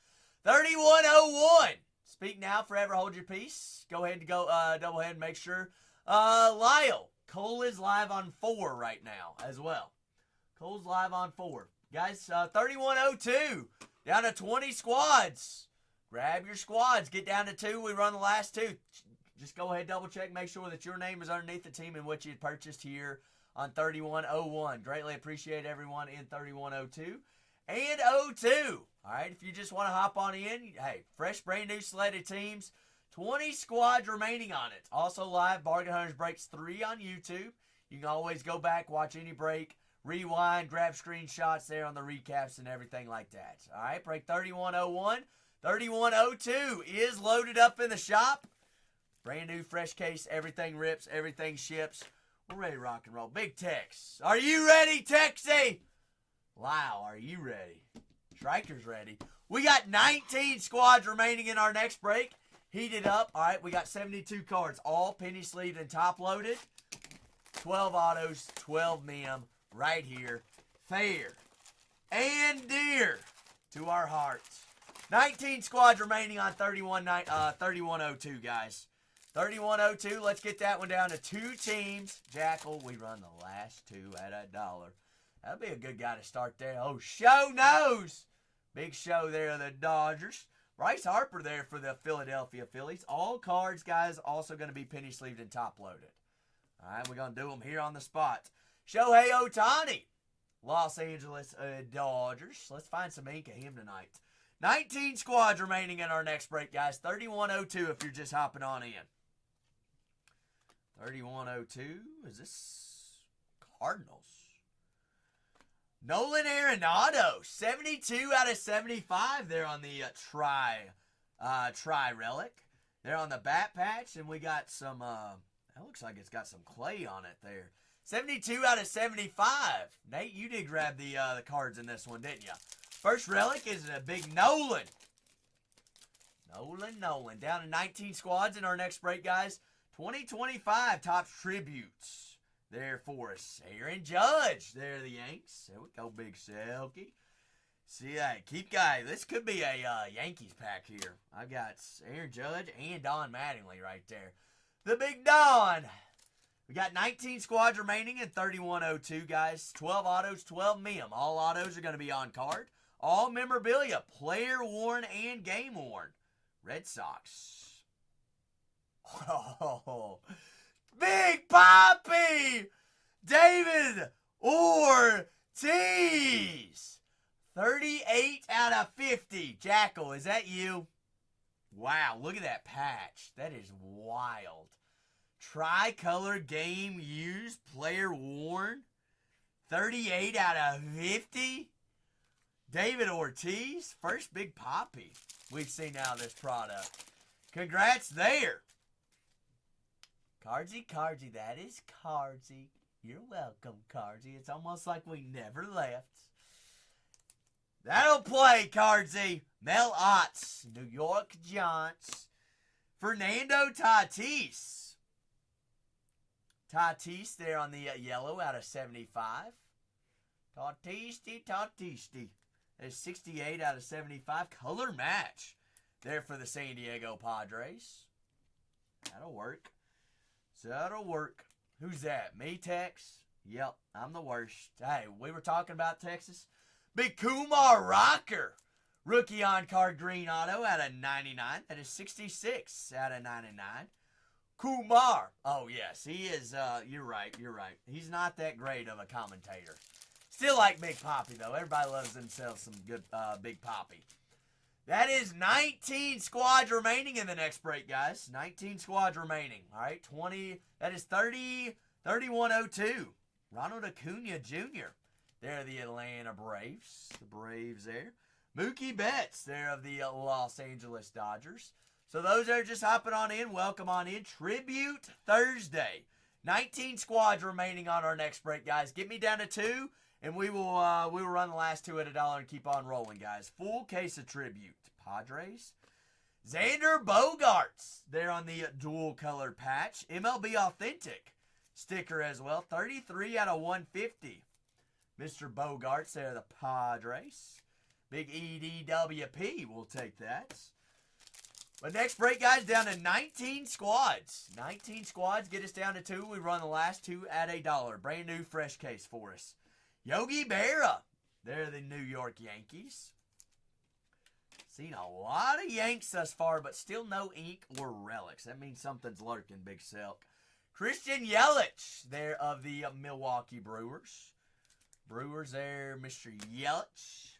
3101. Speak now, forever hold your peace. Go ahead and go double head and make sure. Lyle. Cole is live on 4 right now as well. Cole's live on 4. Guys, 3102. Down to 20 squads. Grab your squads. Get down to 2. We run the last 2. Just go ahead, double check, make sure that your name is underneath the team in which you purchased here on 3101. Greatly appreciate everyone in 3102 and 02. All right, if you just want to hop on in, hey, fresh, brand new sledded teams. 20 squads remaining on it. Also live, Bargain Hunters Breaks 3 on YouTube. You can always go back, watch any break, rewind, grab screenshots there on the recaps and everything like that. All right, break 3101. 3102 is loaded up in the shop. Brand new, fresh case. Everything rips. Everything ships. We're ready to rock and roll. Big Tex. Are you ready, Texie? Wow, are you ready? Striker's ready. We got 19 squads remaining in our next break. Heated up. All right, we got 72 cards. All penny sleeved and top loaded. 12 autos, 12 mem right here. Fair and dear to our hearts. 19 squads remaining on 3102, guys. 3102, let's get that one down to 2 teams. Jackal, we run the last 2 at $1. That'd be a good guy to start there. Oh, Show knows. Big Show there of the Dodgers. Bryce Harper there for the Philadelphia Phillies. All cards, guys, also going to be penny sleeved and top loaded. All right, we're going to do them here on the spot. Shohei Ohtani, Los Angeles Dodgers. Let's find some ink of him tonight. 19 squads remaining in our next break, guys. 3102 if you're just hopping on in. 3102. Is this Cardinals? Nolan Arenado, 72 out of 75 there on the Tri-Relic. There on the bat patch, and we got some, that looks like it's got some clay on it there. 72 out of 75. Nate, you did grab the cards in this one, didn't you? First relic is a big Nolan. Nolan. Down to 19 squads in our next break, guys. 2025 TOPPS tributes there for us. Aaron Judge. There are the Yanks. There we go, Big Selkie. See, keep guy. This could be a Yankees pack here. I got Aaron Judge and Don Mattingly right there. The Big Don. We got 19 squads remaining in 3102, guys. 12 autos, 12 mem. All autos are going to be on card. All memorabilia, player worn and game worn. Red Sox. Oh, Big Poppy! David Ortiz. 38 out of 50. Jackal, is that you? Wow, look at that patch. That is wild. Tricolor game used, player worn. 38 out of 50. David Ortiz, first Big Poppy we've seen out of this product. Congrats there. Cardsy, that is Cardsy. You're welcome, Cardsy. It's almost like we never left. That'll play, Cardsy. Mel Otts, New York Giants. Fernando Tatis. Tatis there on the yellow out of 75. Tatis. There's 68 out of 75. Color match there for the San Diego Padres. That'll work. Who's that? Me, Tex? Yep, I'm the worst. Hey, we were talking about Texas. Big Kumar Rocker. Rookie on card green auto out of 99. That is 66 out of 99. Kumar. Oh, yes, he is. You're right. He's not that great of a commentator. Still like Big Poppy, though. Everybody loves themselves some good Big Poppy. That is 19 squads remaining in the next break, guys. 19 squads remaining. All right, 20. That is 3102. Ronald Acuna Jr. There are the Atlanta Braves. The Braves there. Mookie Betts there of the Los Angeles Dodgers. So those are just hopping on in. Welcome on in. Tribute Thursday. 19 squads remaining on our next break, guys. Get me down to 2. And we will run the last 2 at $1 and keep on rolling, guys. Full case of tribute. Padres. Xander Bogaerts there on the dual color patch. MLB Authentic sticker as well. 33 out of 150. Mr. Bogaerts there, the Padres. Big EDWP will take that. But next break, guys, down to 19 squads. 19 squads get us down to 2. We run the last 2 at $1. Brand new fresh case for us. Yogi Berra. They're the New York Yankees. Seen a lot of Yanks thus far, but still no ink or relics. That means something's lurking, Big Silk. Christian Yelich, there of the Milwaukee Brewers. Brewers there, Mr. Yelich.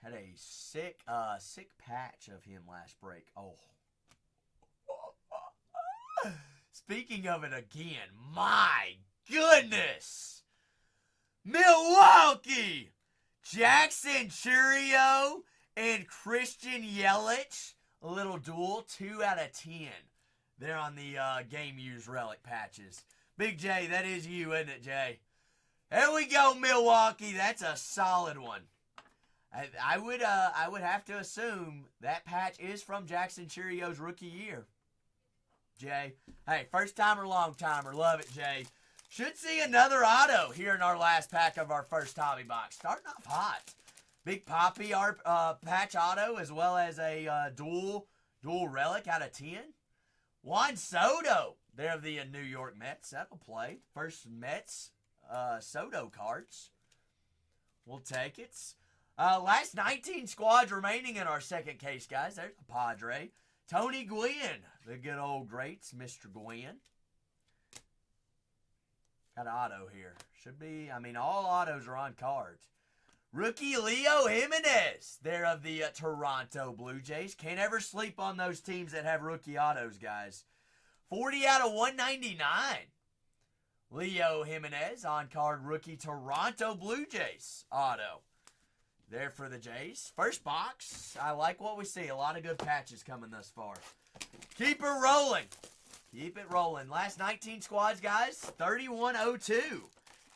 Had a sick patch of him last break. Oh. Speaking of it again, my goodness. Milwaukee. Jackson Churio and Christian Yelich. A little duel, 2 out of 10. They're on the game used relic patches. Big J, that is you, isn't it, Jay? There we go, Milwaukee. That's a solid one. I would have to assume that patch is from Jackson Churio's rookie year. Jay, hey, first timer, long timer, love it, Jay. Should see another auto here in our last pack of our first hobby box. Starting off hot. Big Poppy patch auto as well as a dual relic out of 10. Juan Soto. They're the New York Mets. That'll play. First Mets Soto cards. We'll take it. Last 19 squads remaining in our second case, guys. There's a Padre. Tony Gwynn. The good old greats, Mr. Gwynn. Got an auto here. Should be, all autos are on cards. Rookie Leo Jimenez. They're of the Toronto Blue Jays. Can't ever sleep on those teams that have rookie autos, guys. 40 out of 199. Leo Jimenez on card rookie Toronto Blue Jays auto. There for the Jays. First box. I like what we see. A lot of good patches coming thus far. Keep it rolling. Keep it rolling. Last 19 squads, guys. 3102. If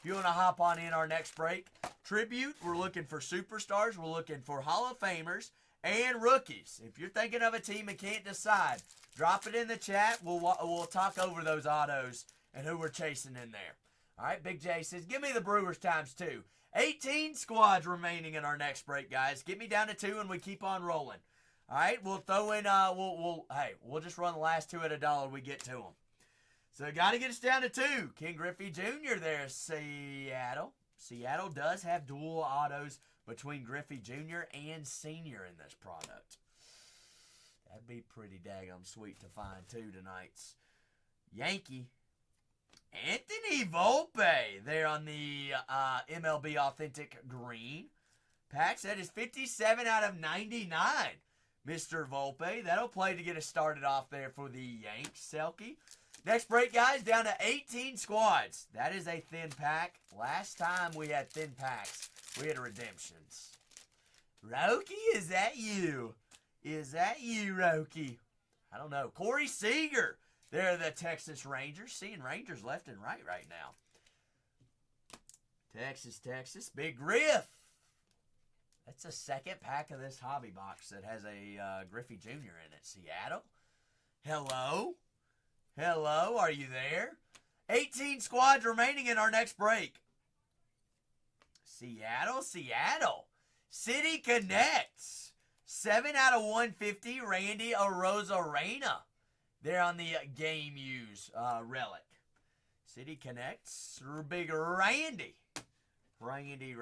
you want to hop on in our next break. Tribute, we're looking for superstars. We're looking for Hall of Famers and rookies. If you're thinking of a team and can't decide, drop it in the chat. We'll talk over those autos and who we're chasing in there. All right, Big J says, give me the Brewers ×2. 18 squads remaining in our next break, guys. Get me down to 2 and we keep on rolling. All right, we'll throw in, we'll just run the last 2 at $1 we get to them. So got to get us down to 2. Ken Griffey Jr. there, Seattle. Seattle does have dual autos between Griffey Jr. and Sr. in this product. That'd be pretty daggum sweet to find, too, tonight's. Yankee. Anthony Volpe there on the MLB Authentic Green. Patch, that is 57 out of 99. Mr. Volpe. That'll play to get us started off there for the Yanks, Selkie. Next break, guys, down to 18 squads. That is a thin pack. Last time we had thin packs, we had redemptions. Roki, is that you? Is that you, Roki? I don't know. Corey Seager. They're the Texas Rangers. Seeing Rangers left and right now. Texas. Big Griff. That's the second pack of this hobby box that has a Griffey Jr. in it. Seattle. Hello, are you there? 18 squads remaining in our next break. Seattle. City Connects. 7 out of 150, Randy Arozarena. They're on the game use relic. City Connects. Big Randy. Randy.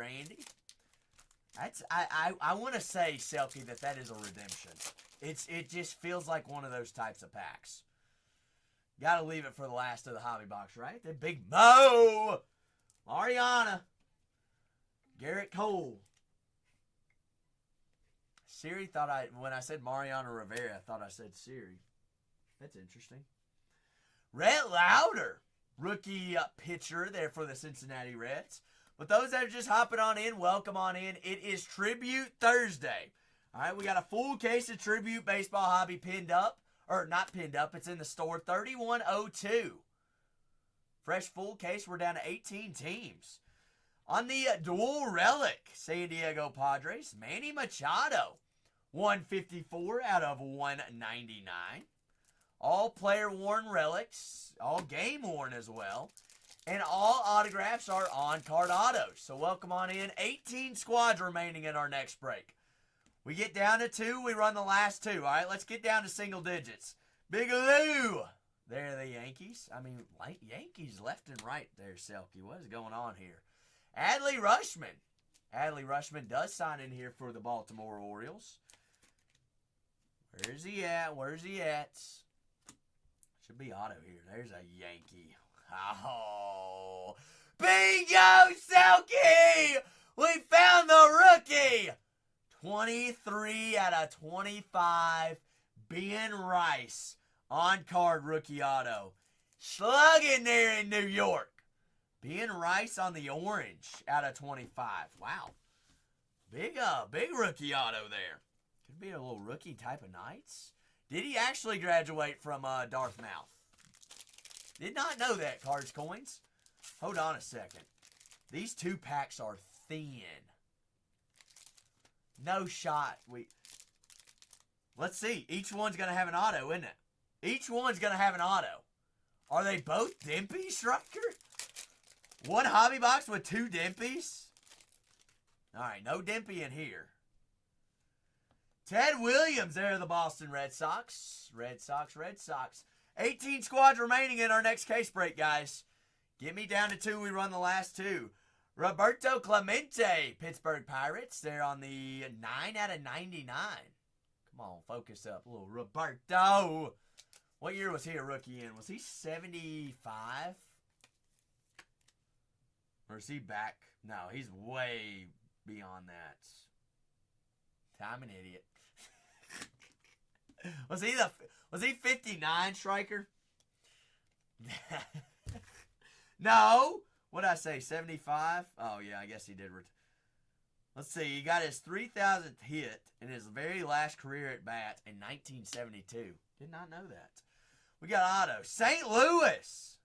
That's I want to say, Selkie, that is a redemption. It just feels like one of those types of packs. Got to leave it for the last of the hobby box, right? The Big Mo. Mariana. Garrett Cole. Siri thought when I said Mariano Rivera, I thought I said Siri. That's interesting. Rhett Lauder, rookie pitcher there for the Cincinnati Reds. But those that are just hopping on in, welcome on in. It is Tribute Thursday. All right, we got a full case of Tribute Baseball Hobby pinned up. Or not pinned up, it's in the store. 3102. Fresh full case, we're down to 18 teams. On the dual relic, San Diego Padres, Manny Machado. 154 out of 199. All player-worn relics, all game-worn as well. And all autographs are on-card autos. So welcome on in. 18 squads remaining in our next break. We get down to 2, we run the last 2. All right, let's get down to single digits. Big Lou. There are the Yankees. Yankees left and right there, Selkie. What is going on here? Adley Rutschman. Adley Rutschman does sign in here for the Baltimore Orioles. Where's he at? Should be auto here. There's a Yankee. Oh. Bingo, Selkie! We found the rookie! 23 out of 25. Ben Rice. On-card rookie auto. Slugging there in New York. Ben Rice on the orange out of 25. Wow. Big rookie auto there. Could be a little rookie type of Knights. Did he actually graduate from Darth Mouth? Did not know that, Cards Coins. Hold on a second. These 2 packs are thin. No shot. Let's see. Each one's going to have an auto, isn't it? Each one's going to have an auto. Are they both Dempy, Striker? One hobby box with 2 Dempies? Alright, no Dempy in here. Ted Williams there, the Boston Red Sox. Red Sox. 18 squads remaining in our next case break, guys. Get me down to 2. We run the last 2. Roberto Clemente, Pittsburgh Pirates. They're on the 9 out of 99. Come on, focus up. A little Roberto. What year was he a rookie in? Was he 75? Or is he back? No, he's way beyond that. I'm an idiot. Was he 59, Striker? No. What'd I say, 75? Oh, yeah, I guess he did. Let's see. He got his 3,000th hit in his very last career at bat in 1972. Did not know that. We got auto. St. Louis.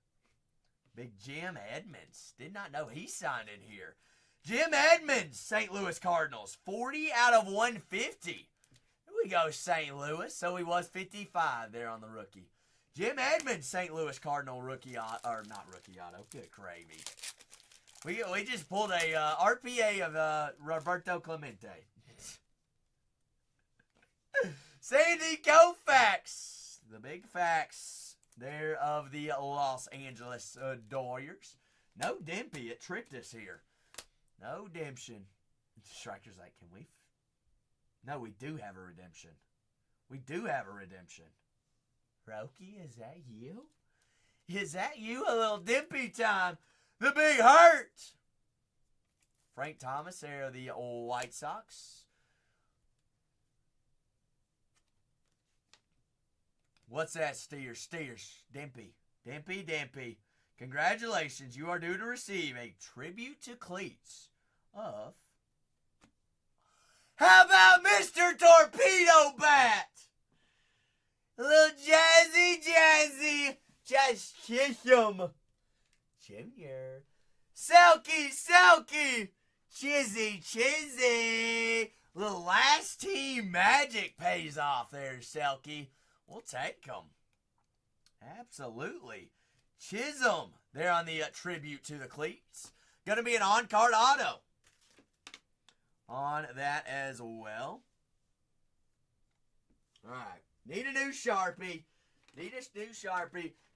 Big Jim Edmonds. Did not know he signed in here. Jim Edmonds, St. Louis Cardinals. 40 out of 150. Here we go, St. Louis. So he was 55 there on the rookie. Jim Edmonds, St. Louis Cardinal rookie auto. Or not rookie auto. Good gravy. We just pulled a RPA of Roberto Clemente. Sandy Koufax. The big facts there of the Los Angeles Dodgers. No Dempy. It tricked us here. No redemption. Striker's like, can we? No, we do have a redemption. We do have a redemption. Roki, is that you? Is that you? A little Dempy time. The Big Hurt. Frank Thomas there of the White Sox. What's that, Steers? Dempy. Dempy. Congratulations. You are due to receive a tribute to cleats of... How about Mr. Torpedo Bat? A little jazzy. Just kiss him. Junior. Selkie. Chizzy. Little last team magic pays off there, Selkie. We'll take them. Absolutely. Chisholm there on the tribute to the cleats. Going to be an on-card auto on that as well. All right. Need a new Sharpie.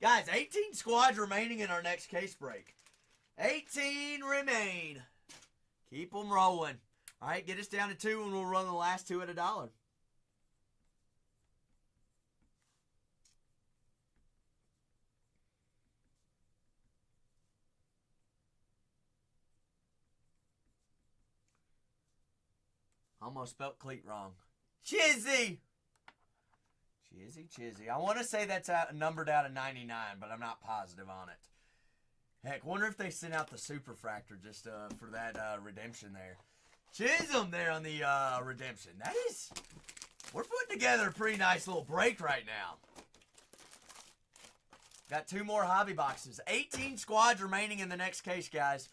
Guys, 18 squads remaining in our next case break. 18 remain. Keep them rolling. All right, get us down to 2 and we'll run the last 2 at $1. Almost spelt cleat wrong. Chizzy. I want to say that's numbered out of 99, but I'm not positive on it. Heck, wonder if they sent out the Superfractor just for that redemption there. Chisholm there on the redemption. We're putting together a pretty nice little break right now. Got 2 more hobby boxes. 18 squads remaining in the next case, guys.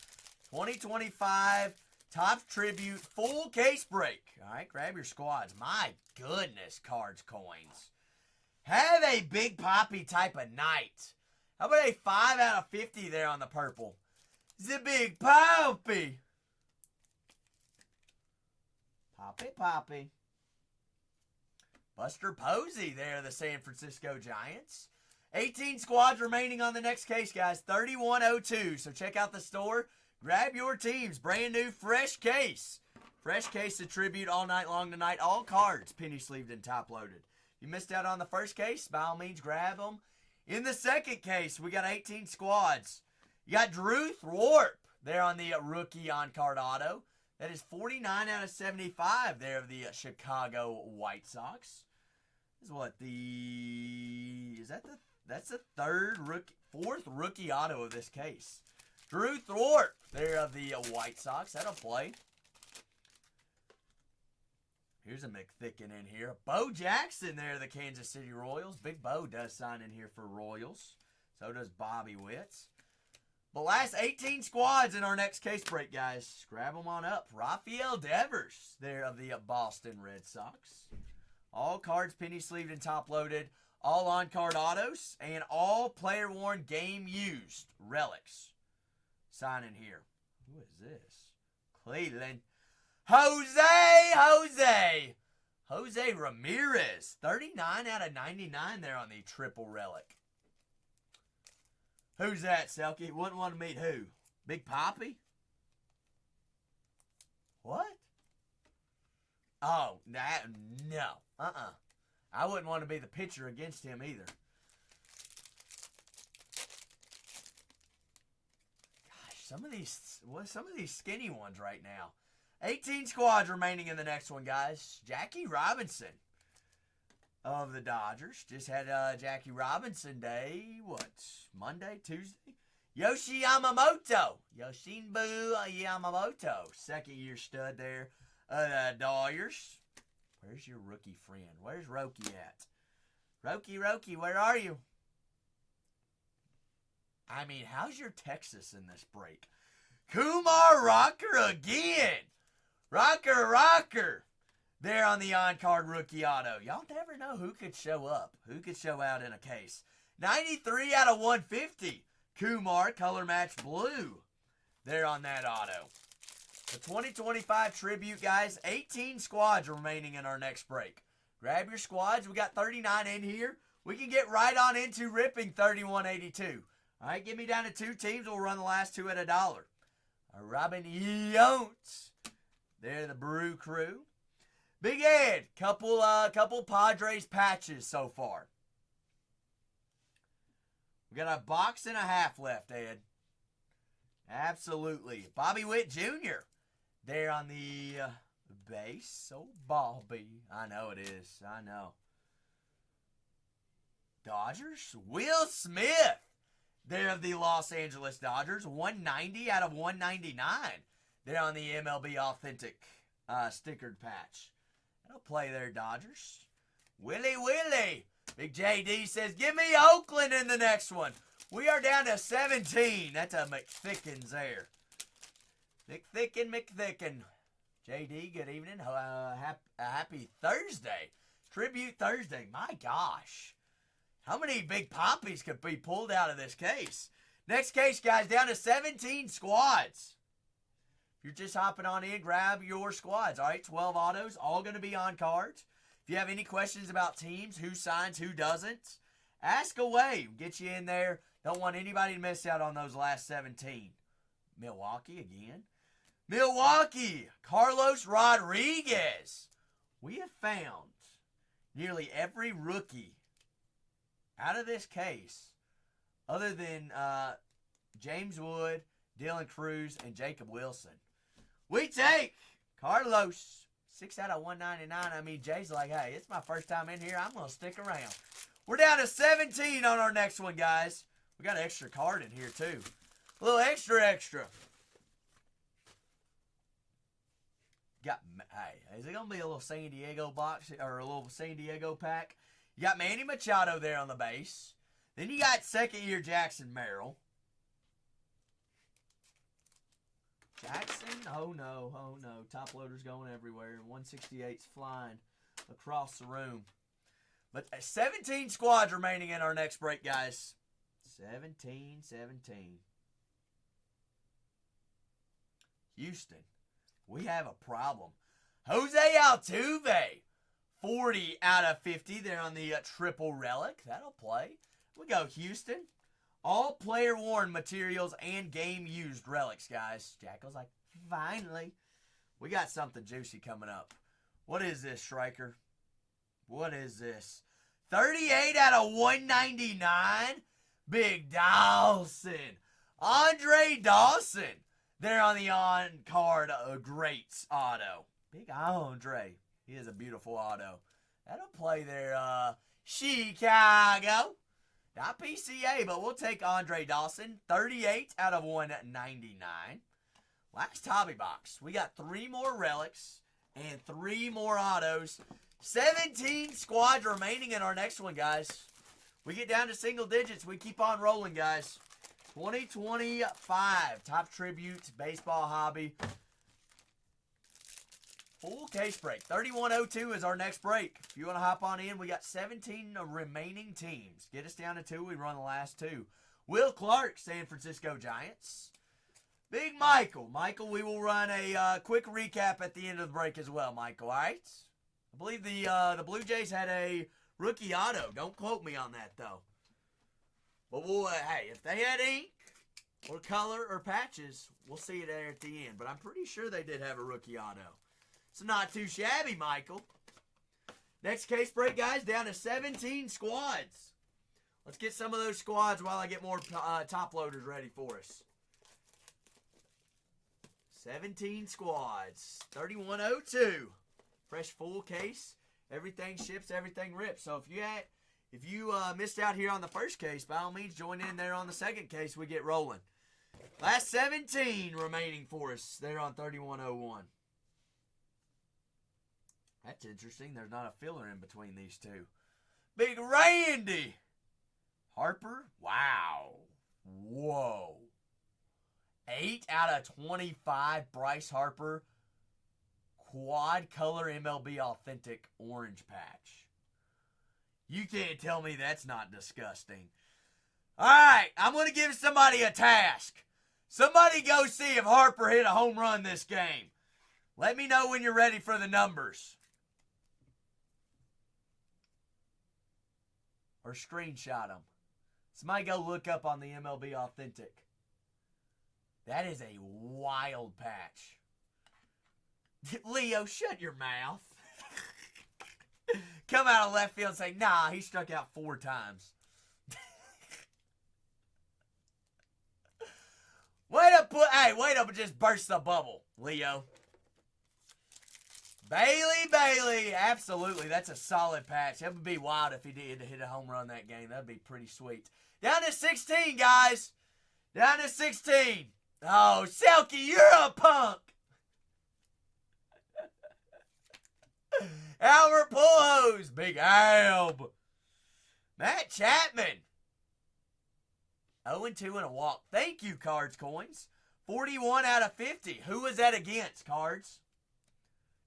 2025 TOPPS Tribute full case break. All right, grab your squads. My goodness, Cards Coins. Have a Big Poppy type of night. How about a 5 out of 50 there on the purple? The Big Poppy. Poppy. Buster Posey there, the San Francisco Giants. 18 squads remaining on the next case, guys. 3102. So check out the store. Grab your teams. Brand new, fresh case. Fresh case of tribute all night long tonight. All cards penny sleeved and top loaded. You missed out on the first case, by all means, grab them. In the second case, we got 18 squads. You got Drew Thorpe there on the rookie on-card auto. That is 49 out of 75 there of the Chicago White Sox. This is what that's the fourth rookie auto of this case. Drew Thorpe, there of the White Sox. That'll play. Here's a McThicken in here. Bo Jackson there, the Kansas City Royals. Big Bo does sign in here for Royals. So does Bobby Witts. The last 18 squads in our next case break, guys. Grab them on up. Rafael Devers there of the Boston Red Sox. All cards penny sleeved and top loaded. All on-card autos. And all player-worn game-used relics. Sign in here. Who is this? Cleveland. Jose Ramirez. 39 out of 99 there on the triple relic. Who's that, Selkie? Wouldn't want to meet who? Big Poppy? What? Oh, no. I wouldn't want to be the pitcher against him either. Gosh, some of these skinny ones right now. 18 squads remaining in the next one, guys. Jackie Robinson of the Dodgers. Just had Jackie Robinson Day. What? Monday? Tuesday? Yoshinbu Yamamoto. Second-year stud there. The Dodgers. Where's your rookie friend? Where's Roki at? Roki, where are you? I mean, how's your Texas in this break? Kumar Rocker again. Rocker. There on the on-card rookie auto. Y'all never know who could show up. Who could show out in a case. 93 out of 150. Kumar, color match blue. There on that auto. The 2025 tribute, guys. 18 squads remaining in our next break. Grab your squads. We got 39 in here. We can get right on into ripping 3182. All right, get me down to 2 teams. We'll run the last 2 at $1. Robin Yountz. There, the Brew Crew. Big Ed, couple Padres patches so far. We got a box and a half left, Ed. Absolutely. Bobby Witt Jr. there on the base. So Bobby. I know it is. I know. Dodgers. Will Smith. There of the Los Angeles Dodgers. 190 out of 199. There on the MLB Authentic stickered patch. That'll play there, Dodgers. Willie. Big JD says, give me Oakland in the next one. We are down to 17. That's a McThickens there. McThicken. JD, good evening. Happy Thursday. Tribute Thursday. My gosh. How many big poppies could be pulled out of this case? Next case, guys, down to 17 squads. If you're just hopping on in, grab your squads. All right, 12 autos, all going to be on cards. If you have any questions about teams, who signs, who doesn't, ask away. Get you in there. Don't want anybody to miss out on those last 17. Milwaukee again. Carlos Rodriguez. We have found nearly every rookie out of this case, other than James Wood, Dylan Cruz, and Jacob Wilson. We take Carlos. 6 out of 199. I mean, Jay's like, hey, it's my first time in here. I'm going to stick around. We're down to 17 on our next one, guys. We got an extra card in here, too. A little extra. Hey, is it going to be a little San Diego box or a little San Diego pack? You got Manny Machado there on the base. Then you got second-year Jackson Merrill. Jackson, oh no. Top loader's going everywhere. 168's flying across the room. But 17 squads remaining in our next break, guys. 17. Houston, we have a problem. Jose Altuve, 40 out of 50 there on the triple relic. That'll play. We go Houston. All player-worn materials and game-used relics, guys. Jackal's like, finally. We got something juicy coming up. What is this, Striker? What is this? 38 out of 199? Big Dawson. Andre Dawson. There on the on-card greats auto. Big Andre. He is a beautiful auto. That'll play there, Chicago. Not PCA, but we'll take Andre Dawson. 38 out of 199. Last hobby box. We got 3 more relics and 3 more autos. 17 squads remaining in our next one, guys. We get down to single digits. We keep on rolling, guys. 2025 Top Tributes Baseball Hobby. Full case break. 3102 is our next break. If you want to hop on in, we got 17 remaining teams. Get us down to 2. We run the last 2. Will Clark, San Francisco Giants. Big Michael. Michael, we will run a quick recap at the end of the break as well, Michael. All right? I believe the Blue Jays had a rookie auto. Don't quote me on that, though. But we'll, hey, if they had ink or color or patches, we'll see it there at the end. But I'm pretty sure they did have a rookie auto. So not too shabby, Michael. Next case break, guys, down to 17 squads. Let's get some of those squads while I get more top loaders ready for us. 17 squads. 3102. Fresh full case. Everything ships, everything rips. So if you missed out here on the first case, by all means, join in there on the second case. We get rolling. Last 17 remaining for us there on 3101. That's interesting. There's not a filler in between these two. Big Randy. Harper. Wow. Whoa. 8 out of 25 Bryce Harper. Quad color MLB Authentic orange patch. You can't tell me that's not disgusting. All right. I'm going to give somebody a task. Somebody go see if Harper hit a home run this game. Let me know when you're ready for the numbers. Or screenshot them. Somebody go look up on the MLB Authentic. That is a wild patch. Leo, shut your mouth. Come out of left field and say, nah, he struck out 4 times. Way to just burst the bubble, Leo. Bailey, absolutely. That's a solid patch. That would be wild if he did hit a home run that game. That would be pretty sweet. Down to 16, guys. Down to 16. Oh, Selkie, you're a punk. Albert Pujols. Big Alb. Matt Chapman. 0-2 and a walk. Thank you, Cards Coins. 41 out of 50. Who was that against, Cards?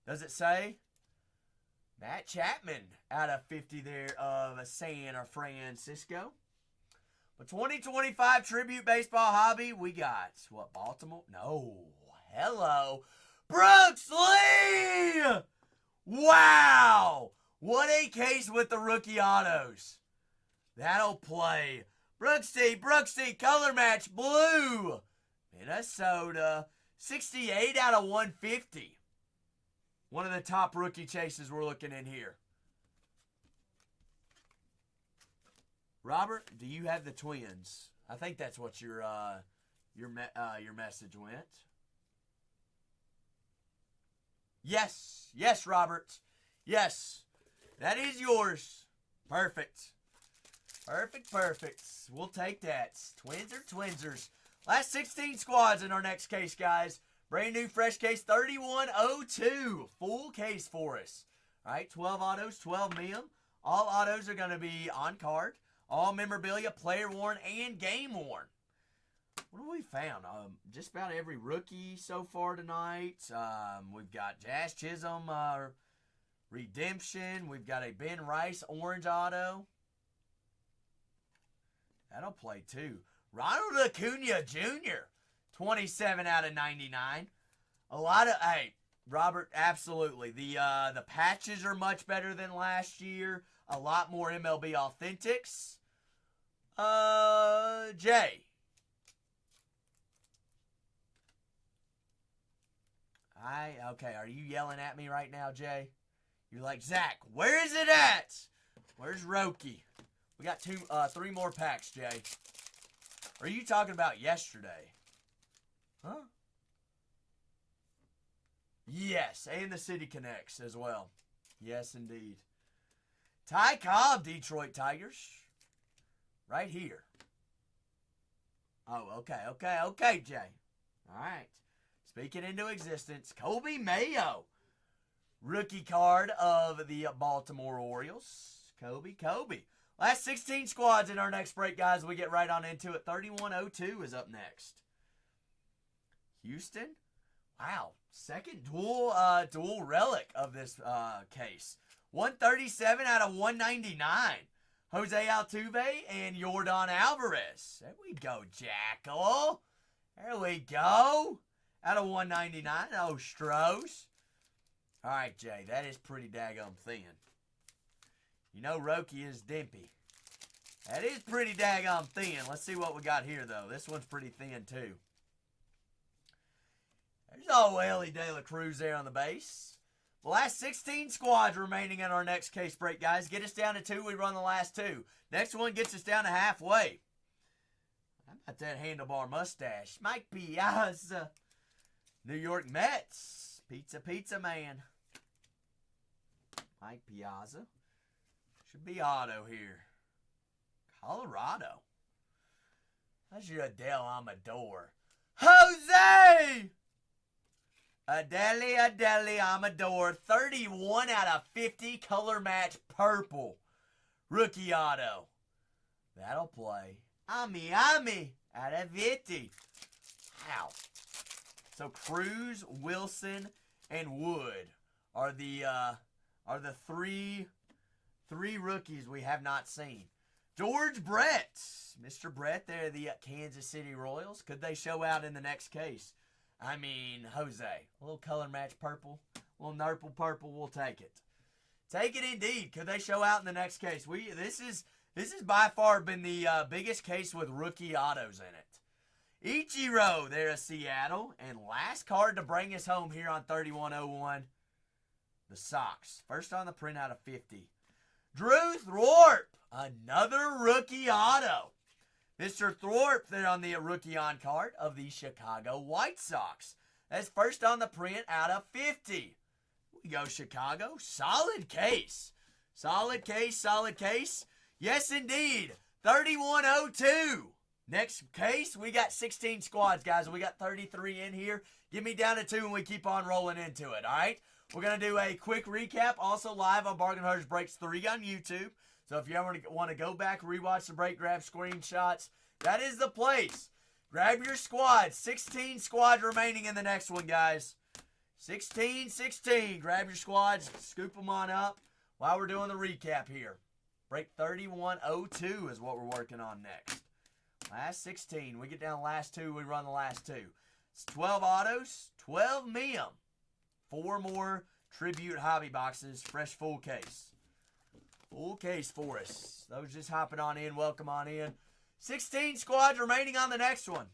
Does it say? Matt Chapman out of 50 there of San Francisco. But 2025 Tribute Baseball Hobby, we got, what, Baltimore? No. Hello. Brooks Lee! Wow! What a case with the rookie autos. That'll play. Brooksy, color match, blue. Minnesota. 68 out of 150. One of the top rookie chases we're looking in here. Robert, do you have the Twins? I think that's what your message went. Yes, Robert. Yes, that is yours. Perfect. We'll take that. Twins are twinsers. Last 16 squads in our next case, guys. Brand new fresh case 3102. Full case for us. All right, 12 autos, 12 mem. All autos are going to be on card. All memorabilia, player worn, and game worn. What have we found? Just about every rookie so far tonight. We've got Jazz Chisholm Redemption. We've got a Ben Rice orange auto. That'll play too. Ronald Acuna Jr. 27 out of 99. A lot of, hey, Robert, absolutely. The patches are much better than last year. A lot more MLB Authentics. Jay. Okay, are you yelling at me right now, Jay? You're like, Zach, where is it at? Where's Roki? We got 3 more packs, Jay. Are you talking about yesterday? Huh? Yes, and the City Connects as well. Yes, indeed. Ty Cobb, Detroit Tigers. Right here. Oh, okay, Jay. All right. Speaking into existence, Kobe Mayo. Rookie card of the Baltimore Orioles. Kobe. Last 16 squads in our next break, guys. We get right on into it. 3102 is up next. Houston. Wow. Second dual relic of this case. 137 out of 199. Jose Altuve and Yordan Alvarez. There we go, Jackal. There we go. Out of 199. Oh, Strohs. All right, Jay. That is pretty daggum thin. You know Roki is dimpy. That is pretty daggum thin. Let's see what we got here, though. This one's pretty thin, too. There's old Ellie De La Cruz there on the base. The last 16 squads remaining in our next case break, guys. Get us down to 2. We run the last 2. Next one gets us down to halfway. How about that handlebar mustache? Mike Piazza. New York Mets. Pizza man. Mike Piazza. Should be auto here. Colorado. That's your Adele Amador. Jose! Adele Amador. 31 out of 50. Color match purple. Rookie auto. That'll play. Ami out of 50. Wow. So Cruz, Wilson, and Wood are the three rookies we have not seen. George Brett. Mr. Brett, they're the Kansas City Royals. Could they show out in the next case? I mean, Jose. A little color match purple. A little nurple purple. We'll take it. Take it indeed. Could they show out in the next case? This has by far been the biggest case with rookie autos in it. Ichiro there at Seattle. And last card to bring us home here on 3101. The Sox. First on the print out of 50. Drew Thorpe. Another rookie auto. Mr. Thorpe there on the rookie on card of the Chicago White Sox. That's first on the print out of 50. We go Chicago. Solid case. Solid case. Yes, indeed. 3102. Next case, we got 16 squads, guys. We got 33 in here. Get me down to 2 and we keep on rolling into it, all right? We're going to do a quick recap, also live on Bargain Hunters Breaks 3 on YouTube. So if you ever want to go back, rewatch the break, grab screenshots, that is the place. Grab your squad. 16 squads remaining in the next one, guys. 16. Grab your squads, scoop them on up while we're doing the recap here. Break 3102 is what we're working on next. Last 16. We get down the last 2, we run the last 2. It's 12 autos, 12 Mium. 4 more Tribute Hobby boxes, fresh full case. Full case for us. Those just hopping on in, welcome on in. 16 squads remaining on the next one.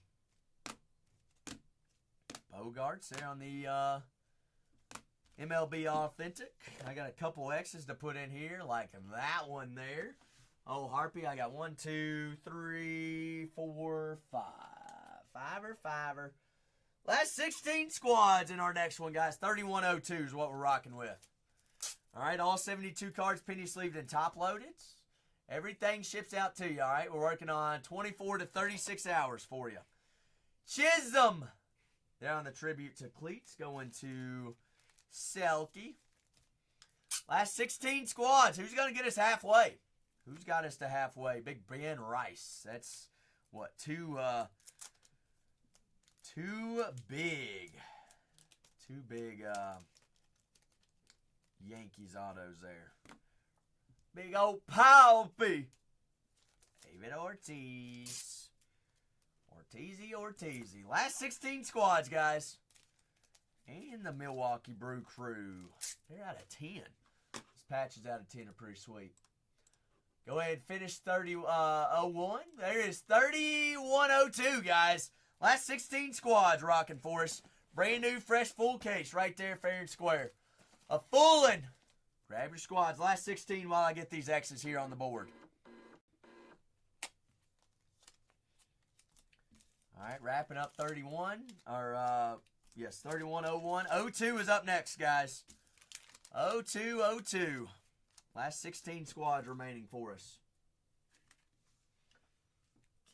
Bogarts there on the MLB Authentic. I got a couple X's to put in here, like that one there. Oh, Harpy, I got 1, 2, 3, 4, 5. Fiver. Last 16 squads in our next one, guys. 3102 is what we're rocking with. All right, all 72 cards penny sleeved and top loaded. Everything ships out to you, all right? We're working on 24 to 36 hours for you. Chisholm. There on the tribute to Cleats, going to Selkie. Last 16 squads. Who's going to get us halfway? Who's got us to halfway? Big Ben Rice. That's, what, two big Yankees autos there. Big old Palpy. David Ortiz. Ortiz. Last 16 squads, guys. And the Milwaukee Brew Crew. They're out of 10. This patches out of 10 are pretty sweet. Go ahead and finish 30-01. There is 3102, guys. Last 16 squads rocking for us. Brand new, fresh, full case right there, fair and square. A full one. Grab your squads. Last 16 while I get these X's here on the board. All right, wrapping up 31. Yes, 3101. 02 is up next, guys. 02. Last 16 squads remaining for us.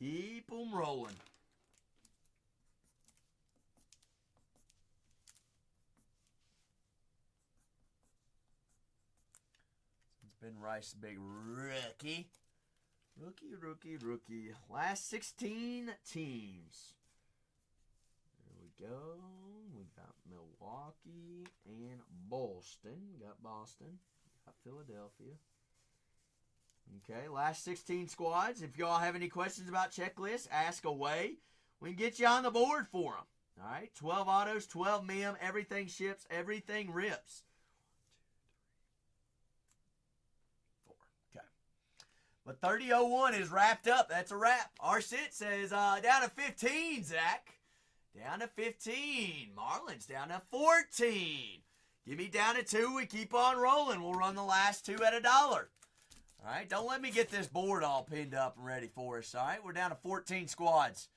Keep them rolling. It's been Rice's big rookie. Rookie. Last 16 teams. There we go. We got Milwaukee and Boston. Got Boston. Got Philadelphia. Okay, last 16 squads. If y'all have any questions about checklists, ask away. We can get you on the board for them. All right, 12 autos, 12 mem, everything ships, everything rips. 1, 2, 3, 4. Okay. But 3001 is wrapped up. That's a wrap. Our sit says down to 15, Zach. Down to 15. Marlins down to 14. Give me down to 2. We keep on rolling. We'll run the last 2 at $1. All right, don't let me get this board all pinned up and ready for us. All right, we're down to 14 squads.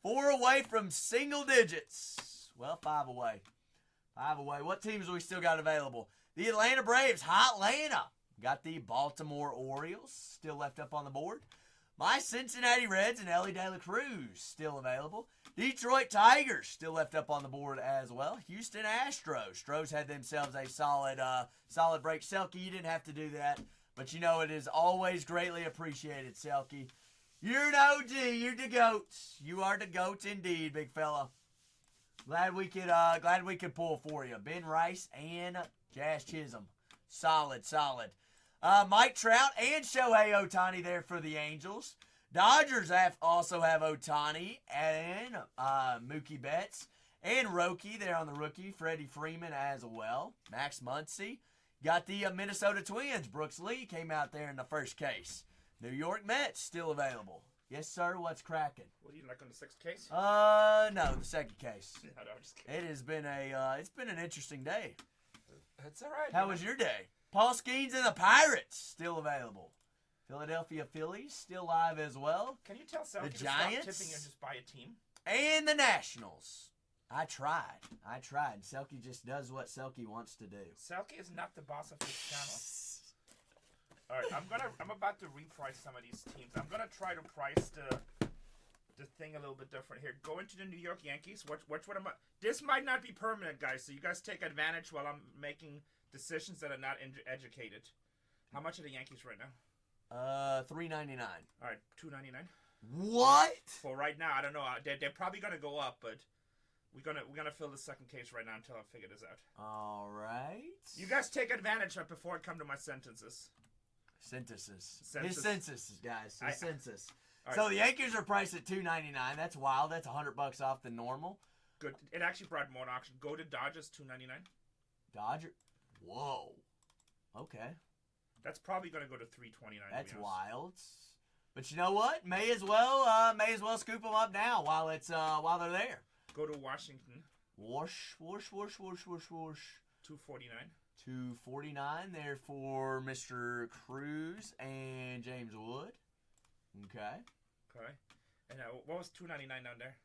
4 away from single digits. Well, 5 away. 5 away. What teams do we still got available? The Atlanta Braves, hot Atlanta. Got the Baltimore Orioles still left up on the board. My Cincinnati Reds and Ellie De La Cruz still available. Detroit Tigers still left up on the board as well. Houston Astros. Stros had themselves a solid break. Selkie, you didn't have to do that. But you know it is always greatly appreciated, Selkie. You're an OG. You're the GOAT. You are the GOAT indeed, big fella. Glad we could pull for you. Ben Rice and Jazz Chisholm. Solid. Mike Trout and Shohei Ohtani there for the Angels. Dodgers also have Ohtani and Mookie Betts and Roki there on the rookie. Freddie Freeman as well. Max Muncy. Got the Minnesota Twins. Brooks Lee came out there in the first case. New York Mets still available. Yes, sir. What's cracking? What do you like on the 6th case? No, the second case. No, I'm just kidding. It has been an interesting day. That's all right. How was your day? Paul Skeens and the Pirates still available. Philadelphia Phillies still live as well. Can you tell Selkie The to stop Giants? tipping and just buy a team? And the Nationals. I tried. Selkie just does what Selkie wants to do. Selkie is not the boss of his channel. All right, I'm about to reprice some of these teams. I'm gonna try to price the thing a little bit different here. Go into the New York Yankees. Watch what this might not be permanent, guys. So you guys take advantage while I'm making decisions that are not educated. How much are the Yankees right now? $3.99. All right, $2.99. What? For right now, I don't know. They're probably gonna go up, but we're gonna fill the second case right now until I figure this out. All right. You guys take advantage of it before I come to my sentences. Synthesis. Census. His census, guys. His census. All right. So the Yankees are priced at $2.99. That's wild. That's $100 off the normal. Good. It actually brought more auction. Go to Dodgers, $2.99. Dodger. Whoa. Okay. That's probably gonna go to $3.29. That's wild. But you know what? May as well scoop them up now while they're there. Go to Washington. Whoosh. $2.49. $2.49 there for Mr. Cruz and James Wood. Okay. Okay. And what was $2.99 down there?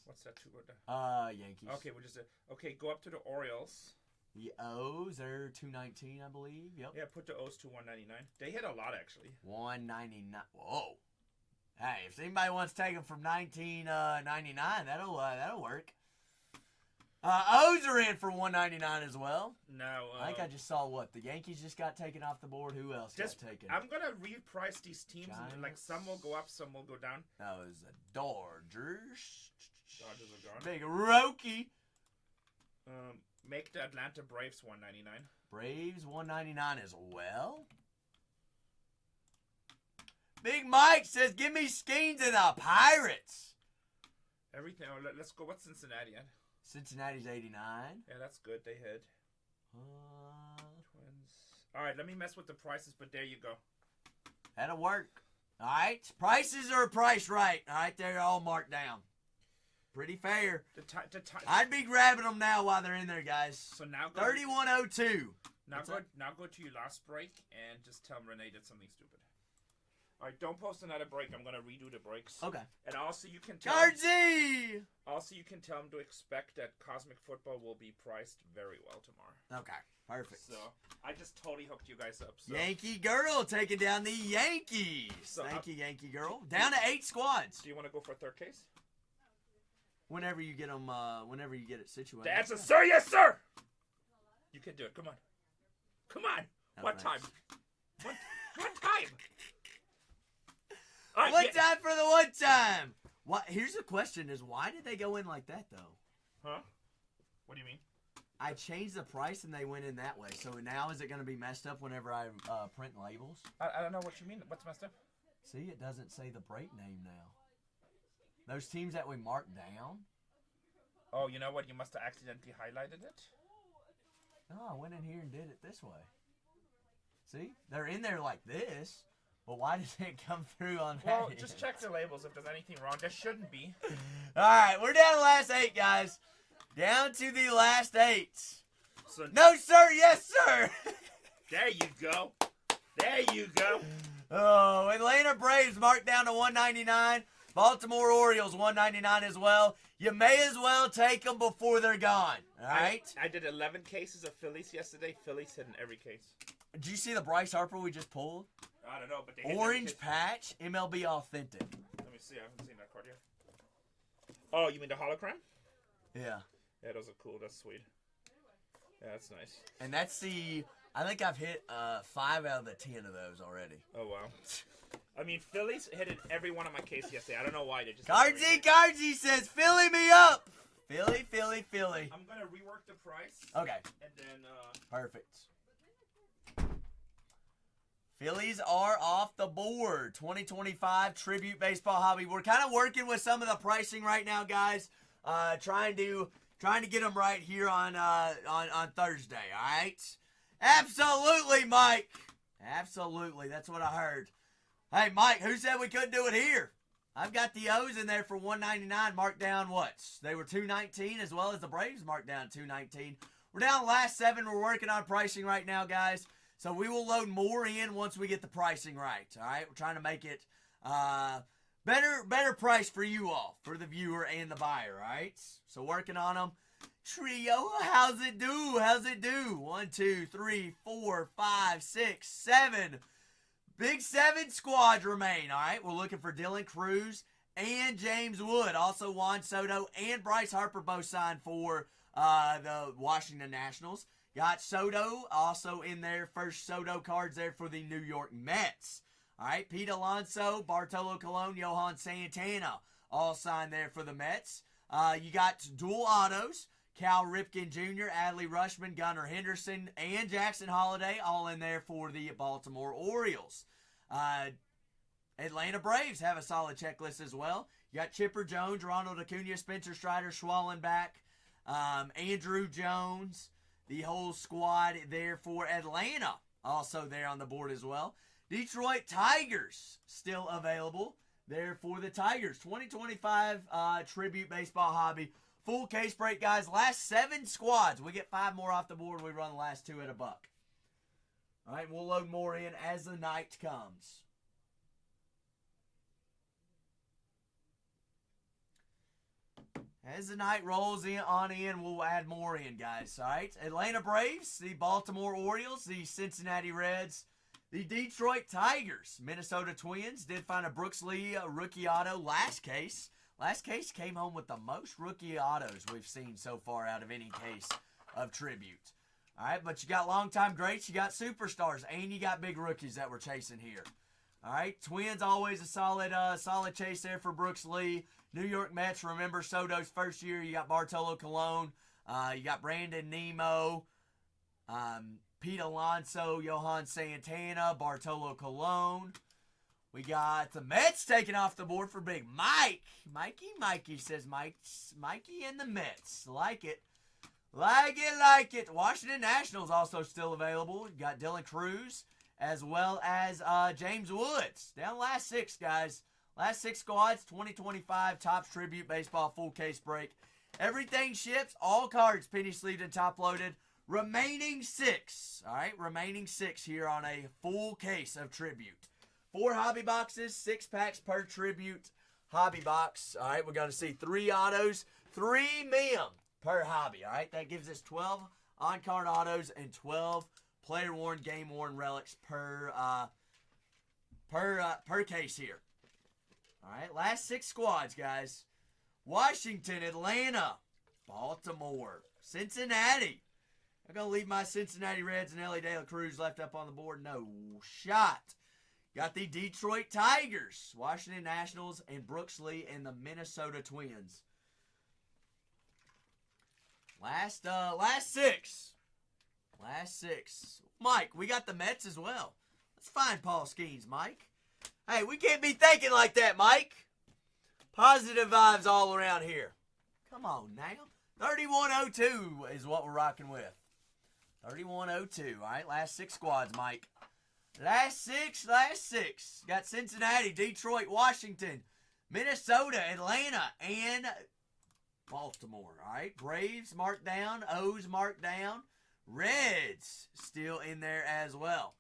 What's that two there? Yankees. Okay, we'll just okay. Go up to the Orioles. The O's are $2.19, I believe. Yep. Yeah, put the O's to $1.99. They hit a lot actually. $1.99. Whoa. Hey, if anybody wants to take them from $19.99, that'll work. O's are in for $1.99 as well. No, I think I just saw what the Yankees just got taken off the board. Who else got taken? I'm gonna reprice these teams. Giants. And, like some will go up, some will go down. That was the Dodgers. Dodgers are gone. Big Roki. Make the Atlanta Braves $1.99. Braves $1.99 as well. Big Mike says, "Give me Skeens and the Pirates." Everything. Oh, let's go. What's Cincinnati at? Cincinnati's $89. Yeah, that's good. They hit. Twins. All right, let me mess with the prices, but there you go. That'll work. All right, prices are priced right. All right, they're all marked down. Pretty fair. I'd be grabbing them now while they're in there, guys. So now go 3102. Now go to your last break and just tell them Renee did something stupid. All right, don't post another break. I'm gonna redo the breaks. Okay. And also, you can tell. Guardsy! Also, you can tell them to expect that Cosmic Football will be priced very well tomorrow. Okay, perfect. So I just totally hooked you guys up. So. Yankee girl taking down the Yankees. So, Thank you, Yankee girl. Down to 8 squads. Do you want to go for a third case? Whenever you get them, whenever you get it situated. That's a sir, yes sir. You can do it. Come on. Come on. No, What thanks. time? What time? All right, One time for the one time. What? Here's the question: is why did they go in like that though? Huh? What do you mean? I changed the price and they went in that way. So now is it going to be messed up whenever I print labels? I don't know what you mean. What's messed up? See, it doesn't say the break name now. Those teams that we marked down. Oh, you know what? You must have accidentally highlighted it. No, I went in here and did it this way. See, they're in there like this. But why does it come through on that? Well, just check the labels if there's anything wrong. There shouldn't be. All right, we're down to the last 8, guys. Down to the last 8. So, No, sir. Yes, sir. there you go. There you go. Oh, Atlanta Braves marked down to 199. Baltimore Orioles 199 as well. You may as well take them before they're gone. All right. I did 11 cases of Phillies yesterday. Phillies hit in every case. Did you see the Bryce Harper we just pulled? I don't know, but they hit Orange every case. patch, MLB authentic. Let me see. I haven't seen that card yet. Oh, you mean the hologram? Yeah. Yeah, those are cool. That's sweet. Yeah, that's nice. And that's the. I think I've hit 5 out of the 10 of those already. Oh, wow. I mean, Phillies hit in every one of my cases yesterday. I don't know why. They just. Guardsy says, Philly me up. Philly, Philly, Philly. I'm going to rework the price. Okay. And then. Perfect. Phillies are off the board. 2025 Tribute Baseball Hobby. We're kind of working with some of the pricing right now, guys. Trying to get them right here on Thursday. All right. Absolutely, Mike. Absolutely. That's what I heard. Hey, Mike, who said we couldn't do it here? I've got the O's in there for $199 marked down what? They were $219 as well as the Braves marked down $219. We're down the last 7. We're working on pricing right now, guys. So we will load more in once we get the pricing right. All right, we're trying to make it better price for you all, for the viewer and the buyer. All right, so working on them. Trio, how's it do? How's it do? 1, 2, 3, 4, 5, 6, 7. Big 7 squads remain. All right, we're looking for Dylan Cruz and James Wood. Also Juan Soto and Bryce Harper both signed for the Washington Nationals. Got Soto also in there. First Soto cards there for the New York Mets. All right, Pete Alonso, Bartolo Colon, Johan Santana all signed there for the Mets. You got dual autos. Cal Ripken Jr., Adley Rutschman, Gunnar Henderson, and Jackson Holiday all in there for the Baltimore Orioles. Atlanta Braves have a solid checklist as well. You got Chipper Jones, Ronald Acuna, Spencer Strider, Schwallenbach, Andrew Jones. The whole squad there for Atlanta also there on the board as well. Detroit Tigers still available there for the Tigers. 2025 Tribute Baseball Hobby. Full case break, guys. Last 7 squads. We get 5 more off the board. We run the last 2 at $1. All right, we'll load more in as the night comes. As the night rolls in, we'll add more in, guys. All right, Atlanta Braves, the Baltimore Orioles, the Cincinnati Reds, the Detroit Tigers, Minnesota Twins. Did find a Brooks Lee rookie auto last case. Last case came home with the most rookie autos we've seen so far out of any case of tribute. All right, but you got longtime greats, you got superstars, and you got big rookies that we're chasing here. All right, Twins always a solid chase there for Brooks Lee. New York Mets, remember Soto's first year. You got Bartolo Colon. You got Brandon Nemo. Pete Alonso, Johan Santana, Bartolo Colon. We got the Mets taking off the board for Big Mike. Mikey says Mikey and the Mets. Like it. Like it. Washington Nationals also still available. You got Dylan Cruz as well as James Woods. Down last 6, guys. Last 6 squads, 2025 TOPPS Tribute Baseball full case break. Everything ships, all cards penny sleeved and top loaded. Remaining 6. All right, remaining 6 here on a full case of Tribute. 4 hobby boxes, 6 packs per tribute hobby box. All right, we're going to see 3 autos, 3 mem per hobby. All right, that gives us 12 on-card autos and 12 player-worn, game-worn relics per case here. All right, last 6 squads, guys. Washington, Atlanta, Baltimore, Cincinnati. I'm going to leave my Cincinnati Reds and Ellie De La Cruz left up on the board. No shot. Got the Detroit Tigers, Washington Nationals, and Brooks Lee and the Minnesota Twins. Last 6. Last 6. Mike, we got the Mets as well. Let's find Paul Skeens, Mike. Hey, we can't be thinking like that, Mike. Positive vibes all around here. Come on now. 3102 is what we're rocking with. 3102. All right, last 6 squads, Mike. Last six. Got Cincinnati, Detroit, Washington, Minnesota, Atlanta, and Baltimore. All right, Braves marked down, O's marked down, Reds still in there as well.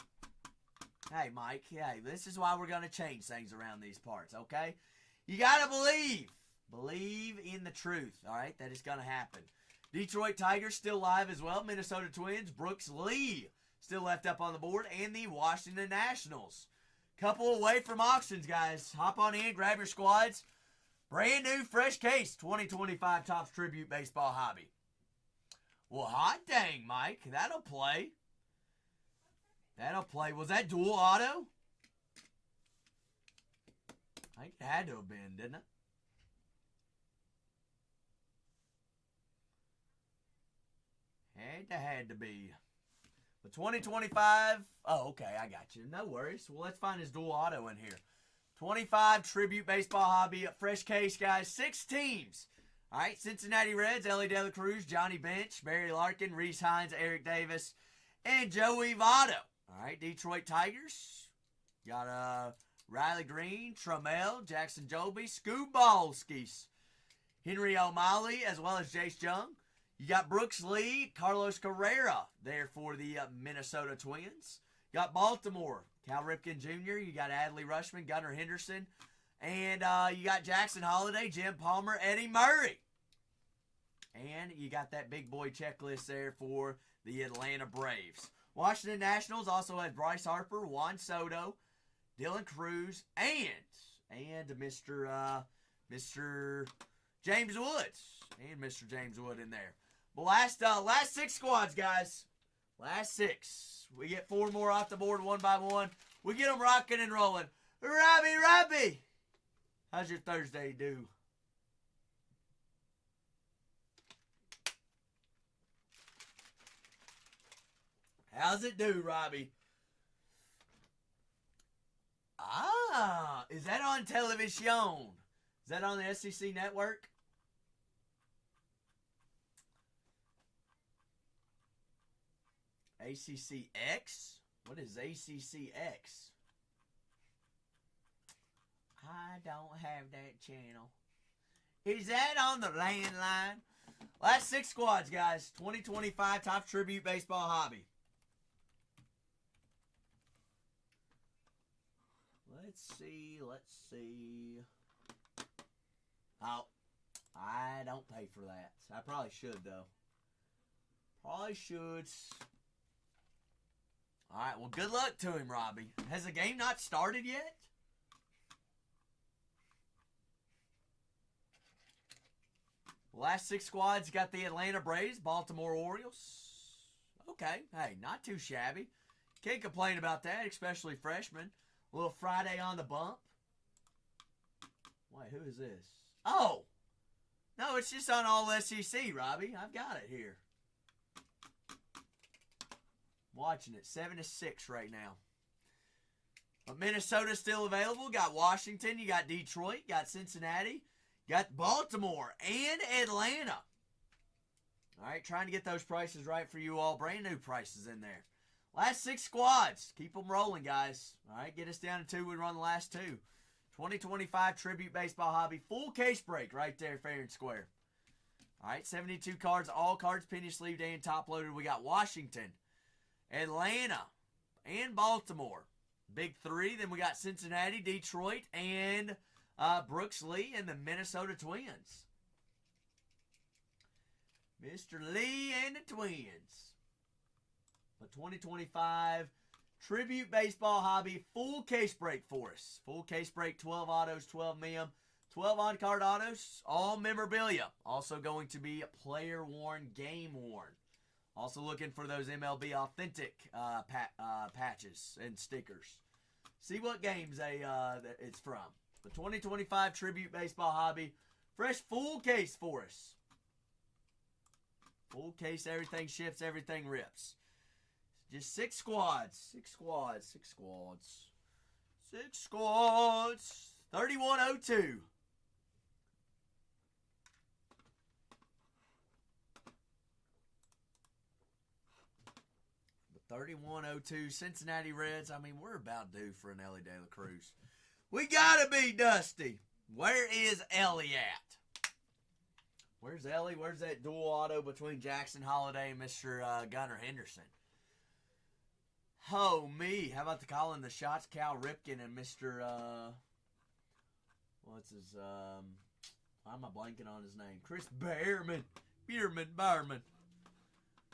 Hey, Mike, hey, this is why we're going to change things around these parts, okay? You got to believe. Believe in the truth, all right? That is going to happen. Detroit Tigers still live as well. Minnesota Twins, Brooks Lee still left up on the board, and the Washington Nationals. Couple away from auctions, guys. Hop on in, grab your squads. Brand new, fresh case, 2025 Topps Tribute Baseball Hobby. Well, hot dang, Mike. That'll play. That'll play. Was that dual auto? I think it had to have been, didn't it? Had to be. The 2025. Oh, okay, I got you. No worries. Well, let's find his dual auto in here. 25 Tribute Baseball Hobby. Fresh case, guys. 6 teams. All right, Cincinnati Reds, Ellie De La Cruz, Johnny Bench, Barry Larkin, Reese Hines, Eric Davis, and Joey Votto. All right, Detroit Tigers. Got Riley Green, Trammell, Jackson Joby, Skubal-Skis, Henry O'Malley, as well as Jace Jung. You got Brooks Lee, Carlos Carrera there for the Minnesota Twins. You got Baltimore, Cal Ripken Jr. You got Adley Rutschman, Gunnar Henderson. And you got Jackson Holiday, Jim Palmer, Eddie Murray. And you got that big boy checklist there for the Atlanta Braves. Washington Nationals also has Bryce Harper, Juan Soto, Dylan Cruz, and Mr. James Woods. And Mr. James Wood in there. But last 6 squads, guys. Last 6. We get 4 more off the board one by one. We get them rocking and rolling. Robbie! How's your Thursday do? How's it do, Robbie? Ah, is that on television? Is that on the SEC network? ACCX? What is ACCX? I don't have that channel. Is that on the landline? Last 6 squads, guys. 2025 Topps Tribute Baseball Hobby. Let's see. Oh, I don't pay for that. I probably should, though. Probably should. All right, well, good luck to him, Robbie. Has the game not started yet? Last 6 squads got the Atlanta Braves, Baltimore Orioles. Okay, hey, not too shabby. Can't complain about that, especially freshmen. A little Friday on the bump. Wait, who is this? Oh! No, it's just on all SEC, Robbie. I've got it here. Watching it, 7-6 right now. But Minnesota's still available. Got Washington, you got Detroit, got Cincinnati, got Baltimore, and Atlanta. All right, trying to get those prices right for you all. Brand new prices in there. Last 6 squads. Keep them rolling, guys. All right, get us down to 2. We run the last 2. 2025 Tribute Baseball Hobby. Full case break right there, fair and square. All right, 72 cards. All cards penny sleeved and top loaded. We got Washington, Atlanta, and Baltimore. Big three. Then we got Cincinnati, Detroit, and Brooks Lee and the Minnesota Twins. Mr. Lee and the Twins. The 2025 Tribute Baseball Hobby full case break for us. Full case break, 12 autos, 12 mem, 12 on-card autos, all memorabilia. Also going to be player worn, game worn. Also looking for those MLB authentic patches and stickers. See what games it's from. The 2025 Tribute Baseball Hobby. Fresh full case for us. Full case, everything ships, everything rips. Just 6 squads. 6 squads. 6 squads. 6 squads. 3102. The 3102 Cincinnati Reds. I mean, we're about due for an Ellie De La Cruz. We gotta be Dusty. Where is Ellie at? Where's Ellie? Where's that dual auto between Jackson Holiday and Mr. Gunnar Henderson? Oh, me. How about the calling the shots? Cal Ripken and Mr. What's his, why am I blanking on his name? Chris Behrman. Behrman.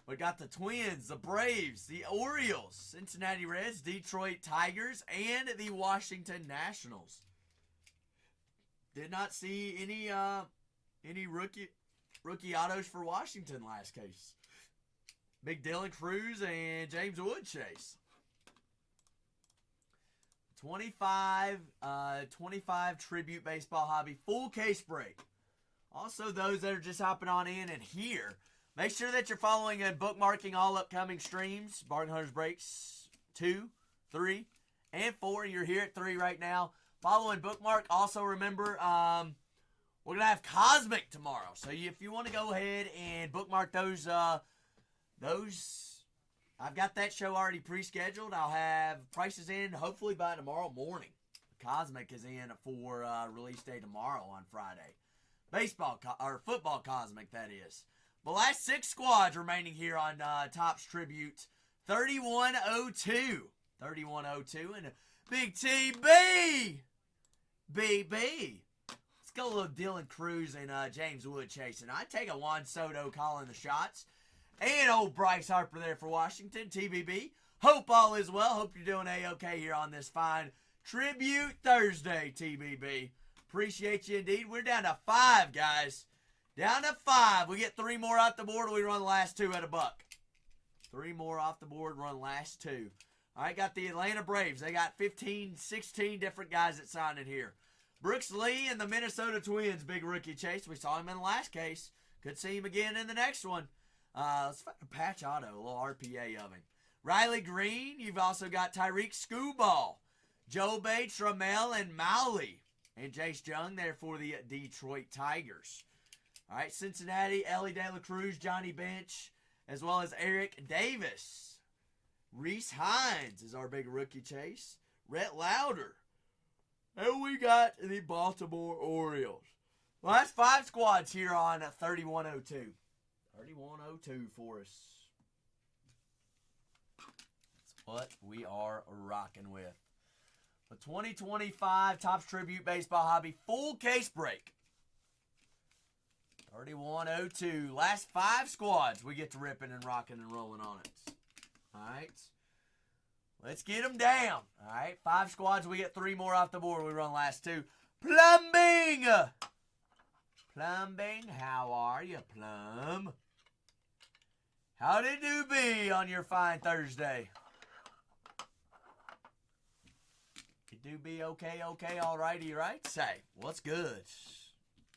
We got the Twins, the Braves, the Orioles, Cincinnati Reds, Detroit Tigers, and the Washington Nationals. Did not see any rookie autos for Washington last case. Big Dylan Cruz and James Woodchase. 25 Tribute Baseball Hobby full case break. Also, those that are just hopping on in and here, make sure that you're following and bookmarking all upcoming streams. Bargain Hunters Breaks 2, 3, and 4. You're here at 3 right now. Follow and bookmark. Also, remember, we're going to have Cosmic tomorrow. So if you want to go ahead and bookmark those, I've got that show already pre-scheduled. I'll have prices in hopefully by tomorrow morning. Cosmic is in for release day tomorrow on Friday. Football Cosmic, that is. The last 6 squads remaining here on Topps Tribute 3102. 3102 and a Big TB. BB. Let's go a little Dylan Cruz and James Woodchase. And I'd take a Juan Soto calling the shots. And old Bryce Harper there for Washington, TBB. Hope all is well. Hope you're doing A-okay here on this fine Tribute Thursday, TBB. Appreciate you indeed. We're down to 5, guys. Down to 5. We get 3 more off the board. We run the last 2 at $1. 3 more off the board, run the last 2. All right, got the Atlanta Braves. They got 15, 16 different guys that signed in here. Brooks Lee and the Minnesota Twins, big rookie chase. We saw him in the last case. Could see him again in the next one. Let's find a patch auto, a little RPA of him. Riley Green. You've also got Tyreek Skubal, Joe Bates, Ramel, and Mowley. And Jace Jung there for the Detroit Tigers. All right, Cincinnati, Ellie De La Cruz, Johnny Bench, as well as Eric Davis. Reese Hines is our big rookie chase. Rhett Lauder. And we got the Baltimore Orioles. Well, that's 5 squads here on 3102. 3102 for us. That's what we are rocking with. The 2025 Topps Tribute Baseball Hobby full case break. 3102. Last 5 squads we get to ripping and rocking and rolling on it. Alright. Let's get them down. Alright. 5 squads. We get 3 more off the board. We run last 2. Plumbing. Plumbing. How are you, Plum? How'd it do be on your fine Thursday? It do be okay, alrighty, right? Say, what's good?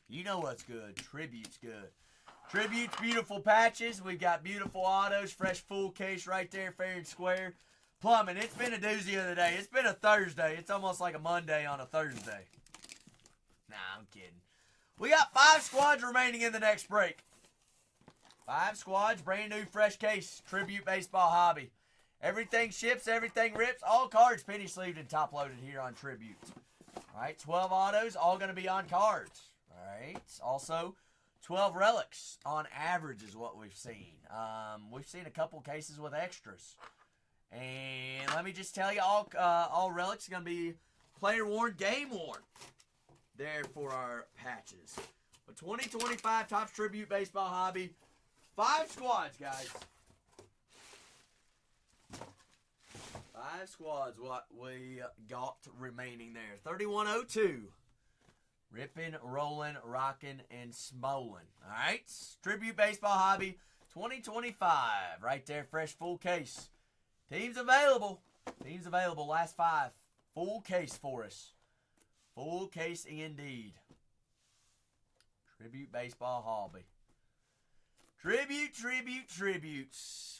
You know what's good. Tribute's good. Tribute's beautiful patches. We've got beautiful autos. Fresh full case right there, fair and square. Plumbing. It's been a doozy of the day. It's been a Thursday. It's almost like a Monday on a Thursday. Nah, I'm kidding. We got 5 squads remaining in the next break. 5 squads, brand new, fresh case. Tribute Baseball Hobby. Everything ships, everything rips. All cards penny sleeved and top loaded here on Tribute. All right, 12 autos, all going to be on cards. All right, also 12 relics on average is what we've seen. We've seen a couple cases with extras. And let me just tell you, all relics are going to be player worn, game worn. There for our patches. A 2025 Topps Tribute Baseball Hobby. 5 squads, guys. 5 squads, what we got remaining there. 3102. Ripping, rolling, rocking, and smolin'. Alright? Tribute Baseball Hobby 2025. Right there, fresh full case. Teams available. Teams available. Last 5. Full case for us. Full case indeed. Tribute Baseball Hobby. Tributes.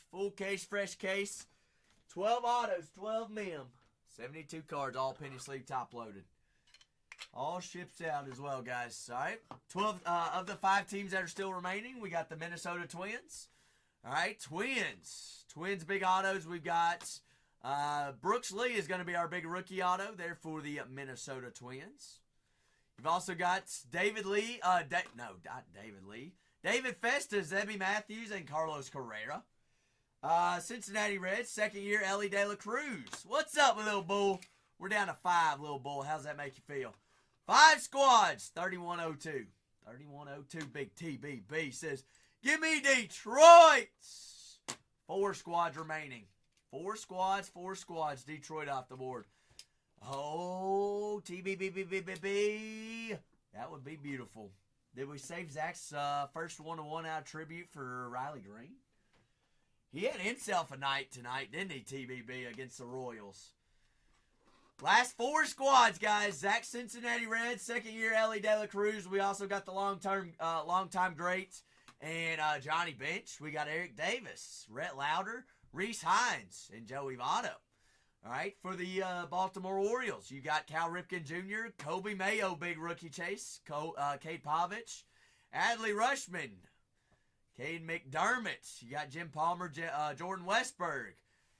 Full case, fresh case. 12 autos, 12 mem. 72 cards, all penny sleeve top loaded. All ships out as well, guys. All right. 12 of the 5 teams that are still remaining, we got the Minnesota Twins. All right, Twins. Twins big autos. We've got Brooks Lee is going to be our big rookie auto there for the Minnesota Twins. You've also got David Lee. Not David Lee. David Festas, Zebby Matthews, and Carlos Carrera. Cincinnati Reds, second year, Ellie De La Cruz. What's up, little bull? We're down to 5, little bull. How's that make you feel? 5 squads, 3102. 3102, big TBB says, give me Detroit. 4 squads remaining. 4 squads, Detroit off the board. Oh, TBB. That would be beautiful. Did we save Zach's first 1-1 out tribute for Riley Green? He had himself a night tonight, didn't he, TBB, against the Royals? Last 4 squads, guys. Zach Cincinnati Reds, second year, Ellie De La Cruz. We also got the long-time greats and Johnny Bench. We got Eric Davis, Rhett Lauder, Reese Hines, and Joey Votto. All right, for the Baltimore Orioles, you got Cal Ripken Jr., Kobe Mayo, big rookie chase, Cade Povich, Adley Rushman, Cade McDermott. You got Jim Palmer, Jordan Westberg,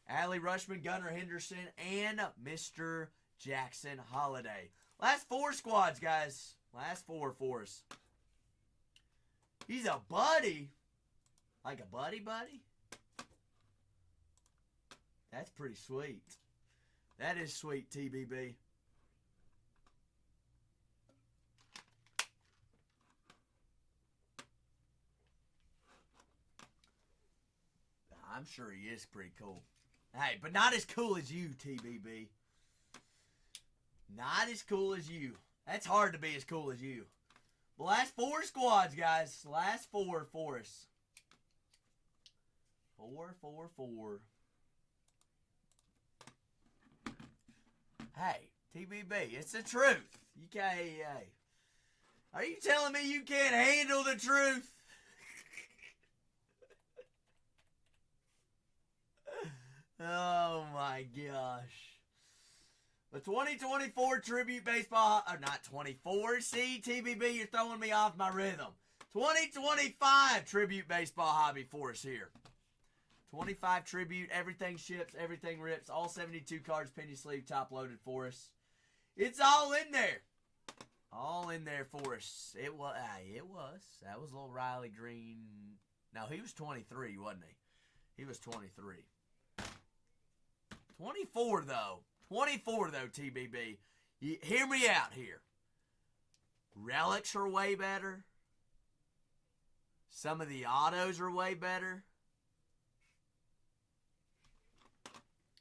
Adley Rushman, Gunnar Henderson, and Mr. Jackson Holiday. Last 4 squads, guys. Last 4 for us. He's a buddy. Like a buddy? That's pretty sweet. That is sweet, TBB. I'm sure he is pretty cool. Hey, but not as cool as you, TBB. Not as cool as you. That's hard to be as cool as you. The last 4 squads, guys. Last 4 for us. 4. Hey, TBB, it's the truth. You can't. Hey. Are you telling me you can't handle the truth? Oh my gosh. The 2024 Tribute Baseball, or not 24, see, TBB, you're throwing me off my rhythm. 2025 Tribute Baseball Hobby for us here. 25 Tribute, everything ships, everything rips, all 72 cards, penny sleeve, top loaded for us. It's all in there. All in there for us. It was. That was little Riley Green. No, he was 23, wasn't he? He was 23. 24, though. 24, though, TBB. Hear me out here. Relics are way better. Some of the autos are way better.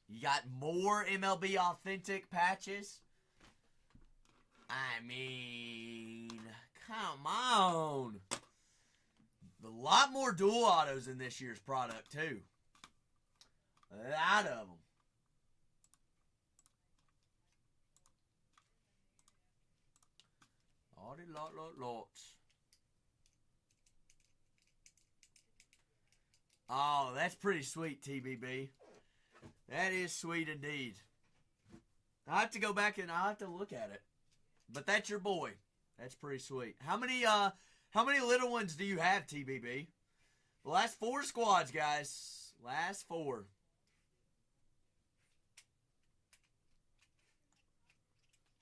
You got more MLB authentic patches. I mean, come on. A lot more dual autos in this year's product, too. A lot of them. Lots. Oh, that's pretty sweet, TBB. That is sweet indeed. I have to go back and I have to look at it. But that's your boy. That's pretty sweet. How many little ones do you have, TBB? The last 4 squads, guys. Last 4.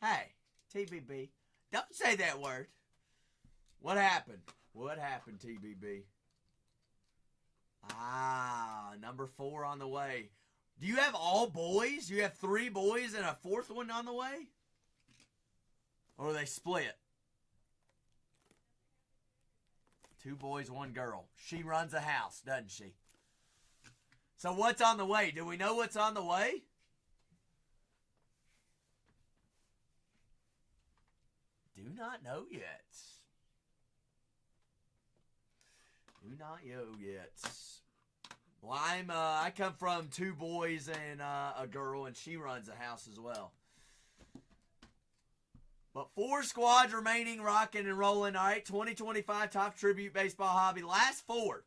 Hey, TBB. Don't say that word. What happened? What happened, TBB? Ah, number 4 on the way. Do you have all boys? You have 3 boys and a 4th one on the way? Or are they split? 2 boys, 1 girl. She runs a house, doesn't she? So what's on the way? Do we know what's on the way? Do not know yet. Do not know yet. Well, I come from 2 boys and a girl, and she runs a house as well. But 4 squads remaining, rocking and rolling. All right, 2025 Topps Tribute Baseball Hobby. Last 4.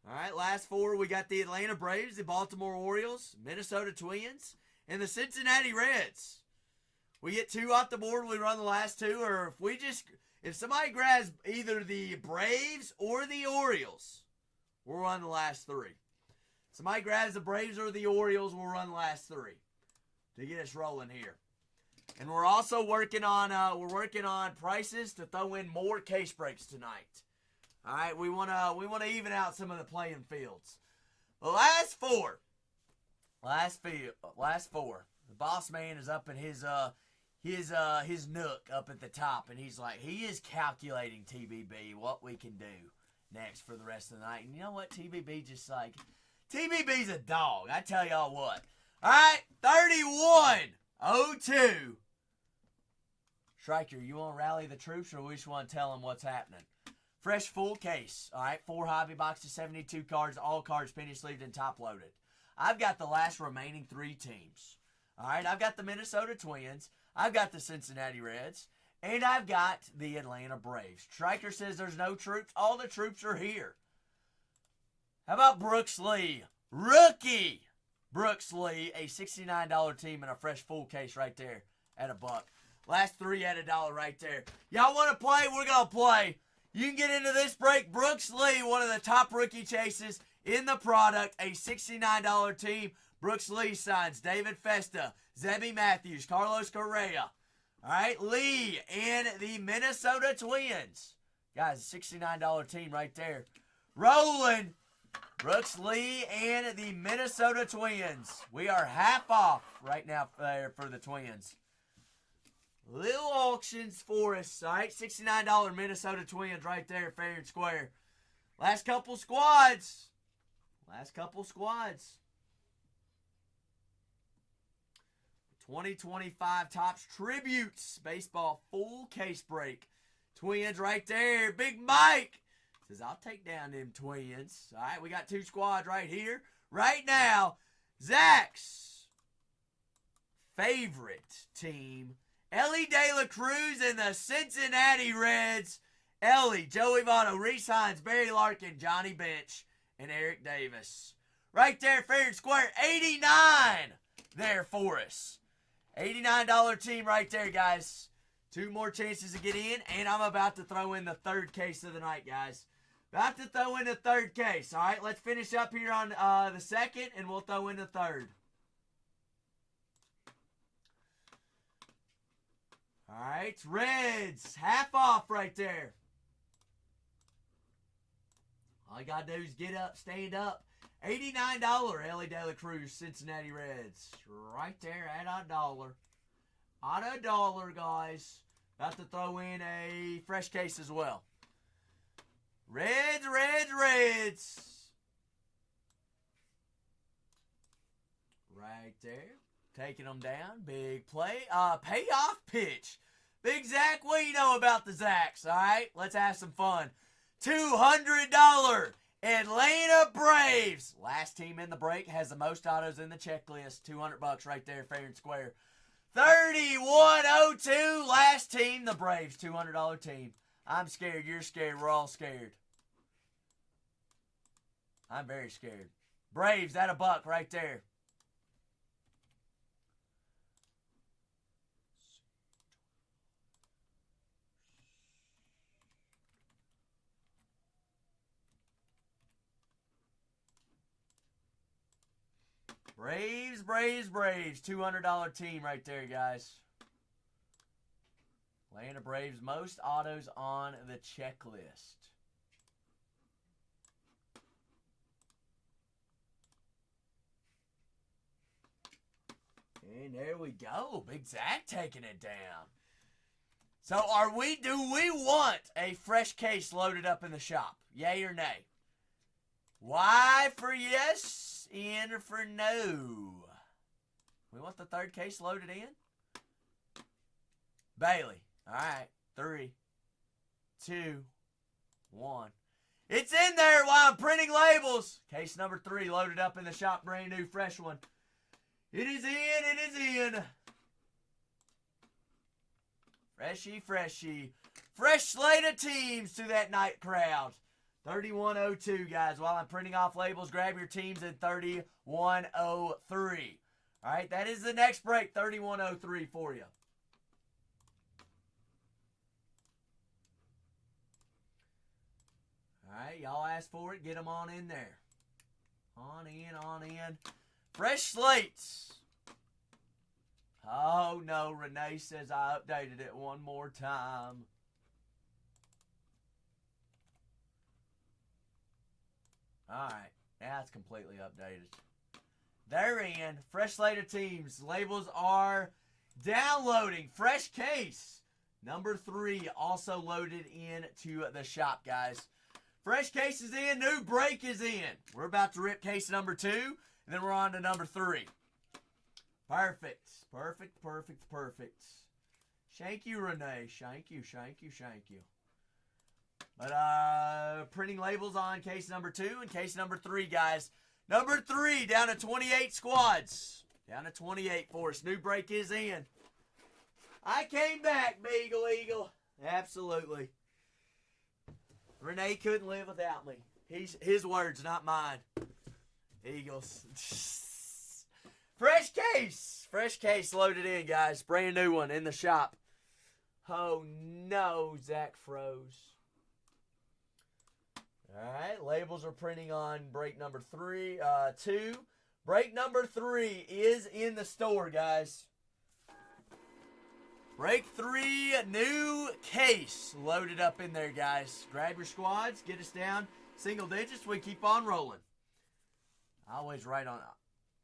All right, last 4. We got the Atlanta Braves, the Baltimore Orioles, Minnesota Twins, and the Cincinnati Reds. We get 2 off the board, we run the last 2, or if somebody grabs either the Braves or the Orioles, we'll run the last 3. Somebody grabs the Braves or the Orioles, we'll run the last 3 to get us rolling here. And we're also working on prices to throw in more case breaks tonight. All right, we wanna even out some of the playing fields. The last 4. The boss man is up in his nook up at the top, and he is calculating TBB what we can do next for the rest of the night. And you know what? TBB's a dog. I tell y'all what. All right, 31-02. Striker, you want to rally the troops, or we just want to tell them what's happening? Fresh full case. All right, 4 hobby boxes, 72 cards, all cards penny sleeved and top loaded. I've got the last remaining 3 teams. All right, I've got the Minnesota Twins, I've got the Cincinnati Reds, and I've got the Atlanta Braves. Striker says there's no troops. All the troops are here. How about Brooks Lee? Rookie Brooks Lee, a $69 team and a fresh full case right there at $1. Last 3 at $1 right there. Y'all want to play? We're going to play. You can get into this break. Brooks Lee, one of the top rookie chases in the product, a $69 team. Brooks Lee signs David Festa, Zebby Matthews, Carlos Correa. All right, Lee and the Minnesota Twins. Guys, a $69 team right there. Rolling. Brooks Lee and the Minnesota Twins. We are half off right now there for the Twins. Little auctions for us, all right? $69 Minnesota Twins right there, fair and square. Last couple squads. 2025 Topps Tributes Baseball full case break. Twins right there. Big Mike says, I'll take down them Twins. All right, we got 2 squads right here. Right now, Zach's favorite team, Ellie De La Cruz and the Cincinnati Reds. Ellie, Joey Votto, Reese Hines, Barry Larkin, Johnny Bench, and Eric Davis. Right there, fair and square, 89 there for us. $89 team right there, guys. 2 more chances to get in, and I'm about to throw in the 3rd case of the night, guys. About to throw in the 3rd case. All right, let's finish up here on the 2nd, and we'll throw in the 3rd. All right, Reds, half off right there. All you got to do is get up, stand up. $89 Ellie De La Cruz, Cincinnati Reds. Right there at $1. At $1, guys. About to throw in a fresh case as well. Reds, Reds, Reds. Right there. Taking them down. Big play. Payoff pitch. Big Zach, what do you know about the Zacks? All right, let's have some fun. $200 Atlanta Braves. Last team in the break has the most autos in the checklist. $200 right there, fair and square. 31-02. Last team, the Braves. $200 team. I'm scared. You're scared. We're all scared. I'm very scared. Braves at $1 right there. Braves, Braves, Braves. $200 team right there, guys. Atlanta Braves, most autos on the checklist. And there we go. Big Zach taking it down. So do we want a fresh case loaded up in the shop? Yay or nay? Y for yes, N for no. We want the third case loaded in? Bailey. All right. 3, 2, 1. It's in there while I'm printing labels. Case number 3 loaded up in the shop. Brand new, fresh one. It is in. It is in. Freshy, freshy. Fresh slate of teams to that night crowd. 3102, guys. While I'm printing off labels, grab your teams in 3103. All right, that is the next break, 3103 for you. All right, y'all asked for it. Get them on in there. On in, on in. Fresh slates. Oh, no. Renee says I updated it one more time. All right. Now it's completely updated. They're in. Fresh slate of teams. Labels are downloading. Fresh case. Number 3 also loaded into the shop, guys. Fresh case is in. New break is in. We're about to rip case number 2. And then we're on to number 3. Perfect. Perfect, perfect, perfect. Thank you, Renee. Thank you, thank you, thank you. But printing labels on case number 2 and case number 3, guys. Number 3, down to 28 squads. Down to 28 for us. New break is in. I came back, Beagle Eagle. Absolutely. Renee couldn't live without me. His words, not mine. Eagles. Fresh case. Fresh case loaded in, guys. Brand new one in the shop. Oh, no. Zach froze. All right. Labels are printing on break number 2. Break number 3 is in the store, guys. Break 3, new case loaded up in there, guys. Grab your squads. Get us down. Single digits. We keep on rolling. I always write on...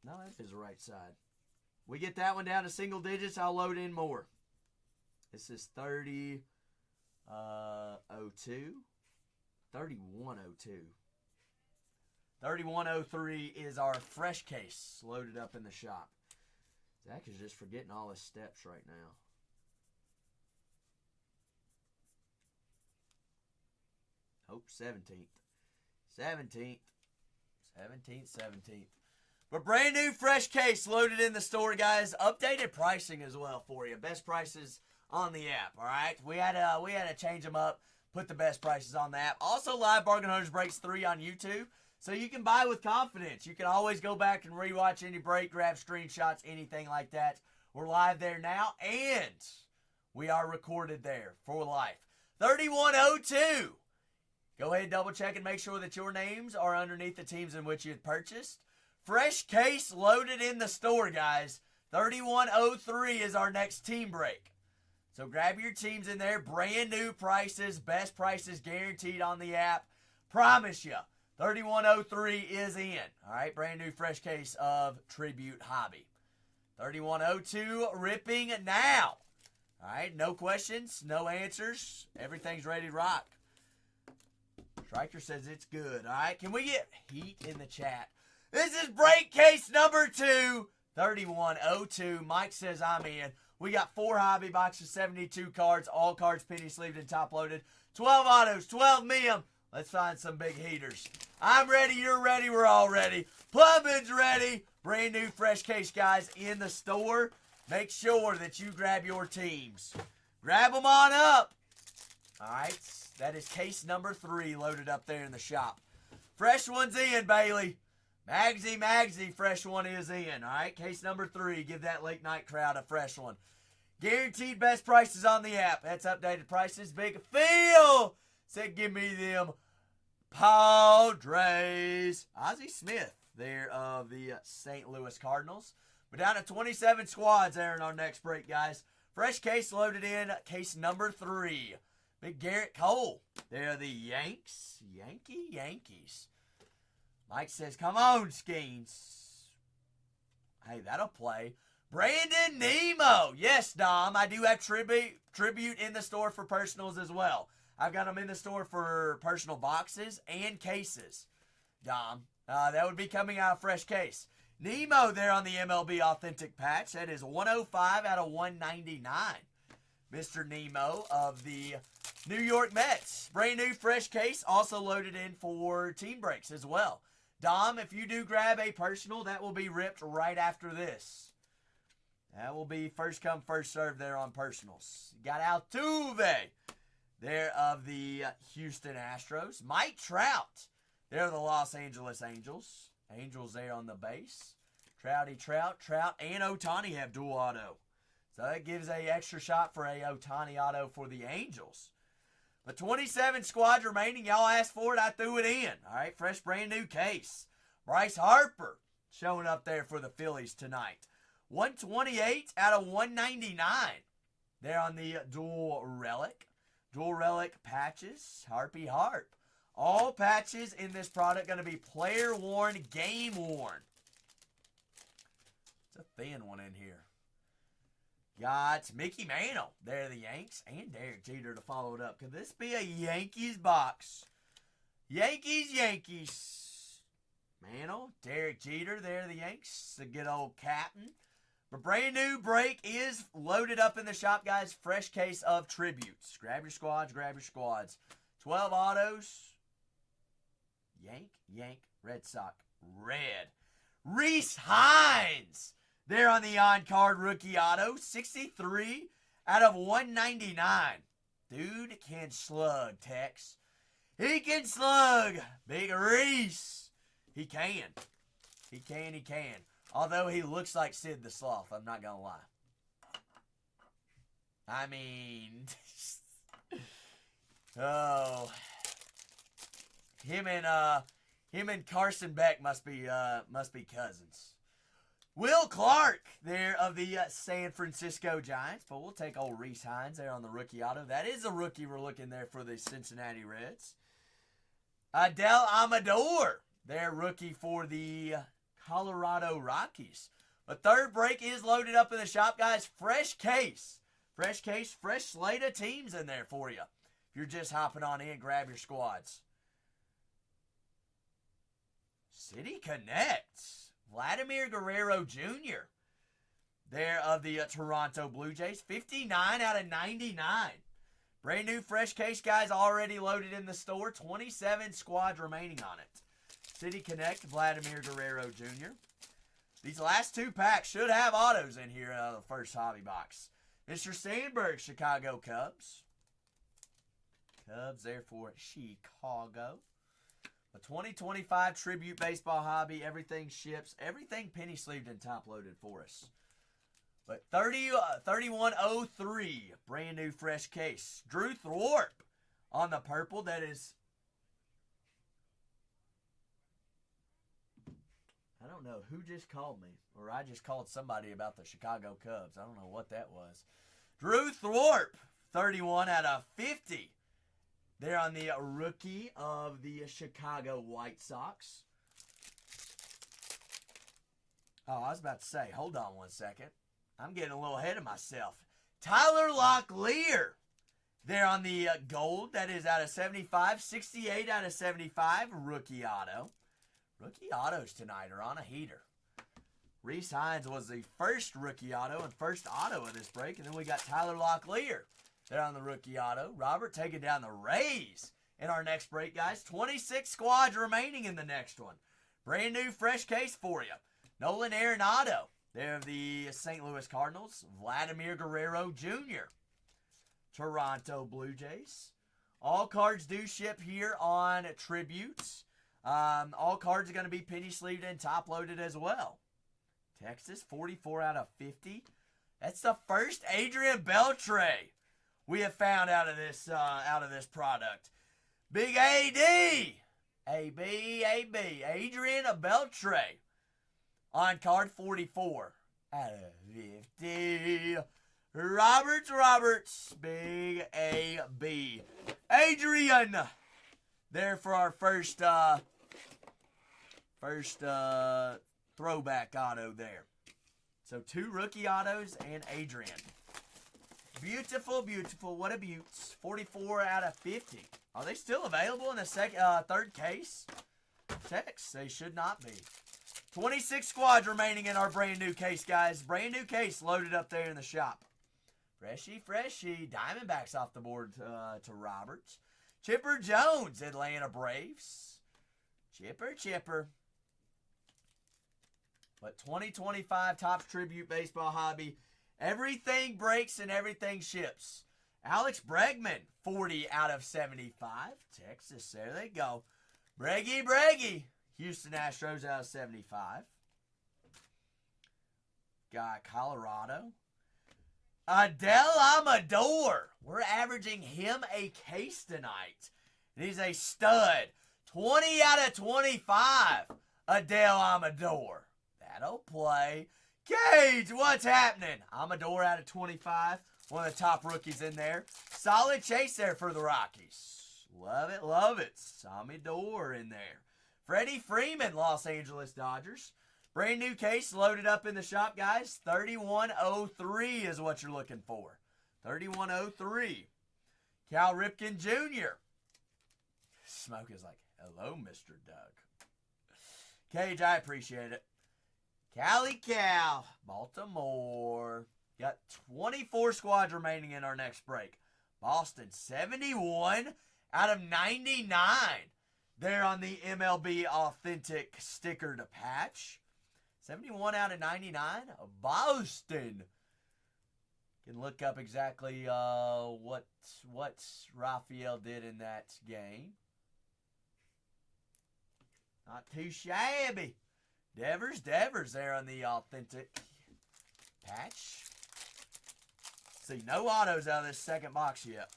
No, that is the right side. We get that one down to single digits, I'll load in more. This is 3002. 3102. 3103 is our fresh case loaded up in the shop. Zach is just forgetting all his steps right now. Oh, 17th. 17th. 17th. But brand new fresh case loaded in the store, guys. Updated pricing as well for you. Best prices on the app, all right? We had to change them up, put the best prices on the app. Also, Live Bargain Hunters Breaks 3 on YouTube, so you can buy with confidence. You can always go back and rewatch any break, grab screenshots, anything like that. We're live there now, and we are recorded there for life. 3102. Go ahead, double check and make sure that your names are underneath the teams in which you had purchased. Fresh case loaded in the store, guys. 3103 is our next team break. So grab your teams in there. Brand new prices. Best prices guaranteed on the app. Promise you. 3103 is in. All right, brand new fresh case of Tribute Hobby. 3102 ripping now. All right, no questions, no answers. Everything's ready to rock. Striker says it's good. All right, can we get heat in the chat? This is break case number 2, 3102. Mike says I'm in. We got 4 hobby boxes, 72 cards, all cards penny sleeved and top loaded. 12 autos, 12 medium. Let's find some big heaters. I'm ready, you're ready, we're all ready. Plumbing's ready. Brand new fresh case, guys, in the store. Make sure that you grab your teams. Grab them on up. All right, that is case number 3 loaded up there in the shop. Fresh one's in, Bailey. Magsy, fresh one is in. All right, case number 3. Give that late night crowd a fresh one. Guaranteed best prices on the app. That's updated prices. Big Phil said, give me them Padres. Ozzie Smith there of the St. Louis Cardinals. We're down to 27 squads there in our next break, guys. Fresh case loaded in. Case number 3. Big Garrett Cole. They're the Yankees. Mike says, come on, Skeens. Hey, that'll play. Brandon Nemo. Yes, Dom, I do have tribute in the store for personals as well. I've got them in the store for personal boxes and cases. Dom, that would be coming out of fresh case. Nemo there on the MLB Authentic patch. That is 105 out of 199. Mr. Nemo of the New York Mets. Brand new fresh case, also loaded in for team breaks as well. Dom, if you do grab a personal, that will be ripped right after this. That will be first come, first serve there on personals. You got Altuve there of the Houston Astros. Mike Trout there of the Los Angeles Angels. Angels there on the base. Trout, and Ohtani have dual auto. So that gives a extra shot for a Ohtani auto for the Angels. But 27 squads remaining. Y'all asked for it. I threw it in. All right, fresh brand new case. Bryce Harper showing up there for the Phillies tonight. 128 out of 199. There on the dual relic. Dual relic patches. Harpy Harp. All patches in this product going to be player worn, game worn. It's a thin one in here. Got Mickey Mantle. There the Yanks. And Derek Jeter to follow it up. Could this be a Yankees box? Yankees. Mantle. Derek Jeter. There the Yanks. The good old captain. But brand new break is loaded up in the shop, guys. Fresh case of tributes. Grab your squads. 12 autos. Yank. Red Sox. Red. Reese Hines. There on the on-card rookie auto. 63 out of 199. Dude can slug, Tex. He can slug. Big Reese. He can. Although he looks like Sid the Sloth, I'm not going to lie. I mean, oh, him and Carson Beck must be cousins. Will Clark there of the San Francisco Giants, but we'll take old Reese Hines there on the rookie auto. That is a rookie we're looking there for the Cincinnati Reds. Adele Amador, their rookie for the Colorado Rockies. The third break is loaded up in the shop, guys. Fresh case, fresh slate of teams in there for you. If you're just hopping on in, grab your squads. City Connect. Vladimir Guerrero Jr. there of the Toronto Blue Jays. 59 out of 99. Brand new fresh case, guys, already loaded in the store. 27 squads remaining on it. City Connect, Vladimir Guerrero Jr. These last two packs should have autos in here out of the first hobby box. Mr. Sandberg, Chicago Cubs. Cubs there for Chicago. A 2025 Tribute Baseball Hobby. Everything ships. Everything penny sleeved and top loaded for us. But 3103. Brand new fresh case. Drew Thorpe on the purple. That is... I don't know who just called me. Or I just called somebody about the Chicago Cubs. I don't know what that was. Drew Thorpe. 31 out of 50. There on the rookie of the Chicago White Sox. Oh, I was about to say, hold on one second. I'm getting a little ahead of myself. Tyler Locklear. There on the gold. That is out of 75. 68 out of 75. Rookie auto. Rookie autos tonight are on a heater. Reese Hines was the first rookie auto and first auto of this break. And then we got Tyler Locklear. They're on the rookie auto. Robert taking down the Rays in our next break, guys. 26 squads remaining in the next one. Brand new fresh case for you. Nolan Arenado. They're the St. Louis Cardinals. Vladimir Guerrero Jr. Toronto Blue Jays. All cards do ship here on Tributes. All cards are going to be penny sleeved and top loaded as well. Texas, 44 out of 50. That's the first Adrian Beltre we have found out of this product. Big AD. AB. Adrian Beltre. On card 44 out of 50. Roberts. Big AB. Adrian. There for our first throwback auto there. So 2 rookie autos and Adrian. Beautiful, beautiful. What a beaut. 44 out of 50. Are they still available in the third case? Text. They should not be. 26 squads remaining in our brand new case, guys. Brand new case loaded up there in the shop. Freshy, freshy. Diamondbacks off the board to Roberts. Chipper Jones, Atlanta Braves. Chipper, chipper. But 2025 Topps Tribute Baseball Hobby. Everything breaks and everything ships. Alex Bregman, 40 out of 75. Texas, there they go. Breggy, Breggy. Houston Astros out of 75. Got Colorado. Adele Amador. We're averaging him a case tonight. And he's a stud. 20 out of 25. Adele Amador. That'll play. Cage, what's happening? Amador out of 25. One of the top rookies in there. Solid chase there for the Rockies. Love it, love it. Amador in there. Freddie Freeman, Los Angeles Dodgers. Brand new case loaded up in the shop, guys. 3103 is what you're looking for. 3103. Cal Ripken Jr. Smoke is like, hello, Mr. Doug. Cage, I appreciate it. Cali Cal, Baltimore. Got 24 squads remaining in our next break. Boston, 71 out of 99. There on the MLB Authentic sticker to patch. 71 out of 99. Boston. Can look up exactly what Raphael did in that game. Not too shabby. Devers there on the Authentic patch. See, no autos out of this second box yet.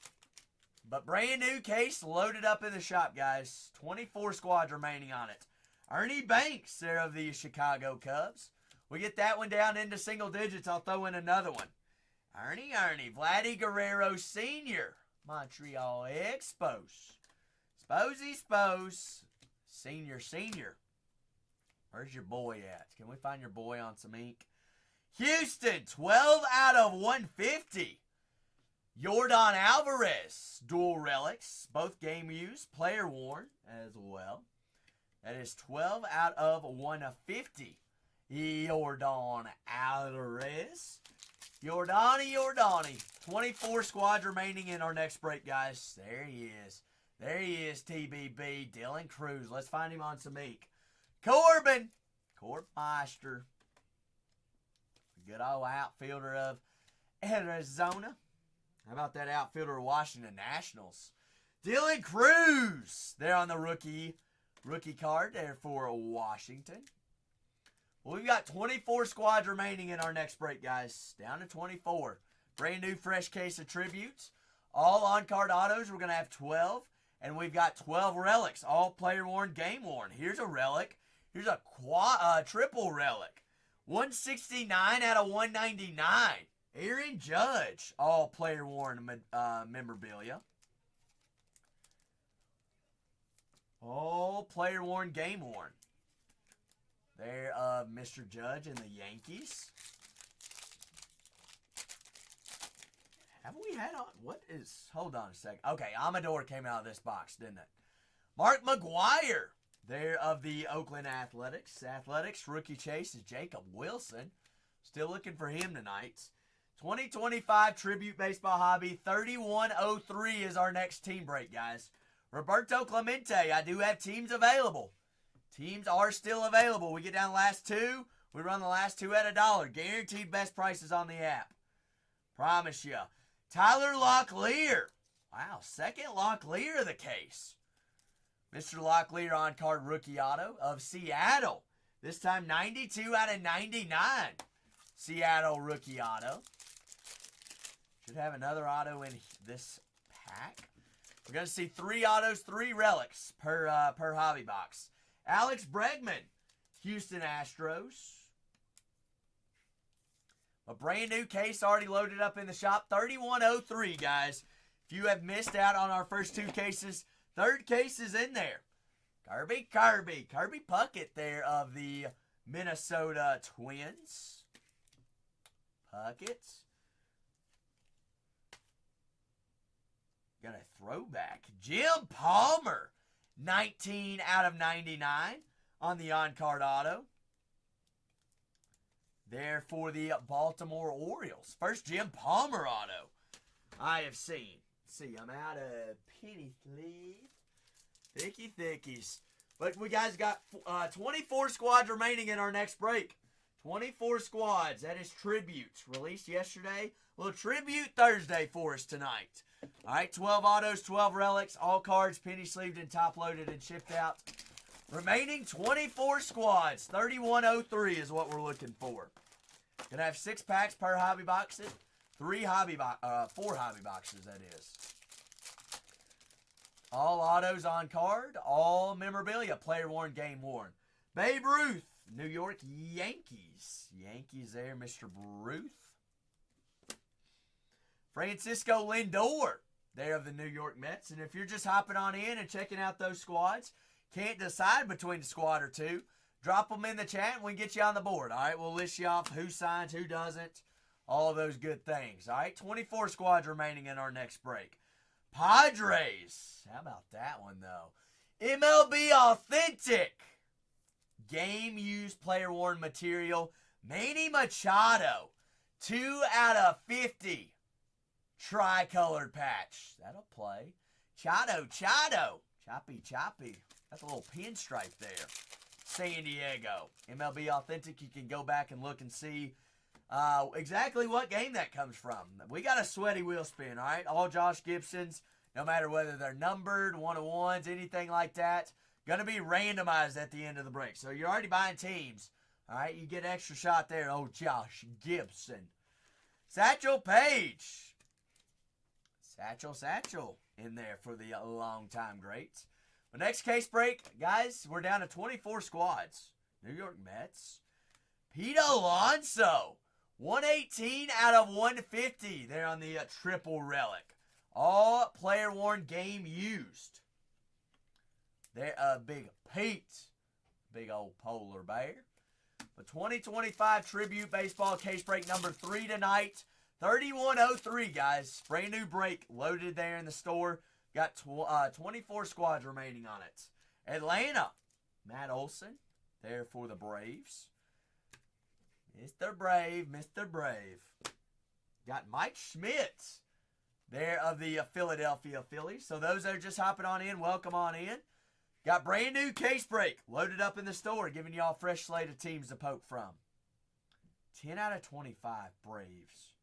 But brand new case loaded up in the shop, guys. 24 squads remaining on it. Ernie Banks there of the Chicago Cubs. We get that one down into single digits. I'll throw in another one. Ernie. Vladdy Guerrero Sr. Montreal Expos. Spose. Senior. Where's your boy at? Can we find your boy on some ink? Houston, 12 out of 150. Jordan Alvarez, dual relics, both game used, player worn as well. That is 12 out of 150. Jordan Alvarez. Jordani. 24 squads remaining in our next break, guys. There he is, TBB. Dylan Cruz. Let's find him on some ink. Corbin Meister. Good old outfielder of Arizona. How about that outfielder of Washington Nationals? Dylan Cruz. There on the rookie card there for Washington. Well, we've got 24 squads remaining in our next break, guys. Down to 24. Brand new fresh case of tributes. All on-card autos. We're going to have 12. And we've got 12 relics. All player-worn, game-worn. Here's a relic. Here's a triple relic. 169 out of 199. Aaron Judge. All player-worn memorabilia. All player-worn, game-worn. There of Mr. Judge and the Yankees. Haven't we had on? What is? Hold on a second. Okay, Amador came out of this box, didn't it? Mark McGuire. There of the Oakland Athletics. Rookie chase is Jacob Wilson. Still looking for him tonight. 2025 Tribute Baseball Hobby. 3103 is our next team break, guys. Roberto Clemente. I do have teams available. Teams are still available. We get down the last two. We run the last two at $1. Guaranteed best prices on the app. Promise you. Tyler Locklear. Wow, second Locklear of the case. Mr. Locklear on-card rookie auto of Seattle. This time 92 out of 99. Seattle rookie auto. Should have another auto in this pack. We're going to see 3 autos, 3 relics per hobby box. Alex Bregman, Houston Astros. A brand new case already loaded up in the shop. 3103, guys. If you have missed out on our first 2 cases, third case is in there. Kirby Puckett there of the Minnesota Twins. Puckett. Got a throwback. Jim Palmer. 19 out of 99 on the on-card auto. There for the Baltimore Orioles. First Jim Palmer auto I have seen. Let's see, I'm out of penny sleeve. Thicky thickies. But we guys got 24 squads remaining in our next break. 24 squads. That is tributes. Released yesterday. Well, tribute Thursday for us tonight. All right, 12 autos, 12 relics, all cards penny sleeved and top loaded and shipped out. Remaining 24 squads. 3103 is what we're looking for. Gonna have 6 packs per hobby box. 4 hobby boxes, that is. All autos on card. All memorabilia. Player worn, game worn. Babe Ruth, New York Yankees. Yankees there, Mr. Ruth. Francisco Lindor, there of the New York Mets. And if you're just hopping on in and checking out those squads, can't decide between a squad or two, drop them in the chat and we can get you on the board. All right, we'll list you off who signs, who doesn't, all of those good things. All right, 24 squads remaining in our next break. Padres. How about that one, though? MLB Authentic. Game used player worn material. Manny Machado. 2 out of 50. Tricolored patch. That'll play. Chado. Choppy. That's a little pinstripe there. San Diego. MLB Authentic. You can go back and look and see exactly what game that comes from. We got a sweaty wheel spin, all right? All Josh Gibsons, no matter whether they're numbered, 1-of-1s, anything like that, going to be randomized at the end of the break. So you're already buying teams, all right? You get an extra shot there. Oh, Josh Gibson. Satchel Paige. Satchel in there for the long-time greats. The next case break, guys, we're down to 24 squads. New York Mets. Pete Alonso. 118 out of 150 there on the triple relic. All player worn, game used. There, Big Pete. Big old polar bear. The 2025 Tribute Baseball case break number 3 tonight. 3103, guys. Brand new break loaded there in the store. Got 24 squads remaining on it. Atlanta. Matt Olson there for the Braves. Mr. Brave. Got Mike Schmidt there of the Philadelphia Phillies. So those that are just hopping on in, welcome on in. Got brand new case break loaded up in the store, giving y'all a fresh slate of teams to poke from. 10 out of 25 Braves.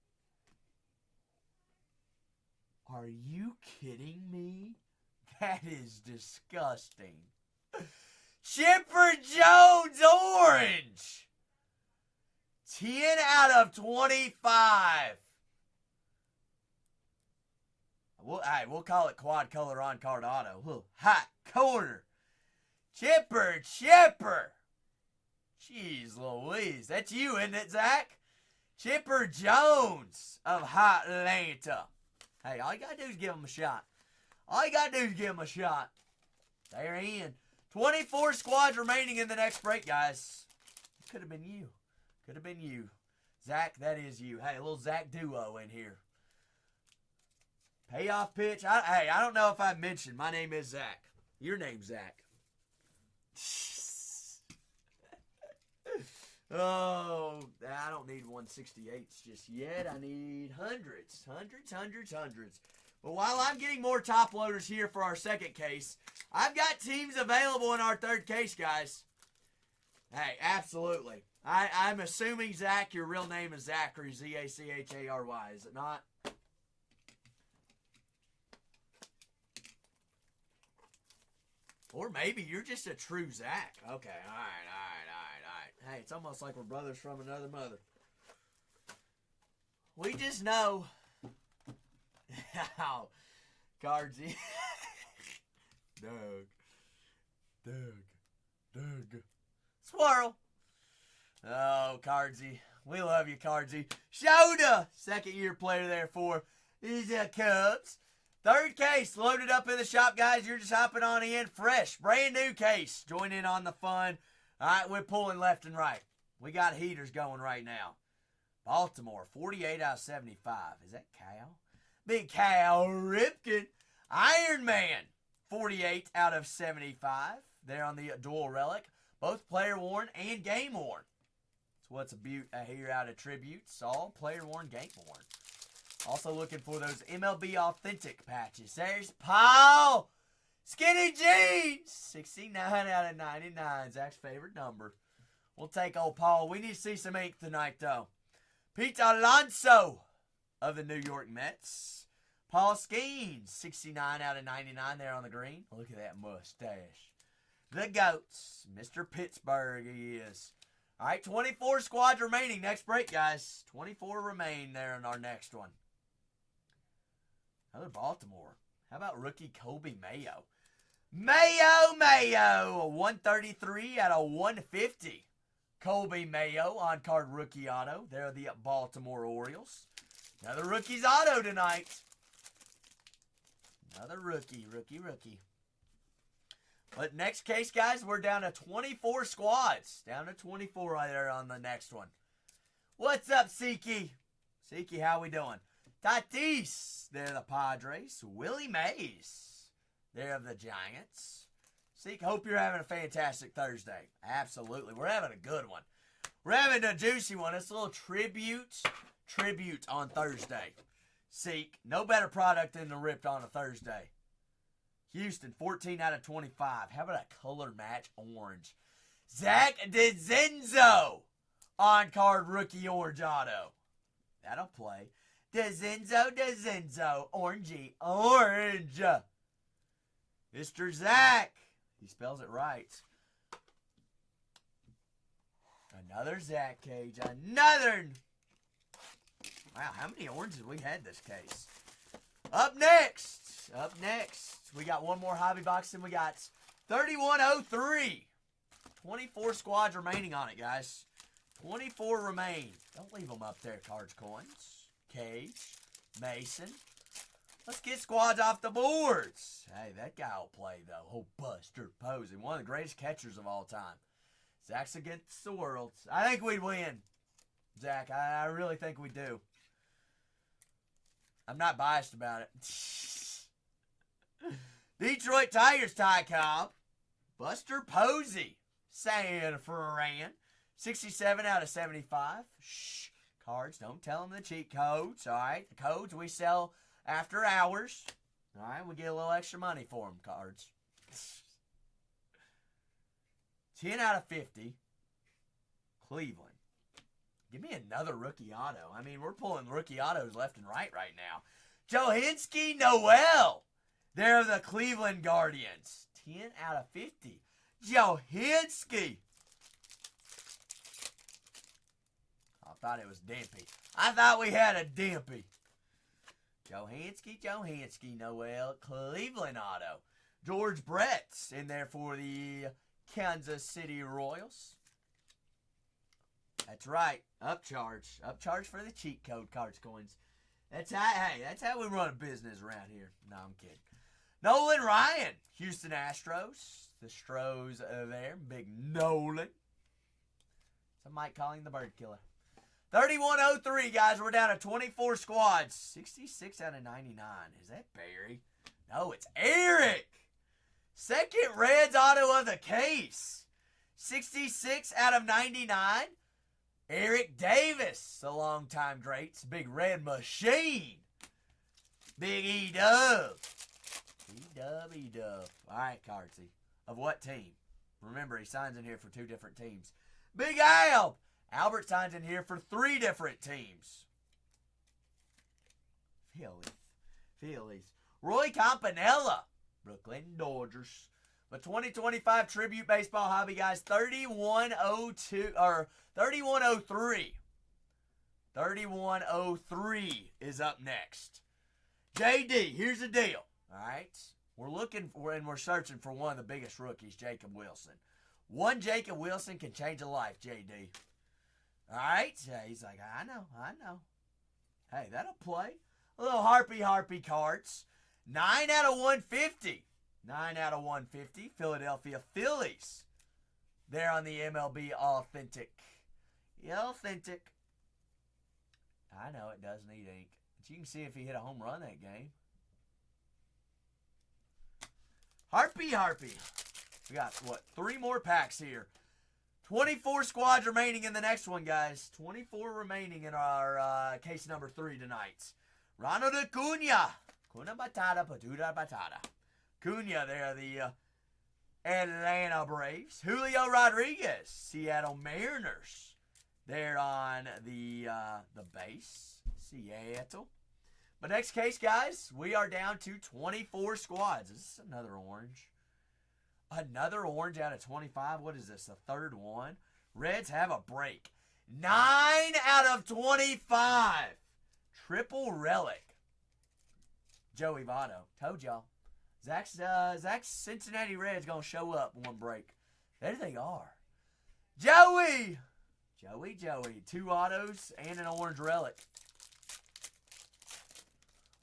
Are you kidding me? That is disgusting. Chipper Jones orange. 10 out of 25. We'll call it quad color on card auto. Hot corner. Chipper. Jeez Louise. That's you, isn't it, Zach? Chipper Jones of Hot Atlanta. Hey, all you got to do is give him a shot. They're in. 24 squads remaining in the next break, guys. Could have been you. Zach, that is you. Hey, a little Zach duo in here. Payoff pitch. I don't know if I mentioned, my name is Zach. Your name's Zach. Oh, I don't need 168s just yet. I need hundreds. But while I'm getting more top loaders here for our second case, I've got teams available in our third case, guys. Hey, absolutely. I'm assuming, Zach, your real name is Zachary, Z-A-C-H-A-R-Y, is it not? Or maybe you're just a true Zach. Okay, all right. Hey, it's almost like we're brothers from another mother. We just know how Cardsy. Doug. Swirl. Oh, Cardsy. We love you, Cardsy. Shoda, second-year player there for the Cubs. Third case loaded up in the shop, guys. You're just hopping on in. Fresh, brand new case. Join in on the fun. All right, we're pulling left and right. We got heaters going right now. Baltimore, 48 out of 75. Is that Cal? Big Cal Ripken. Iron Man, 48 out of 75. There on the dual relic. Both player worn and game worn. That's what's a beaut here out of tributes. All player worn, game worn. Also looking for those MLB authentic patches. There's Paul Skinny Jeans, 69 out of 99. Zach's favorite number. We'll take old Paul. We need to see some ink tonight, though. Pete Alonso of the New York Mets. Paul Skeens, 69 out of 99 there on the green. Look at that mustache. The Goats, Mr. Pittsburgh he is. All right, 24 squads remaining. Next break, guys. 24 remain there in our next one. Another Baltimore. How about rookie Kobe Mayo? Mayo, 133 out of 150. Kobe Mayo on card rookie auto. They're the Baltimore Orioles. Another rookie's auto tonight. Another rookie. But next case, guys, we're down to 24 squads. Down to 24 right there on the next one. What's up, Siki? Siki, how we doing? Tatis, they're the Padres. Willie Mays, they're of the Giants. Seek, hope you're having a fantastic Thursday. Absolutely. We're having a good one. We're having a juicy one. It's a little tribute on Thursday. Seek, no better product than the Ripped on a Thursday. Houston, 14 out of 25. How about a color match orange? Zach DeZenzo on card rookie orange auto. That'll play. DeZenzo, orangey, orange. Mr. Zach. He spells it right. Another Zach Cage. Another. Wow, how many oranges we had this case? Up next, we got one more hobby box, and we got 3103. 24 squads remaining on it, guys. 24 remain. Don't leave them up there, Cards Coins. Cage, Mason. Let's get squads off the boards. Hey, that guy will play, though. Oh, Buster Posey, one of the greatest catchers of all time. Zach's against the world. I think we'd win, Zach. I really think we do. I'm not biased about it. Detroit Tigers tie comp. Buster Posey. San Fran. 67 out of 75. Shh. Cards, don't tell them the cheat codes. All right. The codes we sell after hours. All right. We get a little extra money for them, Cards. 10 out of 50. Cleveland. Give me another rookie auto. I mean, we're pulling rookie autos left and right now. Johinski Noel. They're the Cleveland Guardians. 10 out of 50. Johinski. I thought it was Dimpy. I thought we had a Dimpy. Johinski Noel. Cleveland auto. George Brett's in there for the Kansas City Royals. That's right. Upcharge. Upcharge for the cheat code, Cards Coins. That's how we run a business around here. No, I'm kidding. Nolan Ryan. Houston Astros. The Stros there. Big Nolan. Some might call him the bird killer. 3103, guys. We're down to 24 squads. 66 out of 99. Is that Barry? No, it's Eric. Second Reds auto of the case. 66 out of 99. Eric Davis, the longtime greats. Big Red Machine. Big E-Dub. E-Dub. All right, Cardsy. Of what team? Remember, he signs in here for 2 different teams. Big Al. Albert signs in here for 3 different teams. Phillies. Roy Campanella. Brooklyn Dodgers. The 2025 Tribute Baseball Hobby, guys, 3103. 3103 is up next. JD, here's the deal. All right, we're looking for and we're searching for one of the biggest rookies, Jacob Wilson. One Jacob Wilson can change a life, JD. All right, yeah, he's like, I know. Hey, that'll play. A little harpy cards. 9 out of 150. 9 out of 150. Philadelphia Phillies. They're on the MLB Authentic. I know it does need ink. But you can see if he hit a home run that game. Harpy. We got, what, 3 more packs here. 24 squads remaining in the next one, guys. 24 remaining in our case number 3 tonight. Ronald Acuna. Kuna Batata, Patuda Batata. Cunha there, the Atlanta Braves. Julio Rodriguez, Seattle Mariners. They're on the base, Seattle. But next case, guys, we are down to 24 squads. This is another orange. Another orange out of 25. What is this, the third one? Reds have a break. 9 out of 25. Triple relic. Joey Votto. Told y'all. Zach's Cincinnati Reds going to show up one break. There they are. Joey. 2 autos and an orange relic.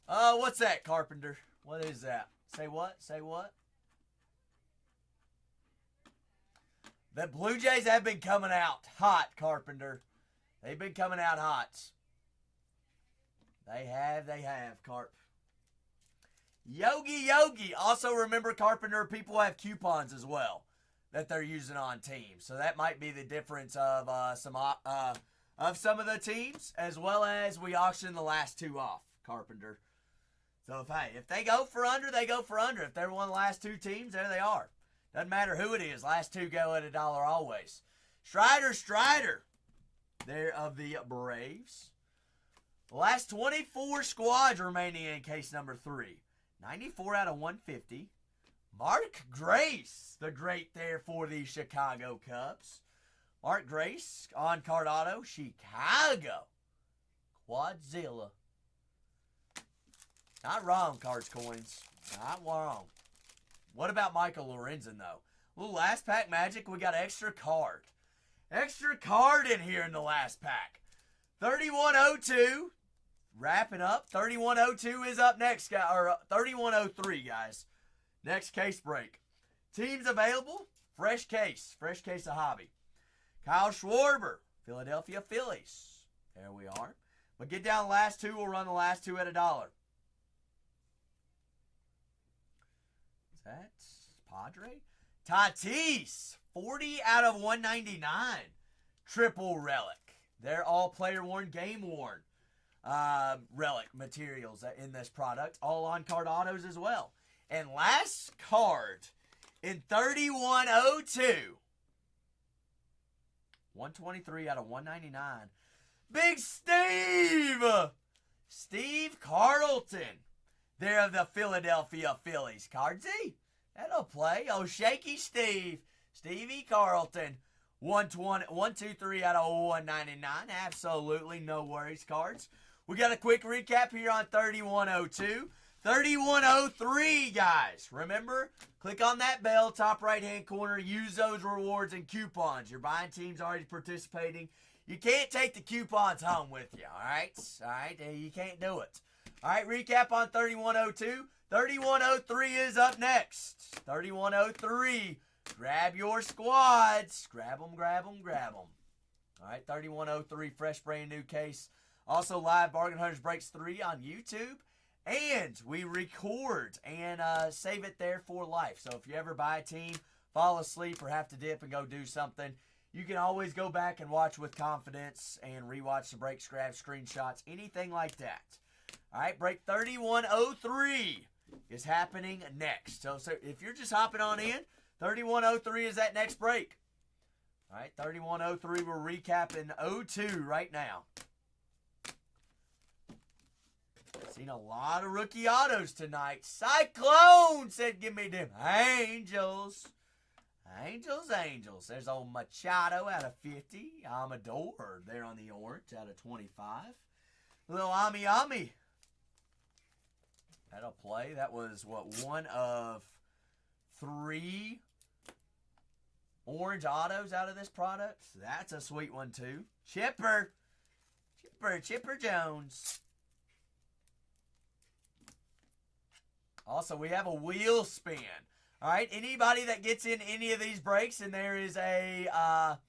What's that, Carpenter? What is that? Say what? The Blue Jays have been coming out hot, Carpenter. They've been coming out hot. They have, Carp. Yogi. Also remember, Carpenter, people have coupons as well that they're using on teams. So that might be the difference of some of the teams, as well as we auction the last 2 off, Carpenter. So if they go for under, they go for under. If they're one of the last 2 teams, there they are. Doesn't matter who it is. Last 2 go at $1 always. Strider. There of the Braves. The last 24 squads remaining in case number 3. 94 out of 150. Mark Grace, the great there for the Chicago Cubs. Mark Grace on card auto, Chicago. Quadzilla. Not wrong, Cards Coins. Not wrong. What about Michael Lorenzen, though? Little last pack magic, we got extra card. Extra card in here in the last pack. 3102. Wrapping up. 3102 is up next, guys. Or 3103, guys. Next case break. Teams available. Fresh case of hobby. Kyle Schwarber, Philadelphia Phillies. There we are. But get down the last 2. We'll run the last 2 at $1. That's Padre. Tatis, 40 out of 199. Triple relic. They're all player worn, game worn relic materials in this product. All on card autos as well. And last card in 3102. 123 out of 199. Big Steve! Steve Carlton. They're of the Philadelphia Phillies. Cardsy, that'll play. Oh, Shaky Steve. Stevie Carlton. 123 out of 199. Absolutely no worries, Cards. We got a quick recap here on 3102. 3103, guys. Remember, click on that bell, top right-hand corner. Use those rewards and coupons. You're buying teams already participating. You can't take the coupons home with you, all right? All right, you can't do it. All right, recap on 3102. 3103 is up next. 3103. Grab your squads. Grab them. All right, 3103, fresh brand new case. Also live Bargain Hunters Breaks 3 on YouTube. And we record and save it there for life. So if you ever buy a team, fall asleep, or have to dip and go do something, you can always go back and watch with confidence and rewatch the breaks, grab screenshots, anything like that. All right, break 3103 is happening next. So if you're just hopping on in, 3103 is that next break. All right, 3103, we're recapping 02 right now. Seen a lot of rookie autos tonight. Cyclone said, give me them Angels. Angels. There's old Machado out of 50. Amador there on the orange out of 25. Little Ami. That'll play. That was, one of 3 orange autos out of this product? That's a sweet one, too. Chipper Jones. Also, we have a wheel spin. All right, anybody that gets in any of these breaks and there is a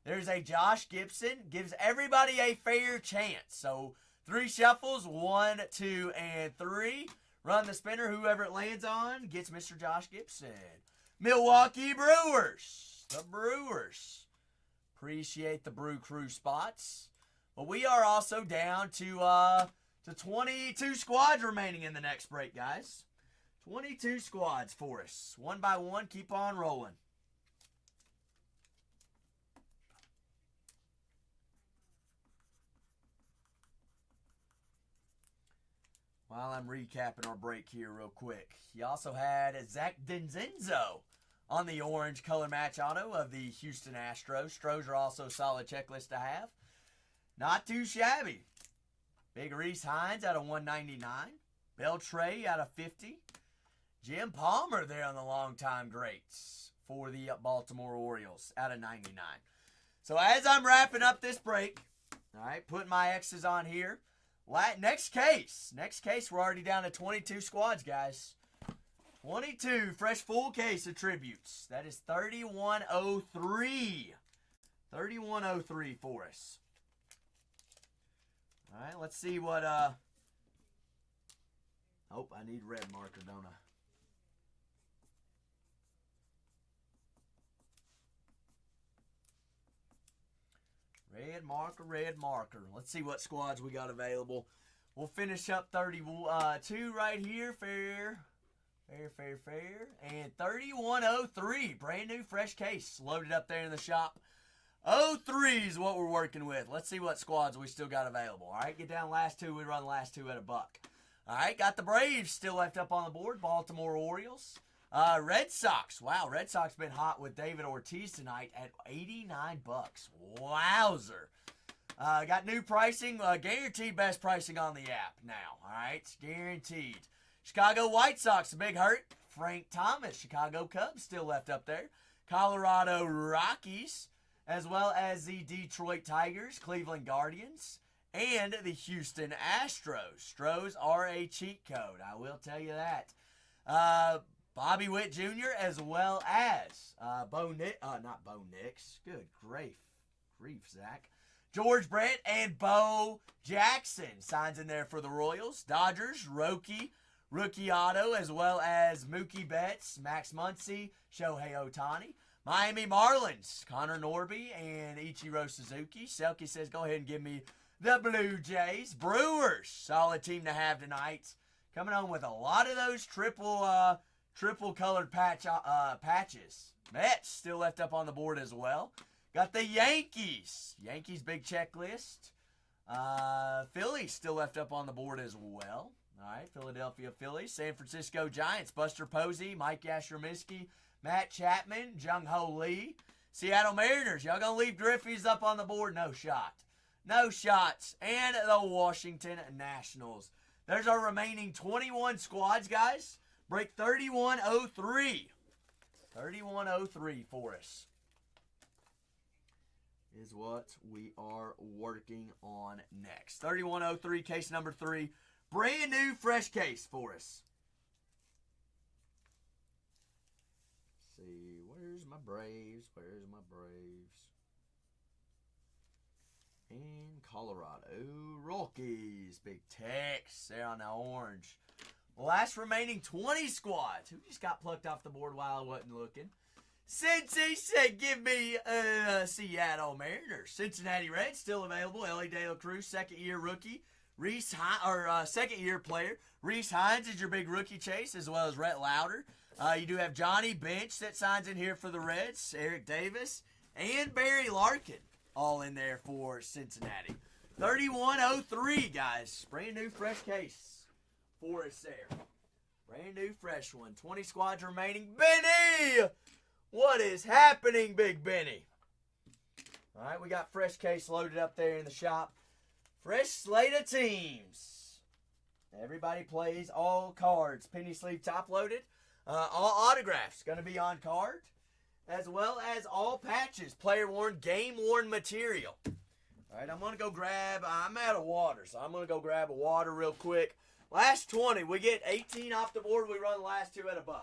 There's a Josh Gibson. Gives everybody a fair chance. So 3 shuffles, 1, 2, and 3. Run the spinner. Whoever it lands on gets Mr. Josh Gibson. Milwaukee Brewers. The Brewers. Appreciate the Brew Crew spots. But we are also down to 22 squads remaining in the next break, guys. 22 squads for us. One by one, keep on rolling. While I'm recapping our break here real quick, you also had Zach Denzenzo on the orange color match auto of the Houston Astros. Stros are also a solid checklist to have. Not too shabby. Big Reese Hines out of 199. Beltray out of 50. Jim Palmer there on the longtime greats for the Baltimore Orioles out of 99. So as I'm wrapping up this break, all right, putting my X's on here. Next case, we're already down to 22 squads, guys. 22 fresh full case of tributes. That is 3103. 3103 for us. All right, let's see what, oh, I need red marker, don't I? Red marker. Let's see what squads we got available. We'll finish up 32 right here. Fair. And 3103. Brand new fresh case. Loaded up there in the shop. 03 is what we're working with. Let's see what squads we still got available. All right, get down last 2. We run the last 2 at $1. All right, got the Braves still left up on the board. Baltimore Orioles. Red Sox. Wow, Red Sox been hot with David Ortiz tonight at $89. Wowzer. Got new pricing. Guaranteed best pricing on the app now. All right, it's guaranteed. Chicago White Sox, a big hurt. Frank Thomas. Chicago Cubs still left up there. Colorado Rockies, as well as the Detroit Tigers, Cleveland Guardians, and the Houston Astros. Stros are a cheat code, I will tell you that. Bobby Witt Jr. as well as not Bo Nix. Good grief, Zach. George Brett and Bo Jackson signs in there for the Royals. Dodgers, rookie auto, as well as Mookie Betts, Max Muncy, Shohei Ohtani. Miami Marlins, Connor Norby and Ichiro Suzuki. Selke says, go ahead and give me the Blue Jays. Brewers, solid team to have tonight. Coming on with a lot of those triple colored patches. Mets still left up on the board as well. Got the Yankees. Yankees big checklist. Phillies still left up on the board as well. All right, Philadelphia Phillies. San Francisco Giants. Buster Posey, Mike Yastrzemski, Matt Chapman, Jung-Ho Lee. Seattle Mariners. Y'all gonna leave Griffey's up on the board? No shot. No shots. And the Washington Nationals. There's our remaining 21 squads, guys. Break 3103. 3103 for us is what we are working on next. 3103, case number 3. Brand new, fresh case for us. Let's see, where's my Braves? And Colorado Rockies. Big Tex there on the orange. Last remaining 20 squads. Who just got plucked off the board while I wasn't looking? Cincy said, give me Seattle Mariners. Cincinnati Reds still available. Ellie De La Cruz, second-year rookie. Second-year player. Reese Hines is your big rookie chase, as well as Rhett Lauder. You do have Johnny Bench that signs in here for the Reds. Eric Davis and Barry Larkin all in there for Cincinnati. 3103, guys. Brand new, fresh case for us there. Brand new, fresh one. 20 squads remaining. Benny! What is happening, Big Benny? All right, we got fresh case loaded up there in the shop. Fresh slate of teams. Everybody plays all cards. Penny sleeve top loaded. All autographs going to be on card. As well as all patches. Player worn, game worn material. All right, I'm going to go grab, I'm out of water, so I'm going to go grab a water real quick. Last 20, we get 18 off the board. We run the last 2 at $1.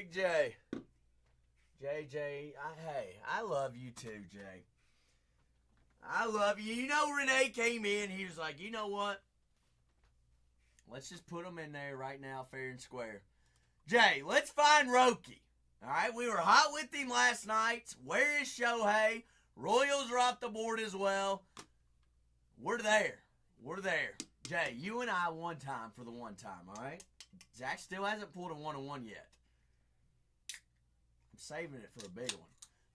Big J. JJ, I love you too, Jay. I love you. You know, Renee came in. He was like, you know what? Let's just put him in there right now, fair and square. Jay, let's find Roki. All right, we were hot with him last night. Where is Shohei? Royals are off the board as well. We're there. We're there. Jay, you and I one time for the one time, all right? Zach still hasn't pulled a one-on-one yet. I'm saving it for a big one.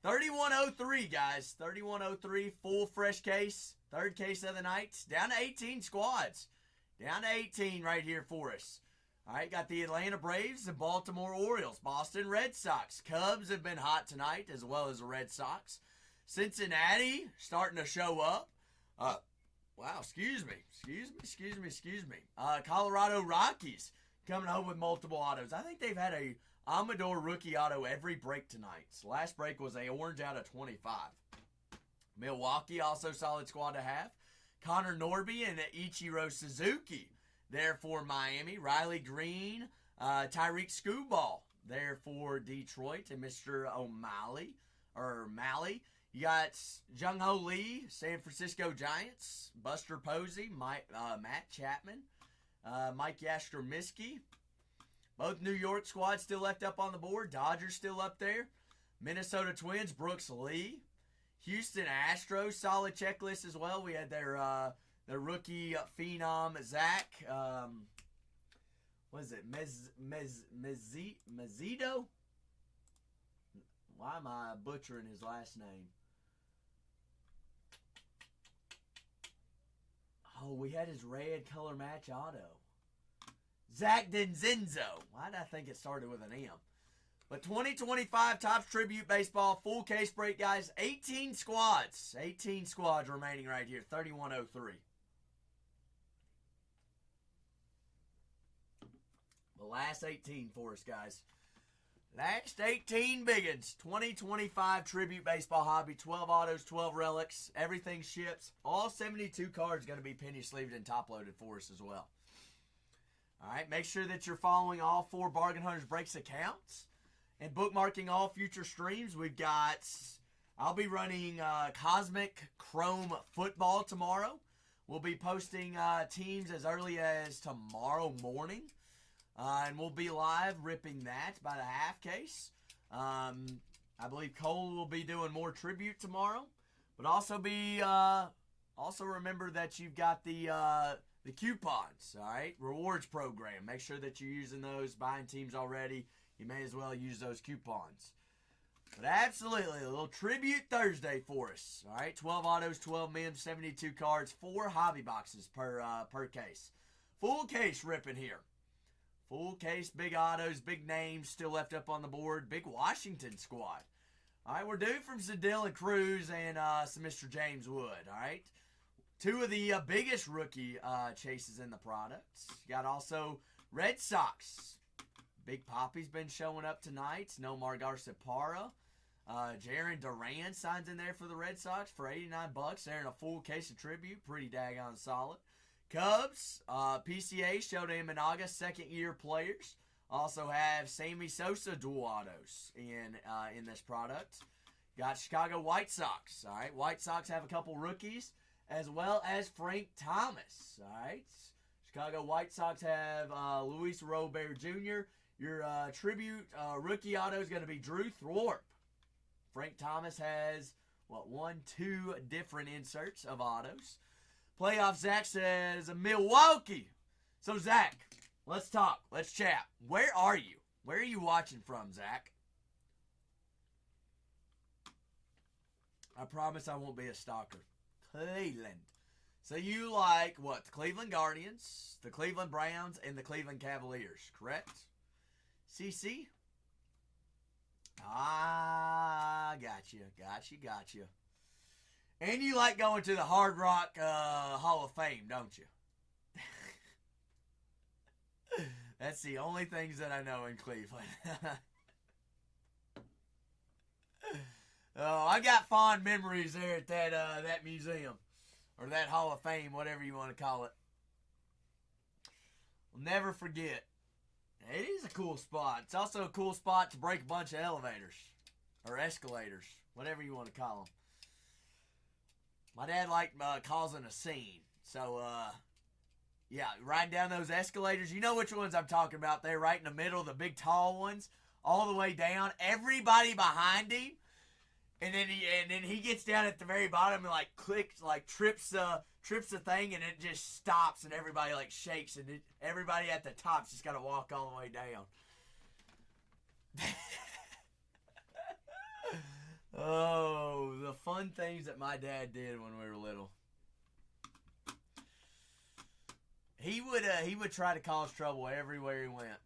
3103, guys. 3103, full fresh case. Third case of the night. Down to 18 squads. Down to 18 right here for us. All right, got the Atlanta Braves, the Baltimore Orioles, Boston Red Sox. Cubs have been hot tonight, as well as the Red Sox. Cincinnati starting to show up. Wow, excuse me. Colorado Rockies coming home with multiple autos. I think they've had a Amador rookie auto every break tonight. So last break was a orange out of 25. Milwaukee also solid squad to have. Connor Norby and Ichiro Suzuki there for Miami. Riley Green, Tyreek Skubal there for Detroit, and Mr. Malley. You got Jung-Ho Lee, San Francisco Giants. Buster Posey, Matt Chapman, Mike Yastrzemski. Both New York squads still left up on the board. Dodgers still up there. Minnesota Twins, Brooks Lee. Houston Astros, solid checklist as well. We had their rookie phenom, Zach. What is it? Mezito? Why am I butchering his last name? Oh, we had his red color match auto. Zach Denzenzo. Why did I think it started with an M? But 2025 Topps Tribute Baseball, full case break, guys. 18 squads. 18 squads remaining right here. 3103. The last 18 for us, guys. Last 18 biggins. 2025 Tribute Baseball Hobby. 12 autos, 12 relics. Everything ships. All 72 cards going to be penny sleeved and top loaded for us as well. All right, make sure that you're following all 4 Bargain Hunters Breaks accounts and bookmarking all future streams. I'll be running Cosmic Chrome Football tomorrow. We'll be posting teams as early as tomorrow morning. And we'll be live ripping that by the half case. I believe Cole will be doing more tribute tomorrow. But also remember that you've got the coupons, all right? Rewards program. Make sure that you're using those, buying teams already. You may as well use those coupons. But absolutely, a little Tribute Thursday for us. All right, 12 autos, 12 men, 72 cards, 4 hobby boxes per case. Full case ripping here. Full case, big autos, big names still left up on the board. Big Washington squad. All right, we're due from Zadell and Cruz and some Mr. James Wood, all right? 2 of the biggest rookie chases in the products. You got also Red Sox. Big Poppy's been showing up tonight. Nomar Garciaparra. Jarren Duran signs in there for the Red Sox for $89. They're in a full case of tribute. Pretty daggone solid. Cubs, PCA, Shohei Imanaga, second-year players. Also have Sammy Sosa dual autos in this product. Got Chicago White Sox. All right, White Sox have a couple rookies, as well as Frank Thomas. All right, Chicago White Sox have Luis Robert Jr. Your tribute rookie auto is going to be Drew Thorpe. Frank Thomas has, 2 different inserts of autos. Playoff Zach says Milwaukee. So, Zach, let's talk. Let's chat. Where are you? Where are you watching from, Zach? I promise I won't be a stalker. Cleveland. So you like, what, the Cleveland Guardians, the Cleveland Browns, and the Cleveland Cavaliers, correct? CC? Got you. And you like going to the Hard Rock Hall of Fame, don't you? That's the only things that I know in Cleveland. Oh, I got fond memories there at that museum. Or that Hall of Fame, whatever you want to call it. We'll never forget. It is a cool spot. It's also a cool spot to break a bunch of elevators. Or escalators. Whatever you want to call them. My dad liked causing a scene. So, yeah, riding down those escalators. You know which ones I'm talking about. They're right in the middle, the big tall ones. All the way down. Everybody behind him. And then he gets down at the very bottom and trips the thing, and it just stops, and everybody shakes, and everybody at the top's just got to walk all the way down. Oh, the fun things that my dad did when we were little. He would try to cause trouble everywhere he went.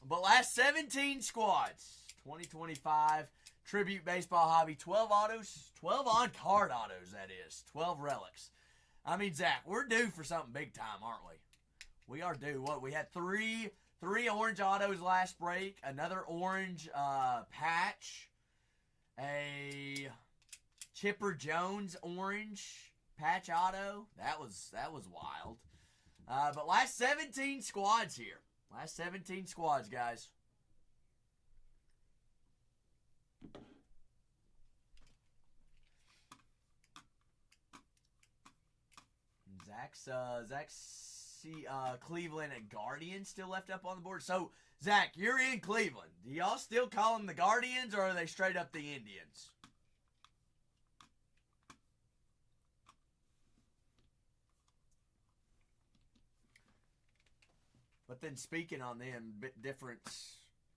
But last 17 squads, 2025. Tribute Baseball Hobby, 12 autos, 12 on-card autos, that is. 12 relics. I mean, Zach, we're due for something big time, aren't we? We are due. What, we had three orange autos last break, another orange patch, a Chipper Jones orange patch auto. That was wild. But last 17 squads here. Last 17 squads, guys. Zach's Cleveland and Guardians still left up on the board. So, Zach, you're in Cleveland. Do y'all still call them the Guardians, or are they straight up the Indians? But then speaking on them, bit different.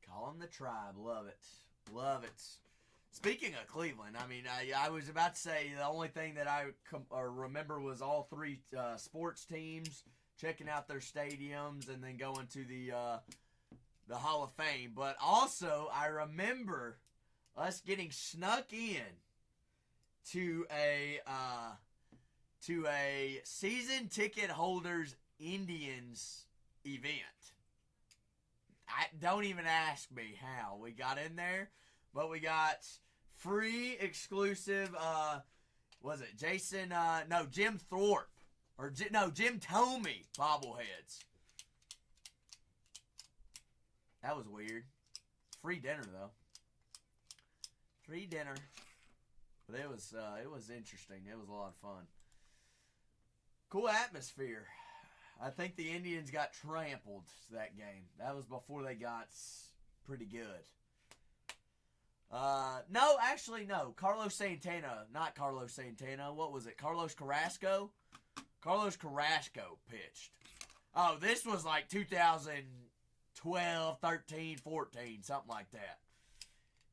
Call them the Tribe. Love it. Love it. Speaking of Cleveland, I mean, I was about to say the only thing that I remember was all three sports teams checking out their stadiums and then going to the Hall of Fame. But also, I remember us getting snuck in to a season ticket holders Indians event. Don't even ask me how we got in there. But we got free exclusive, was it Jim Thorpe. Jim Tomey bobbleheads. That was weird. Free dinner, though. Free dinner. But it was interesting. It was a lot of fun. Cool atmosphere. I think the Indians got trampled that game. That was before they got pretty good. No, actually, no. Carlos Santana, not Carlos Santana. What was it? Carlos Carrasco? Carlos Carrasco pitched. Oh, this was like 2012, 13, 14, something like that.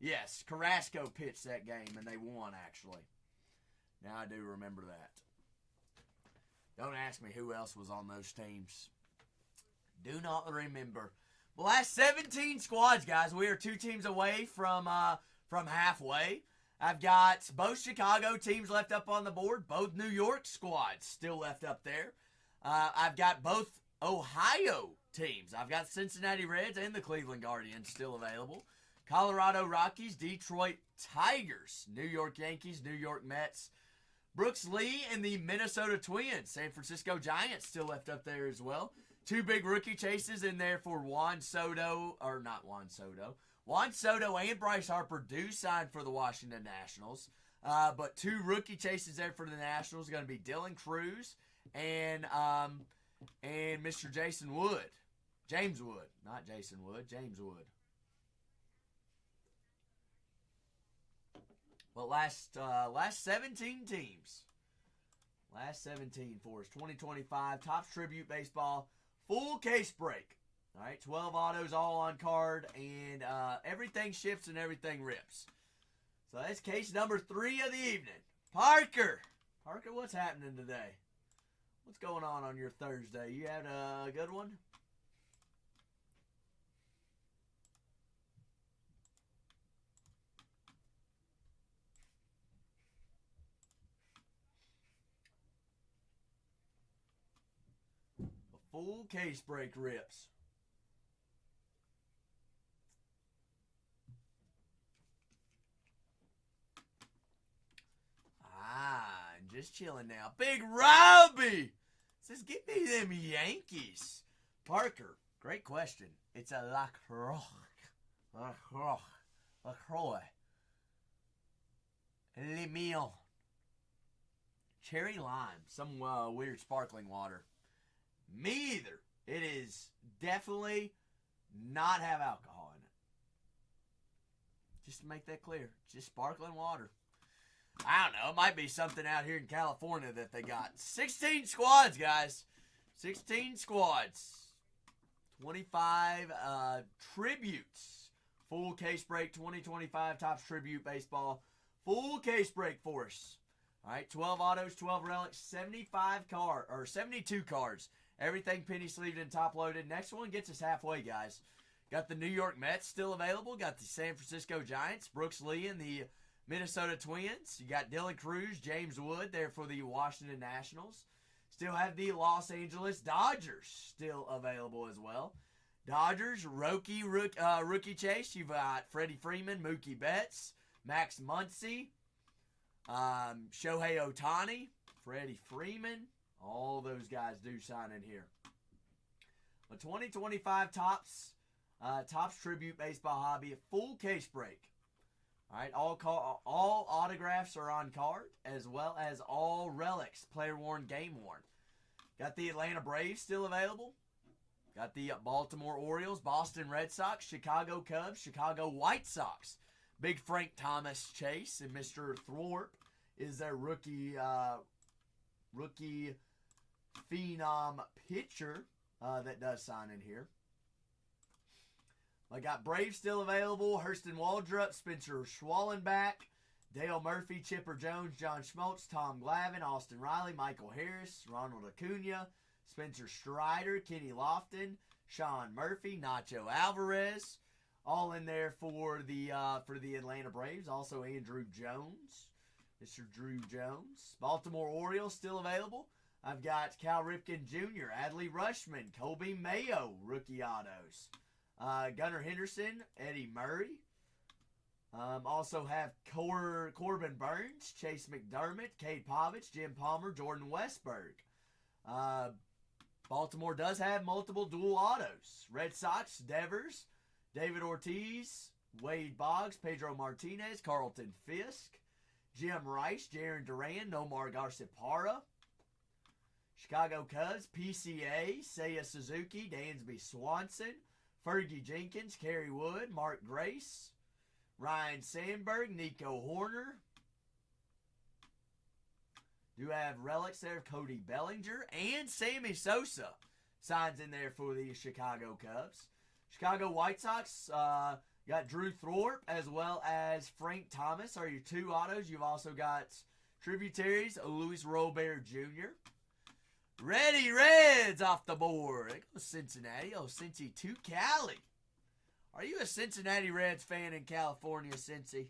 Yes, Carrasco pitched that game, and they won, actually. Now I do remember that. Don't ask me who else was on those teams. Do not remember. The last 17 squads, guys. We are 2 teams away from halfway. I've got both Chicago teams left up on the board. Both New York squads still left up there. I've got both Ohio teams. I've got Cincinnati Reds and the Cleveland Guardians still available. Colorado Rockies, Detroit Tigers, New York Yankees, New York Mets, Brooks Lee and the Minnesota Twins, San Francisco Giants still left up there as well. 2 big rookie chases in there for Juan Soto and Bryce Harper do sign for the Washington Nationals. But 2 rookie chases there for the Nationals are going to be Dylan Cruz and Mr. Jason Wood. James Wood. Not Jason Wood. James Wood. But last 17 teams. Last 17 for us. 2025 Topps Tribute Baseball full case break. All right, 12 autos all on card, and everything ships and everything rips. So that's case number 3 of the evening. Parker, what's happening today? What's going on your Thursday? You had a good one? A full case break rips. Just chilling now. Big Robbie says, "Give me them Yankees." Parker, Great question. It's a LaCroix. LaCroix. Limil. Cherry lime. Some weird sparkling water. Me either. It is definitely not have alcohol in it. Just to make that clear. Just sparkling water. I don't know. It might be something out here in California that they got. 16 squads, guys. 16 squads. 25 tributes. Full case break 2025 Topps Tribute Baseball. Full case break for us. All right, 12 autos, 12 relics, 72 cards. Everything penny sleeved and top loaded. Next one gets us halfway, guys. Got the New York Mets still available. Got the San Francisco Giants, Brooks Lee and the Minnesota Twins. You got Dylan Cruz, James Wood there for the Washington Nationals. Still have the Los Angeles Dodgers still available as well. Dodgers, rookie chase. You've got Freddie Freeman, Mookie Betts, Max Muncy, Shohei Ohtani, Freddie Freeman. All those guys do sign in here. A 2025 Topps Tribute Baseball Hobby, a full case break. All right, all autographs are on card, as well as all relics, player worn, game worn. Got the Atlanta Braves still available. Got the Baltimore Orioles, Boston Red Sox, Chicago Cubs, Chicago White Sox. Big Frank Thomas chase, and Mr. Thorpe is their rookie phenom pitcher that does sign in here. I got Braves still available. Hurston Waldrop, Spencer Schwallenbach, Dale Murphy, Chipper Jones, John Schmaltz, Tom Glavine, Austin Riley, Michael Harris, Ronald Acuna, Spencer Strider, Kenny Lofton, Sean Murphy, Nacho Alvarez, all in there for the Atlanta Braves. Also Andrew Jones, Mr. Drew Jones. Baltimore Orioles still available. I've got Cal Ripken Jr., Adley Rutschman, Colby Mayo, rookie autos. Gunnar Henderson, Eddie Murray. Also have Corbin Burns, Chase McDermott, Cade Povich, Jim Palmer, Jordan Westberg. Baltimore does have multiple dual autos. Red Sox, Devers, David Ortiz, Wade Boggs, Pedro Martinez, Carlton Fisk, Jim Rice, Jaron Duran, Nomar Garciaparra. Chicago Cubs, PCA, Seiya Suzuki, Dansby Swanson, Fergie Jenkins, Kerry Wood, Mark Grace, Ryan Sandberg, Nico Horner. Do have relics there of Cody Bellinger and Sammy Sosa. Signs in there for the Chicago Cubs. Chicago White Sox, got Drew Thorpe as well as Frank Thomas are your two autos. You've also got tributaries, Luis Robert Jr. Ready Reds off the board. There goes Cincinnati. Oh, Cincy to Cali. Are you a Cincinnati Reds fan in California, Cincy?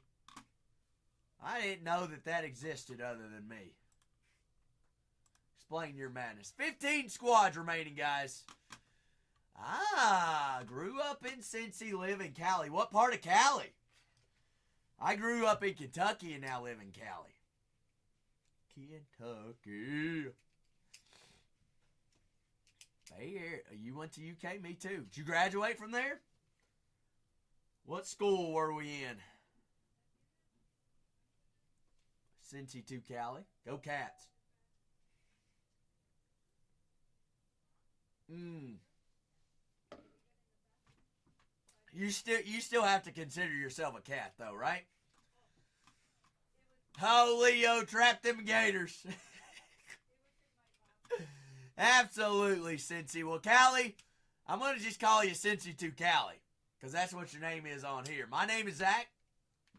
I didn't know that existed other than me. Explain your madness. 15 squads remaining, guys. Grew up in Cincy, live in Cali. What part of Cali? I grew up in Kentucky and now live in Cali. Kentucky. Hey, you went to UK? Me too. Did you graduate from there? What school were we in? Cincy to Cali. Go Cats. You still have to consider yourself a cat though, right? Oh, Leo, trap them gators. Absolutely, Cincy. Well, Cali, I'm going to just call you Cincy to Cali because that's what your name is on here. My name is Zach.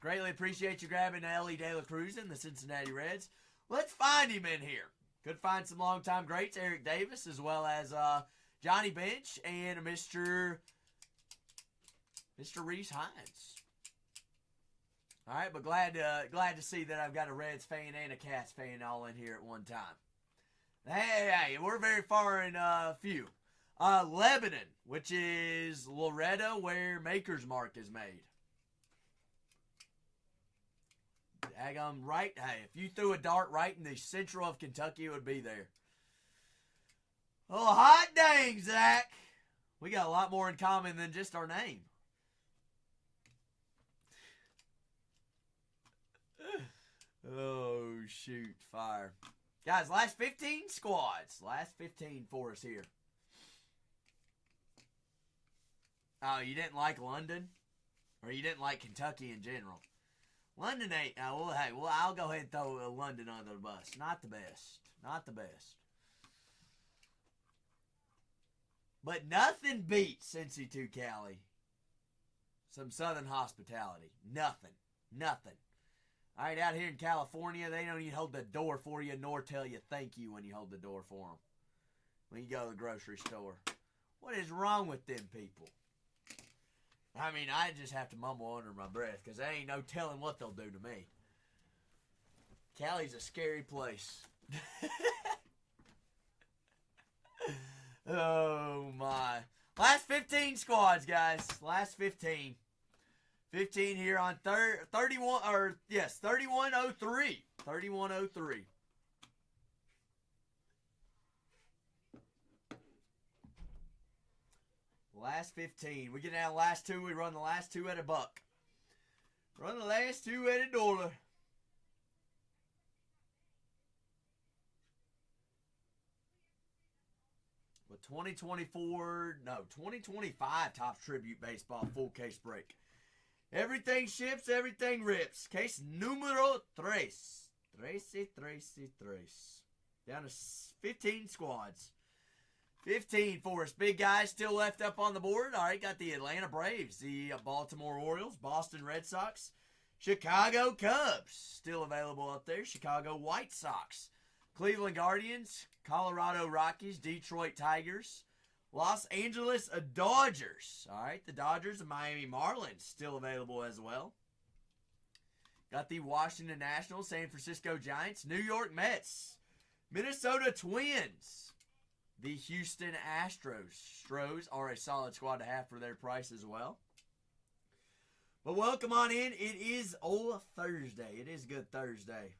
Greatly appreciate you grabbing Ellie De La Cruz and the Cincinnati Reds. Let's find him in here. Could find some longtime greats, Eric Davis, as well as Johnny Bench and Mr. Reese Hines. All right, but glad to see that I've got a Reds fan and a Cats fan all in here at one time. Hey, we're very far in few. Lebanon, which is Loretto, where Maker's Mark is made. Daggum right. Hey, if you threw a dart right in the central of Kentucky, it would be there. Oh, hot dang, Zach. We got a lot more in common than just our name. Oh, shoot. Fire. Guys, last 15 squads. Last 15 for us here. Oh, you didn't like London? Or you didn't like Kentucky in general? London ain't... well, hey, well, I'll go ahead and throw London under the bus. Not the best. Not the best. But nothing beats Cincy 2 Cali. Some Southern hospitality. Nothing. Nothing. All right, out here in California, they don't even hold the door for you nor tell you thank you when you hold the door for them. When you go to the grocery store. What is wrong with them people? I mean, I just have to mumble under my breath because there ain't no telling what they'll do to me. Cali's a scary place. Oh, my. Last 15 squads, guys. Last 15. 15 here on 3103. 3103. Last 15. We get down to the last two. We run the last two at a buck. Run the last two at $1. With 2025 Topps Tribute Baseball full case break. Everything ships, everything rips. Case numero 3. 13. Down to 15 squads. 15 for us. Big guys still left up on the board. All right, got the Atlanta Braves, the Baltimore Orioles, Boston Red Sox, Chicago Cubs still available up there, Chicago White Sox, Cleveland Guardians, Colorado Rockies, Detroit Tigers, Los Angeles Dodgers. All right, the Dodgers and Miami Marlins still available as well. Got the Washington Nationals, San Francisco Giants, New York Mets, Minnesota Twins, the Houston Astros. Stros are a solid squad to have for their price as well. But welcome on in. It is Thursday. It is good Thursday.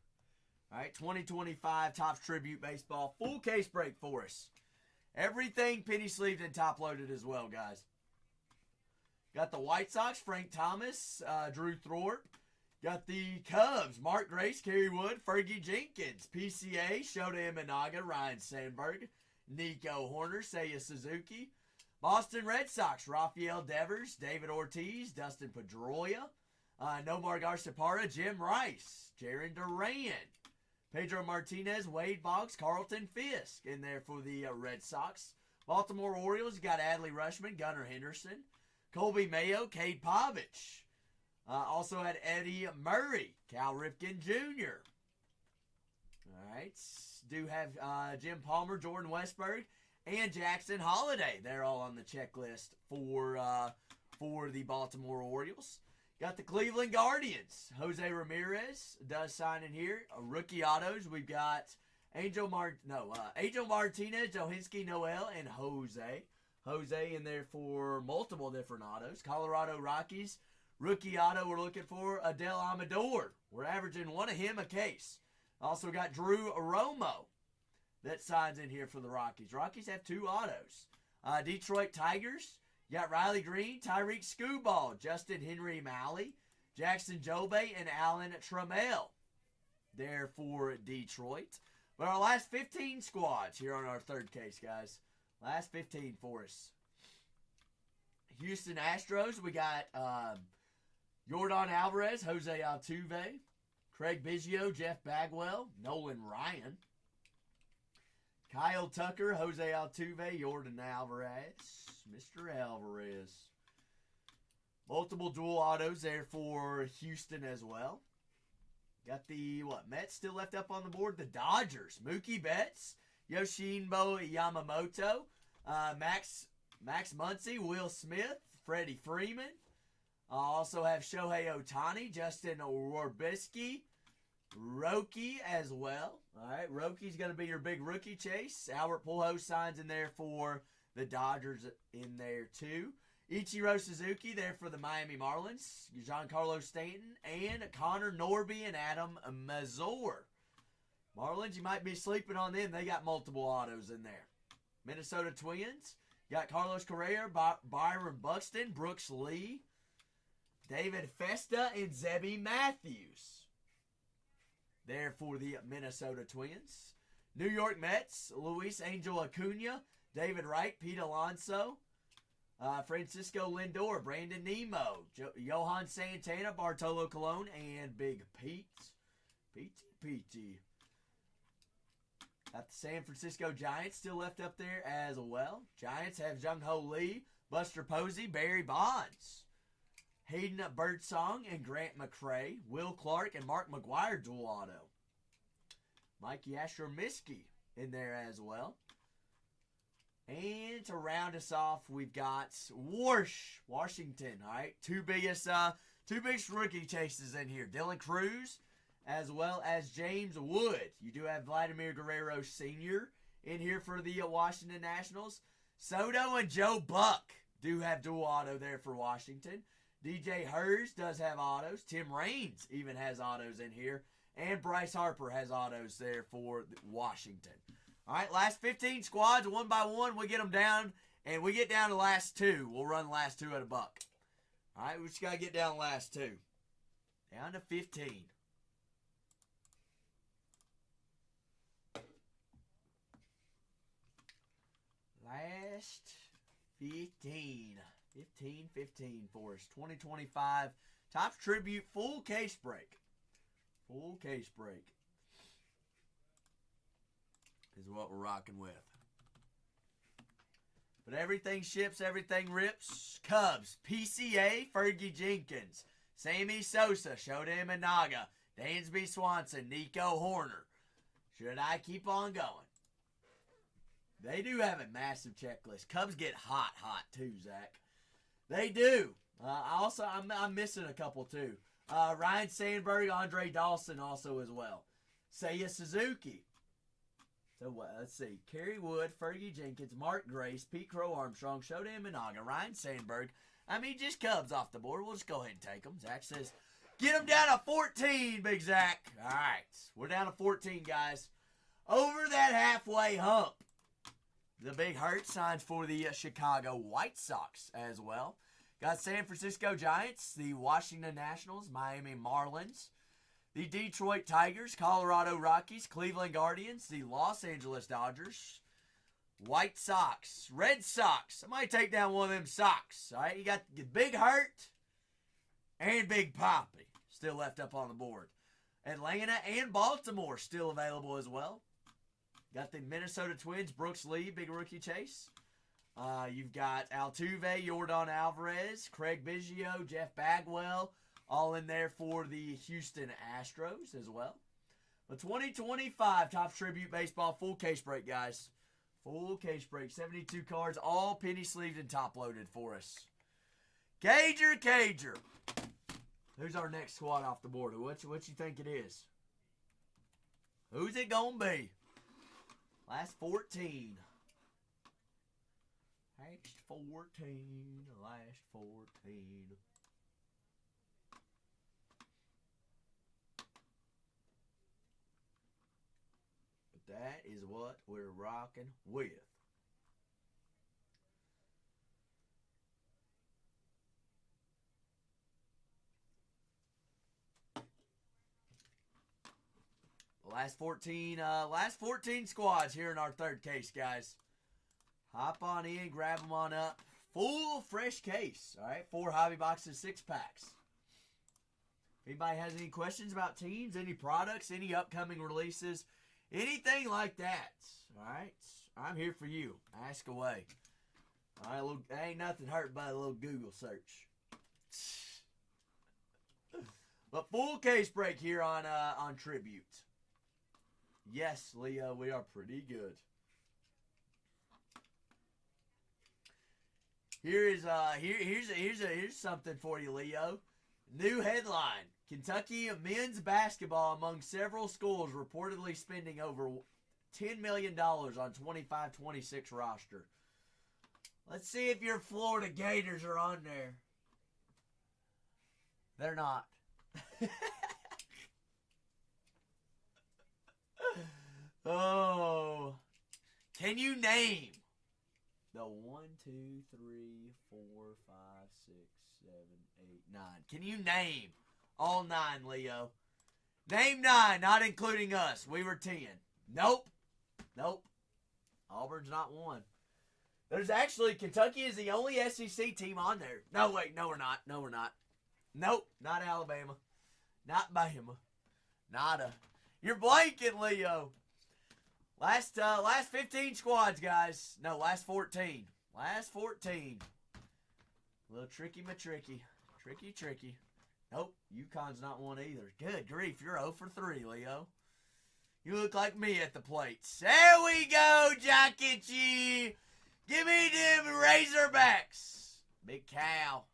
All right, 2025 Topps Tribute Baseball full case break for us. Everything penny sleeved and top loaded as well, guys. Got the White Sox, Frank Thomas, Drew Thorpe. Got the Cubs, Mark Grace, Kerry Wood, Fergie Jenkins, PCA, Shota Imanaga, Ryan Sandberg, Nico Horner, Seiya Suzuki. Boston Red Sox, Rafael Devers, David Ortiz, Dustin Pedroia, Nomar Garciaparra, Jim Rice, Jaron Duran, Pedro Martinez, Wade Boggs, Carlton Fisk in there for the Red Sox. Baltimore Orioles, you got Adley Rutschman, Gunnar Henderson, Colby Mayo, Cade Povich. Also had Eddie Murray, Cal Ripken Jr. All right, do have Jim Palmer, Jordan Westberg, and Jackson Holiday. They're all on the checklist for the Baltimore Orioles. Got the Cleveland Guardians. Jose Ramirez does sign in here. Rookie autos. We've got Angel Martinez, Johinski Noel, and Jose. Jose in there for multiple different autos. Colorado Rockies. Rookie auto we're looking for Adel Amador. We're averaging one of him a case. Also got Drew Romo that signs in here for the Rockies. Rockies have two autos. Detroit Tigers. You got Riley Green, Tyreek Skubal, Justin Henry Malley, Jackson Jobe, and Alan Trammell. There for Detroit. But our last 15 squads here on our third case, guys. Last 15 for us. Houston Astros, we got Yordan Alvarez, Jose Altuve, Craig Biggio, Jeff Bagwell, Nolan Ryan, Kyle Tucker, Jose Altuve, Yordan Alvarez, Mr. Alvarez. Multiple dual autos there for Houston as well. Got the, Mets still left up on the board? The Dodgers. Mookie Betts, Yoshimbo Yamamoto, Max Muncy, Will Smith, Freddie Freeman. Also have Shohei Ohtani, Justin Robisky, Roki as well. All right, Roki's going to be your big rookie chase. Albert Pujols signs in there for the Dodgers in there too. Ichiro Suzuki there for the Miami Marlins. Giancarlo Stanton and Connor Norby and Adam Mazur. Marlins, you might be sleeping on them. They got multiple autos in there. Minnesota Twins. Got Carlos Correa, Byron Buxton, Brooks Lee, David Festa, and Zebby Matthews. There for the Minnesota Twins. New York Mets, Luis Angel Acuna, David Wright, Pete Alonso, Francisco Lindor, Brandon Nemo, Johan Santana, Bartolo Colon, and Big Pete. Petey. Got the San Francisco Giants still left up there as well. Giants have Jung Ho Lee, Buster Posey, Barry Bonds, Hayden Birdsong, and Grant McCray, Will Clark, and Mark McGwire dual auto. Mike Yastrzemski in there as well. And to round us off, we've got Washington. All right, two biggest rookie chases in here. Dylan Cruz, as well as James Wood. You do have Vladimir Guerrero Sr. in here for the Washington Nationals. Soto and Joe Buck do have dual auto there for Washington. DJ Hurst does have autos. Tim Raines even has autos in here. And Bryce Harper has autos there for Washington. All right, last 15 squads, one by one. We get them down, and we get down to last two. We'll run last two at a buck. All right, we just got to get down to last two. Down to 15. Last 15. 15 for us. 2025 Topps Tribute full case break. Full case break is what we're rocking with. But everything ships, everything rips. Cubs, PCA, Fergie Jenkins, Sammy Sosa, Shota Imanaga, Dansby Swanson, Nico Horner. Should I keep on going? They do have a massive checklist. Cubs get hot too, Zach. They do. I'm missing a couple too. Ryan Sandberg, Andre Dawson also as well. Seiya Suzuki. So let's see. Kerry Wood, Fergie Jenkins, Mark Grace, Pete Crow Armstrong, Shota Imanaga, Ryan Sandberg. I mean, just Cubs off the board. We'll just go ahead and take them. Zach says, get them down to 14, Big Zach. All right. We're down to 14, guys. Over that halfway hump. The Big Hurt signs for the Chicago White Sox as well. Got San Francisco Giants, the Washington Nationals, Miami Marlins, the Detroit Tigers, Colorado Rockies, Cleveland Guardians, the Los Angeles Dodgers, White Sox, Red Sox. I might take down one of them Sox. All right, you got the Big Hurt and Big Poppy still left up on the board. Atlanta and Baltimore still available as well. Got the Minnesota Twins, Brooks Lee, big rookie chase. You've got Altuve, Yordan Alvarez, Craig Biggio, Jeff Bagwell, all in there for the Houston Astros as well. The 2025 Topps Tribute Baseball full case break, guys. Full case break. 72 cards, all penny sleeved and top loaded for us. Cager. Who's our next squad off the board? What you think it is? Who's it gonna be? Last 14. Last 14. But that is what we're rocking with. Last 14 squads here in our third case, guys. Hop on in, grab them on up. Full fresh case, all right? 4 hobby boxes, 6 packs. If anybody has any questions about teams, any products, any upcoming releases, anything like that, all right? I'm here for you. Ask away. All right, ain't nothing hurt by a little Google search. But full case break here on Tribute. Yes, Leo, we are pretty good. Here's something for you, Leo. New headline: Kentucky men's basketball among several schools reportedly spending over $10 million on 25-26 roster. Let's see if your Florida Gators are on there. They're not. Oh. Can you name The 1, 2, 3, 4, 5, 6, 7, 8, 9. Can you name all 9, Leo? Name 9, not including us. We were 10. Nope. Nope. Auburn's not one. There's actually, Kentucky is the only SEC team on there. No, wait, no, we're not. No, we're not. Nope, not Alabama. Not Bama. Nada. You're blanking, Leo. Last 15 squads, guys. No, last 14. Last 14. A little tricky. Tricky. Nope, UConn's not one either. Good grief, you're 0 for 3, Leo. You look like me at the plates. There we go, Jocketchy. Give me them Razorbacks. Big Cal.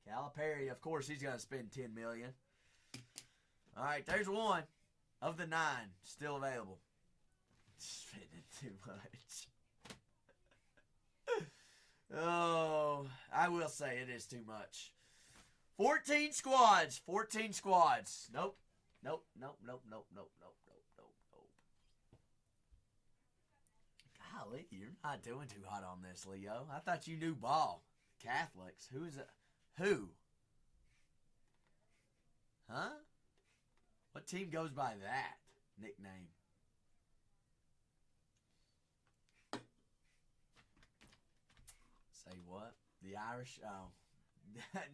Calipari, of course, he's going to spend $10 million. All right, there's one of the 9 still available. Spending too much. Oh, I will say it is too much. 14 squads. Nope. Golly, you're not doing too hot on this, Leo. I thought you knew ball. Catholics. Who is it? Who? Huh? What team goes by that nickname? Say what? The Irish? Oh.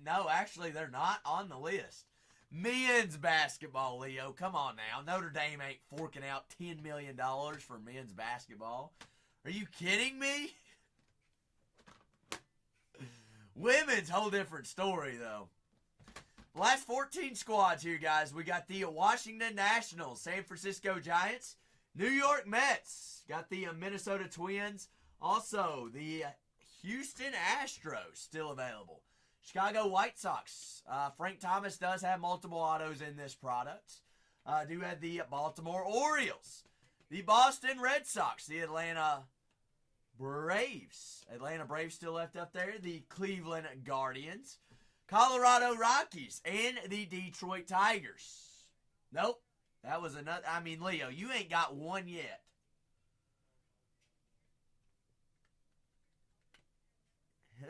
No, actually, they're not on the list. Men's basketball, Leo. Come on now. Notre Dame ain't forking out $10 million for men's basketball. Are you kidding me? Women's whole different story, though. Last 14 squads here, guys. We got the Washington Nationals, San Francisco Giants, New York Mets. Got the Minnesota Twins. Also, the Houston Astros still available. Chicago White Sox. Frank Thomas does have multiple autos in this product. Do have the Baltimore Orioles. The Boston Red Sox. The Atlanta Braves. Atlanta Braves still left up there. The Cleveland Guardians. Colorado Rockies. And the Detroit Tigers. Nope. That was another. I mean, Leo, you ain't got one yet.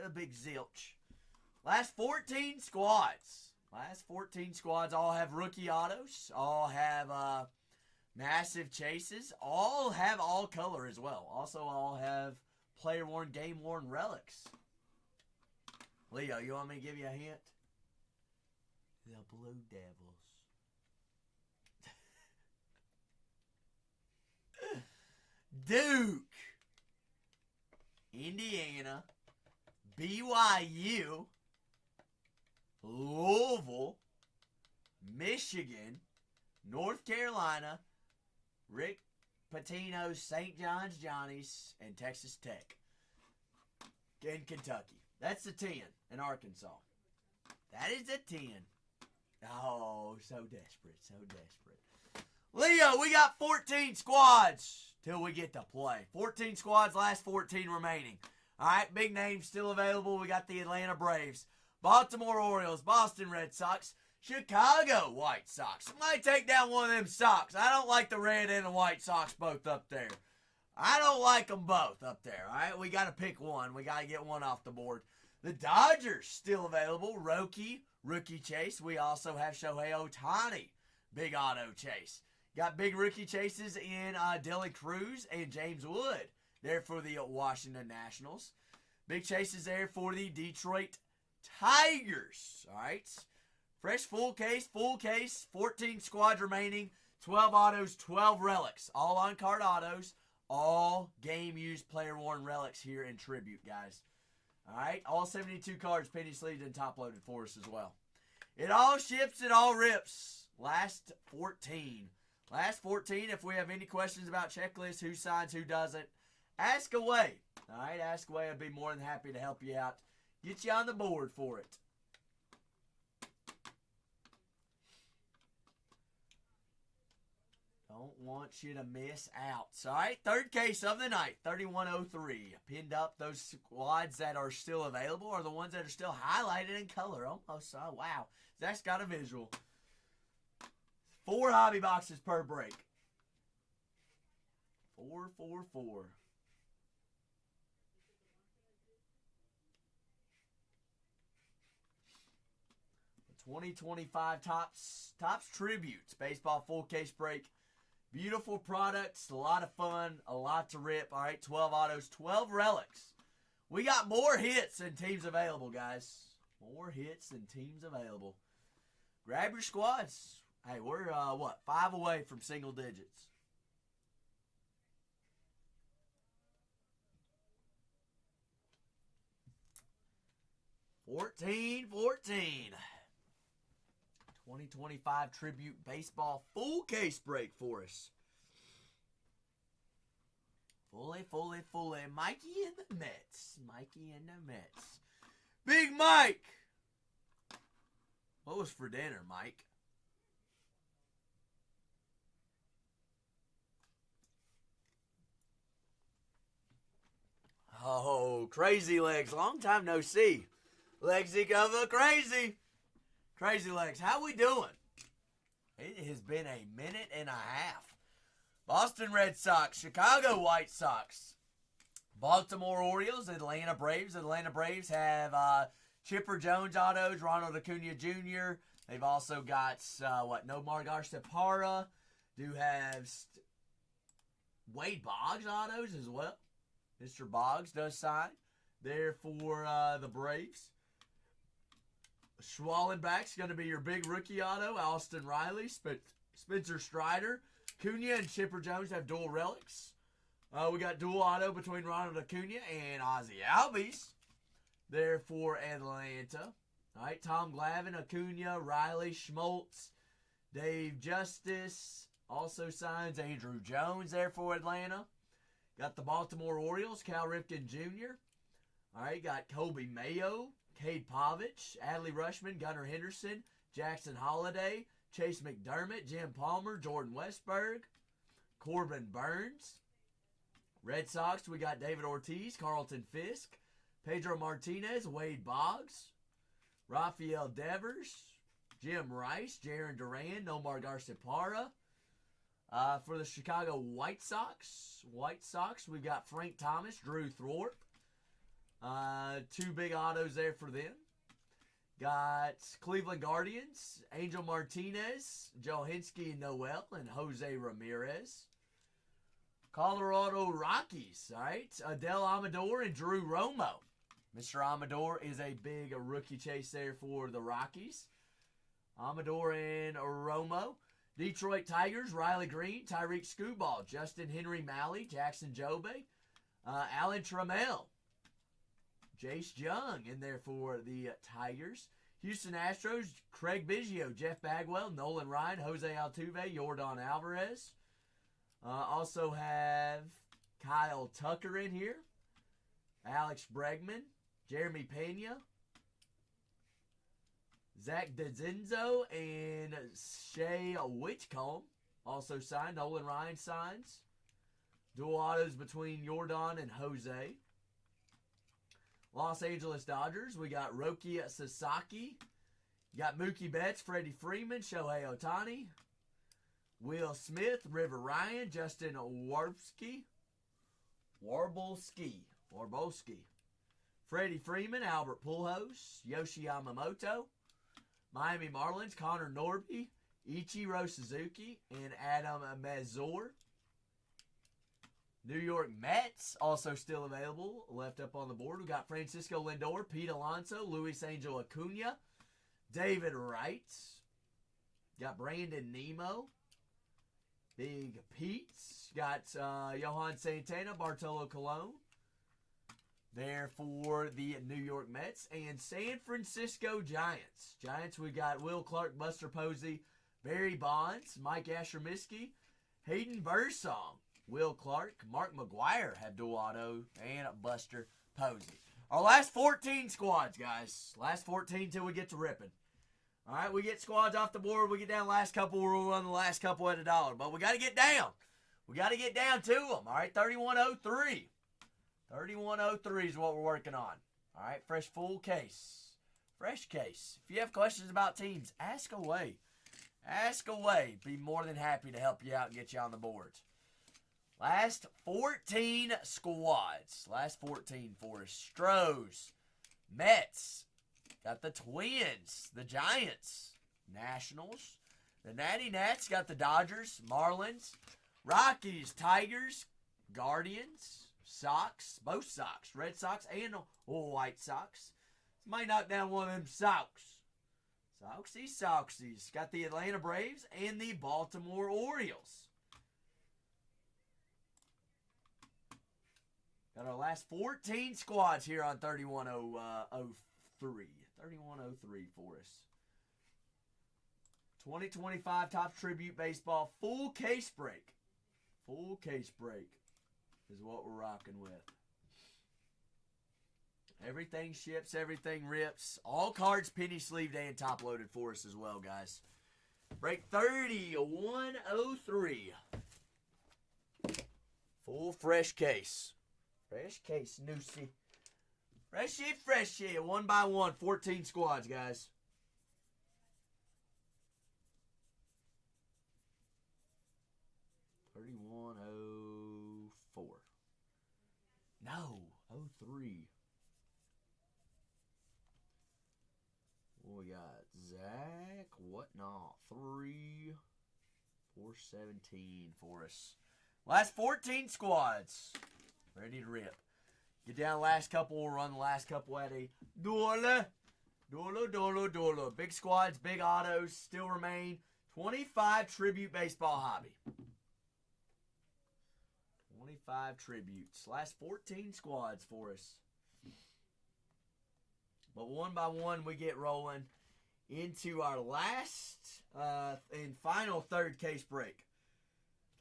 A big zilch. Last 14 squads. Last 14 squads all have rookie autos. All have massive chases. All have all color as well. Also all have player-worn, game-worn relics. Leo, you want me to give you a hint? The Blue Devils. Duke. Indiana. BYU. Louisville, Michigan, North Carolina, Rick Pitino's St. John's Johnnies, and Texas Tech. In Kentucky. That's the 10 in Arkansas. That is a 10. Oh, so desperate. Leo, we got 14 squads till we get to play. 14 squads, last 14 remaining. All right, big names still available. We got the Atlanta Braves. Baltimore Orioles, Boston Red Sox, Chicago White Sox. Might take down one of them Sox. I don't like the red and the White Sox both up there. I don't like them both up there, all right? We got to pick one. We got to get one off the board. The Dodgers still available. Rookie chase. We also have Shohei Ohtani, big auto chase. Got big rookie chases in Dylan Cruz and James Wood. There for the Washington Nationals. Big chases there for the Detroit Tigers. All right. Fresh full case. 14 squads remaining. 12 autos, 12 relics. All on-card autos. All game-used player-worn relics here in tribute, guys. All right. All 72 cards, penny sleeved and top-loaded for us as well. It all ships, it all rips. Last 14. Last 14. If we have any questions about checklists, who signs, who doesn't, ask away. All right. Ask away. I'd be more than happy to help you out. Get you on the board for it. Don't want you to miss out. All right, third case of the night, 3103. Pinned up those squads that are still available are the ones that are still highlighted in color. Almost. Oh, wow. Zach's got a visual. 4 hobby boxes per break. 4. 2025 Topps Tributes. Baseball full case break. Beautiful products. A lot of fun. A lot to rip. All right, 12 autos, 12 relics. We got more hits than teams available, guys. More hits than teams available. Grab your squads. Hey, we're, 5 away from single digits. $14. 2025 Tribute Baseball full case break for us. Fully. Mikey and the Mets. Big Mike. What was for dinner, Mike? Oh, Crazy Legs. Long time no see. Legsy cover crazy. Crazy Legs. How we doing? It has been a minute and a half. Boston Red Sox, Chicago White Sox, Baltimore Orioles, Atlanta Braves. Atlanta Braves have Chipper Jones autos, Ronald Acuna Jr. They've also got, Nomar Garciaparra. Do have Wade Boggs autos as well. Mr. Boggs does sign there for the Braves. Schwallenbach's going to be your big rookie auto. Austin Riley, Spencer Strider. Cunha and Chipper Jones have dual relics. We got dual auto between Ronald Acuna and Ozzie Albies there for Atlanta. All right, Tom Glavine, Acuna, Riley, Schmaltz, Dave Justice also signs Andrew Jones there for Atlanta. Got the Baltimore Orioles, Cal Ripken Jr. All right, got Colby Mayo, Cade Povich, Adley Rushman, Gunnar Henderson, Jackson Holliday, Chase McDermott, Jim Palmer, Jordan Westberg, Corbin Burns. Red Sox, we got David Ortiz, Carlton Fisk, Pedro Martinez, Wade Boggs, Rafael Devers, Jim Rice, Jaron Duran, Nomar Garciaparra. For the Chicago White Sox, we got Frank Thomas, Drew Thorpe. 2 big autos there for them. Got Cleveland Guardians, Angel Martinez, Joe Hinsky and Noel, and Jose Ramirez. Colorado Rockies, all right, Adele Amador and Drew Romo. Mr. Amador is a big rookie chase there for the Rockies. Amador and Romo. Detroit Tigers, Riley Green, Tyreek Skubal, Justin Henry Malley, Jackson Jobe, Alan Trammell. Jace Young in there for the Tigers. Houston Astros, Craig Biggio, Jeff Bagwell, Nolan Ryan, Jose Altuve, Yordan Alvarez. Also have Kyle Tucker in here. Alex Bregman, Jeremy Pena, Zach DeZenzo, and Shea Whitcomb also signed. Nolan Ryan signs. Dual autos between Yordan and Jose. Los Angeles Dodgers, we got Roki Sasaki. You got Mookie Betts, Freddie Freeman, Shohei Ohtani, Will Smith, River Ryan, Justin Warbolski. Freddie Freeman, Albert Pujols, Yoshi Yamamoto. Miami Marlins, Connor Norby, Ichiro Suzuki, and Adam Mazur. New York Mets, also still available, left up on the board. We got Francisco Lindor, Pete Alonso, Luis Angel Acuna, David Wright. Got Brandon Nemo, Big Pete's. Got Johan Santana, Bartolo Colon. There for the New York Mets. And San Francisco Giants. We got Will Clark, Buster Posey, Barry Bonds, Mike Ashermisky, Hayden Bursong, Will Clark, Mark McGuire have dual auto, and Buster Posey. Our last 14 squads, guys. Last 14 till we get to ripping. All right, we get squads off the board. We get down the last couple. We'll run the last couple at $1. But we got to get down. We got to get down to them. All right, 3103. 3103 is what we're working on. All right, fresh full case. Fresh case. If you have questions about teams, ask away. Ask away. Be more than happy to help you out and get you on the boards. Last 14 squads. Last 14 for us. Stros, Mets, got the Twins, the Giants, Nationals. The Natty Nats got the Dodgers, Marlins, Rockies, Tigers, Guardians, Sox, both Sox, Red Sox and White Sox. Might knock down one of them Sox. Soxies. Got the Atlanta Braves and the Baltimore Orioles. Got our last 14 squads here on 3103. 3103 for us. 2025 Topps Tribute Baseball full case break. Full case break is what we're rocking with. Everything ships, everything rips. All cards penny sleeved and top loaded for us as well, guys. Break 3103. Full fresh case. Fresh case, Noosey. Freshy. One by one. 14 squads, guys. $31.04. No, 03. We got Zach, whatnot, 417 for us. Last 14 squads. Ready to rip. Get down the last couple. We'll run the last couple at a Dolo. Big squads, big autos still remain. 25 tribute baseball hobby. 25 tributes. Last 14 squads for us. But one by one, we get rolling into our last and final third case break.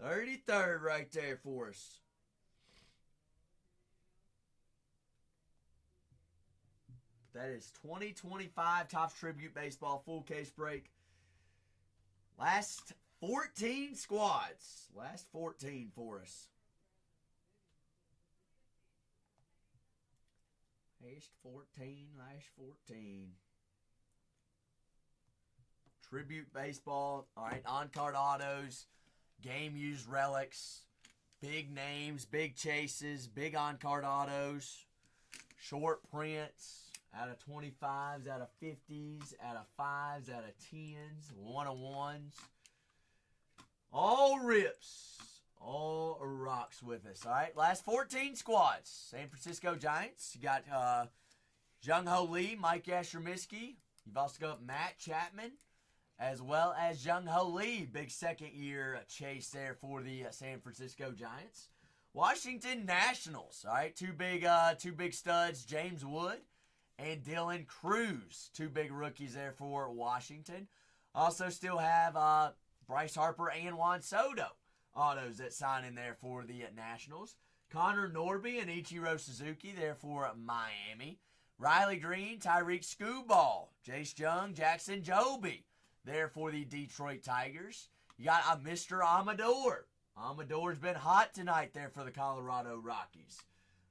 33rd right there for us. That is 2025 Topps Tribute Baseball full case break. Last 14 squads. Last 14 for us. Last 14. Tribute baseball. All right, on-card autos, game-used relics, big names, big chases, big on-card autos, short prints, out of 25s, out of 50s, out of 5s, out of 10s, 1-of-1s. All rips. All rocks with us. All right, last 14 squads. San Francisco Giants. You got Jung Ho Lee, Mike Yastrzemski. You've also got Matt Chapman, as well as Jung Ho Lee. Big second year chase there for the San Francisco Giants. Washington Nationals. All right, two big studs, James Wood and Dylan Cruz. Two big rookies there for Washington. Also still have Bryce Harper and Juan Soto autos that sign in there for the Nationals. Connor Norby and Ichiro Suzuki there for Miami. Riley Green, Tyreek Skubal, Jace Jung, Jackson Joby there for the Detroit Tigers. You got Mr. Amador. Amador's been hot tonight there for the Colorado Rockies.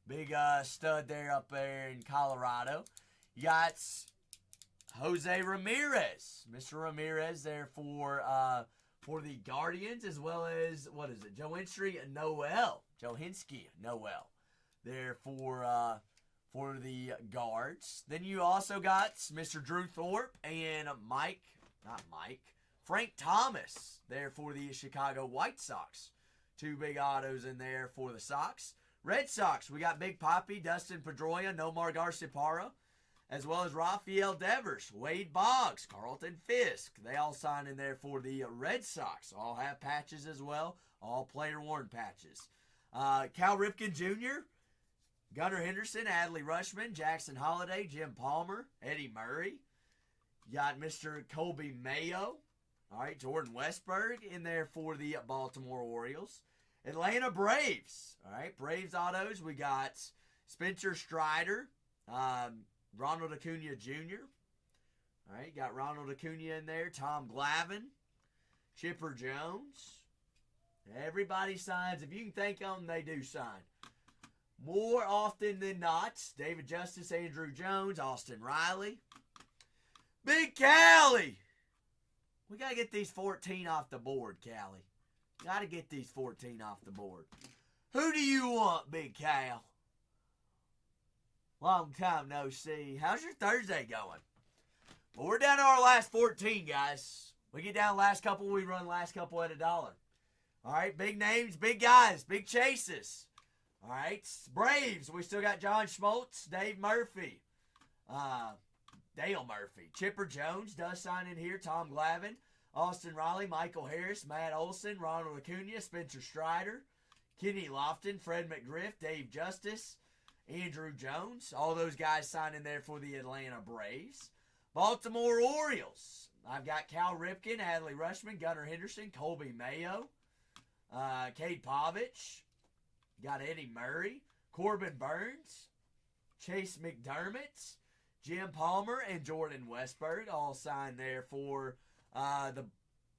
Big stud there up there in Colorado. You got Jose Ramirez. Mr. Ramirez there for the Guardians, as well as, Johinski Noel there for the Guards. Then you also got Mr. Drew Thorpe and Frank Thomas there for the Chicago White Sox. Two big autos in there for the Sox. Red Sox, we got Big Papi, Dustin Pedroia, Nomar Garciaparra, as well as Rafael Devers, Wade Boggs, Carlton Fisk. They all sign in there for the Red Sox. All have patches as well. All player-worn patches. Cal Ripken Jr., Gunnar Henderson, Adley Rushman, Jackson Holliday, Jim Palmer, Eddie Murray. You got Mr. Colby Mayo. All right, Jordan Westberg in there for the Baltimore Orioles. Atlanta Braves. All right, Braves autos. We got Spencer Strider, Ronald Acuna Jr. All right, got Ronald Acuna in there. Tom Glavine, Chipper Jones. Everybody signs. If you can think of them, they do sign. More often than not, David Justice, Andrew Jones, Austin Riley. Big Cali. We got to get these 14 off the board, Cali. Got to get these 14 off the board. Who do you want, Big Cal? Long time no see. How's your Thursday going? But we're down to our last 14, guys. We get down last couple, we run last couple at $1. All right, big names, big guys, big chases. All right, Braves, we still got John Schmaltz, Dave Murphy, Dale Murphy. Chipper Jones does sign in here, Tom Glavine, Austin Riley, Michael Harris, Matt Olson, Ronald Acuna, Spencer Strider, Kenny Lofton, Fred McGriff, Dave Justice, Andrew Jones. All those guys signing there for the Atlanta Braves. Baltimore Orioles. I've got Cal Ripken, Adley Rutschman, Gunnar Henderson, Colby Mayo, Cade Povich. Got Eddie Murray, Corbin Burns, Chase McDermott, Jim Palmer, and Jordan Westberg all signed there for the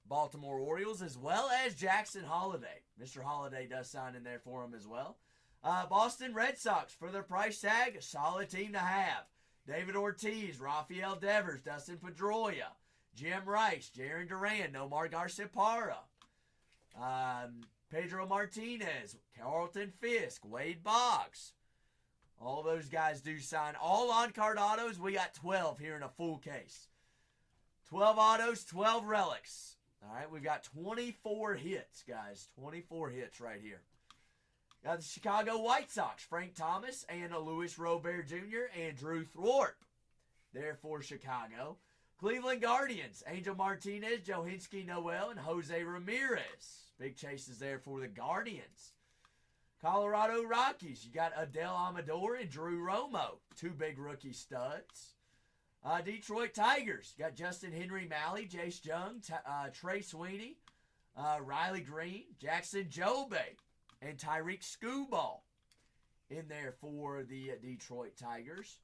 Baltimore Orioles, as well as Jackson Holliday. Mr. Holliday does sign in there for him as well. Boston Red Sox, for their price tag, a solid team to have. David Ortiz, Rafael Devers, Dustin Pedroia, Jim Rice, Jarren Duran, Nomar Garciaparra, Pedro Martinez, Carlton Fisk, Wade Boggs. All those guys do sign. All on-card autos, we got 12 here in a full case. 12 autos, 12 relics. All right, we've got 24 hits, guys. 24 hits right here. Got the Chicago White Sox, Frank Thomas and Luis Robert Jr. and Drew Thorpe. There for Chicago. Cleveland Guardians, Angel Martinez, Johinski Noel, and Jose Ramirez. Big chases there for the Guardians. Colorado Rockies, you got Adele Amador and Drew Romo. Two big rookie studs. Detroit Tigers, you got Justin Henry Malley, Jace Young, Trey Sweeney, Riley Green, Jackson Jobe, and Tyreek Skubal in there for the Detroit Tigers.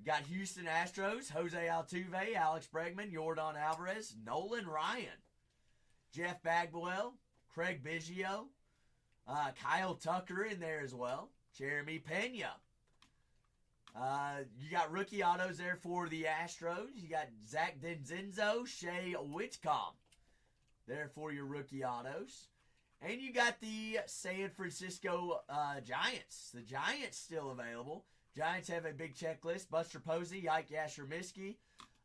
Got Houston Astros, Jose Altuve, Alex Bregman, Yordan Alvarez, Nolan Ryan, Jeff Bagwell, Craig Biggio, Kyle Tucker in there as well, Jeremy Pena. You got rookie autos there for the Astros. You got Zach Denzenzo, Shea Whitcomb there for your rookie autos. And you got the San Francisco Giants. The Giants still available. Giants have a big checklist. Buster Posey, Ike Yashermisky,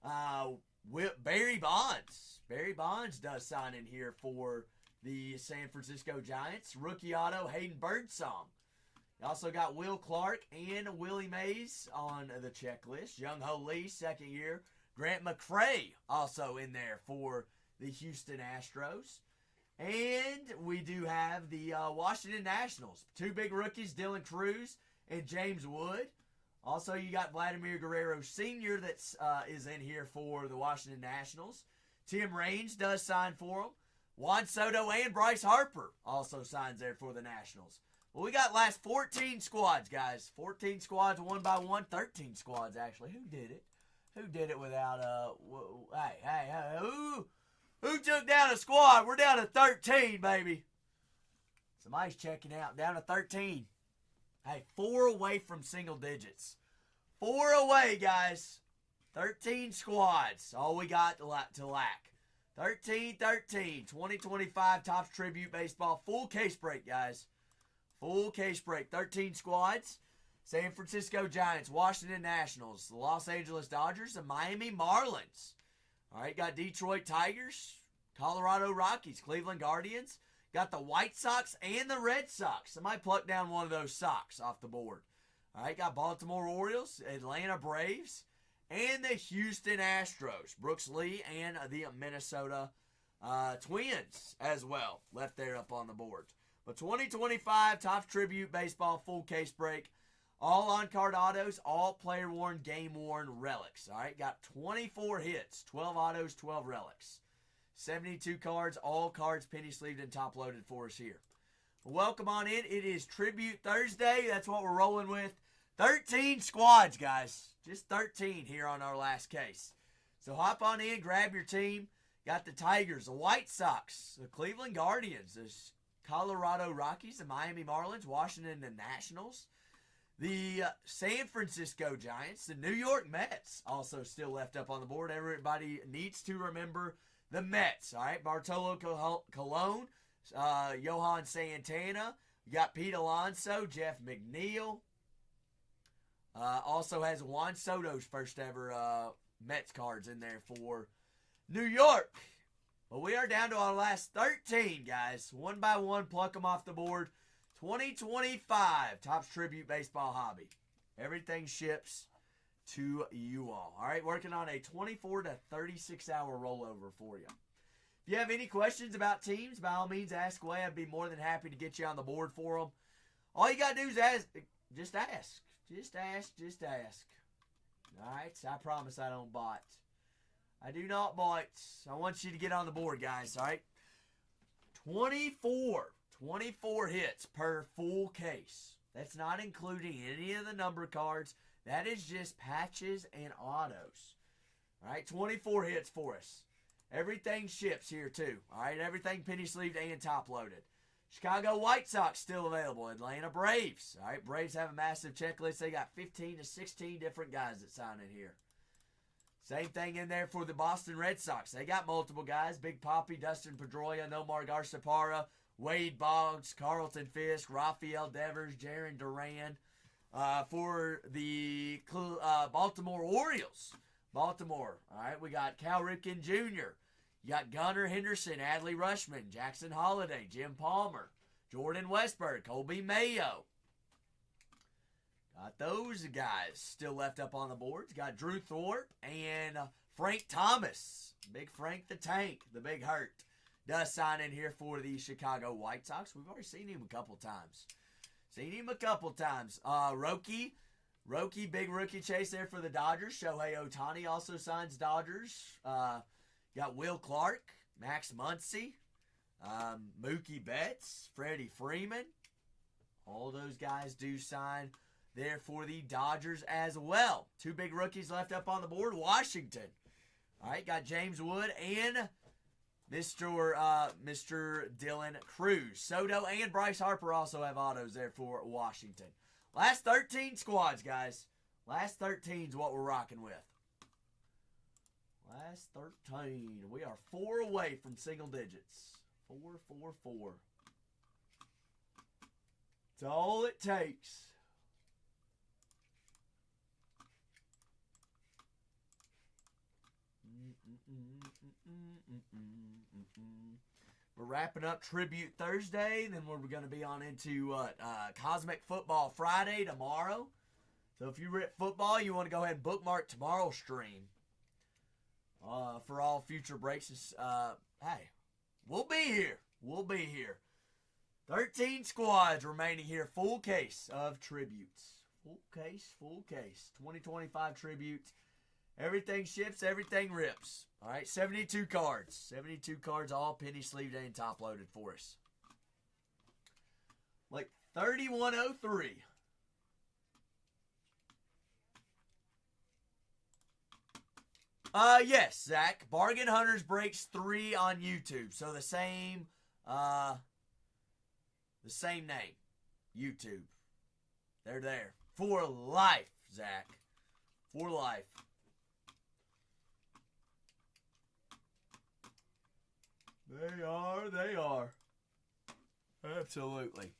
Barry Bonds. Barry Bonds does sign in here for the San Francisco Giants. Rookie auto, Hayden Birdsong. You also got Will Clark and Willie Mays on the checklist. Young-Ho Lee, second year. Grant McCray also in there for the Houston Astros. And we do have the Washington Nationals. Two big rookies, Dylan Cruz and James Wood. Also, you got Vladimir Guerrero Sr. that is in here for the Washington Nationals. Tim Raines does sign for them. Juan Soto and Bryce Harper also signs there for the Nationals. Well, we got last 14 squads, guys. 14 squads, one by one. 13 squads, actually. Who did it? Who did it without hey, who took down a squad? We're down to 13, baby. Somebody's checking out. Down to 13. Hey, 4 away from single digits. 4 away, guys. 13 squads. All we got to lack. 13, 2025 Topps Tribute Baseball. Full case break, guys. Full case break. 13 squads. San Francisco Giants, Washington Nationals, the Los Angeles Dodgers, the Miami Marlins. All right, got Detroit Tigers, Colorado Rockies, Cleveland Guardians. Got the White Sox and the Red Sox. Somebody plucked down one of those Sox off the board. All right, got Baltimore Orioles, Atlanta Braves, and the Houston Astros. Brooks Lee and the Minnesota Twins as well. Left there up on the board. But 2025 Topps Tribute Baseball full case break. All on-card autos, all player-worn, game-worn relics. All right, got 24 hits, 12 autos, 12 relics. 72 cards, all cards penny-sleeved and top-loaded for us here. Welcome on in. It is Tribute Thursday. That's what we're rolling with. 13 squads, guys. Just 13 here on our last case. So hop on in, grab your team. Got the Tigers, the White Sox, the Cleveland Guardians, the Colorado Rockies, the Miami Marlins, Washington the Nationals, the San Francisco Giants, the New York Mets, also still left up on the board. Everybody needs to remember the Mets, all right? Bartolo Colon, Johan Santana. You got Pete Alonso, Jeff McNeil. Also has Juan Soto's first ever Mets cards in there for New York. But we are down to our last 13, guys. One by one, pluck them off the board. 2025 Topps Tribute Baseball Hobby. Everything ships to you all. All right, working on a 24 to 36 hour rollover for you. If you have any questions about teams, by all means, ask away. I'd be more than happy to get you on the board for them. All you got to do is ask. Just ask. Just ask. Just ask. All right, I promise I don't bite. I do not bite. I want you to get on the board, guys, all right? 24 hits per full case. That's not including any of the number cards. That is just patches and autos. All right, 24 hits for us. Everything ships here, too. All right, everything penny-sleeved and top-loaded. Chicago White Sox still available. Atlanta Braves. All right, Braves have a massive checklist. They got 15 to 16 different guys that sign in here. Same thing in there for the Boston Red Sox. They got multiple guys. Big Papi, Dustin Pedroia, Nomar Garciaparra, Wade Boggs, Carlton Fisk, Rafael Devers, Jarren Duran. For the Baltimore Orioles. Baltimore. All right, we got Cal Ripken Jr., you got Gunnar Henderson, Adley Rutschman, Jackson Holliday, Jim Palmer, Jordan Westburg, Colby Mayo. Got those guys still left up on the boards. Got Drew Thorpe and Frank Thomas. Big Frank the Tank, the Big Hurt, does sign in here for the Chicago White Sox. We've already seen him a couple times. Roki, big rookie chase there for the Dodgers. Shohei Ohtani also signs Dodgers. Got Will Clark, Max Muncy, Mookie Betts, Freddie Freeman. All those guys do sign there for the Dodgers as well. Two big rookies left up on the board. Washington. All right, got James Wood and Mr. Dylan Cruz. Soto and Bryce Harper also have autos there for Washington. Last 13 squads, guys. Last 13 is what we're rocking with. Last 13. We are 4 away from single digits. 4, 4, 4. That's all it takes. We're wrapping up Tribute Thursday, then we're going to be on into Cosmic Football Friday tomorrow. So if you rip football, you want to go ahead and bookmark tomorrow's stream for all future breaks. Hey, we'll be here. We'll be here. 13 squads remaining here. Full case of tributes. Full case. 2025 tributes. Everything ships, everything rips. All right, 72 cards. 72 cards, all penny sleeved and top loaded for us. Like 3103. Yes, Zach. Bargain Hunters breaks 3 on YouTube. So the same name. YouTube. They're there. For life, Zach. For life. They are. Absolutely.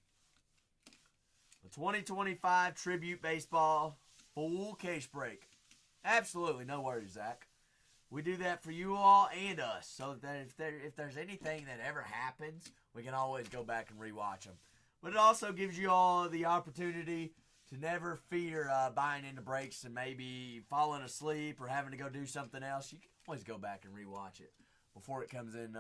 The 2025 Tribute Baseball full case break. Absolutely, no worries, Zach. We do that for you all and us, so that if there's anything that ever happens, we can always go back and rewatch them. But it also gives you all the opportunity to never fear buying into breaks and maybe falling asleep or having to go do something else. You can always go back and rewatch it before it comes in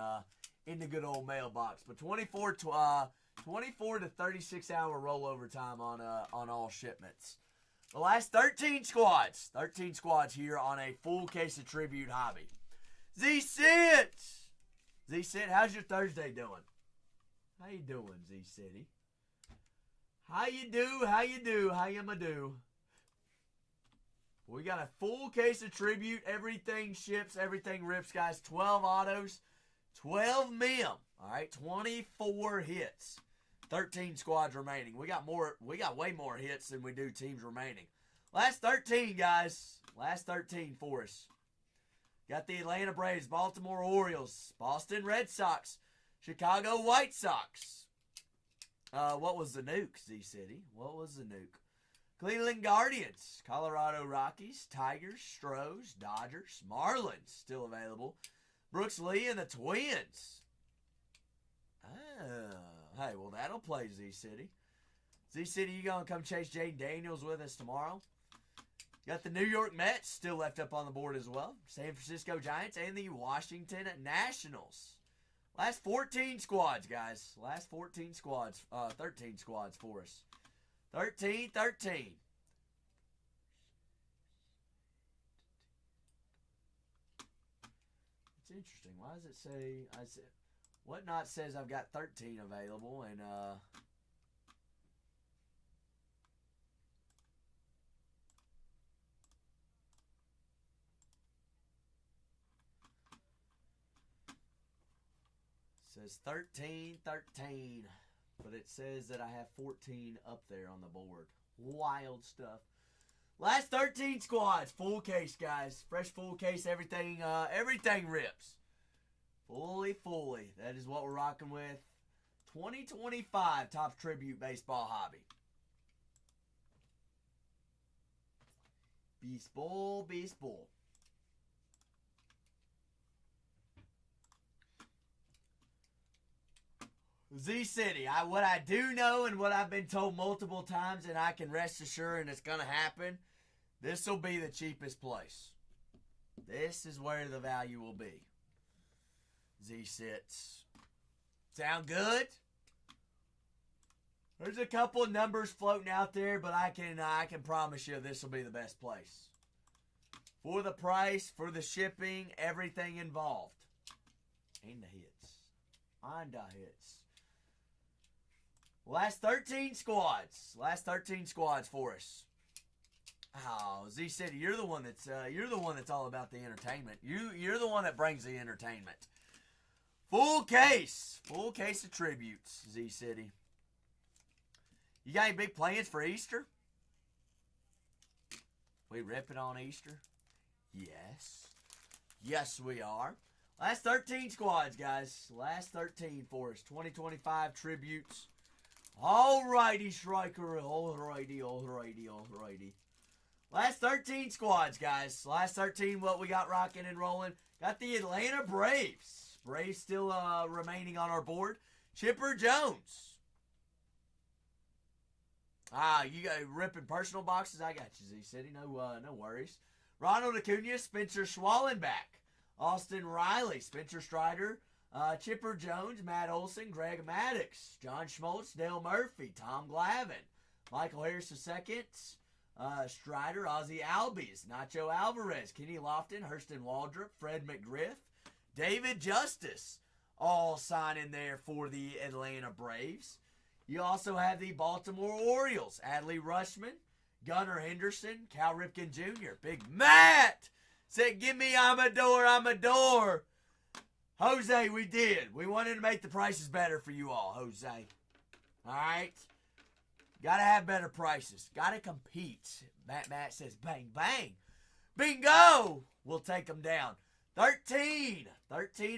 the good old mailbox. But 24 to 36 hour rollover time on all shipments. The last 13 squads here on a full case of Tribute Hobby. Z-Sit, how's your Thursday doing? How you doing, Z-City? How you do? We got a full case of Tribute. Everything ships, everything rips, guys. 12 autos, 12 mem. All right, 24 hits. 13 squads remaining. We got way more hits than we do teams remaining. Last 13, guys. Last 13 for us. Got the Atlanta Braves, Baltimore Orioles, Boston Red Sox, Chicago White Sox. What was the nuke, Z-City? What was the nuke? Cleveland Guardians, Colorado Rockies, Tigers, Stros, Dodgers, Marlins still available. Brooks Lee and the Twins. Hey, well, that'll play Z-City. Z-City, you going to come chase Jaden Daniels with us tomorrow? Got the New York Mets still left up on the board as well. San Francisco Giants and the Washington Nationals. Last 14 squads, guys. Last 14 squads. 13 squads for us. 13. It's interesting. Why does it say... Whatnot says I've got 13 available, and says 13, but it says that I have 14 up there on the board. Wild stuff. Last 13 squads, full case, guys. Fresh full case, everything rips. Fully. That is what we're rocking with. 2025 Topps Tribute Baseball Hobby. Beast Bull. Z-City, what I do know and what I've been told multiple times, and I can rest assured and it's going to happen, this will be the cheapest place. This is where the value will be. Z-Sits. Sound good? There's a couple of numbers floating out there, but I can promise you this will be the best place. For the price, for the shipping, everything involved. And the hits. Last 13 squads. Last 13 squads for us. Oh, Z-City, you're the one that's all about the entertainment. You're the one that brings the entertainment. Full case of tributes, Z-City. You got any big plans for Easter? We ripping on Easter? Yes, we are. Last 13 squads, guys. Last 13 for us. 2025 tributes. Alrighty, Striker. Alrighty. Last 13 squads, guys. Last 13, what we got rocking and rolling. Got the Atlanta Braves. Braves still remaining on our board. Chipper Jones. You got ripping personal boxes? I got you, Z-City. No worries. Ronald Acuna, Spencer Schwallenbach, Austin Riley, Spencer Strider, Chipper Jones, Matt Olson, Greg Maddux, John Schmaltz, Dale Murphy, Tom Glavine, Michael Harris II, Strider, Ozzie Albies, Nacho Alvarez, Kenny Lofton, Hurston Waldrop, Fred McGriff, David Justice, all signing there for the Atlanta Braves. You also have the Baltimore Orioles, Adley Rutschman, Gunnar Henderson, Cal Ripken Jr., Big Matt said, give me Amador. Jose, we did. We wanted to make the prices better for you all, Jose. All right? Got to have better prices. Got to compete. Matt says, bang, bang. Bingo! We'll take them down. 13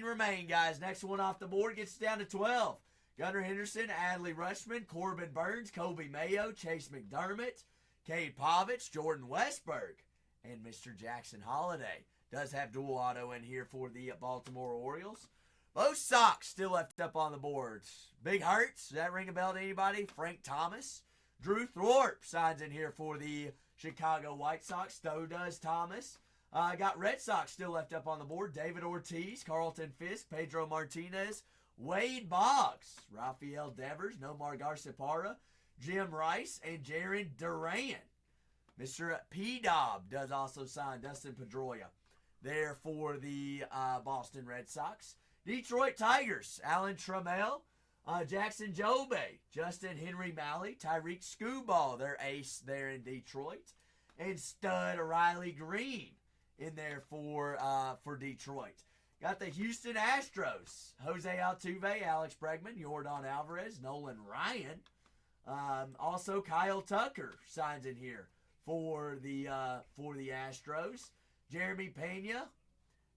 remain, guys. Next one off the board gets down to 12. Gunnar Henderson, Adley Rutschman, Corbin Burns, Kobe Mayo, Chase McDermott, Cade Povich, Jordan Westberg, and Mr. Jackson Holiday. Does have dual auto in here for the Baltimore Orioles. Both Sox still left up on the boards. Big Hurts, does that ring a bell to anybody? Frank Thomas. Drew Thorpe signs in here for the Chicago White Sox. So does Thomas. Got Red Sox still left up on the board. David Ortiz, Carlton Fisk, Pedro Martinez, Wade Boggs, Rafael Devers, Nomar Garciaparra, Jim Rice, and Jaron Duran. Mr. P-Dob does also sign Dustin Pedroia there for the Boston Red Sox. Detroit Tigers, Alan Trammell, Jackson Jobe, Justin Henry Malley, Tyreek Skubal, their ace there in Detroit, and stud Riley Green in there for Detroit. Got the Houston Astros, Jose Altuve, Alex Bregman, Yordan Alvarez, Nolan Ryan. Also Kyle Tucker signs in here for the Astros. Jeremy Pena,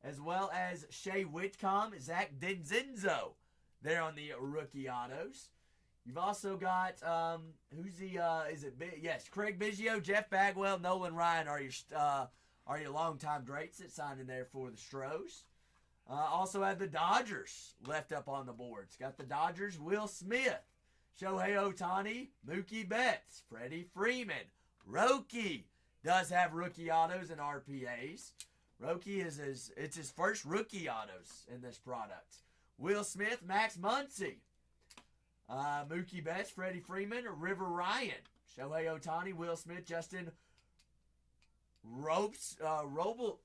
as well as Shea Whitcomb, Zach Denzenzo there on the rookie autos. You've also got who's the yes, Craig Biggio, Jeff Bagwell, Nolan Ryan are your longtime greats that signed in there for the Stros. Also have the Dodgers left up on the boards. Got the Dodgers, Will Smith, Shohei Ohtani, Mookie Betts, Freddie Freeman, Roki does have rookie autos and RPAs. Roki it's his first rookie autos in this product. Will Smith, Max Muncy, Mookie Betts, Freddie Freeman, River Ryan, Shohei Ohtani, Will Smith, Justin Robel.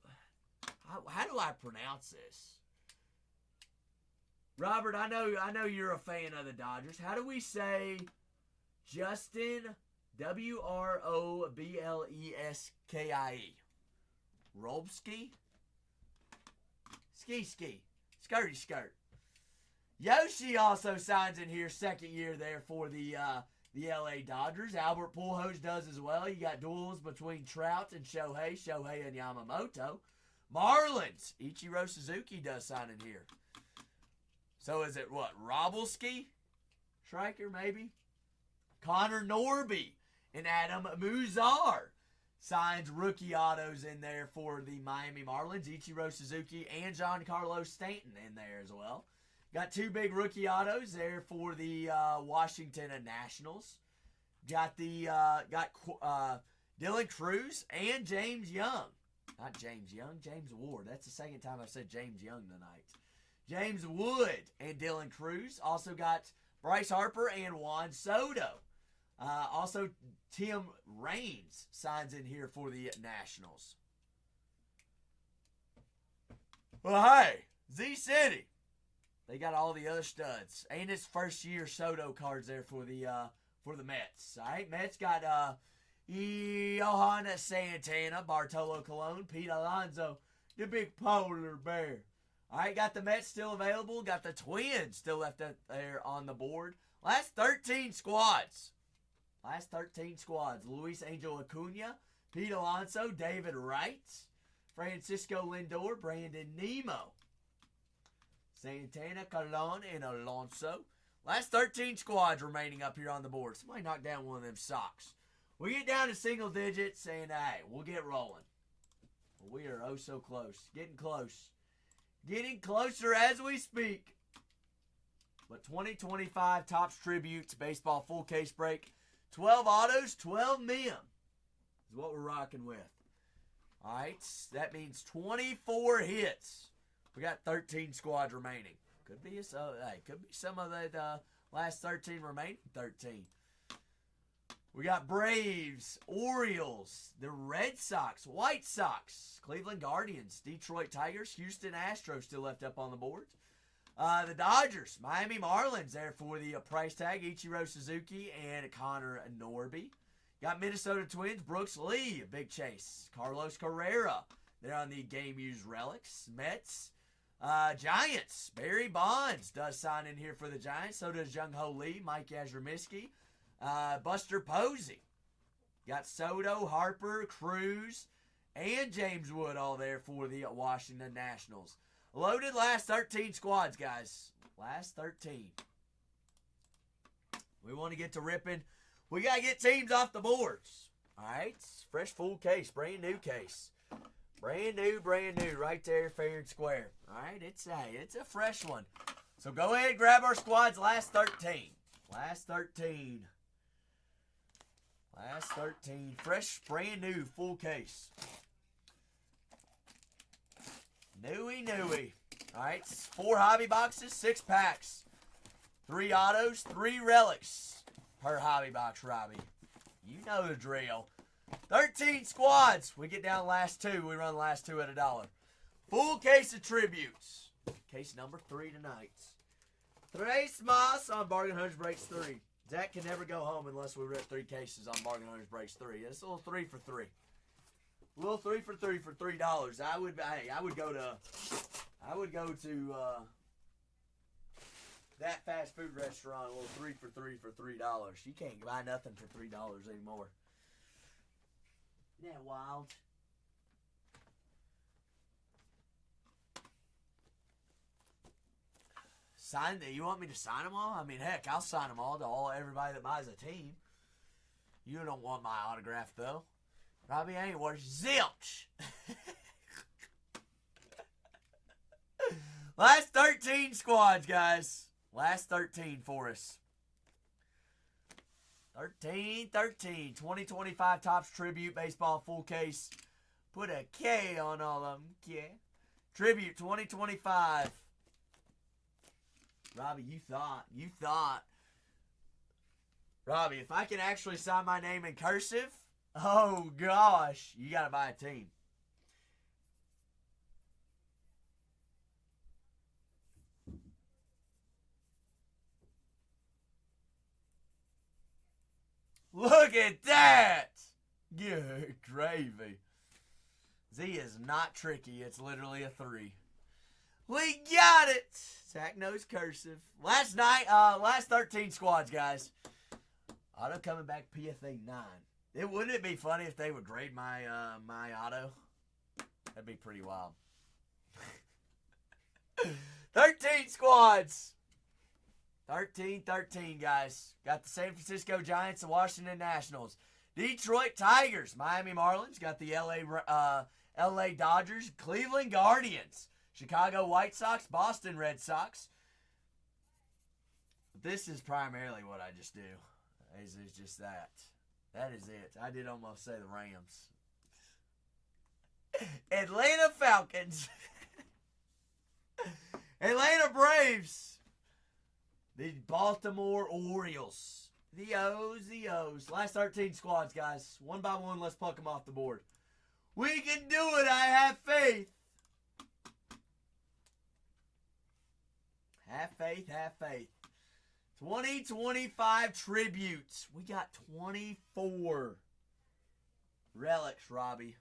How do I pronounce this? Robert, I know you're a fan of the Dodgers. How do we say Justin Wrobleski? Robski? Ski. Skirty skirt. Yoshi also signs in here, second year there for the LA Dodgers. Albert Pujols does as well. You got duels between Trout and Shohei and Yamamoto. Marlins, Ichiro Suzuki does sign in here. So is it what? Robelski? Striker, maybe? Connor Norby and Adam Muzar signs rookie autos in there for the Miami Marlins. Ichiro Suzuki and Giancarlo Stanton in there as well. Got two big rookie autos there for the Washington Nationals. Got Dylan Cruz and James Young. Not James Young, James Ward. That's the second time I've said James Young tonight. James Wood and Dylan Cruz. Also got Bryce Harper and Juan Soto. Also, Tim Raines signs in here for the Nationals. Well, hey, Z-City. They got all the other studs. And his first year Soto cards there for the Mets. All right, Mets got Johan Santana, Bartolo Colon, Pete Alonso, the big polar bear. All right, got the Mets still available. Got the Twins still left there on the board. Last 13 squads. Luis Angel Acuna, Pete Alonso, David Wright, Francisco Lindor, Brandon Nemo, Santana, Colon, and Alonso. Last 13 squads remaining up here on the board. Somebody knock down one of them socks. We get down to single digits, and hey, we'll get rolling. We are oh so close. Getting close. Getting closer as we speak. But 2025 Topps Tributes Baseball Full Case Break. 12 autos, 12 men is what we're rocking with. All right, that means 24 hits. We got 13 squads remaining. Could be some of that last 13 remaining 13. We got Braves, Orioles, the Red Sox, White Sox, Cleveland Guardians, Detroit Tigers, Houston Astros still left up on the board. The Dodgers, Miami Marlins there for the price tag, Ichiro Suzuki and Connor Norby. Got Minnesota Twins, Brooks Lee, a big chase. Carlos Carrera, they're on the game-used relics. Mets, Giants, Barry Bonds does sign in here for the Giants. So does Jung-Ho Lee, Mike Yastrzemski, Buster Posey. Got Soto, Harper, Cruz, and James Wood all there for the Washington Nationals. Loaded last 13 squads, guys. Last 13. We want to get to ripping. We got to get teams off the boards. All right? Fresh full case. Brand new case. Brand new. Right there, fair and square. All right? It's a fresh one. So go ahead and grab our squads. Last 13. Last 13. Fresh, brand new, full case. Newy. All right, 4 hobby boxes, 6 packs. 3 autos, 3 relics per hobby box, Robbie. You know the drill. 13 squads. We get down last 2. We run the last 2 at $1. Full case of tributes. Case number 3 tonight. Tres más on Bargain Hunters Breaks 3. Zach can never go home unless we rip 3 cases on Bargain Hunters Breaks 3. It's a little 3 for 3. A little 3 for 3 for $3. I would go to that fast food restaurant. A little 3 for 3 for $3. You can't buy nothing for $3 anymore. Isn't that wild? Sign that? You want me to sign them all? I mean, heck, I'll sign them all to everybody that buys a team. You don't want my autograph, though. Robbie ain't worth zilch. Last 13 squads, guys. Last 13 for us. 13. 2025 Topps Tribute Baseball Full Case. Put a K on all of them. Yeah. Tribute 2025. Robbie, you thought. Robbie, if I can actually sign my name in cursive, oh gosh, you gotta buy a team. Look at that! Good gravy. Z is not tricky. It's literally a 3. We got it! Zach knows cursive. Last 13 squads, guys. Auto coming back PFA 9. Wouldn't it be funny if they would grade my my auto? That'd be pretty wild. 13 squads. 13, guys. Got the San Francisco Giants, the Washington Nationals, Detroit Tigers, Miami Marlins. Got the LA Dodgers, Cleveland Guardians, Chicago White Sox, Boston Red Sox. This is primarily what I just do. Is just that. That is it. I did almost say the Rams. Atlanta Falcons. Atlanta Braves. The Baltimore Orioles. The O's. Last 13 squads, guys. One by one, let's pluck them off the board. We can do it. I have faith. Have faith. 2025 tributes. We got 24 relics, Robbie.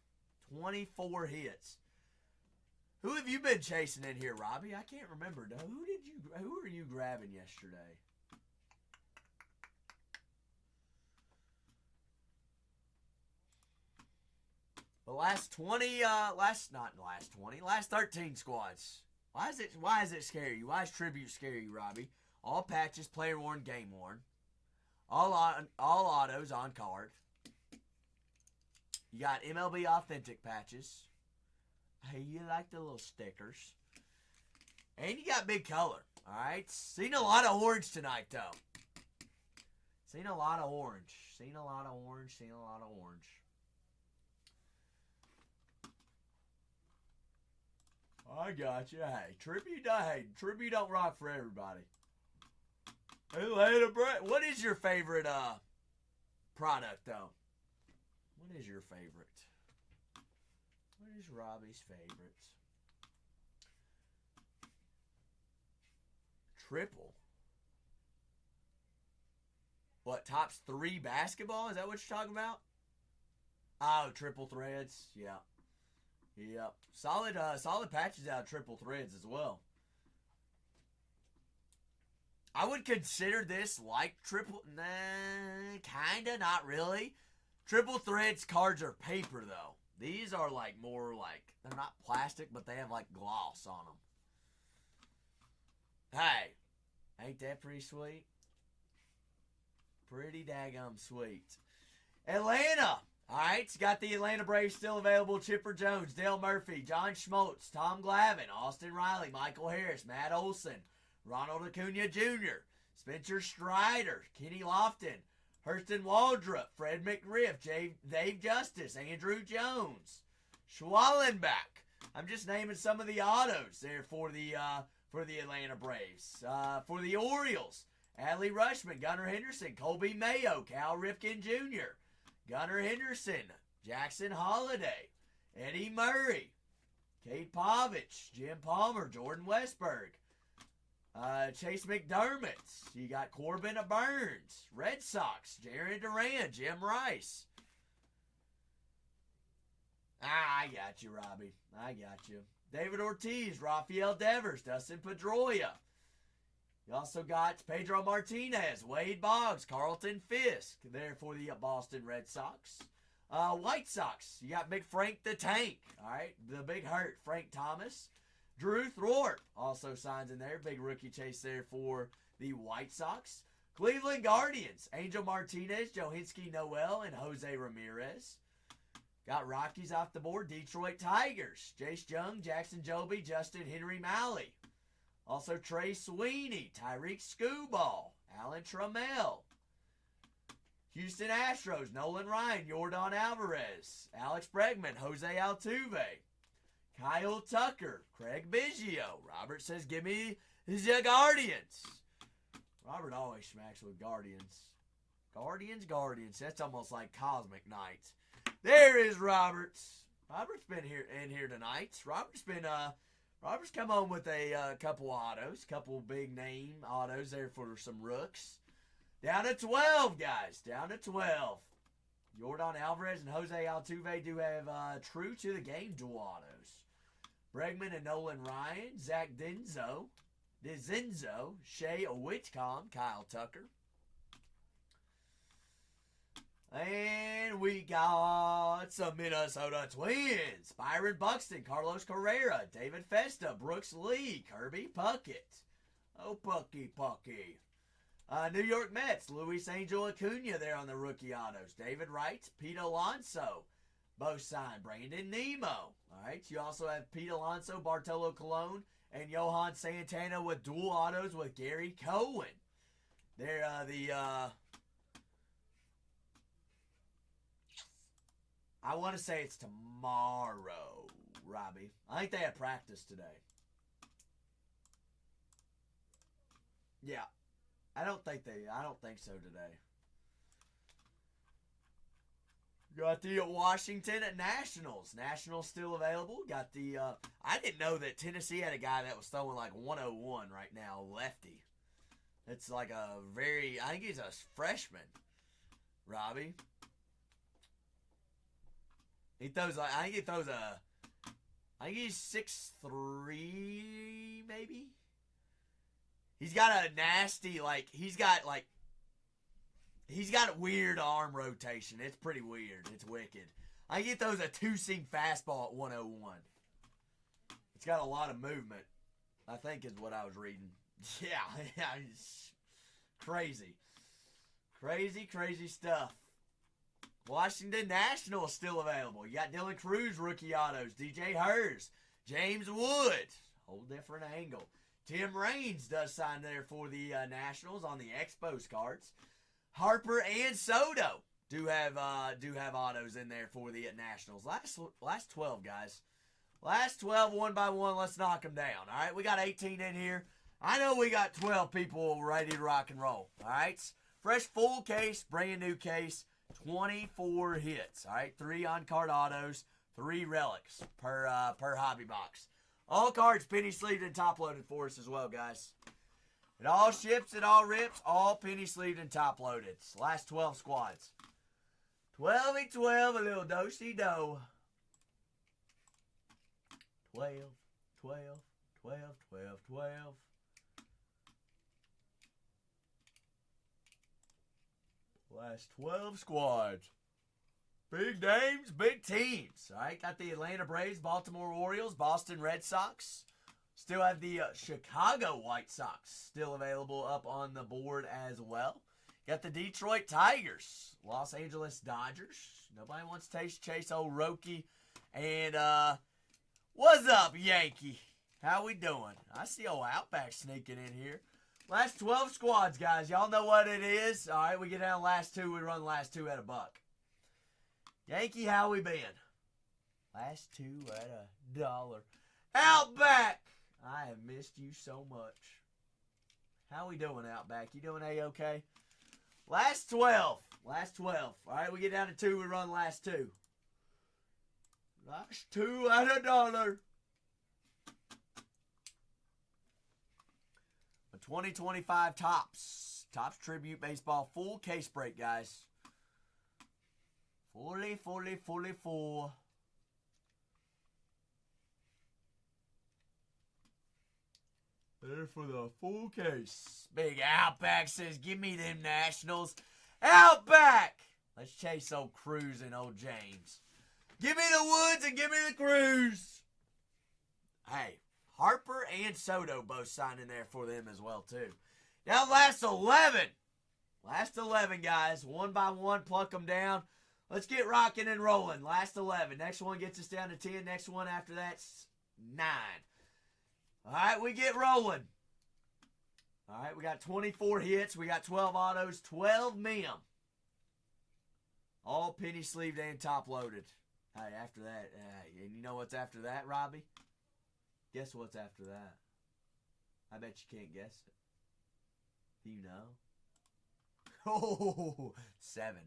24 hits. Who have you been chasing in here, Robbie? I can't remember. Who were you grabbing yesterday? The last 13 squads. Why is it scary you? Why is tribute scary you, Robbie? All patches, player worn, game worn. All autos on card. You got MLB authentic patches. Hey, you like the little stickers. And you got big color. Alright? Seen a lot of orange tonight, though. Seen a lot of orange. I got you. Hey, tribute don't rock for everybody. Atlanta Break. What is your favorite product, though? What is your favorite? What is Robbie's favorite? Triple. What, Topps 3 basketball? Is that what you're talking about? Oh, triple threads. Yeah. Yep. Solid patches out of triple threads as well. I would consider this like triple. Nah, kinda, not really. Triple threads cards are paper, though. These are like more like, they're not plastic, but they have like gloss on them. Hey, ain't that pretty sweet? Pretty daggum sweet. Atlanta. All right, it's got the Atlanta Braves still available. Chipper Jones, Dale Murphy, John Schmaltz, Tom Glavine, Austin Riley, Michael Harris, Matt Olson, Ronald Acuna Jr., Spencer Strider, Kenny Lofton, Hurston Waldrop, Fred McGriff, Dave Justice, Andrew Jones, Schwallenbach. I'm just naming some of the autos there for the Atlanta Braves. For the Orioles, Adley Rutschman, Gunnar Henderson, Colby Mayo, Cal Ripken Jr., Gunnar Henderson, Jackson Holiday, Eddie Murray, Kate Povich, Jim Palmer, Jordan Westberg, Chase McDermott. You got Corbin Burns, Red Sox, Jaron Duran, Jim Rice. I got you, Robbie. I got you. David Ortiz, Rafael Devers, Dustin Pedroia. You also got Pedro Martinez, Wade Boggs, Carlton Fisk there for the Boston Red Sox. White Sox, you got Big Frank the Tank, all right, the Big Hurt, Frank Thomas. Drew Thorpe also signs in there. Big rookie chase there for the White Sox. Cleveland Guardians, Angel Martinez, Johinski Noel, and Jose Ramirez. Got Rockies off the board. Detroit Tigers, Jace Jung, Jackson Joby, Justin Henry Malley. Also Trey Sweeney, Tyreek Skubal, Alan Trammell. Houston Astros, Nolan Ryan, Yordan Alvarez, Alex Bregman, Jose Altuve. Kyle Tucker, Craig Biggio. Robert says, give me the Guardians. Robert always smacks with Guardians. Guardians. That's almost like Cosmic Knights. There is Roberts. Robert's been here in here tonight. Robert's come home with a couple autos, couple big name autos there for some rooks. Down to 12, guys. Down to 12. Yordan Alvarez and Jose Altuve do have true to the game dual autos. Bregman and Nolan Ryan, Zach Denzo, Shea Whitcomb, Kyle Tucker. And we got some Minnesota Twins. Byron Buxton, Carlos Carrera, David Festa, Brooks Lee, Kirby Puckett. Oh, Pucky. New York Mets, Luis Angel Acuna there on the rookie autos. David Wright, Pete Alonso, both signed. Brandon Nemo. All right, you also have Pete Alonso, Bartolo Colon, and Johan Santana with dual autos with Gary Cohen. They're I want to say it's tomorrow, Robbie. I think they have practice today. Yeah. I don't think so today. Got the Washington Nationals. Nationals still available. Got the I didn't know that Tennessee had a guy that was throwing like 101 right now, lefty. It's like I think he's a freshman. Robbie. I think he's 6'3", maybe. He's got a nasty, he's got weird arm rotation. It's pretty weird. It's wicked. I think he throws a two-seam fastball at 101. It's got a lot of movement, I think is what I was reading. Yeah, it's crazy. Crazy stuff. Washington Nationals still available. You got Dylan Cruz, rookie autos. DJ Hurst, James Wood. Whole different angle. Tim Raines does sign there for the Nationals on the Expos cards. Harper and Soto do have autos in there for the Nationals. Last 12, guys. Last 12, one by one. Let's knock them down. All right, we got 18 in here. I know we got 12 people ready to rock and roll. All right, fresh full case, brand new case. 24 hits, all right? 3 on-card autos, 3 relics per hobby box. All cards penny sleeved and top-loaded for us as well, guys. It all ships, it all rips, all penny sleeved and top-loaded. Last 12 squads. 12-12, a little do-si-do. 12, 12, 12, 12, 12. Last 12 squads. Big names, big teams. All right, got the Atlanta Braves, Baltimore Orioles, Boston Red Sox. Still have the Chicago White Sox still available up on the board as well. Got the Detroit Tigers, Los Angeles Dodgers. Nobody wants to chase old Roki. And what's up, Yankee? How we doing? I see old Outback sneaking in here. Last 12 squads, guys. Y'all know what it is. All right, we get down last 2. We run last 2 at $1. Yankee, how we been? Last 2 at $1. Outback! I have missed you so much. How we doing, Outback? You doing A-okay? Last 12. Last 12. All right, we get down to 2. We run last 2. Last 2 at $1. 2025 Topps Tribute Baseball full case break, guys. Fully full. There for the full case. Big Outback says, give me them Nationals. Outback! Let's chase old Cruz and old James. Give me the Woods and give me the Cruz. Hey, Harper and Soto both signed in there for them as well, too. Now, last 11. Last 11, guys. One by one, pluck them down. Let's get rocking and rolling. Last 11. Next one gets us down to 10. Next one after that's 9. All right, we get rolling. All right, we got 24 hits. We got 12 autos, 12 mem. All penny sleeved and top loaded. Hey, after that, and you know what's after that, Robbie? Guess what's after that? I bet you can't guess it. Do you know? Oh, 7.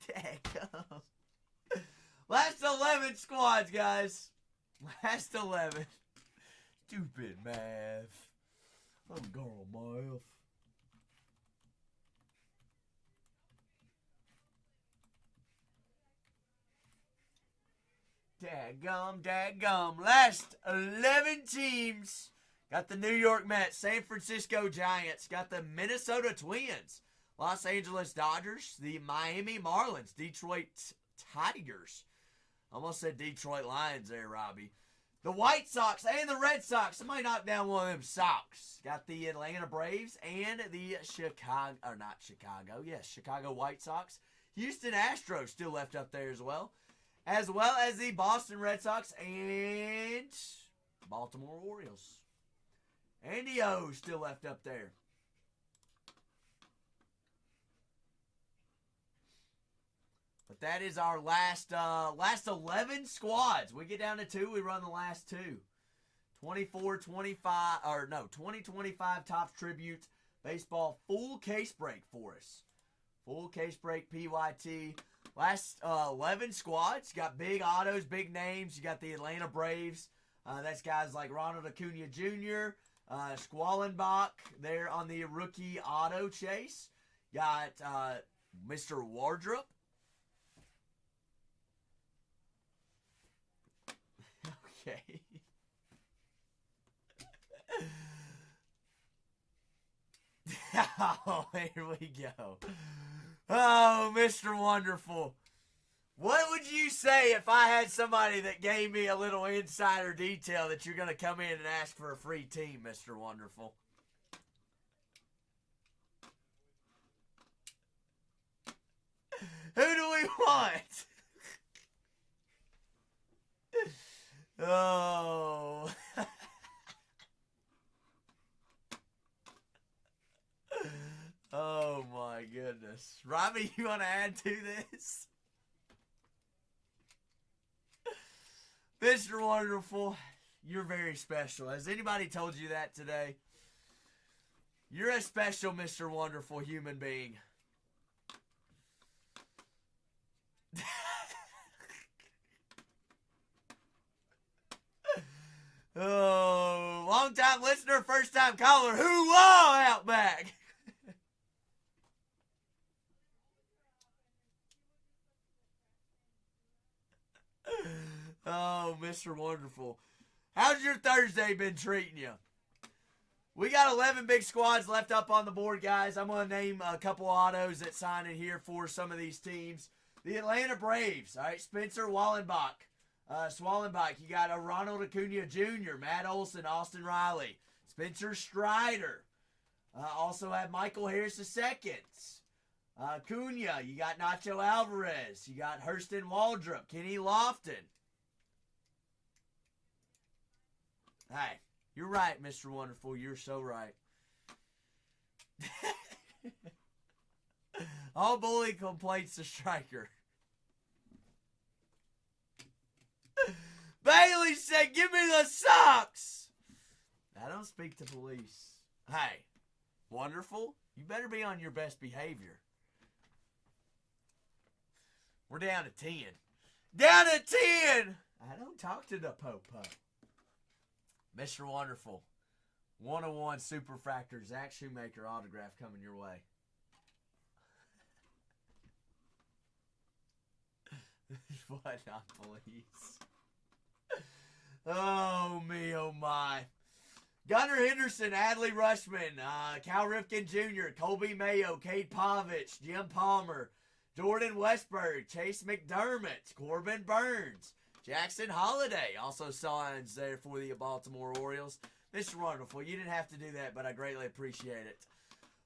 Daggum. Last 11 squads, guys. Last 11. Stupid math. I'm going math. Dadgum. Last 11 teams. Got the New York Mets, San Francisco Giants, got the Minnesota Twins, Los Angeles Dodgers, the Miami Marlins, Detroit Tigers. Almost said Detroit Lions there, Robbie. The White Sox and the Red Sox. Somebody knocked down one of them Sox. Got the Atlanta Braves and the Chicago White Sox. Houston Astros still left up there as well as the Boston Red Sox and Baltimore Orioles. And the O's still left up there. But that is our last 11 squads. We get down to 2, we run the last 2. 2025 Topps Tribute Baseball full case break for us. Full case break PYT. Last 11 squads. Got big autos, big names. You got the Atlanta Braves. That's guys like Ronald Acuna Jr., Squallenbach there on the rookie auto chase. Got Mr. Wardrop. Okay. Oh, here we go. Oh, Mr. Wonderful. What would you say if I had somebody that gave me a little insider detail that you're going to come in and ask for a free team, Mr. Wonderful? Who do we want? Oh. Oh, my goodness. Robbie, you want to add to this? Mr. Wonderful, you're very special. Has anybody told you that today? You're a special, Mr. Wonderful human being. Oh, long time listener, first time caller. Hoo-wah out back. Oh, Mr. Wonderful. How's your Thursday been treating you? We got 11 big squads left up on the board, guys. I'm going to name a couple autos that signed in here for some of these teams. The Atlanta Braves, all right, Spencer Wallenbach. Swallenbach, you got a Ronald Acuna Jr., Matt Olson, Austin Riley, Spencer Strider. Also have Michael Harris II. Acuna, you got Nacho Alvarez. You got Hurston Waldrop, Kenny Lofton. Hey, you're right, Mr. Wonderful. You're so right. All bully complaints to striker. Bailey said, give me the socks. I don't speak to police. Hey, Wonderful, you better be on your best behavior. We're down to 10. Down to 10. I don't talk to the po-po. Mr. Wonderful, 101 Superfractor Zach Shoemaker autograph coming your way. What, not police? Oh, me, oh, my. Gunnar Henderson, Adley Rushman, Cal Ripken Jr., Colby Mayo, Cade Povich, Jim Palmer, Jordan Westberg, Chase McDermott, Corbin Burns, Jackson Holiday. Also signs there for the Baltimore Orioles. Mr. Wonderful, you didn't have to do that, but I greatly appreciate it.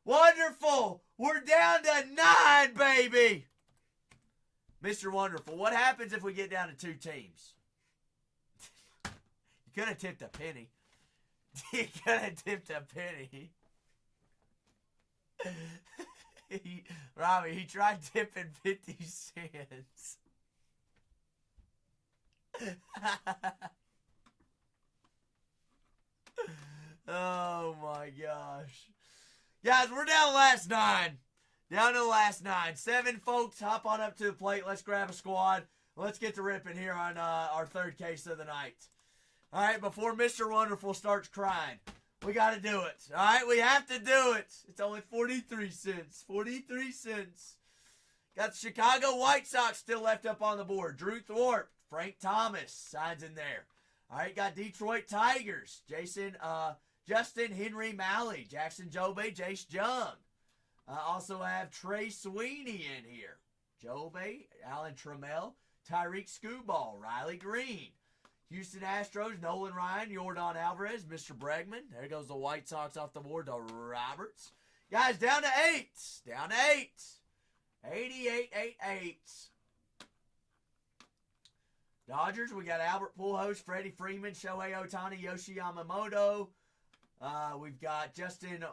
Wonderful! We're down to 9, baby! Mr. Wonderful, what happens if we get down to 2 teams? You could have tipped a penny. You could have tipped a penny. Robbie, he tried tipping 50 cents. Oh my gosh. Guys, we're down to the last 9. Down to the last 9. 7 folks, hop on up to the plate. Let's grab a squad. Let's get to ripping here on our 3rd case of the night. All right, before Mr. Wonderful starts crying, we got to do it. All right, we have to do it. It's only 43 cents. 43 cents. Got the Chicago White Sox still left up on the board. Drew Thorpe, Frank Thomas signs in there. All right, got Detroit Tigers. Justin Henry Malley, Jackson Jobe, Jace Jung. Also have Trey Sweeney in here. Jobe, Alan Trammell, Tyreek Skubal, Riley Green. Houston Astros, Nolan Ryan, Yordan Alvarez, Mr. Bregman. There goes the White Sox off the board to Roberts. Guys, down to 8. Down to 8. 88-88. Dodgers, we got Albert Pujols, Freddie Freeman, Shohei Ohtani, Yoshi Yamamoto. We've got Justin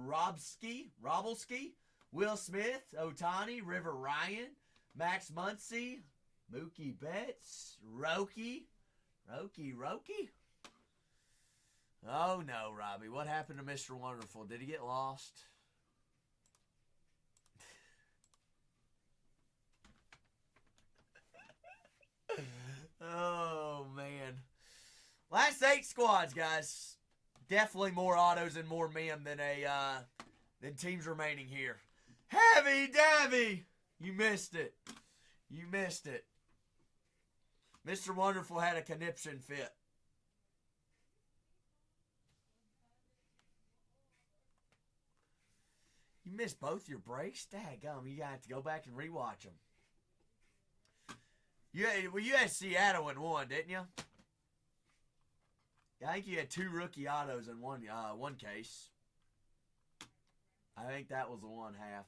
Robelski, Will Smith, Ohtani, River Ryan, Max Muncy, Mookie Betts, Roki. Oh no, Robbie. What happened to Mr. Wonderful? Did he get lost? Oh man. Last 8 squads, guys. Definitely more autos and more men than teams remaining here. Heavy Davy! You missed it. You missed it. Mr. Wonderful had a conniption fit. You missed both your breaks? Daggum, you got to go back and rewatch them. You had Seattle in one, didn't you? Yeah, I think you had 2 rookie autos in one case. I think that was the one half.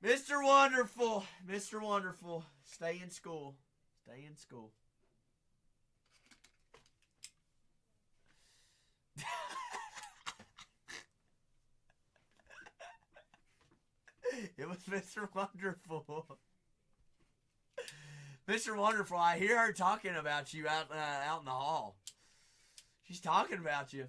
Mr. Wonderful. Mr. Wonderful. Stay in school. Stay in school. It was Mr. Wonderful. Mr. Wonderful, I hear her talking about you out in the hall. She's talking about you.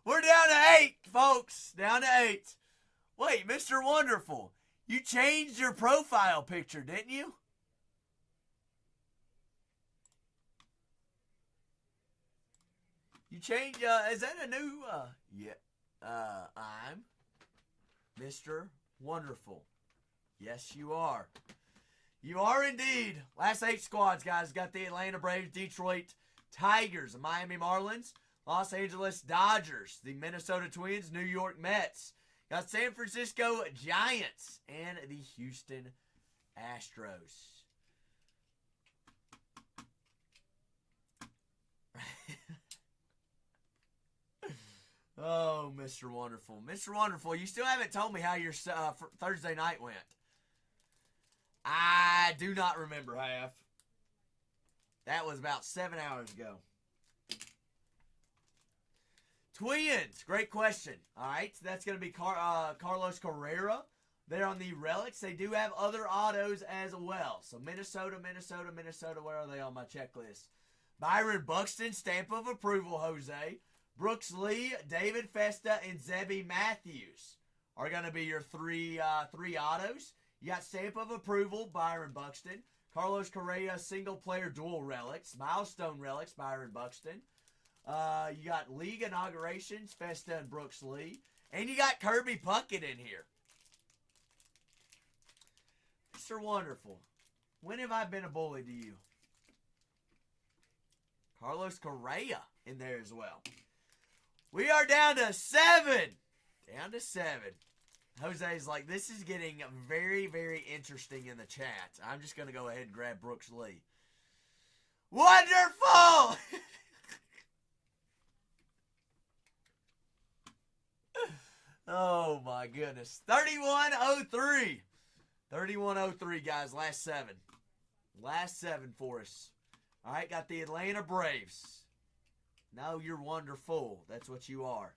We're down to 8, folks. Down to 8. Wait, Mr. Wonderful, you changed your profile picture, didn't you? You changed, is that a new, yeah. I'm Mr. Wonderful. Yes, you are. You are indeed. Last 8 squads, guys. Got the Atlanta Braves, Detroit Tigers, the Miami Marlins, Los Angeles Dodgers, the Minnesota Twins, New York Mets. Got San Francisco Giants and the Houston Astros. Oh, Mr. Wonderful. Mr. Wonderful, you still haven't told me how your Thursday night went. I do not remember half. That was about 7 hours ago. Twins, great question. All right, so that's going to be Carlos Carrera. They're on the relics. They do have other autos as well. So Minnesota. Where are they on my checklist? Byron Buxton, stamp of approval, Jose. Brooks Lee, David Festa, and Zebby Matthews are going to be your three autos. You got stamp of approval, Byron Buxton. Carlos Correa, single player dual relics. Milestone relics, Byron Buxton. You got league inaugurations, Festa and Brooks Lee. And you got Kirby Puckett in here. Mr. Wonderful, when have I been a bully to you? Carlos Correa. in there as well. We are down to 7. Down to 7. Jose's like, this is getting very, very interesting in the chat. I'm just going to go ahead and grab Brooks Lee. Wonderful! Oh, my goodness. 3103. 3103, guys. Last 7. Last 7 for us. All right, got the Atlanta Braves. No, you're wonderful. That's what you are.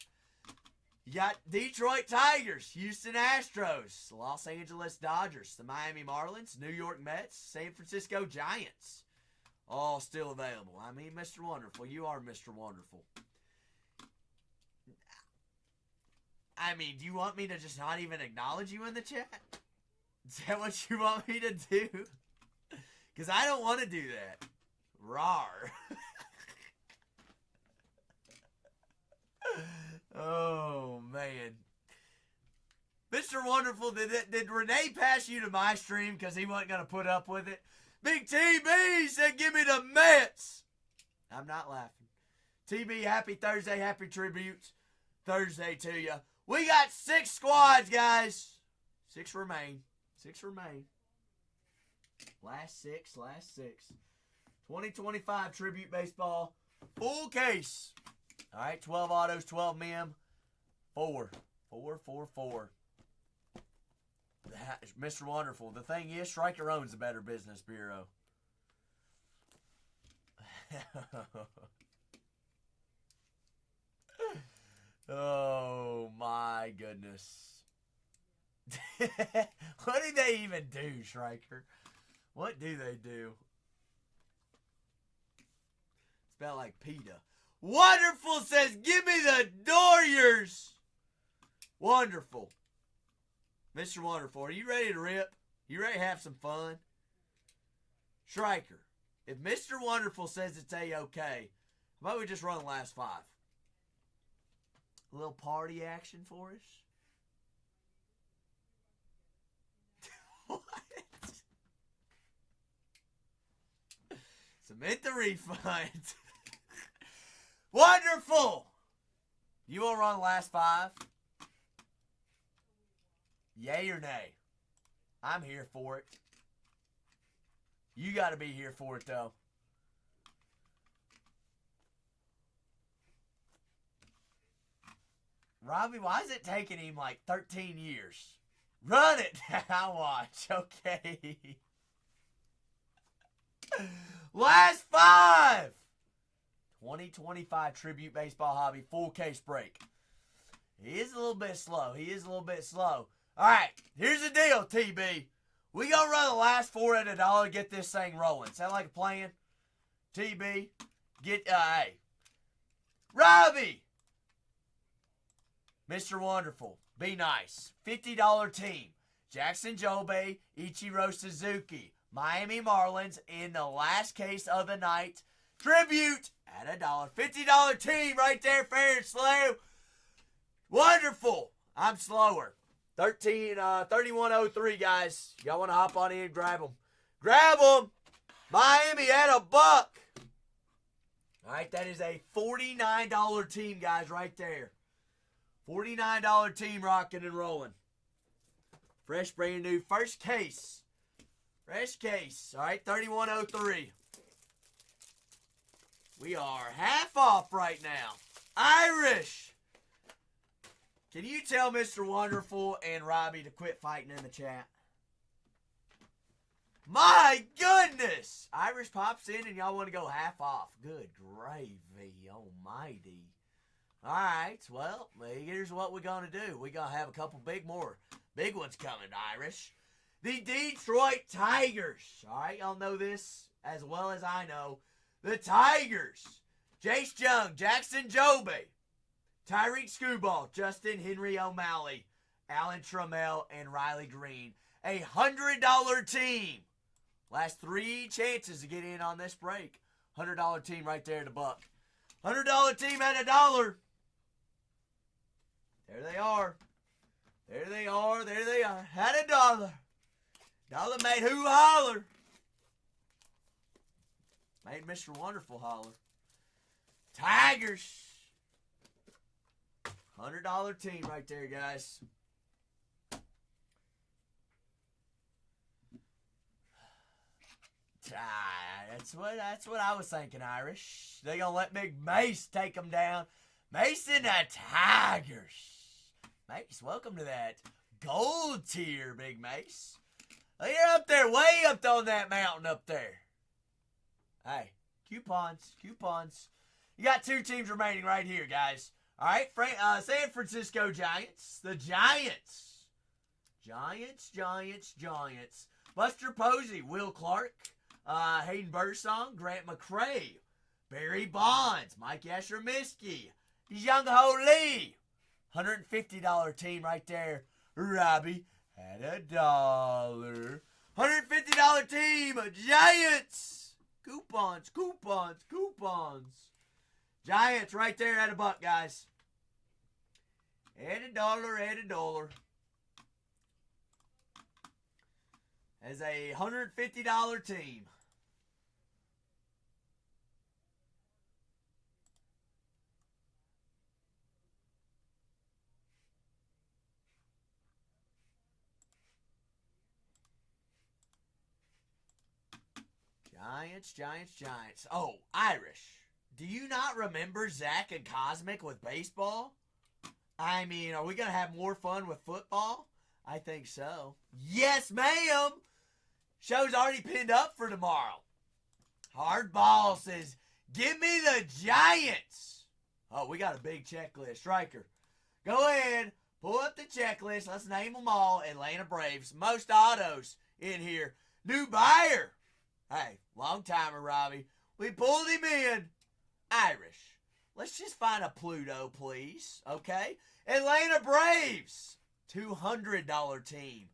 You got Detroit Tigers, Houston Astros, Los Angeles Dodgers, the Miami Marlins, New York Mets, San Francisco Giants. All still available. I mean, Mr. Wonderful, you are Mr. Wonderful. I mean, do you want me to just not even acknowledge you in the chat? Is that what you want me to do? Because I don't want to do that. Rawr. Oh, man. Mr. Wonderful, did Renee pass you to my stream because he wasn't going to put up with it? Big TB said, give me the Mets. I'm not laughing. TB, happy Thursday. Happy tributes Thursday to you. We got 6 squads, guys. 6 remain. 6 remain. Last 6. 2025 Tribute Baseball. Full case. All right, 12 autos, 12 mem. 4. Mr. Wonderful. The thing is, Striker owns the Better Business Bureau. Oh, my goodness. What do they even do, Striker? What do they do? Spell like PETA. Wonderful says, give me the Dodgers. Wonderful. Mr. Wonderful, are you ready to rip? You ready to have some fun? Striker, if Mr. Wonderful says it's A-okay, how about we just run the last 5? A little party action for us? What? Submit the refund. Wonderful! You want to run the last 5? Yay or nay? I'm here for it. You got to be here for it, though. Robbie, why is it taking him like 13 years? Run it! I'll watch. Okay. Last 5! 2025 Tribute Baseball Hobby full case break. He is a little bit slow. All right, here's the deal, TB. We gonna run the last 4 at $1 to get this thing rolling. Sound like a plan? TB, get, hey. Robbie! Mr. Wonderful, be nice. $50 team. Jackson Jobe, Ichiro Suzuki, Miami Marlins in the last case of the night. Tribute at $1. $50 team right there, fair and slow. Wonderful. I'm slower. 3103, guys. Y'all want to hop on in and grab them. Grab them. Miami at $1. All right, that is a $49 team, guys, right there. $49 team rocking and rolling. Fresh, brand new. First case. Fresh case. All right, 3103. We are half off right now. Irish. Can you tell Mr. Wonderful and Robbie to quit fighting in the chat? My goodness! Irish pops in and y'all want to go half off. Good gravy almighty. Alright, well, here's what we're going to do. We're going to have a couple big ones coming, Irish. The Detroit Tigers. Alright, y'all know this as well as I know. The Tigers. Jace Young, Jackson Jobe, Tyreek Skubal, Justin Henry O'Malley, Alan Trammell, and Riley Green. $100 team. Last 3 chances to get in on this break. $100 team right there at $1. $100 team at $1. There they are. There they are. There they are. At $1. Dollar made who holler? Made Mr. Wonderful holler. Tigers. $100 team right there, guys. That's what I was thinking, Irish. They gonna let Big Mace take them down. Mace and the Tigers. Mace, welcome to that gold tier, Big Mace. You're up there, way up on that mountain up there. Hey, coupons. You got 2 teams remaining right here, guys. All right, San Francisco Giants. The Giants. Giants. Buster Posey, Will Clark, Hayden Birdsong, Grant McCray, Barry Bonds, Mike Yastrzemski, Young Ho Lee. $150 team right there. Robbie had $1. $150 team, Giants. Coupons. Giants right there at $1, guys. Add $1. As a $150 team. Giants. Oh, Irish. Do you not remember Zach and Cosmic with baseball? I mean, are we going to have more fun with football? I think so. Yes, ma'am. Show's already pinned up for tomorrow. Hardball says, give me the Giants. Oh, we got a big checklist. Striker, go ahead, pull up the checklist. Let's name them all. Atlanta Braves. Most autos in here. New buyer. Hey, long timer, Robbie. We pulled him in. Irish. Let's just find a Pluto, please. Okay? Atlanta Braves. $200 team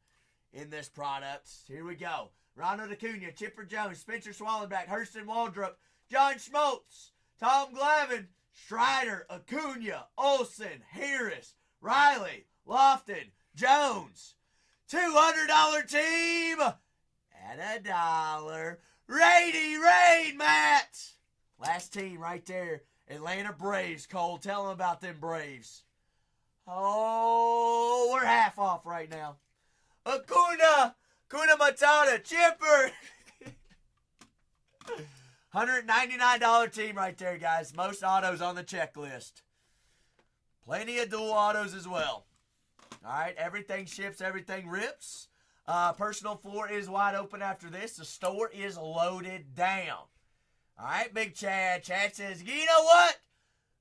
in this product. Here we go. Ronald Acuna, Chipper Jones, Spencer Swallenback, Hurston Waldrop, John Schmaltz, Tom Glavine, Strider, Acuna, Olsen, Harris, Riley, Lofton, Jones. $200 team at $1. Rady Raid, Matt. Last team right there. Atlanta Braves. Cole, tell them about them Braves. Oh, we're half off right now. Acuna Matata, Chipper. $199 team right there, guys. Most autos on the checklist. Plenty of dual autos as well. All right, everything ships, everything rips. Personal floor is wide open after this. The store is loaded down. All right, Big Chad. Chad says, you know what?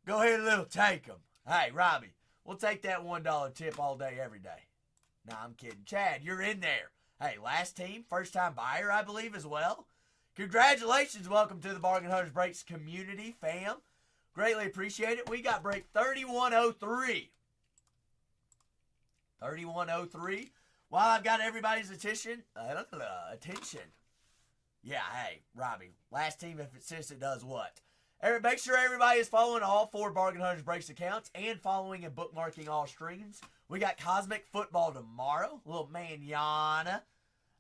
Go ahead and little take them. Hey, Robbie, we'll take that $1 tip all day, every day. Nah, I'm kidding. Chad, you're in there. Hey, last team, first time buyer, I believe, as well. Congratulations. Welcome to the Bargain Hunters Breaks community, fam. Greatly appreciate it. We got break 3103. 3103. While I've got everybody's attention. Yeah, hey, Robbie. Last team, if it says it does what? Make sure everybody is following all 4 Bargain Hunters Breaks accounts and following and bookmarking all streams. We got Cosmic Football tomorrow. Little manana.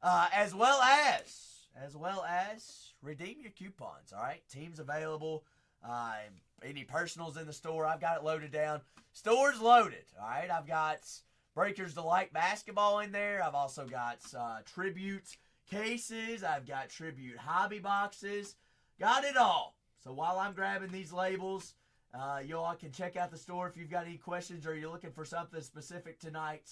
As well as redeem your coupons, all right? Teams available. Any personals in the store, I've got it loaded down. Store's loaded, all right? I've got Breakers Delight basketball in there. I've also got tribute cases. I've got tribute hobby boxes. Got it all. So while I'm grabbing these labels, y'all can check out the store if you've got any questions or you're looking for something specific tonight.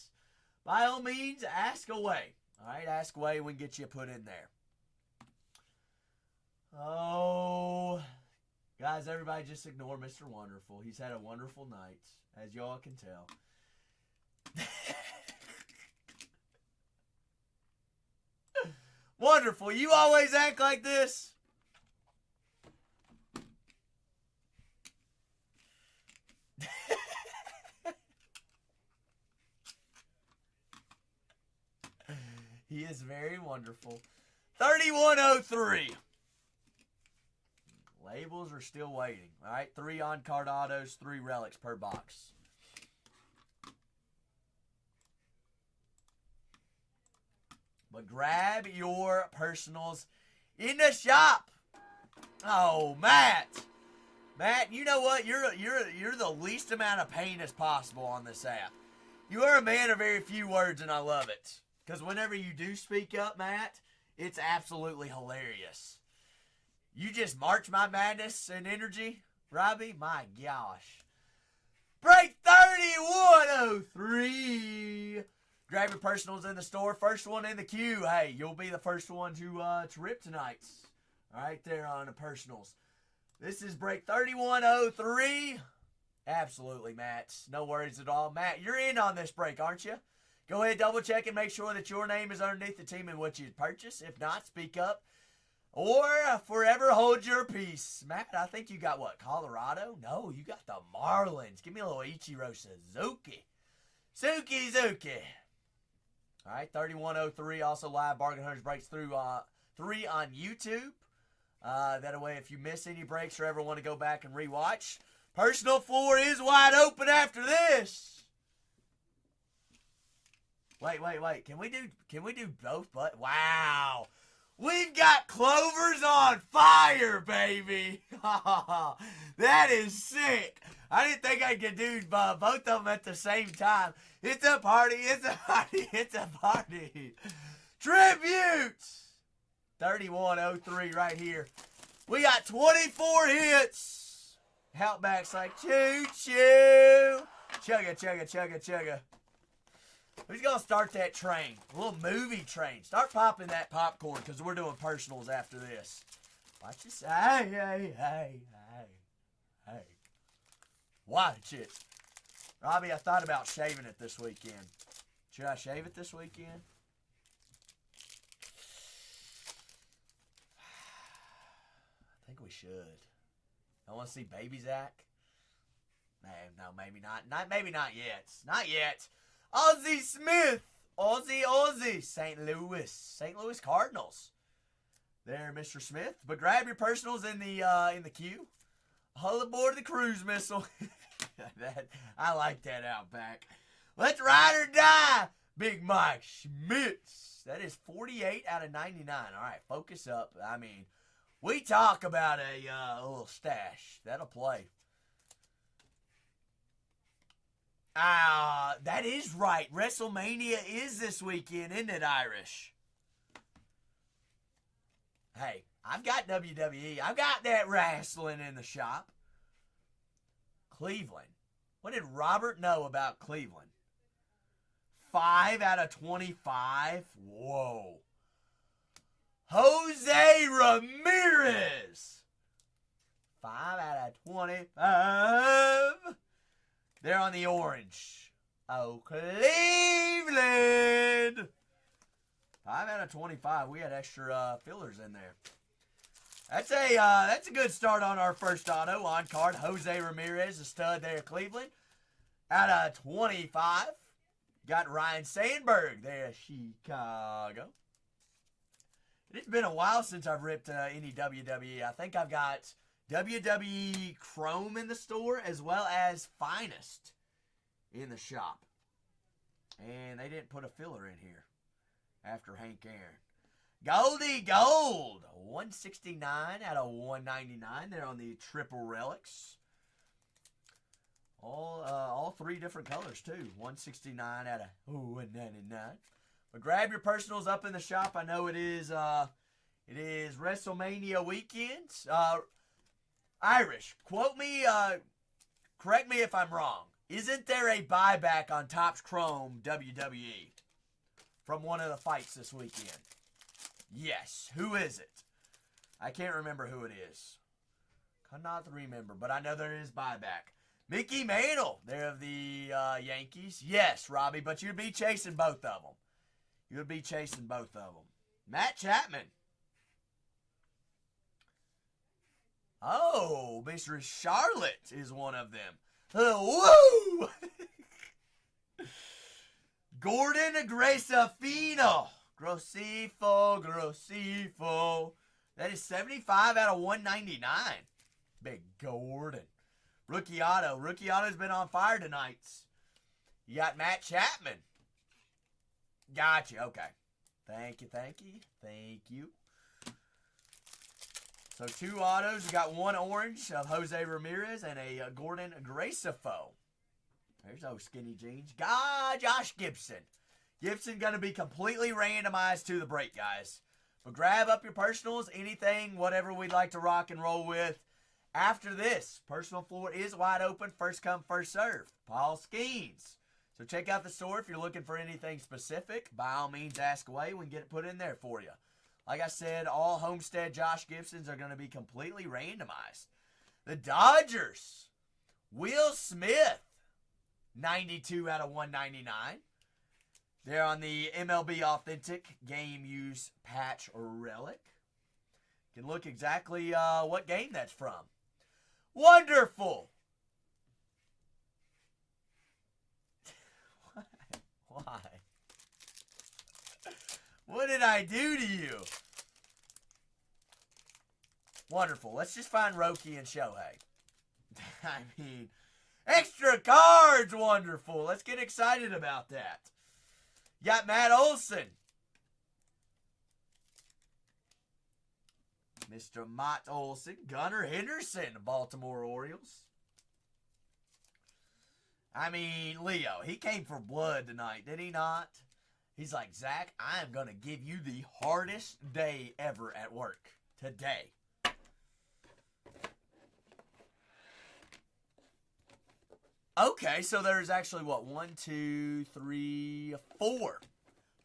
By all means, ask away. All right, ask away. We can get you put in there. Oh, guys, everybody just ignore Mr. Wonderful. He's had a wonderful night, as y'all can tell. Wonderful. You always act like this. He is very wonderful. 3103. Labels are still waiting. All right, 3 on-card autos, 3 relics per box. But grab your personals in the shop. Oh, Matt. Matt, you know what? You're the least amount of pain as possible on this app. You are a man of very few words, and I love it. Because whenever you do speak up, Matt, it's absolutely hilarious. You just march my madness and energy, Robbie. My gosh. Break 3103. Grab your personals in the store. First one in the queue. Hey, you'll be the first one to rip tonight. Right there on the personals. This is break 3103. Absolutely, Matt. No worries at all. Matt, you're in on this break, aren't you? Go ahead, double check and make sure that your name is underneath the team in which you purchase. If not, speak up. Or forever hold your peace. Matt, I think you got what, Colorado? No, you got the Marlins. Give me a little Ichiro Suzuki. Suzuki. All right, 3103. Also live Bargain Hunters breaks through 3 on YouTube. That way, if you miss any breaks or ever want to go back and rewatch, personal floor is wide open after this. Wait. Can we do both? But wow, we've got Clovers on fire, baby. That is sick. I didn't think I could do both of them at the same time. It's a party. It's a party. It's a party. Tributes. 3103 right here. We got 24 hits. Outback's like choo-choo. Chugga, chugga, chugga, chugga. Who's going to start that train? A little movie train. Start popping that popcorn because we're doing personals after this. Watch this. Hey. Watch it. Robbie, I thought about shaving it this weekend. Should I shave it this weekend? I think we should. I want to see Baby Zach. No, maybe not. Maybe not yet. Not yet. Ozzie Smith. Ozzie. St. Louis Cardinals. There, Mr. Smith. But grab your personals in the queue. Hull aboard the cruise missile. I like that Outback. Let's ride or die. Big Mike Schmitz. That is 48 out of 99. All right, focus up. I mean, we talk about a little stash. That'll play. That is right. WrestleMania is this weekend, isn't it, Irish? Hey, I've got WWE. I've got that wrestling in the shop. Cleveland. What did Robert know about Cleveland? 5 out of 25? Whoa. Jose Ramirez. 5 out of 25. They're on the orange. Oh, Cleveland. 5 out of 25. We had extra fillers in there. That's a good start on our first auto on card. Jose Ramirez, a stud there, Cleveland. Out of 25. Got Ryan Sandberg there, Chicago. It's been a while since I've ripped any WWE. I think I've got WWE Chrome in the store as well as Finest in the shop. And they didn't put a filler in here after Hank Aaron. Goldie Gold, 169 out of 199. They're on the triple relics. All 3 different colors too. 169 out of 199. But grab your personals up in the shop. I know it is WrestleMania weekend. Irish, quote me, correct me if I'm wrong. Isn't there a buyback on TOPPS Chrome WWE from one of the fights this weekend? Yes. Who is it? I can't remember who it is. Cannot remember, but I know there is buyback. Mickey Mantle, they're of the Yankees. Yes, Robbie, but you'd be chasing both of them. You'd be chasing both of them. Matt Chapman. Oh, Mr. Charlotte is one of them. Woo! Gordon Gracefino. Grosifo. That is 75 out of 199. Big Gordon. Rookie auto. Rookie auto's been on fire tonight. You got Matt Chapman. Gotcha. Okay. Thank you. So 2 autos. We got 1 orange of Jose Ramirez and a Gordon Gracefo. There's those skinny jeans. Josh Gibson. Gibson going to be completely randomized to the break, guys. But grab up your personals, anything, whatever we'd like to rock and roll with. After this, personal floor is wide open. First come, first serve. Paul Skeens. So check out the store if you're looking for anything specific. By all means, ask away. We can get it put in there for you. Like I said, all Homestead Josh Gibsons are going to be completely randomized. The Dodgers. Will Smith. 92 out of 199. They're on the MLB Authentic Game Use Patch Relic. You can look exactly what game that's from. Wonderful! Why? What did I do to you? Wonderful. Let's just find Roki and Shohei. I mean, extra cards, wonderful. Let's get excited about that. You got Matt Olson. Mr. Matt Olson. Gunnar Henderson, Baltimore Orioles. I mean, Leo, he came for blood tonight, did he not? He's like, Zach, I am going to give you the hardest day ever at work today. Okay, so there's actually, what, 1, 2, 3, 4.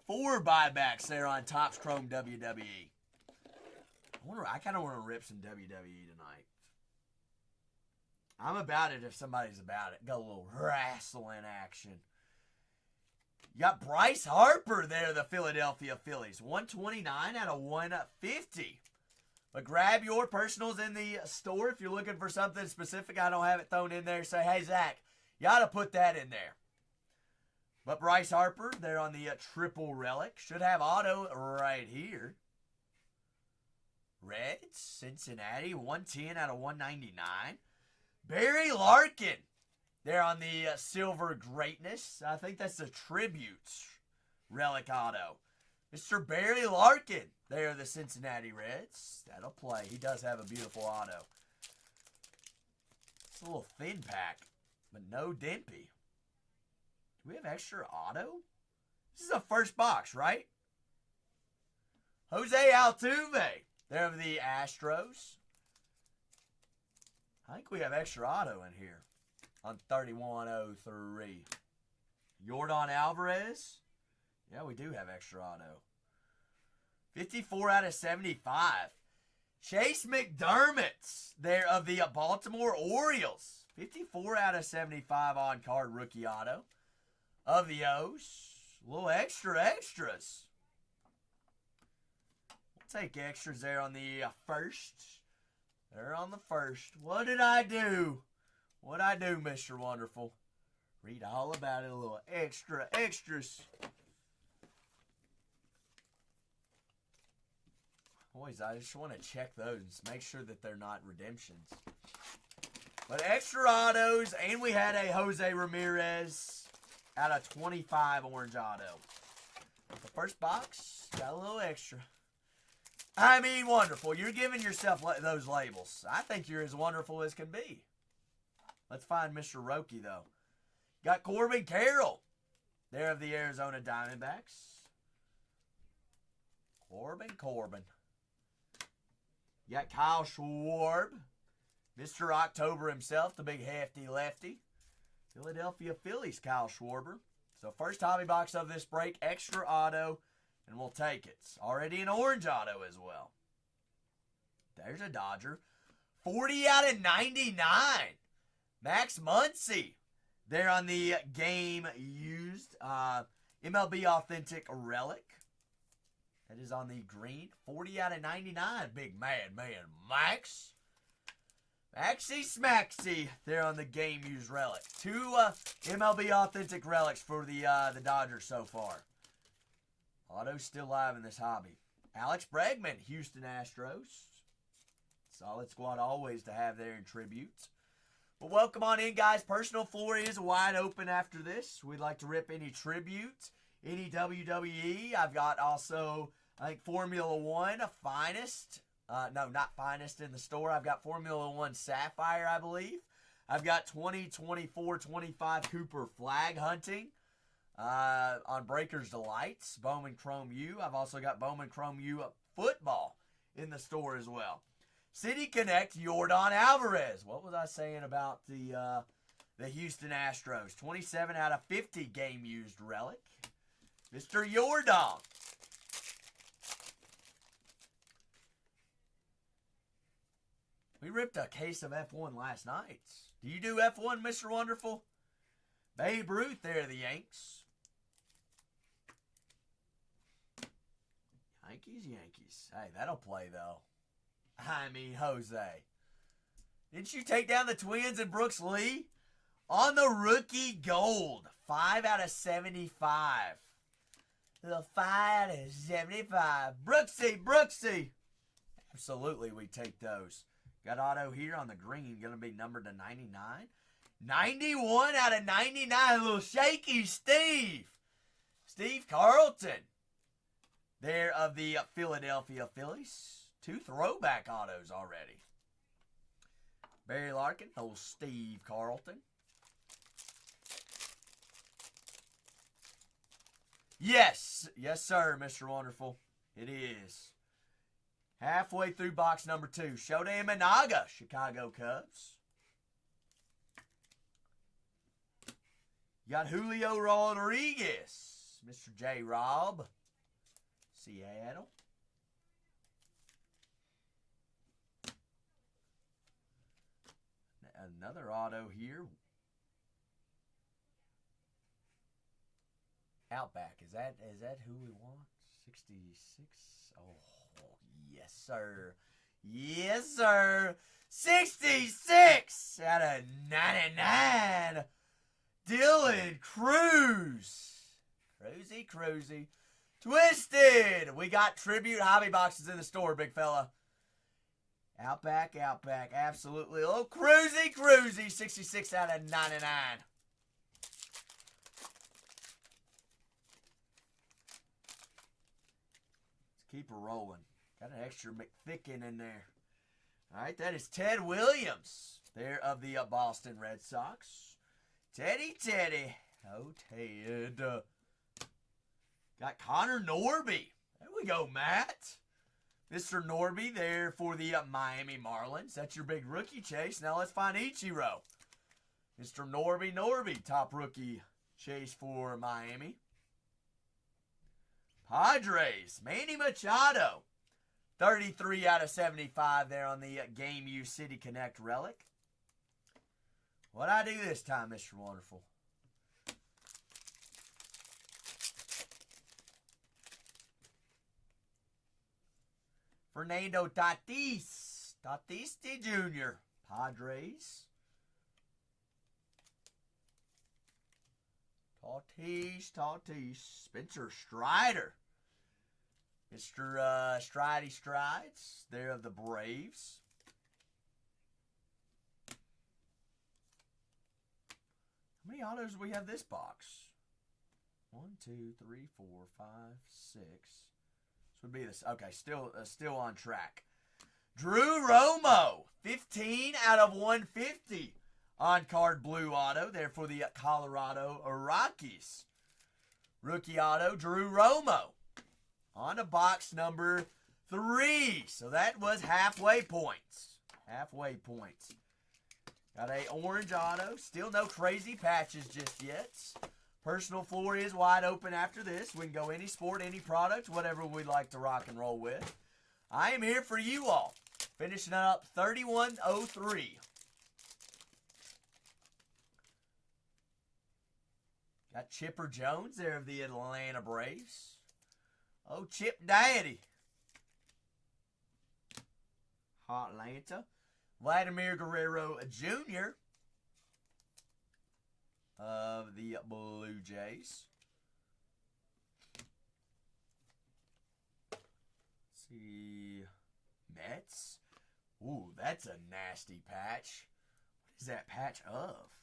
4 buybacks there on Topps Chrome WWE. I kind of want to rip some WWE tonight. I'm about it if somebody's about it. Got a little wrestling action. You got Bryce Harper there, the Philadelphia Phillies. 129 out of 150. But grab your personals in the store if you're looking for something specific. I don't have it thrown in there. Say, hey, Zach, you ought to put that in there. But Bryce Harper, there on the triple relic. Should have auto right here. Reds, Cincinnati, 110 out of 199. Barry Larkin, there on the silver greatness. I think that's the tribute relic auto. Mr. Barry Larkin, there the Cincinnati Reds. That'll play. He does have a beautiful auto. It's a little thin pack, but no Dimpy. Do we have extra auto? This is a first box, right? Jose Altuve, there of the Astros. I think we have extra auto in here on 3103. Yordan Alvarez. Yeah, we do have extra auto. 54 out of 75. Chase McDermott, there of the Baltimore Orioles. 54 out of 75 on card rookie auto of the O's. A little extras. We'll take extras there on the first. They're on the first. What did I do? What'd I do, Mr. Wonderful? Read all about it. A little extras. Boys, I just want to check those. Make sure that they're not redemptions. But extra autos, and we had a Jose Ramirez out of 25 orange auto. The first box, got a little extra. I mean, wonderful. You're giving yourself those labels. I think you're as wonderful as can be. Let's find Mr. Roki, though. Got Corbin Carroll, there of the Arizona Diamondbacks. Corbin. You got Kyle Schwarb, Mr. October himself, the big hefty lefty. Philadelphia Phillies, Kyle Schwarber. So first hobby box of this break, extra auto, and we'll take it. It's already an orange auto as well. There's a Dodger. 40 out of 99. Max Muncy. There on the game used MLB Authentic Relic. That is on the green. 40 out of 99. Big man, Max. Maxie Smaxy there on the game used relic. 2 MLB Authentic Relics for the Dodgers so far. Auto's still live in this hobby. Alex Bregman, Houston Astros. Solid squad always to have there in tributes. Well, welcome on in, guys. Personal floor is wide open after this. We'd like to rip any tribute, any WWE. I've got also, I think, Formula One, a finest No, not finest in the store. I've got Formula One Sapphire, I believe. I've got 2024-25 Cooper Flag Hunting on Breaker's Delights, Bowman Chrome U. I've also got Bowman Chrome U Football in the store as well. City Connect, Yordan Alvarez. What was I saying about the Houston Astros? 27 out of 50 game-used relic. Mr. Yordan. We ripped a case of F1 last night. Do you do F1, Mr. Wonderful? Babe Ruth there, the Yanks. Yankees. Hey, that'll play, though. I mean, Jose. Didn't you take down the Twins and Brooks Lee? On the rookie gold. 5 out of 75. The 5 out of 75. Brooksy. Absolutely, we take those. Got auto here on the green. Going to be numbered to 99. 91 out of 99. Little shaky Steve. Steve Carlton. There of the Philadelphia Phillies. 2 throwback autos already. Barry Larkin. Old Steve Carlton. Yes, sir, Mr. Wonderful. It is. Halfway through box number 2. Shohei Managa, Chicago Cubs. You got Julio Rodriguez, Mr. J. Rob, Seattle. Another auto here. Outback, is that who we want? 66. Oh, yes, sir. Yes, sir. 66 out of 99. Dylan Cruz. Cruzy. Twisted. We got tribute hobby boxes in the store, big fella. Outback. Absolutely. Oh, Cruzy. 66 out of 99. Keep her rolling. Got an extra McThicken in there. All right, that is Ted Williams. There of the Boston Red Sox. Teddy. Oh, Ted. Got Connor Norby. There we go, Matt. Mr. Norby there for the Miami Marlins. That's your big rookie chase. Now let's find Ichiro. Mr. Norby. Top rookie chase for Miami. Padres, Manny Machado, 33 out of 75 there on the Game U City Connect relic. What'd I do this time, Mr. Wonderful? Fernando Tatis Jr., Padres. Tatis. Spencer Strider. Mr. Strides. There of the Braves. How many autos do we have this box? 1, 2, 3, 4, 5, 6. This would be this. Okay, still on track. Drew Romo. 15 out of 150. On-card blue auto there for the Colorado Rockies. Rookie auto, Drew Romo. On to box number 3. So that was halfway points. Got a orange auto. Still no crazy patches just yet. Personal floor is wide open after this. We can go any sport, any product, whatever we'd like to rock and roll with. I am here for you all. Finishing up 3103. Got Chipper Jones there of the Atlanta Braves. Oh, Chip Daddy. Atlanta. Vladimir Guerrero Jr. of the Blue Jays. Let's see. Mets. Ooh, that's a nasty patch. What is that patch of?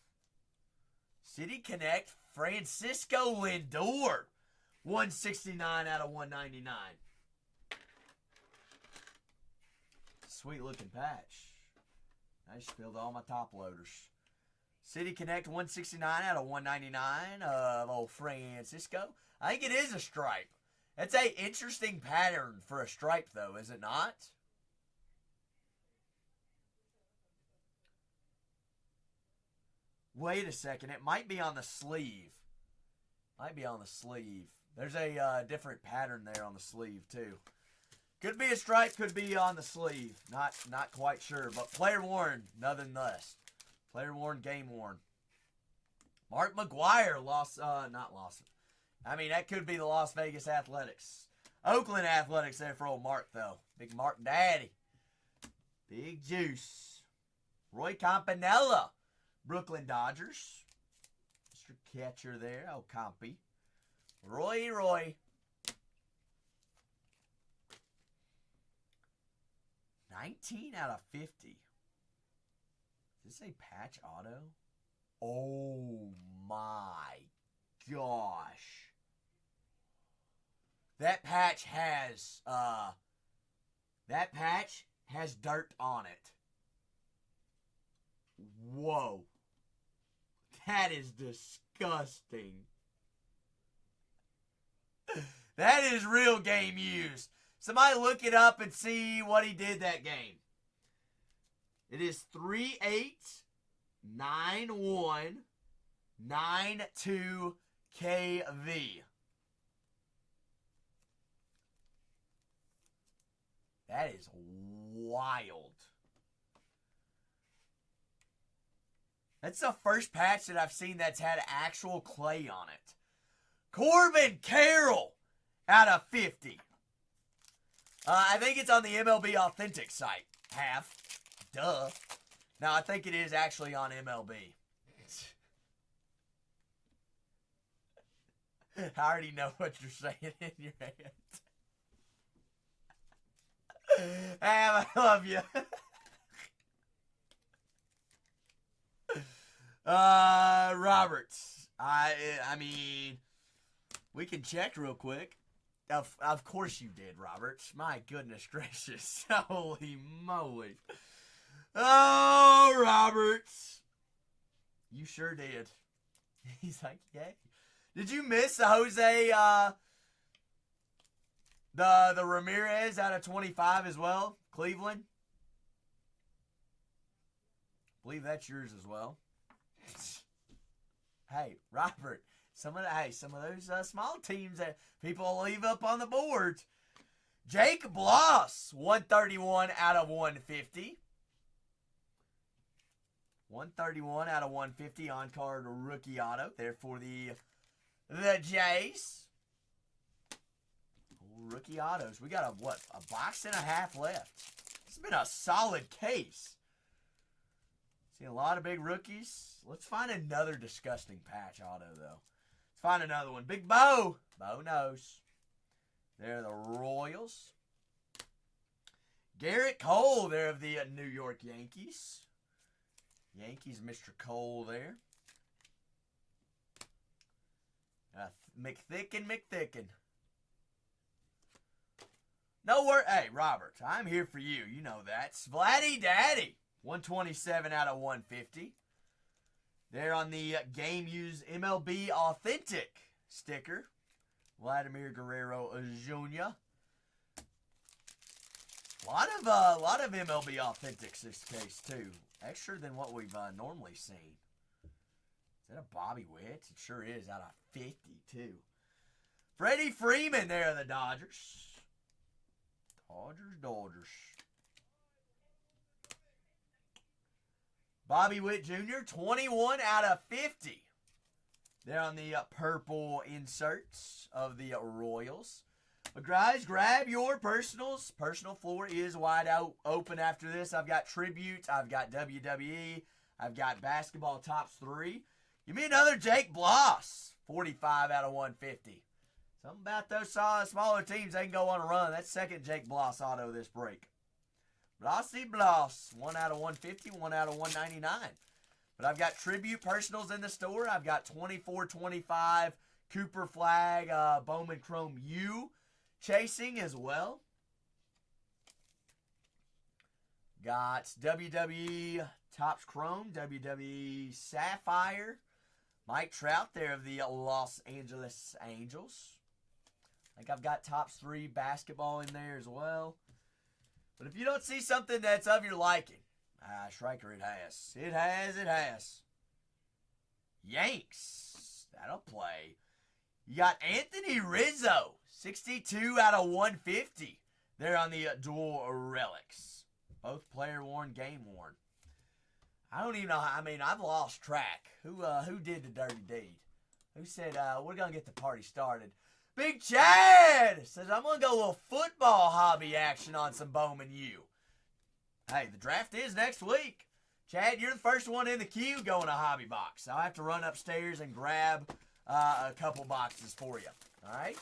City Connect, Francisco Lindor. 169 out of 199. sweet looking patch. I just spilled all my top loaders. City Connect 169 out of 199 of old Francisco. I think it is a stripe. It's a interesting pattern for a stripe, though, is it not? Wait a second. It might be on the sleeve. Might be on the sleeve. There's a different pattern there on the sleeve, too. Could be a stripe, could be on the sleeve. Not quite sure. But player worn, nothing less. Player worn, game worn. Mark McGuire not lost. I mean, that could be the Las Vegas Athletics. Oakland Athletics there for old Mark, though. Big Mark Daddy. Big juice. Roy Campanella. Brooklyn Dodgers. Mr. Catcher there. Oh, Compy. Roy. 19 out of 50. Is this a patch auto? Oh my gosh. That patch has dirt on it. Whoa. That is disgusting. That is real game used. Somebody look it up and see what he did that game. It is 389192 KV. That is wild. That's the first patch that I've seen that's had actual clay on it. Corbin Carroll out of 50. I think it's on the MLB Authentic site. Half. Duh. Now, I think it is actually on MLB. I already know what you're saying in your head. I love you. Roberts. I mean, we can check real quick. Of course you did, Roberts. My goodness gracious. Holy moly. Oh, Roberts. You sure did. He's like, yay. Did you miss the Jose, the Ramirez out of 25 as well? Cleveland? I believe that's yours as well. Hey, Robert. Some of those small teams that people leave up on the board. Jake Bloss, 131 out of 150. 131 out of 150 on-card rookie auto there for the Jays. Rookie autos. We got a box and a half left. It's been a solid case. Seen a lot of big rookies. Let's find another disgusting patch auto, though. Let's find another one. Big Bo. Bo knows. They're the Royals. Garrett Cole there of the New York Yankees. Yankees, Mr. Cole there. McThicken. No worries. Hey, Robert, I'm here for you. You know that. Vladdy Daddy. 127 out of 150. There on the Game Use MLB Authentic sticker. Vladimir Guerrero Jr. A lot of MLB Authentics this case, too. Extra than what we've normally seen. Is that a Bobby Witt? It sure is, out of 50, too. Freddie Freeman there of the Dodgers. Dodgers. Bobby Witt Jr., 21 out of 50. There on the purple inserts of the Royals. But guys, grab your personals. Personal floor is wide open after this. I've got tributes. I've got WWE. I've got basketball tops 3. Give me another Jake Bloss. 45 out of 150. Something about those smaller teams, they can go on a run. That's second Jake Bloss auto this break. Bloss. 1 out of 150, 1 out of 199. But I've got tribute personals in the store. I've got 24-25 Cooper Flag Bowman Chrome U chasing as well. Got WWE Topps Chrome, WWE Sapphire, Mike Trout there of the Los Angeles Angels. I think I've got Topps 3 basketball in there as well. But if you don't see something that's of your liking, Striker, it has. It has. Yanks. That'll play. You got Anthony Rizzo, 62 out of 150. There on the dual relics. Both player worn, game worn. I don't even know. I've lost track. Who did the dirty deed? Who said we're gonna get the party started? Big Chad says I'm gonna go a little football hobby action on some Bowman U. Hey, the draft is next week. Chad, you're the first one in the queue going to Hobby Box. I'll have to run upstairs and grab a couple boxes for you. All right.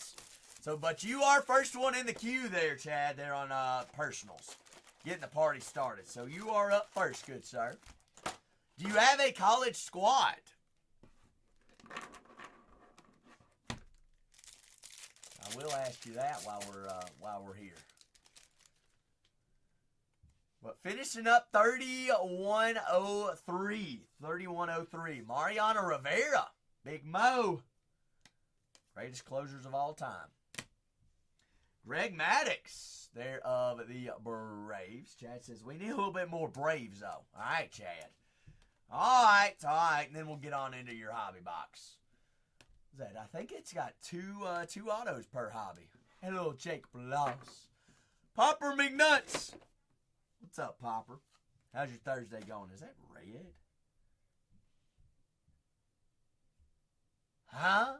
So, but you are first one in the queue there, Chad. There on personals, getting the party started. So you are up first, good sir. Do you have a college squad? I will ask you that while we're here. But finishing up 3103. 3103. Mariano Rivera. Big Mo. Greatest closers of all time. Greg Maddux. There of the Braves. Chad says, we need a little bit more Braves, though. All right, Chad. All right. And then we'll get on into your hobby box. What's that? I think it's got two autos per hobby. Hello, Jake Bloss. Popper McNuts. What's up, Popper? How's your Thursday going? Is that red? Huh?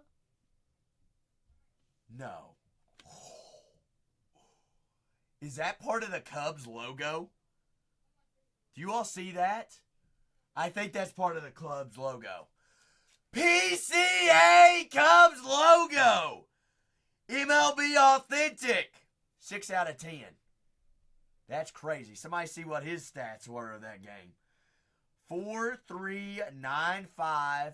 No. Is that part of the Cubs logo? Do you all see that? I think that's part of the Cubs logo. PCA Cubs logo! MLB Authentic. 6 out of 10. That's crazy. Somebody see what his stats were of that game. 4.39588.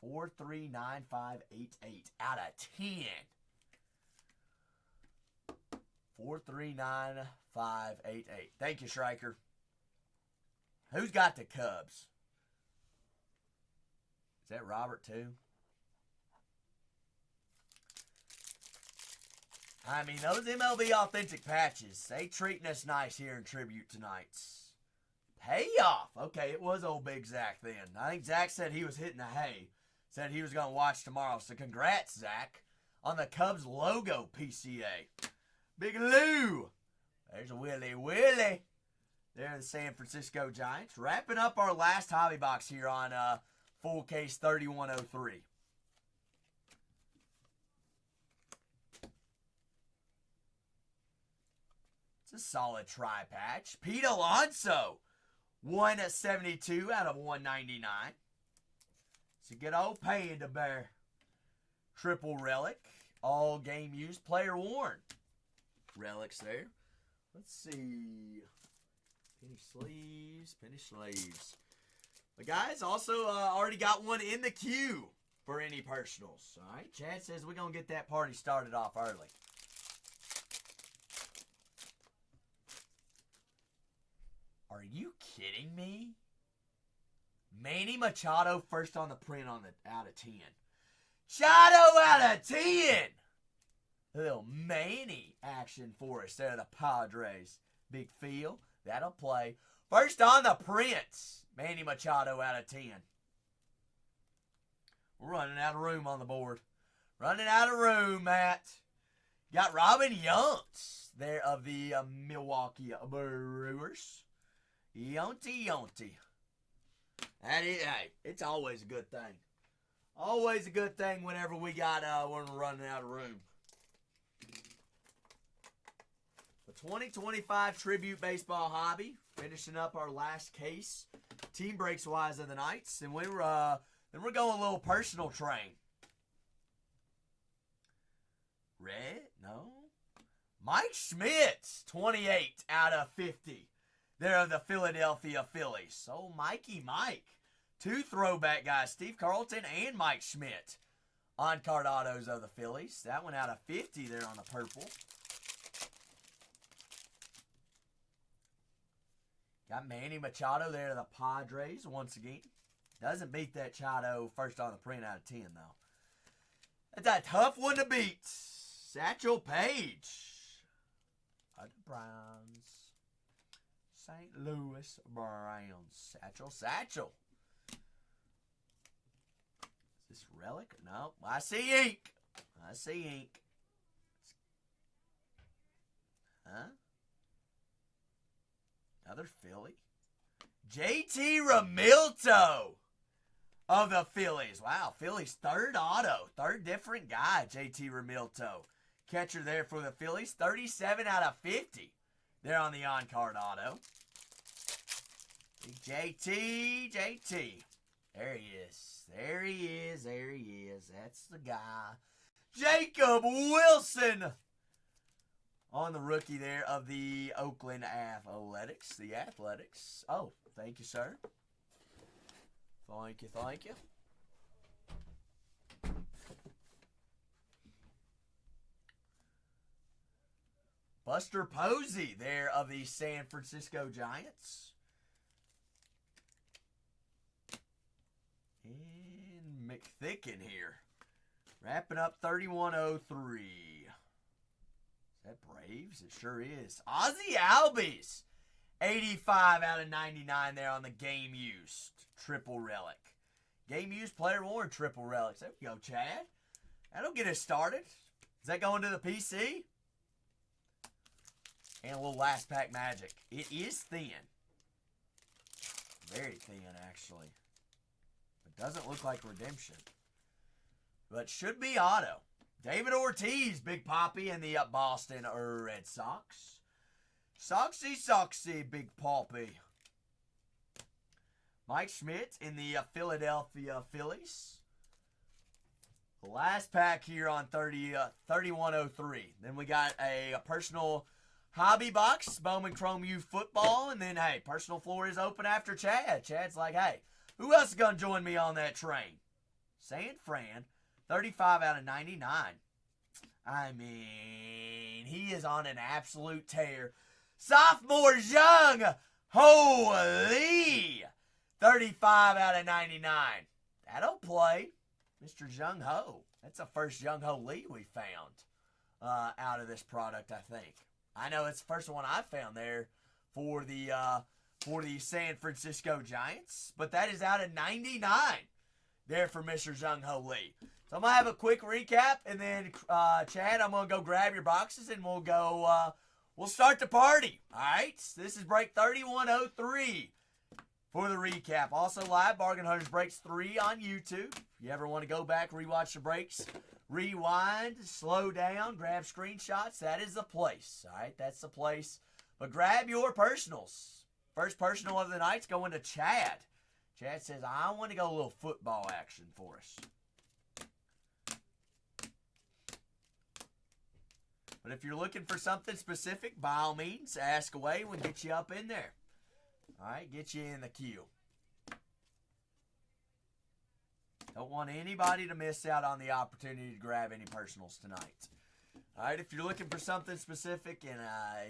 4.39588 out of 10. 4.39588. Thank you, Striker. Who's got the Cubs? Is that Robert too? Those MLB Authentic patches, they treating us nice here in tribute tonight. Payoff. Okay, it was old Big Zach then. I think Zach said he was hitting the hay. Said he was going to watch tomorrow. So congrats, Zach, on the Cubs logo PCA. Big Lou. There's a Willie Willie. They're the San Francisco Giants. Wrapping up our last hobby box here on full case 3103. A solid tri-patch. Pete Alonso, 172 out of 199. It's a good old Panda Bear. Triple relic. All game used. Player worn. Relics there. Let's see. Penny sleeves. The guys also already got one in the queue for any personals. All right. Chad says we're going to get that party started off early. Are you kidding me? Manny Machado first on the print on the out of 10. Machado out of 10! A little Manny action for us there, the Padres. Big feel. That'll play. First on the prints. Manny Machado out of 10. We're running out of room on the board. Running out of room, Matt. Got Robin Yountz there of the Milwaukee Brewers. Yonty. Hey, it's always a good thing. Always a good thing whenever we got when we're running out of room. The 2025 Tribute Baseball Hobby, finishing up our last case. Team breaks wise of the nights, and we're going a little personal train. Red? No. Mike Schmidt, 28 out of 50. They're the Philadelphia Phillies. Oh, Mikey Mike. 2 throwback guys, Steve Carlton and Mike Schmidt. On-card autos of the Phillies. That one out of 50 there on the purple. Got Manny Machado there to the Padres once again. Doesn't beat that Machado first on the print out of 10, though. That's a tough one to beat. Satchel Paige. The Browns. St. Louis Browns. Satchel. Is this relic? No. I see ink. Huh? Another Philly. JT Realmuto of the Phillies. Wow, Phillies third auto. Third different guy, JT Realmuto. Catcher there for the Phillies. 37 out of 50. There on the on-card auto. JT. There he is. That's the guy. Jacob Wilson on the rookie there of the Oakland Athletics. The Athletics. Oh, thank you, sir. Thank you. Buster Posey there of the San Francisco Giants. And McThicken here. Wrapping up 3103. Is that Braves? It sure is. Ozzie Albies. 85 out of 99 there on the game used. Triple relic. Game used player worn triple relics. There we go, Chad. That'll get us started. Is that going to the PC? And a little last pack magic. It is thin. Very thin, actually. It doesn't look like redemption. But should be auto. David Ortiz, Big Poppy, and the Boston Red Sox. Soxy, Big Poppy. Mike Schmidt in the Philadelphia Phillies. The last pack here on 3103. Then we got a personal hobby box, Bowman Chrome U football. And then, hey, personal floor is open after Chad. Chad's like, hey, who else is going to join me on that train? San Fran, 35 out of 99. I mean, he is on an absolute tear. Sophomore Young, holy, 35 out of 99. That'll play, Mr. Jung Ho. That's the first Jung Ho Lee we found out of this product, I think. I know it's the first one I found there for the San Francisco Giants, but that is out of 99 there for Mr. Jung Ho Lee. So I'm going to have a quick recap, and then, Chad, I'm going to go grab your boxes, and we'll go, we'll start the party, all right? This is break 3103 for the recap. Also live, Bargain Hunters Breaks 3 on YouTube. If you ever want to go back, rewatch the breaks, rewind, slow down, grab screenshots, that is the place, all right? That's the place. But grab your personals. First personal of the night's going to Chad. Chad says, I want to go a little football action for us. But if you're looking for something specific, by all means, ask away. We'll get you up in there. All right, get you in the queue. Don't want anybody to miss out on the opportunity to grab any personals tonight. All right, if you're looking for something specific and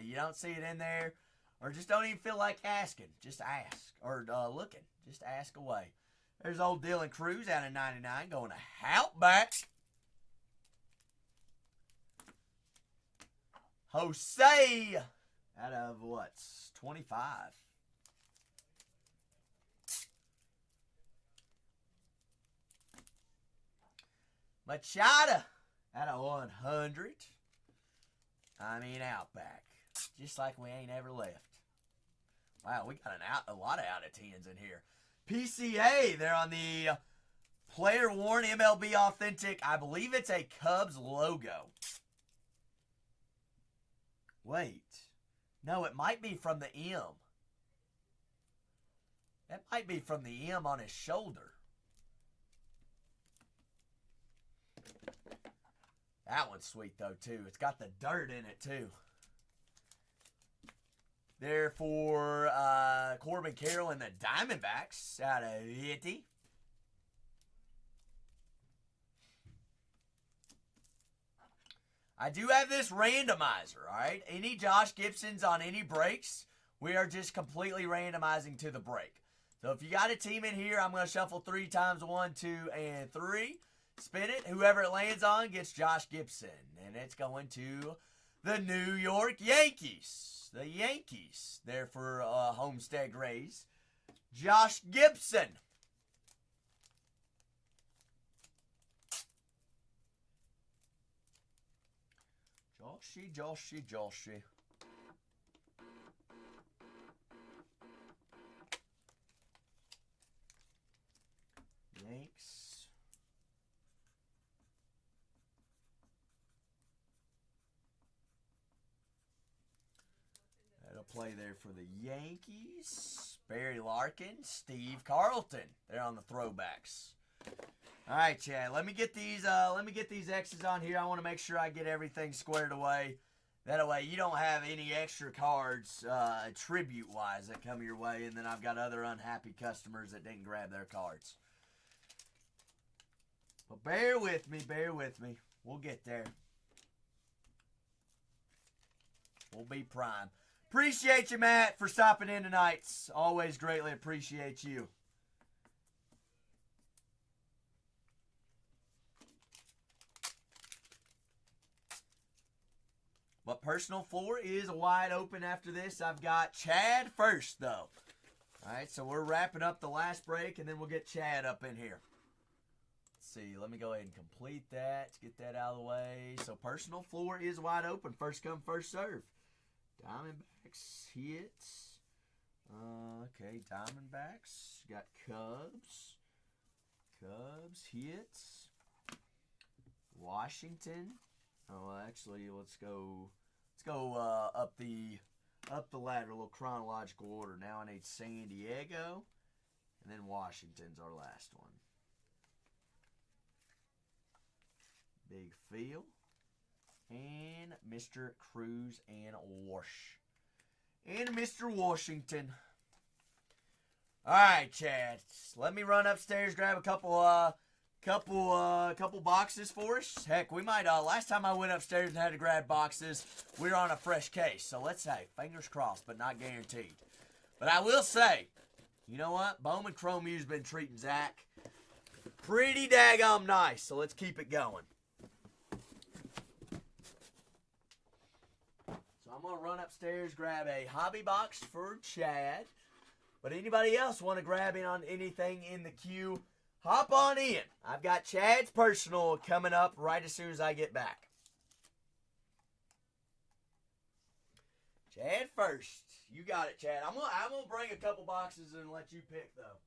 you don't see it in there, or just don't even feel like asking, just ask. Or looking, just ask away. There's old Dylan Cruz out of 99 going to Outback. Jose out of what? 25. Machado out of 100. I mean, Outback. Just like we ain't ever left. Wow, we got a lot of out of 10s in here. PCA, they're on the player worn MLB Authentic. I believe it's a Cubs logo. Wait. No, it might be from the M. That might be from the M on his shoulder. That one's sweet, though, too. It's got the dirt in it, too. There for Corbin Carroll and the Diamondbacks out of 50. I do have this randomizer, all right? Any Josh Gibsons on any breaks We are just completely randomizing to the break. So if you got a team in here, I'm going to shuffle 3 times, 1, 2, and 3. Spin it. Whoever it lands on gets Josh Gibson. And it's going to the New York Yankees. The Yankees. There for Homestead Grays. Josh Gibson. Joshy. Yanks. That'll play there for the Yankees. Barry Larkin, Steve Carlton. They're on the throwbacks. All right, Chad. Let me get these X's on here. I want to make sure I get everything squared away. That way you don't have any extra cards tribute-wise that come your way, and then I've got other unhappy customers that didn't grab their cards. But bear with me. We'll get there. We'll be prime. Appreciate you, Matt, for stopping in tonight. Always greatly appreciate you. But personal floor is wide open after this. I've got Chad first, though. All right, so we're wrapping up the last break, and then we'll get Chad up in here. Let's see. Let me go ahead and complete that. Let's get that out of the way. So personal floor is wide open. First come, first serve. Diamondbacks hits. Okay, Diamondbacks. Got Cubs. Cubs hits. Washington. Oh, actually, let's go up the ladder, a little chronological order. Now I need San Diego, and then Washington's our last one. Big Phil, and Mr. Cruz and Wash, and Mr. Washington. All right, Chad. Let me run upstairs, grab a couple boxes for us. Heck, we might, last time I went upstairs and had to grab boxes, we were on a fresh case. So let's say, fingers crossed, but not guaranteed. But I will say, you know what? Bowman Chromu's been treating Zach pretty daggum nice. So let's keep it going. So I'm going to run upstairs, grab a hobby box for Chad. But anybody else want to grab in on anything in the queue? Hop on in. I've got Chad's personal coming up right as soon as I get back. Chad first. You got it, Chad. I'm gonna bring a couple boxes and let you pick, though.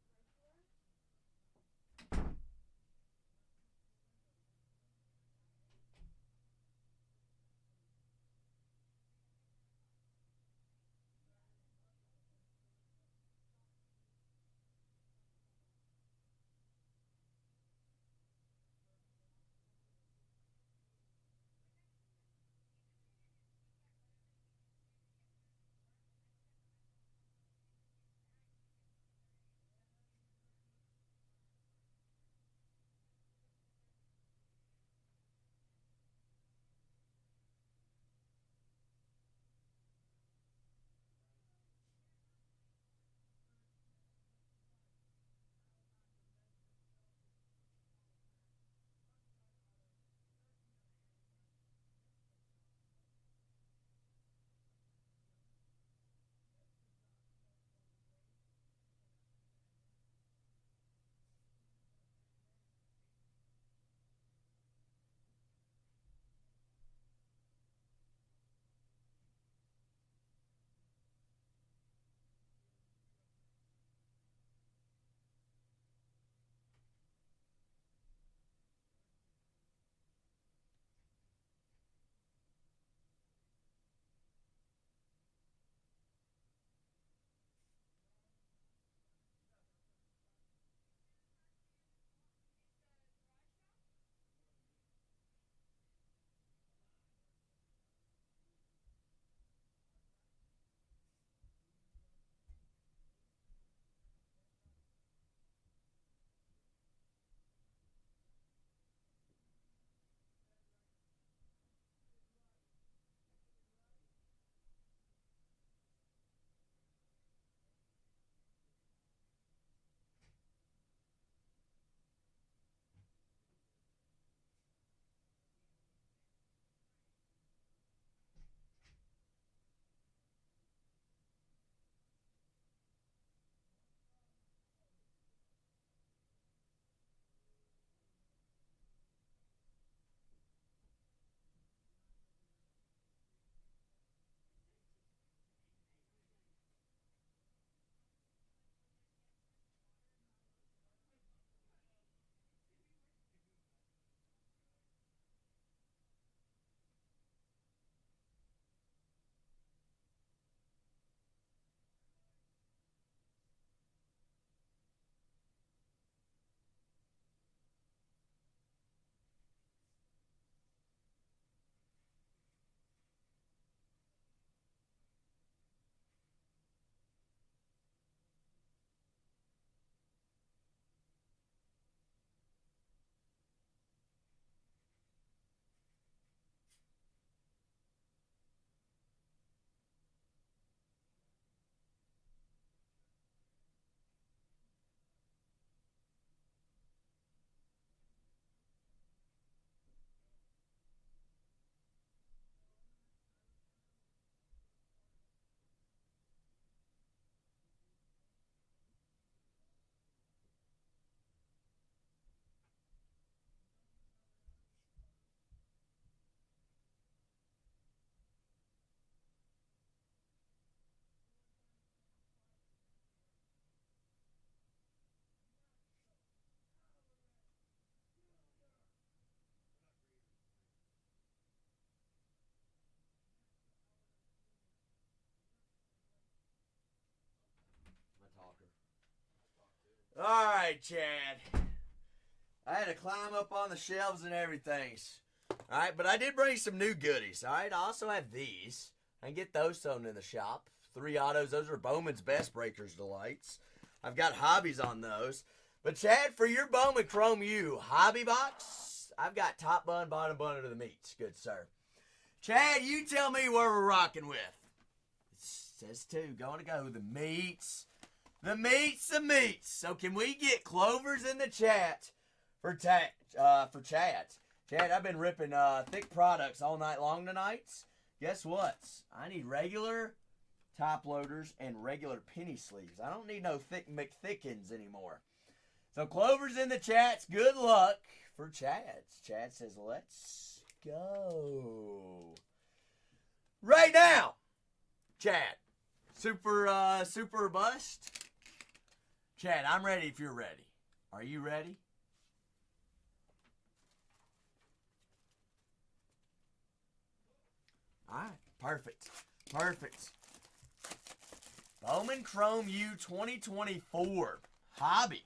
Alright, Chad. I had to climb up on the shelves and everything. Alright, but I did bring some new goodies. Alright, I also have these. I can get those sewn in the shop. 3 autos. Those are Bowman's Best Breakers Delights. I've got hobbies on those. But Chad, for your Bowman Chrome U hobby box, I've got top bun, bottom bun under the meats. Good sir. Chad, you tell me where we're rocking with. It says 2. Going to go. The meats. The meats. So can we get Clovers in the chat for Chad? Chad, I've been ripping thick products all night long tonight. Guess what? I need regular top loaders and regular penny sleeves. I don't need no thick McThickens anymore. So Clover's in the chats. Good luck for Chad. Chad says, let's go. Right now, Chad. Super bust. Chad, I'm ready if you're ready. Are you ready? All right, perfect. Bowman Chrome U 2024 hobby.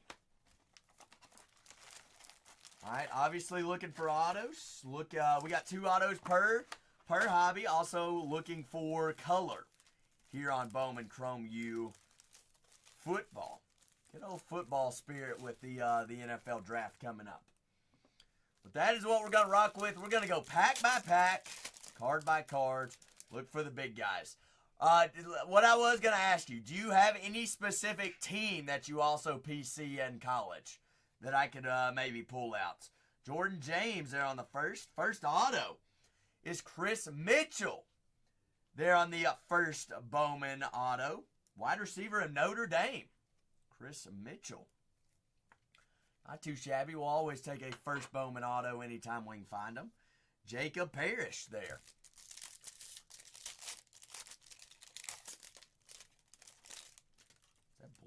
All right, obviously looking for autos. Look, we got 2 autos per hobby. Also looking for color here on Bowman Chrome U football. Good old football spirit with the NFL draft coming up. But that is what we're gonna rock with. We're gonna go pack by pack, card by card. Look for the big guys. What I was going to ask you, do you have any specific team that you also PC in college that I could maybe pull out? Jordan James there on the first auto is Chris Mitchell there on the first Bowman auto. Wide receiver of Notre Dame, Chris Mitchell. Not too shabby. We'll always take a first Bowman auto anytime we can find them. Jacob Parrish there.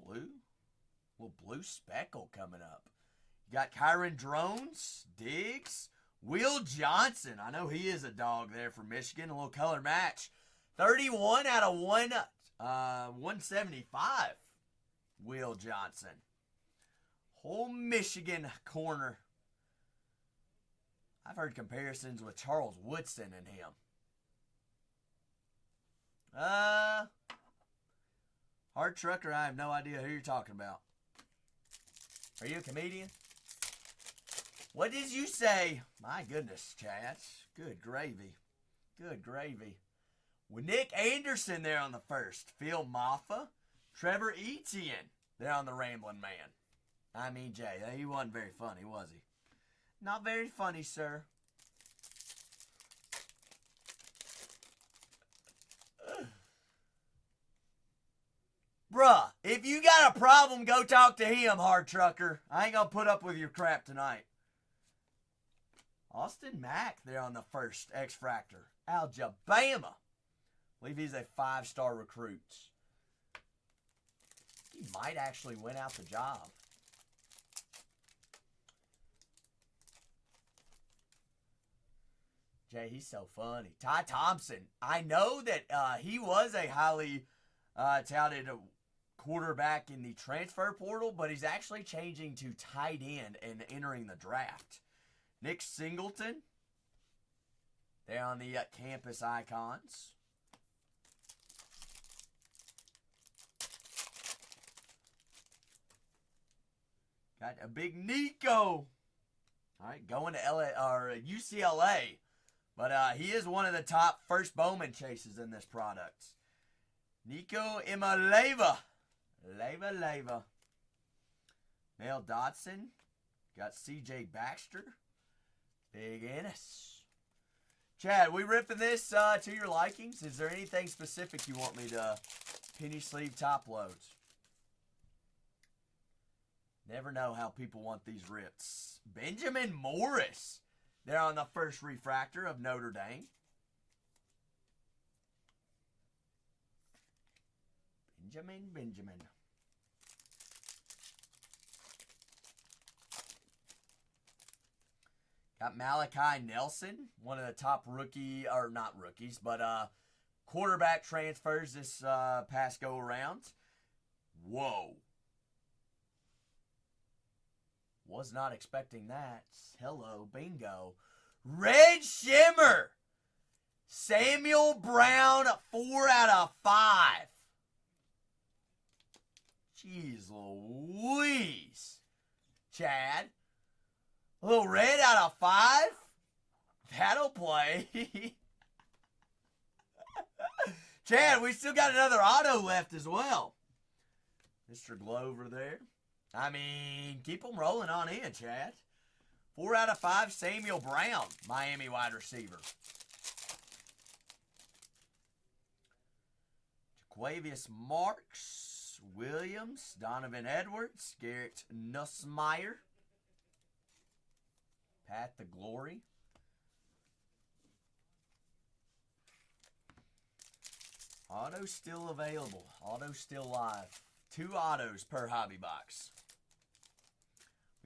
Blue? Little blue speckle coming up. You got Kyron Drones, Diggs, Will Johnson. I know he is a dog there for Michigan. A little color match. 31 out of 175. Will Johnson. Whole Michigan corner. I've heard comparisons with Charles Woodson and him. Hard Trucker, I have no idea who you're talking about. Are you a comedian? What did you say? My goodness, Chad. Good gravy. With Nick Anderson there on the first. Phil Maffa. Trevor Etienne there on the Ramblin' Man. I mean, Jay, he wasn't very funny, was he? Not very funny, sir. Bruh, if you got a problem, go talk to him, Hard Trucker. I ain't gonna put up with your crap tonight. Austin Mack there on the first X-Fractor. Alabama. I believe he's a 5-star recruit. He might actually win out the job. Jay, he's so funny. Ty Thompson. I know that he was a highly touted quarterback in the transfer portal, but he's actually changing to tight end and entering the draft. Nick Singleton, there on the campus icons. Got a big Nico. All right, going to UCLA, but he is one of the top first Bowman chases in this product. Nico Imaleva. Leva. Mel Dotson. Got C.J. Baxter. Big Ennis. Chad, we ripping this to your likings? Is there anything specific you want me to penny sleeve top loads? Never know how people want these rips. Benjamin Morris. They're on the first refractor of Notre Dame. Benjamin. Got Malachi Nelson, one of the top quarterback transfers this past go around. Whoa. Was not expecting that. Hello, bingo. Red Shimmer. Samuel Brown, 4 out of 5. Jeez Louise. Chad. A little red out of 5? That'll play. Chad, we still got another auto left as well. Mr. Glover there. I mean, keep them rolling on in, Chad. 4 out of 5, Samuel Brown, Miami wide receiver. Jaquavius Marks, Williams, Donovan Edwards, Garrett Nussmeier, Pat the Glory. Auto still available. Auto still live. 2 autos per hobby box.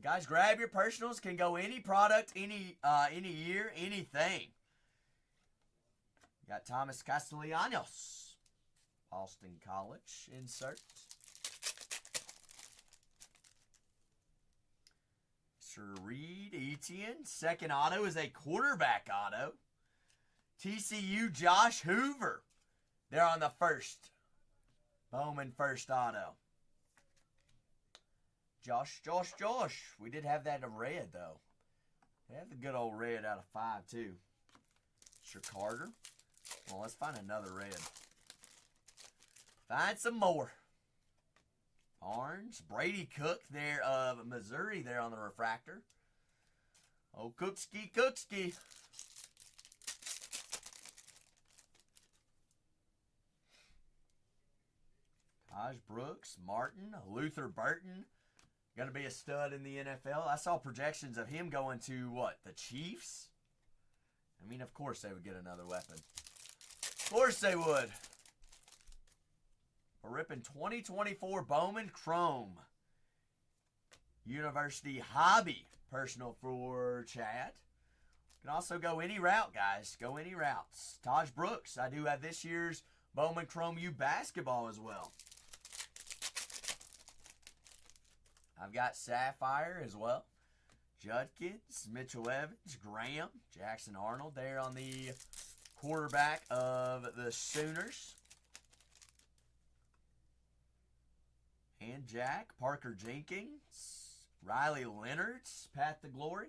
Guys, grab your personals. Can go any product, any year, anything. Got Thomas Castellanos, Boston College insert. Sir Reed Etienne. Second auto is a quarterback auto. TCU Josh Hoover. They're on the first. Bowman first auto. Josh. We did have that in red, though. They have the good old red out of 5, too. Sir Carter. Well, let's find another red. Find some more. Orange. Brady Cook there of Missouri there on the refractor. Oh, Cookski. Taj Brooks, Martin, Luther Burton. Going to be a stud in the NFL. I saw projections of him going to, what, the Chiefs? I mean, of course they would get another weapon. Of course they would. We're ripping 2024 Bowman Chrome. University Hobby. Personal for Chad. Can also go any route, guys. Go any routes. Taj Brooks. I do have this year's Bowman Chrome U basketball as well. I've got Sapphire as well. Judkins, Mitchell Evans, Graham, Jackson Arnold there on the quarterback of the Sooners. And Jack, Parker Jenkins, Riley Leonards, Pat the Glory.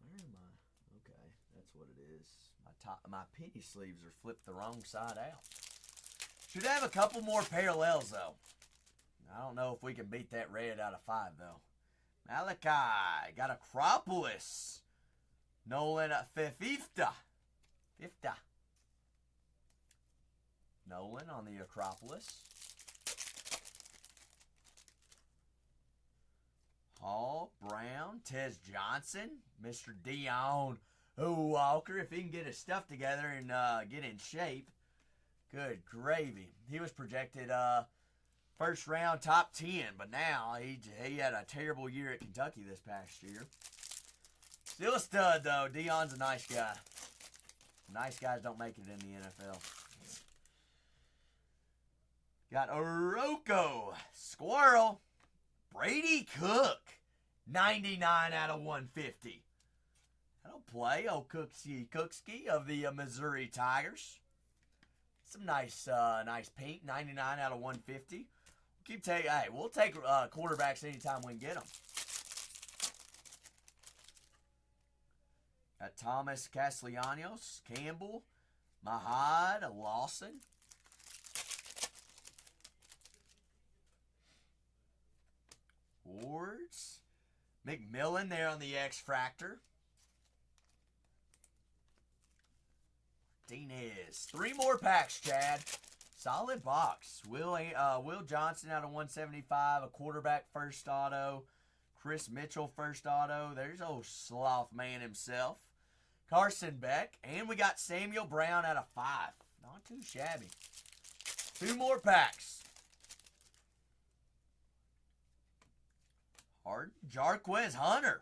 Where am I? Okay, that's what it is. My penny sleeves are flipped the wrong side out. Should have a couple more parallels, though. I don't know if we can beat that red out of 5, though. Malachi. Got Acropolis. Nolan Fifta. Nolan on the Acropolis. Hall, Brown, Tez Johnson, Mr. Dion Walker. If he can get his stuff together and get in shape, good gravy. He was projected first round top 10, but now he had a terrible year at Kentucky this past year. Still a stud, though. Dion's a nice guy. Nice guys don't make it in the NFL. Got Oroko, Squirrel, Brady Cook, 99 out of 150. That'll play. Oh, Cookski of the Missouri Tigers. Some nice pink, 99 out of 150. We'll take quarterbacks anytime we can get them. Got Thomas Castellanos, Campbell, Mahad, Lawson. Wards, McMillan there on the X-Fractor. Martinez. 3 more packs, Chad. Solid box. Will Johnson out of 175. A quarterback first auto. Chris Mitchell first auto. There's old sloth man himself. Carson Beck. And we got Samuel Brown out of 5. Not too shabby. 2 more packs. Jarquez Hunter.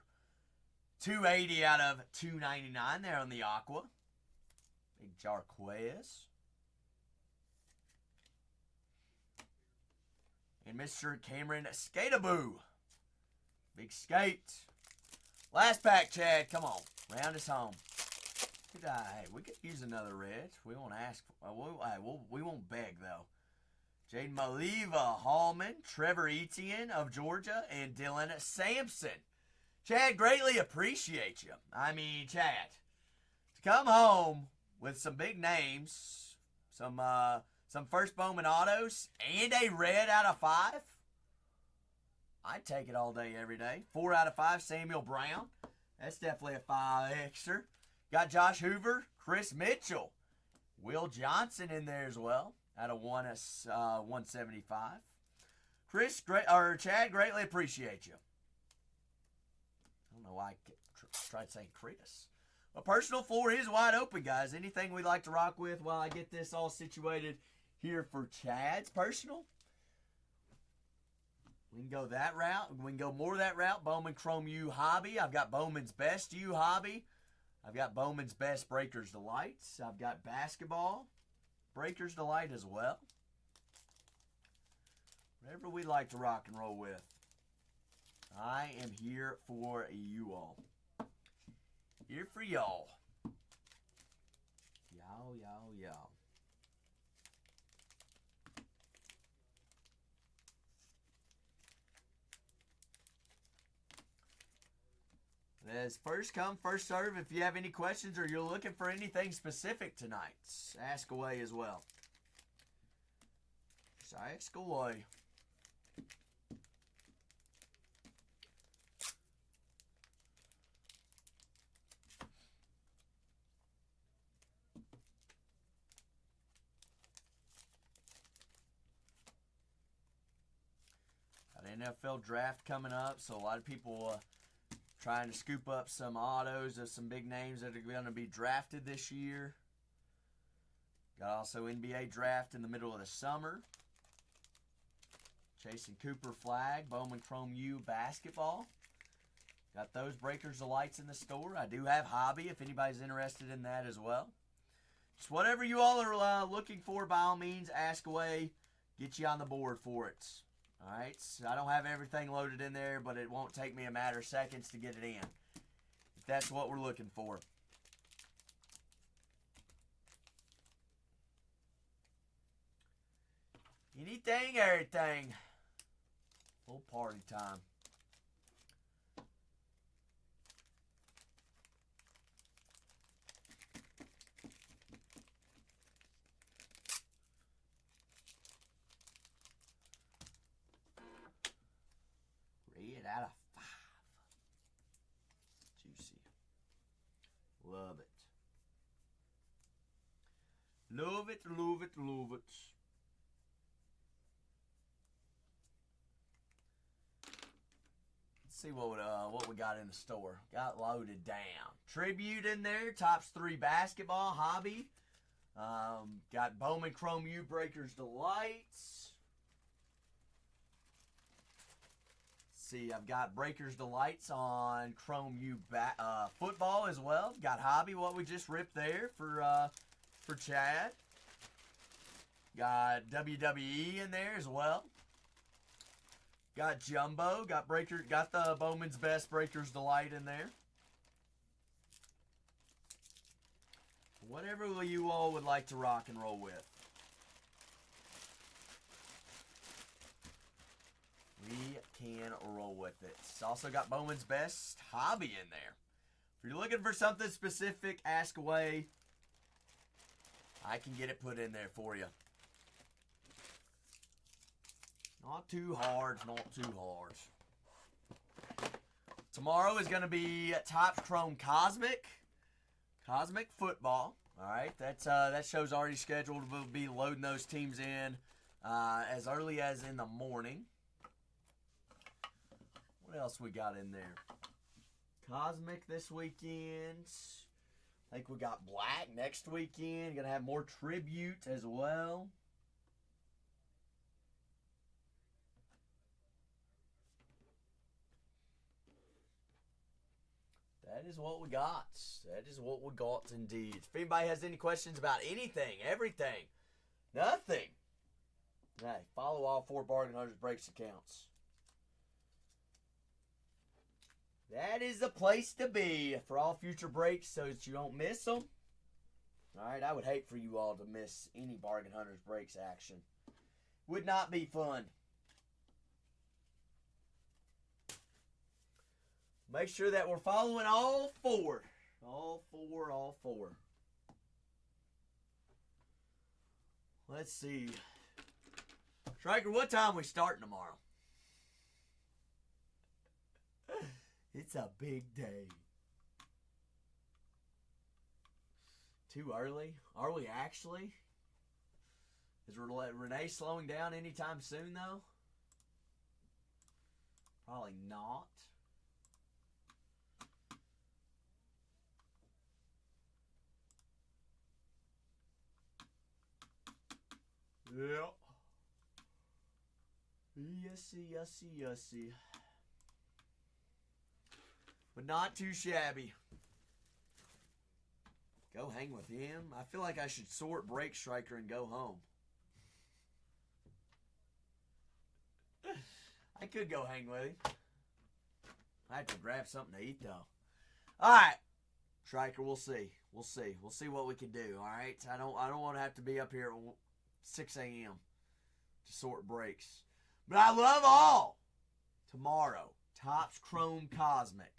280 out of 299 there on the Aqua. Big Jarquez. Mr. Cameron Skateaboo. Big skate. Last pack, Chad. Come on. Round us home. Hey, we could use another red. We won't ask. We won't beg, though. Jaden Maliva, Hallman, Trevor Etienne of Georgia, and Dylan Sampson. Chad, greatly appreciate you. I mean, Chad, to come home with some big names, some first Bowman autos, and a red out of 5, I'd take it all day, every day. 4 out of 5, Samuel Brown. That's definitely a 5 extra. Got Josh Hoover, Chris Mitchell, Will Johnson in there as well, out of 175. Chad, greatly appreciate you. I don't know why I tried saying Chris. But personal floor is wide open, guys. Anything we'd like to rock with while I get this all situated here for Chad's personal. We can go that route. We can go more of that route. Bowman Chrome U Hobby. I've got Bowman's Best U Hobby. I've got Bowman's Best Breakers Delights. I've got Basketball Breakers Delight as well. Whatever we like to rock and roll with, I am here for you all. Here for y'all. Y'all. It's first come, first serve. If you have any questions or you're looking for anything specific tonight, ask away as well. Just ask away. Got NFL draft coming up, so a lot of people trying to scoop up some autos of some big names that are going to be drafted this year. Got also NBA draft in the middle of the summer. Jason Cooper flag, Bowman Chrome U basketball. Got those Breakers Delights in the store. I do have hobby if anybody's interested in that as well. Just whatever you all are looking for, by all means, ask away. Get you on the board for it. All right, so I don't have everything loaded in there, but it won't take me a matter of seconds to get it in, if that's what we're looking for. Anything, everything. Full party time. Out of 5. Juicy. Love it. Love it. Let's see what we got in the store. Got loaded down. Tribute in there. Topps 3 basketball hobby. Got Bowman Chrome U Breakers Delights. See, I've got Breakers Delights on Chrome U football as well. Got hobby, what we just ripped there for Chad. Got WWE in there as well. Got Jumbo. Got the Bowman's Best Breakers Delight in there. Whatever you all would like to rock and roll with. We can roll with it. It's also got Bowman's Best Hobby in there. If you're looking for something specific, ask away. I can get it put in there for you. Not too hard, Tomorrow is going to be Topps Chrome Cosmic Football. All right, that show's already scheduled. We'll be loading those teams in as early as in the morning. What else we got in there? Cosmic this weekend. I think we got Black next weekend. Gonna have more Tribute as well. That is what we got. That is what we got indeed. If anybody has any questions about anything, everything, nothing, Hey, follow all 4 Bargain Hunters Breaks accounts. That is the place to be for all future breaks so that you don't miss them. Alright, I would hate for you all to miss any Bargain Hunters Breaks action. Would not be fun. Make sure that we're following all 4. All 4. Let's see. Striker, what time we starting tomorrow? It's a big day. Too early? Are we actually? Is Renee slowing down anytime soon, though? Probably not. Yeah. Yesy. But not too shabby. Go hang with him? I feel like I should sort Break Striker and go home. I could go hang with him. I have to grab something to eat, though. Alright. Striker, we'll see. We'll see what we can do, alright? I don't want to have to be up here at 6 a.m. to sort breaks. But I love all. Tomorrow, Topps Chrome Cosmic.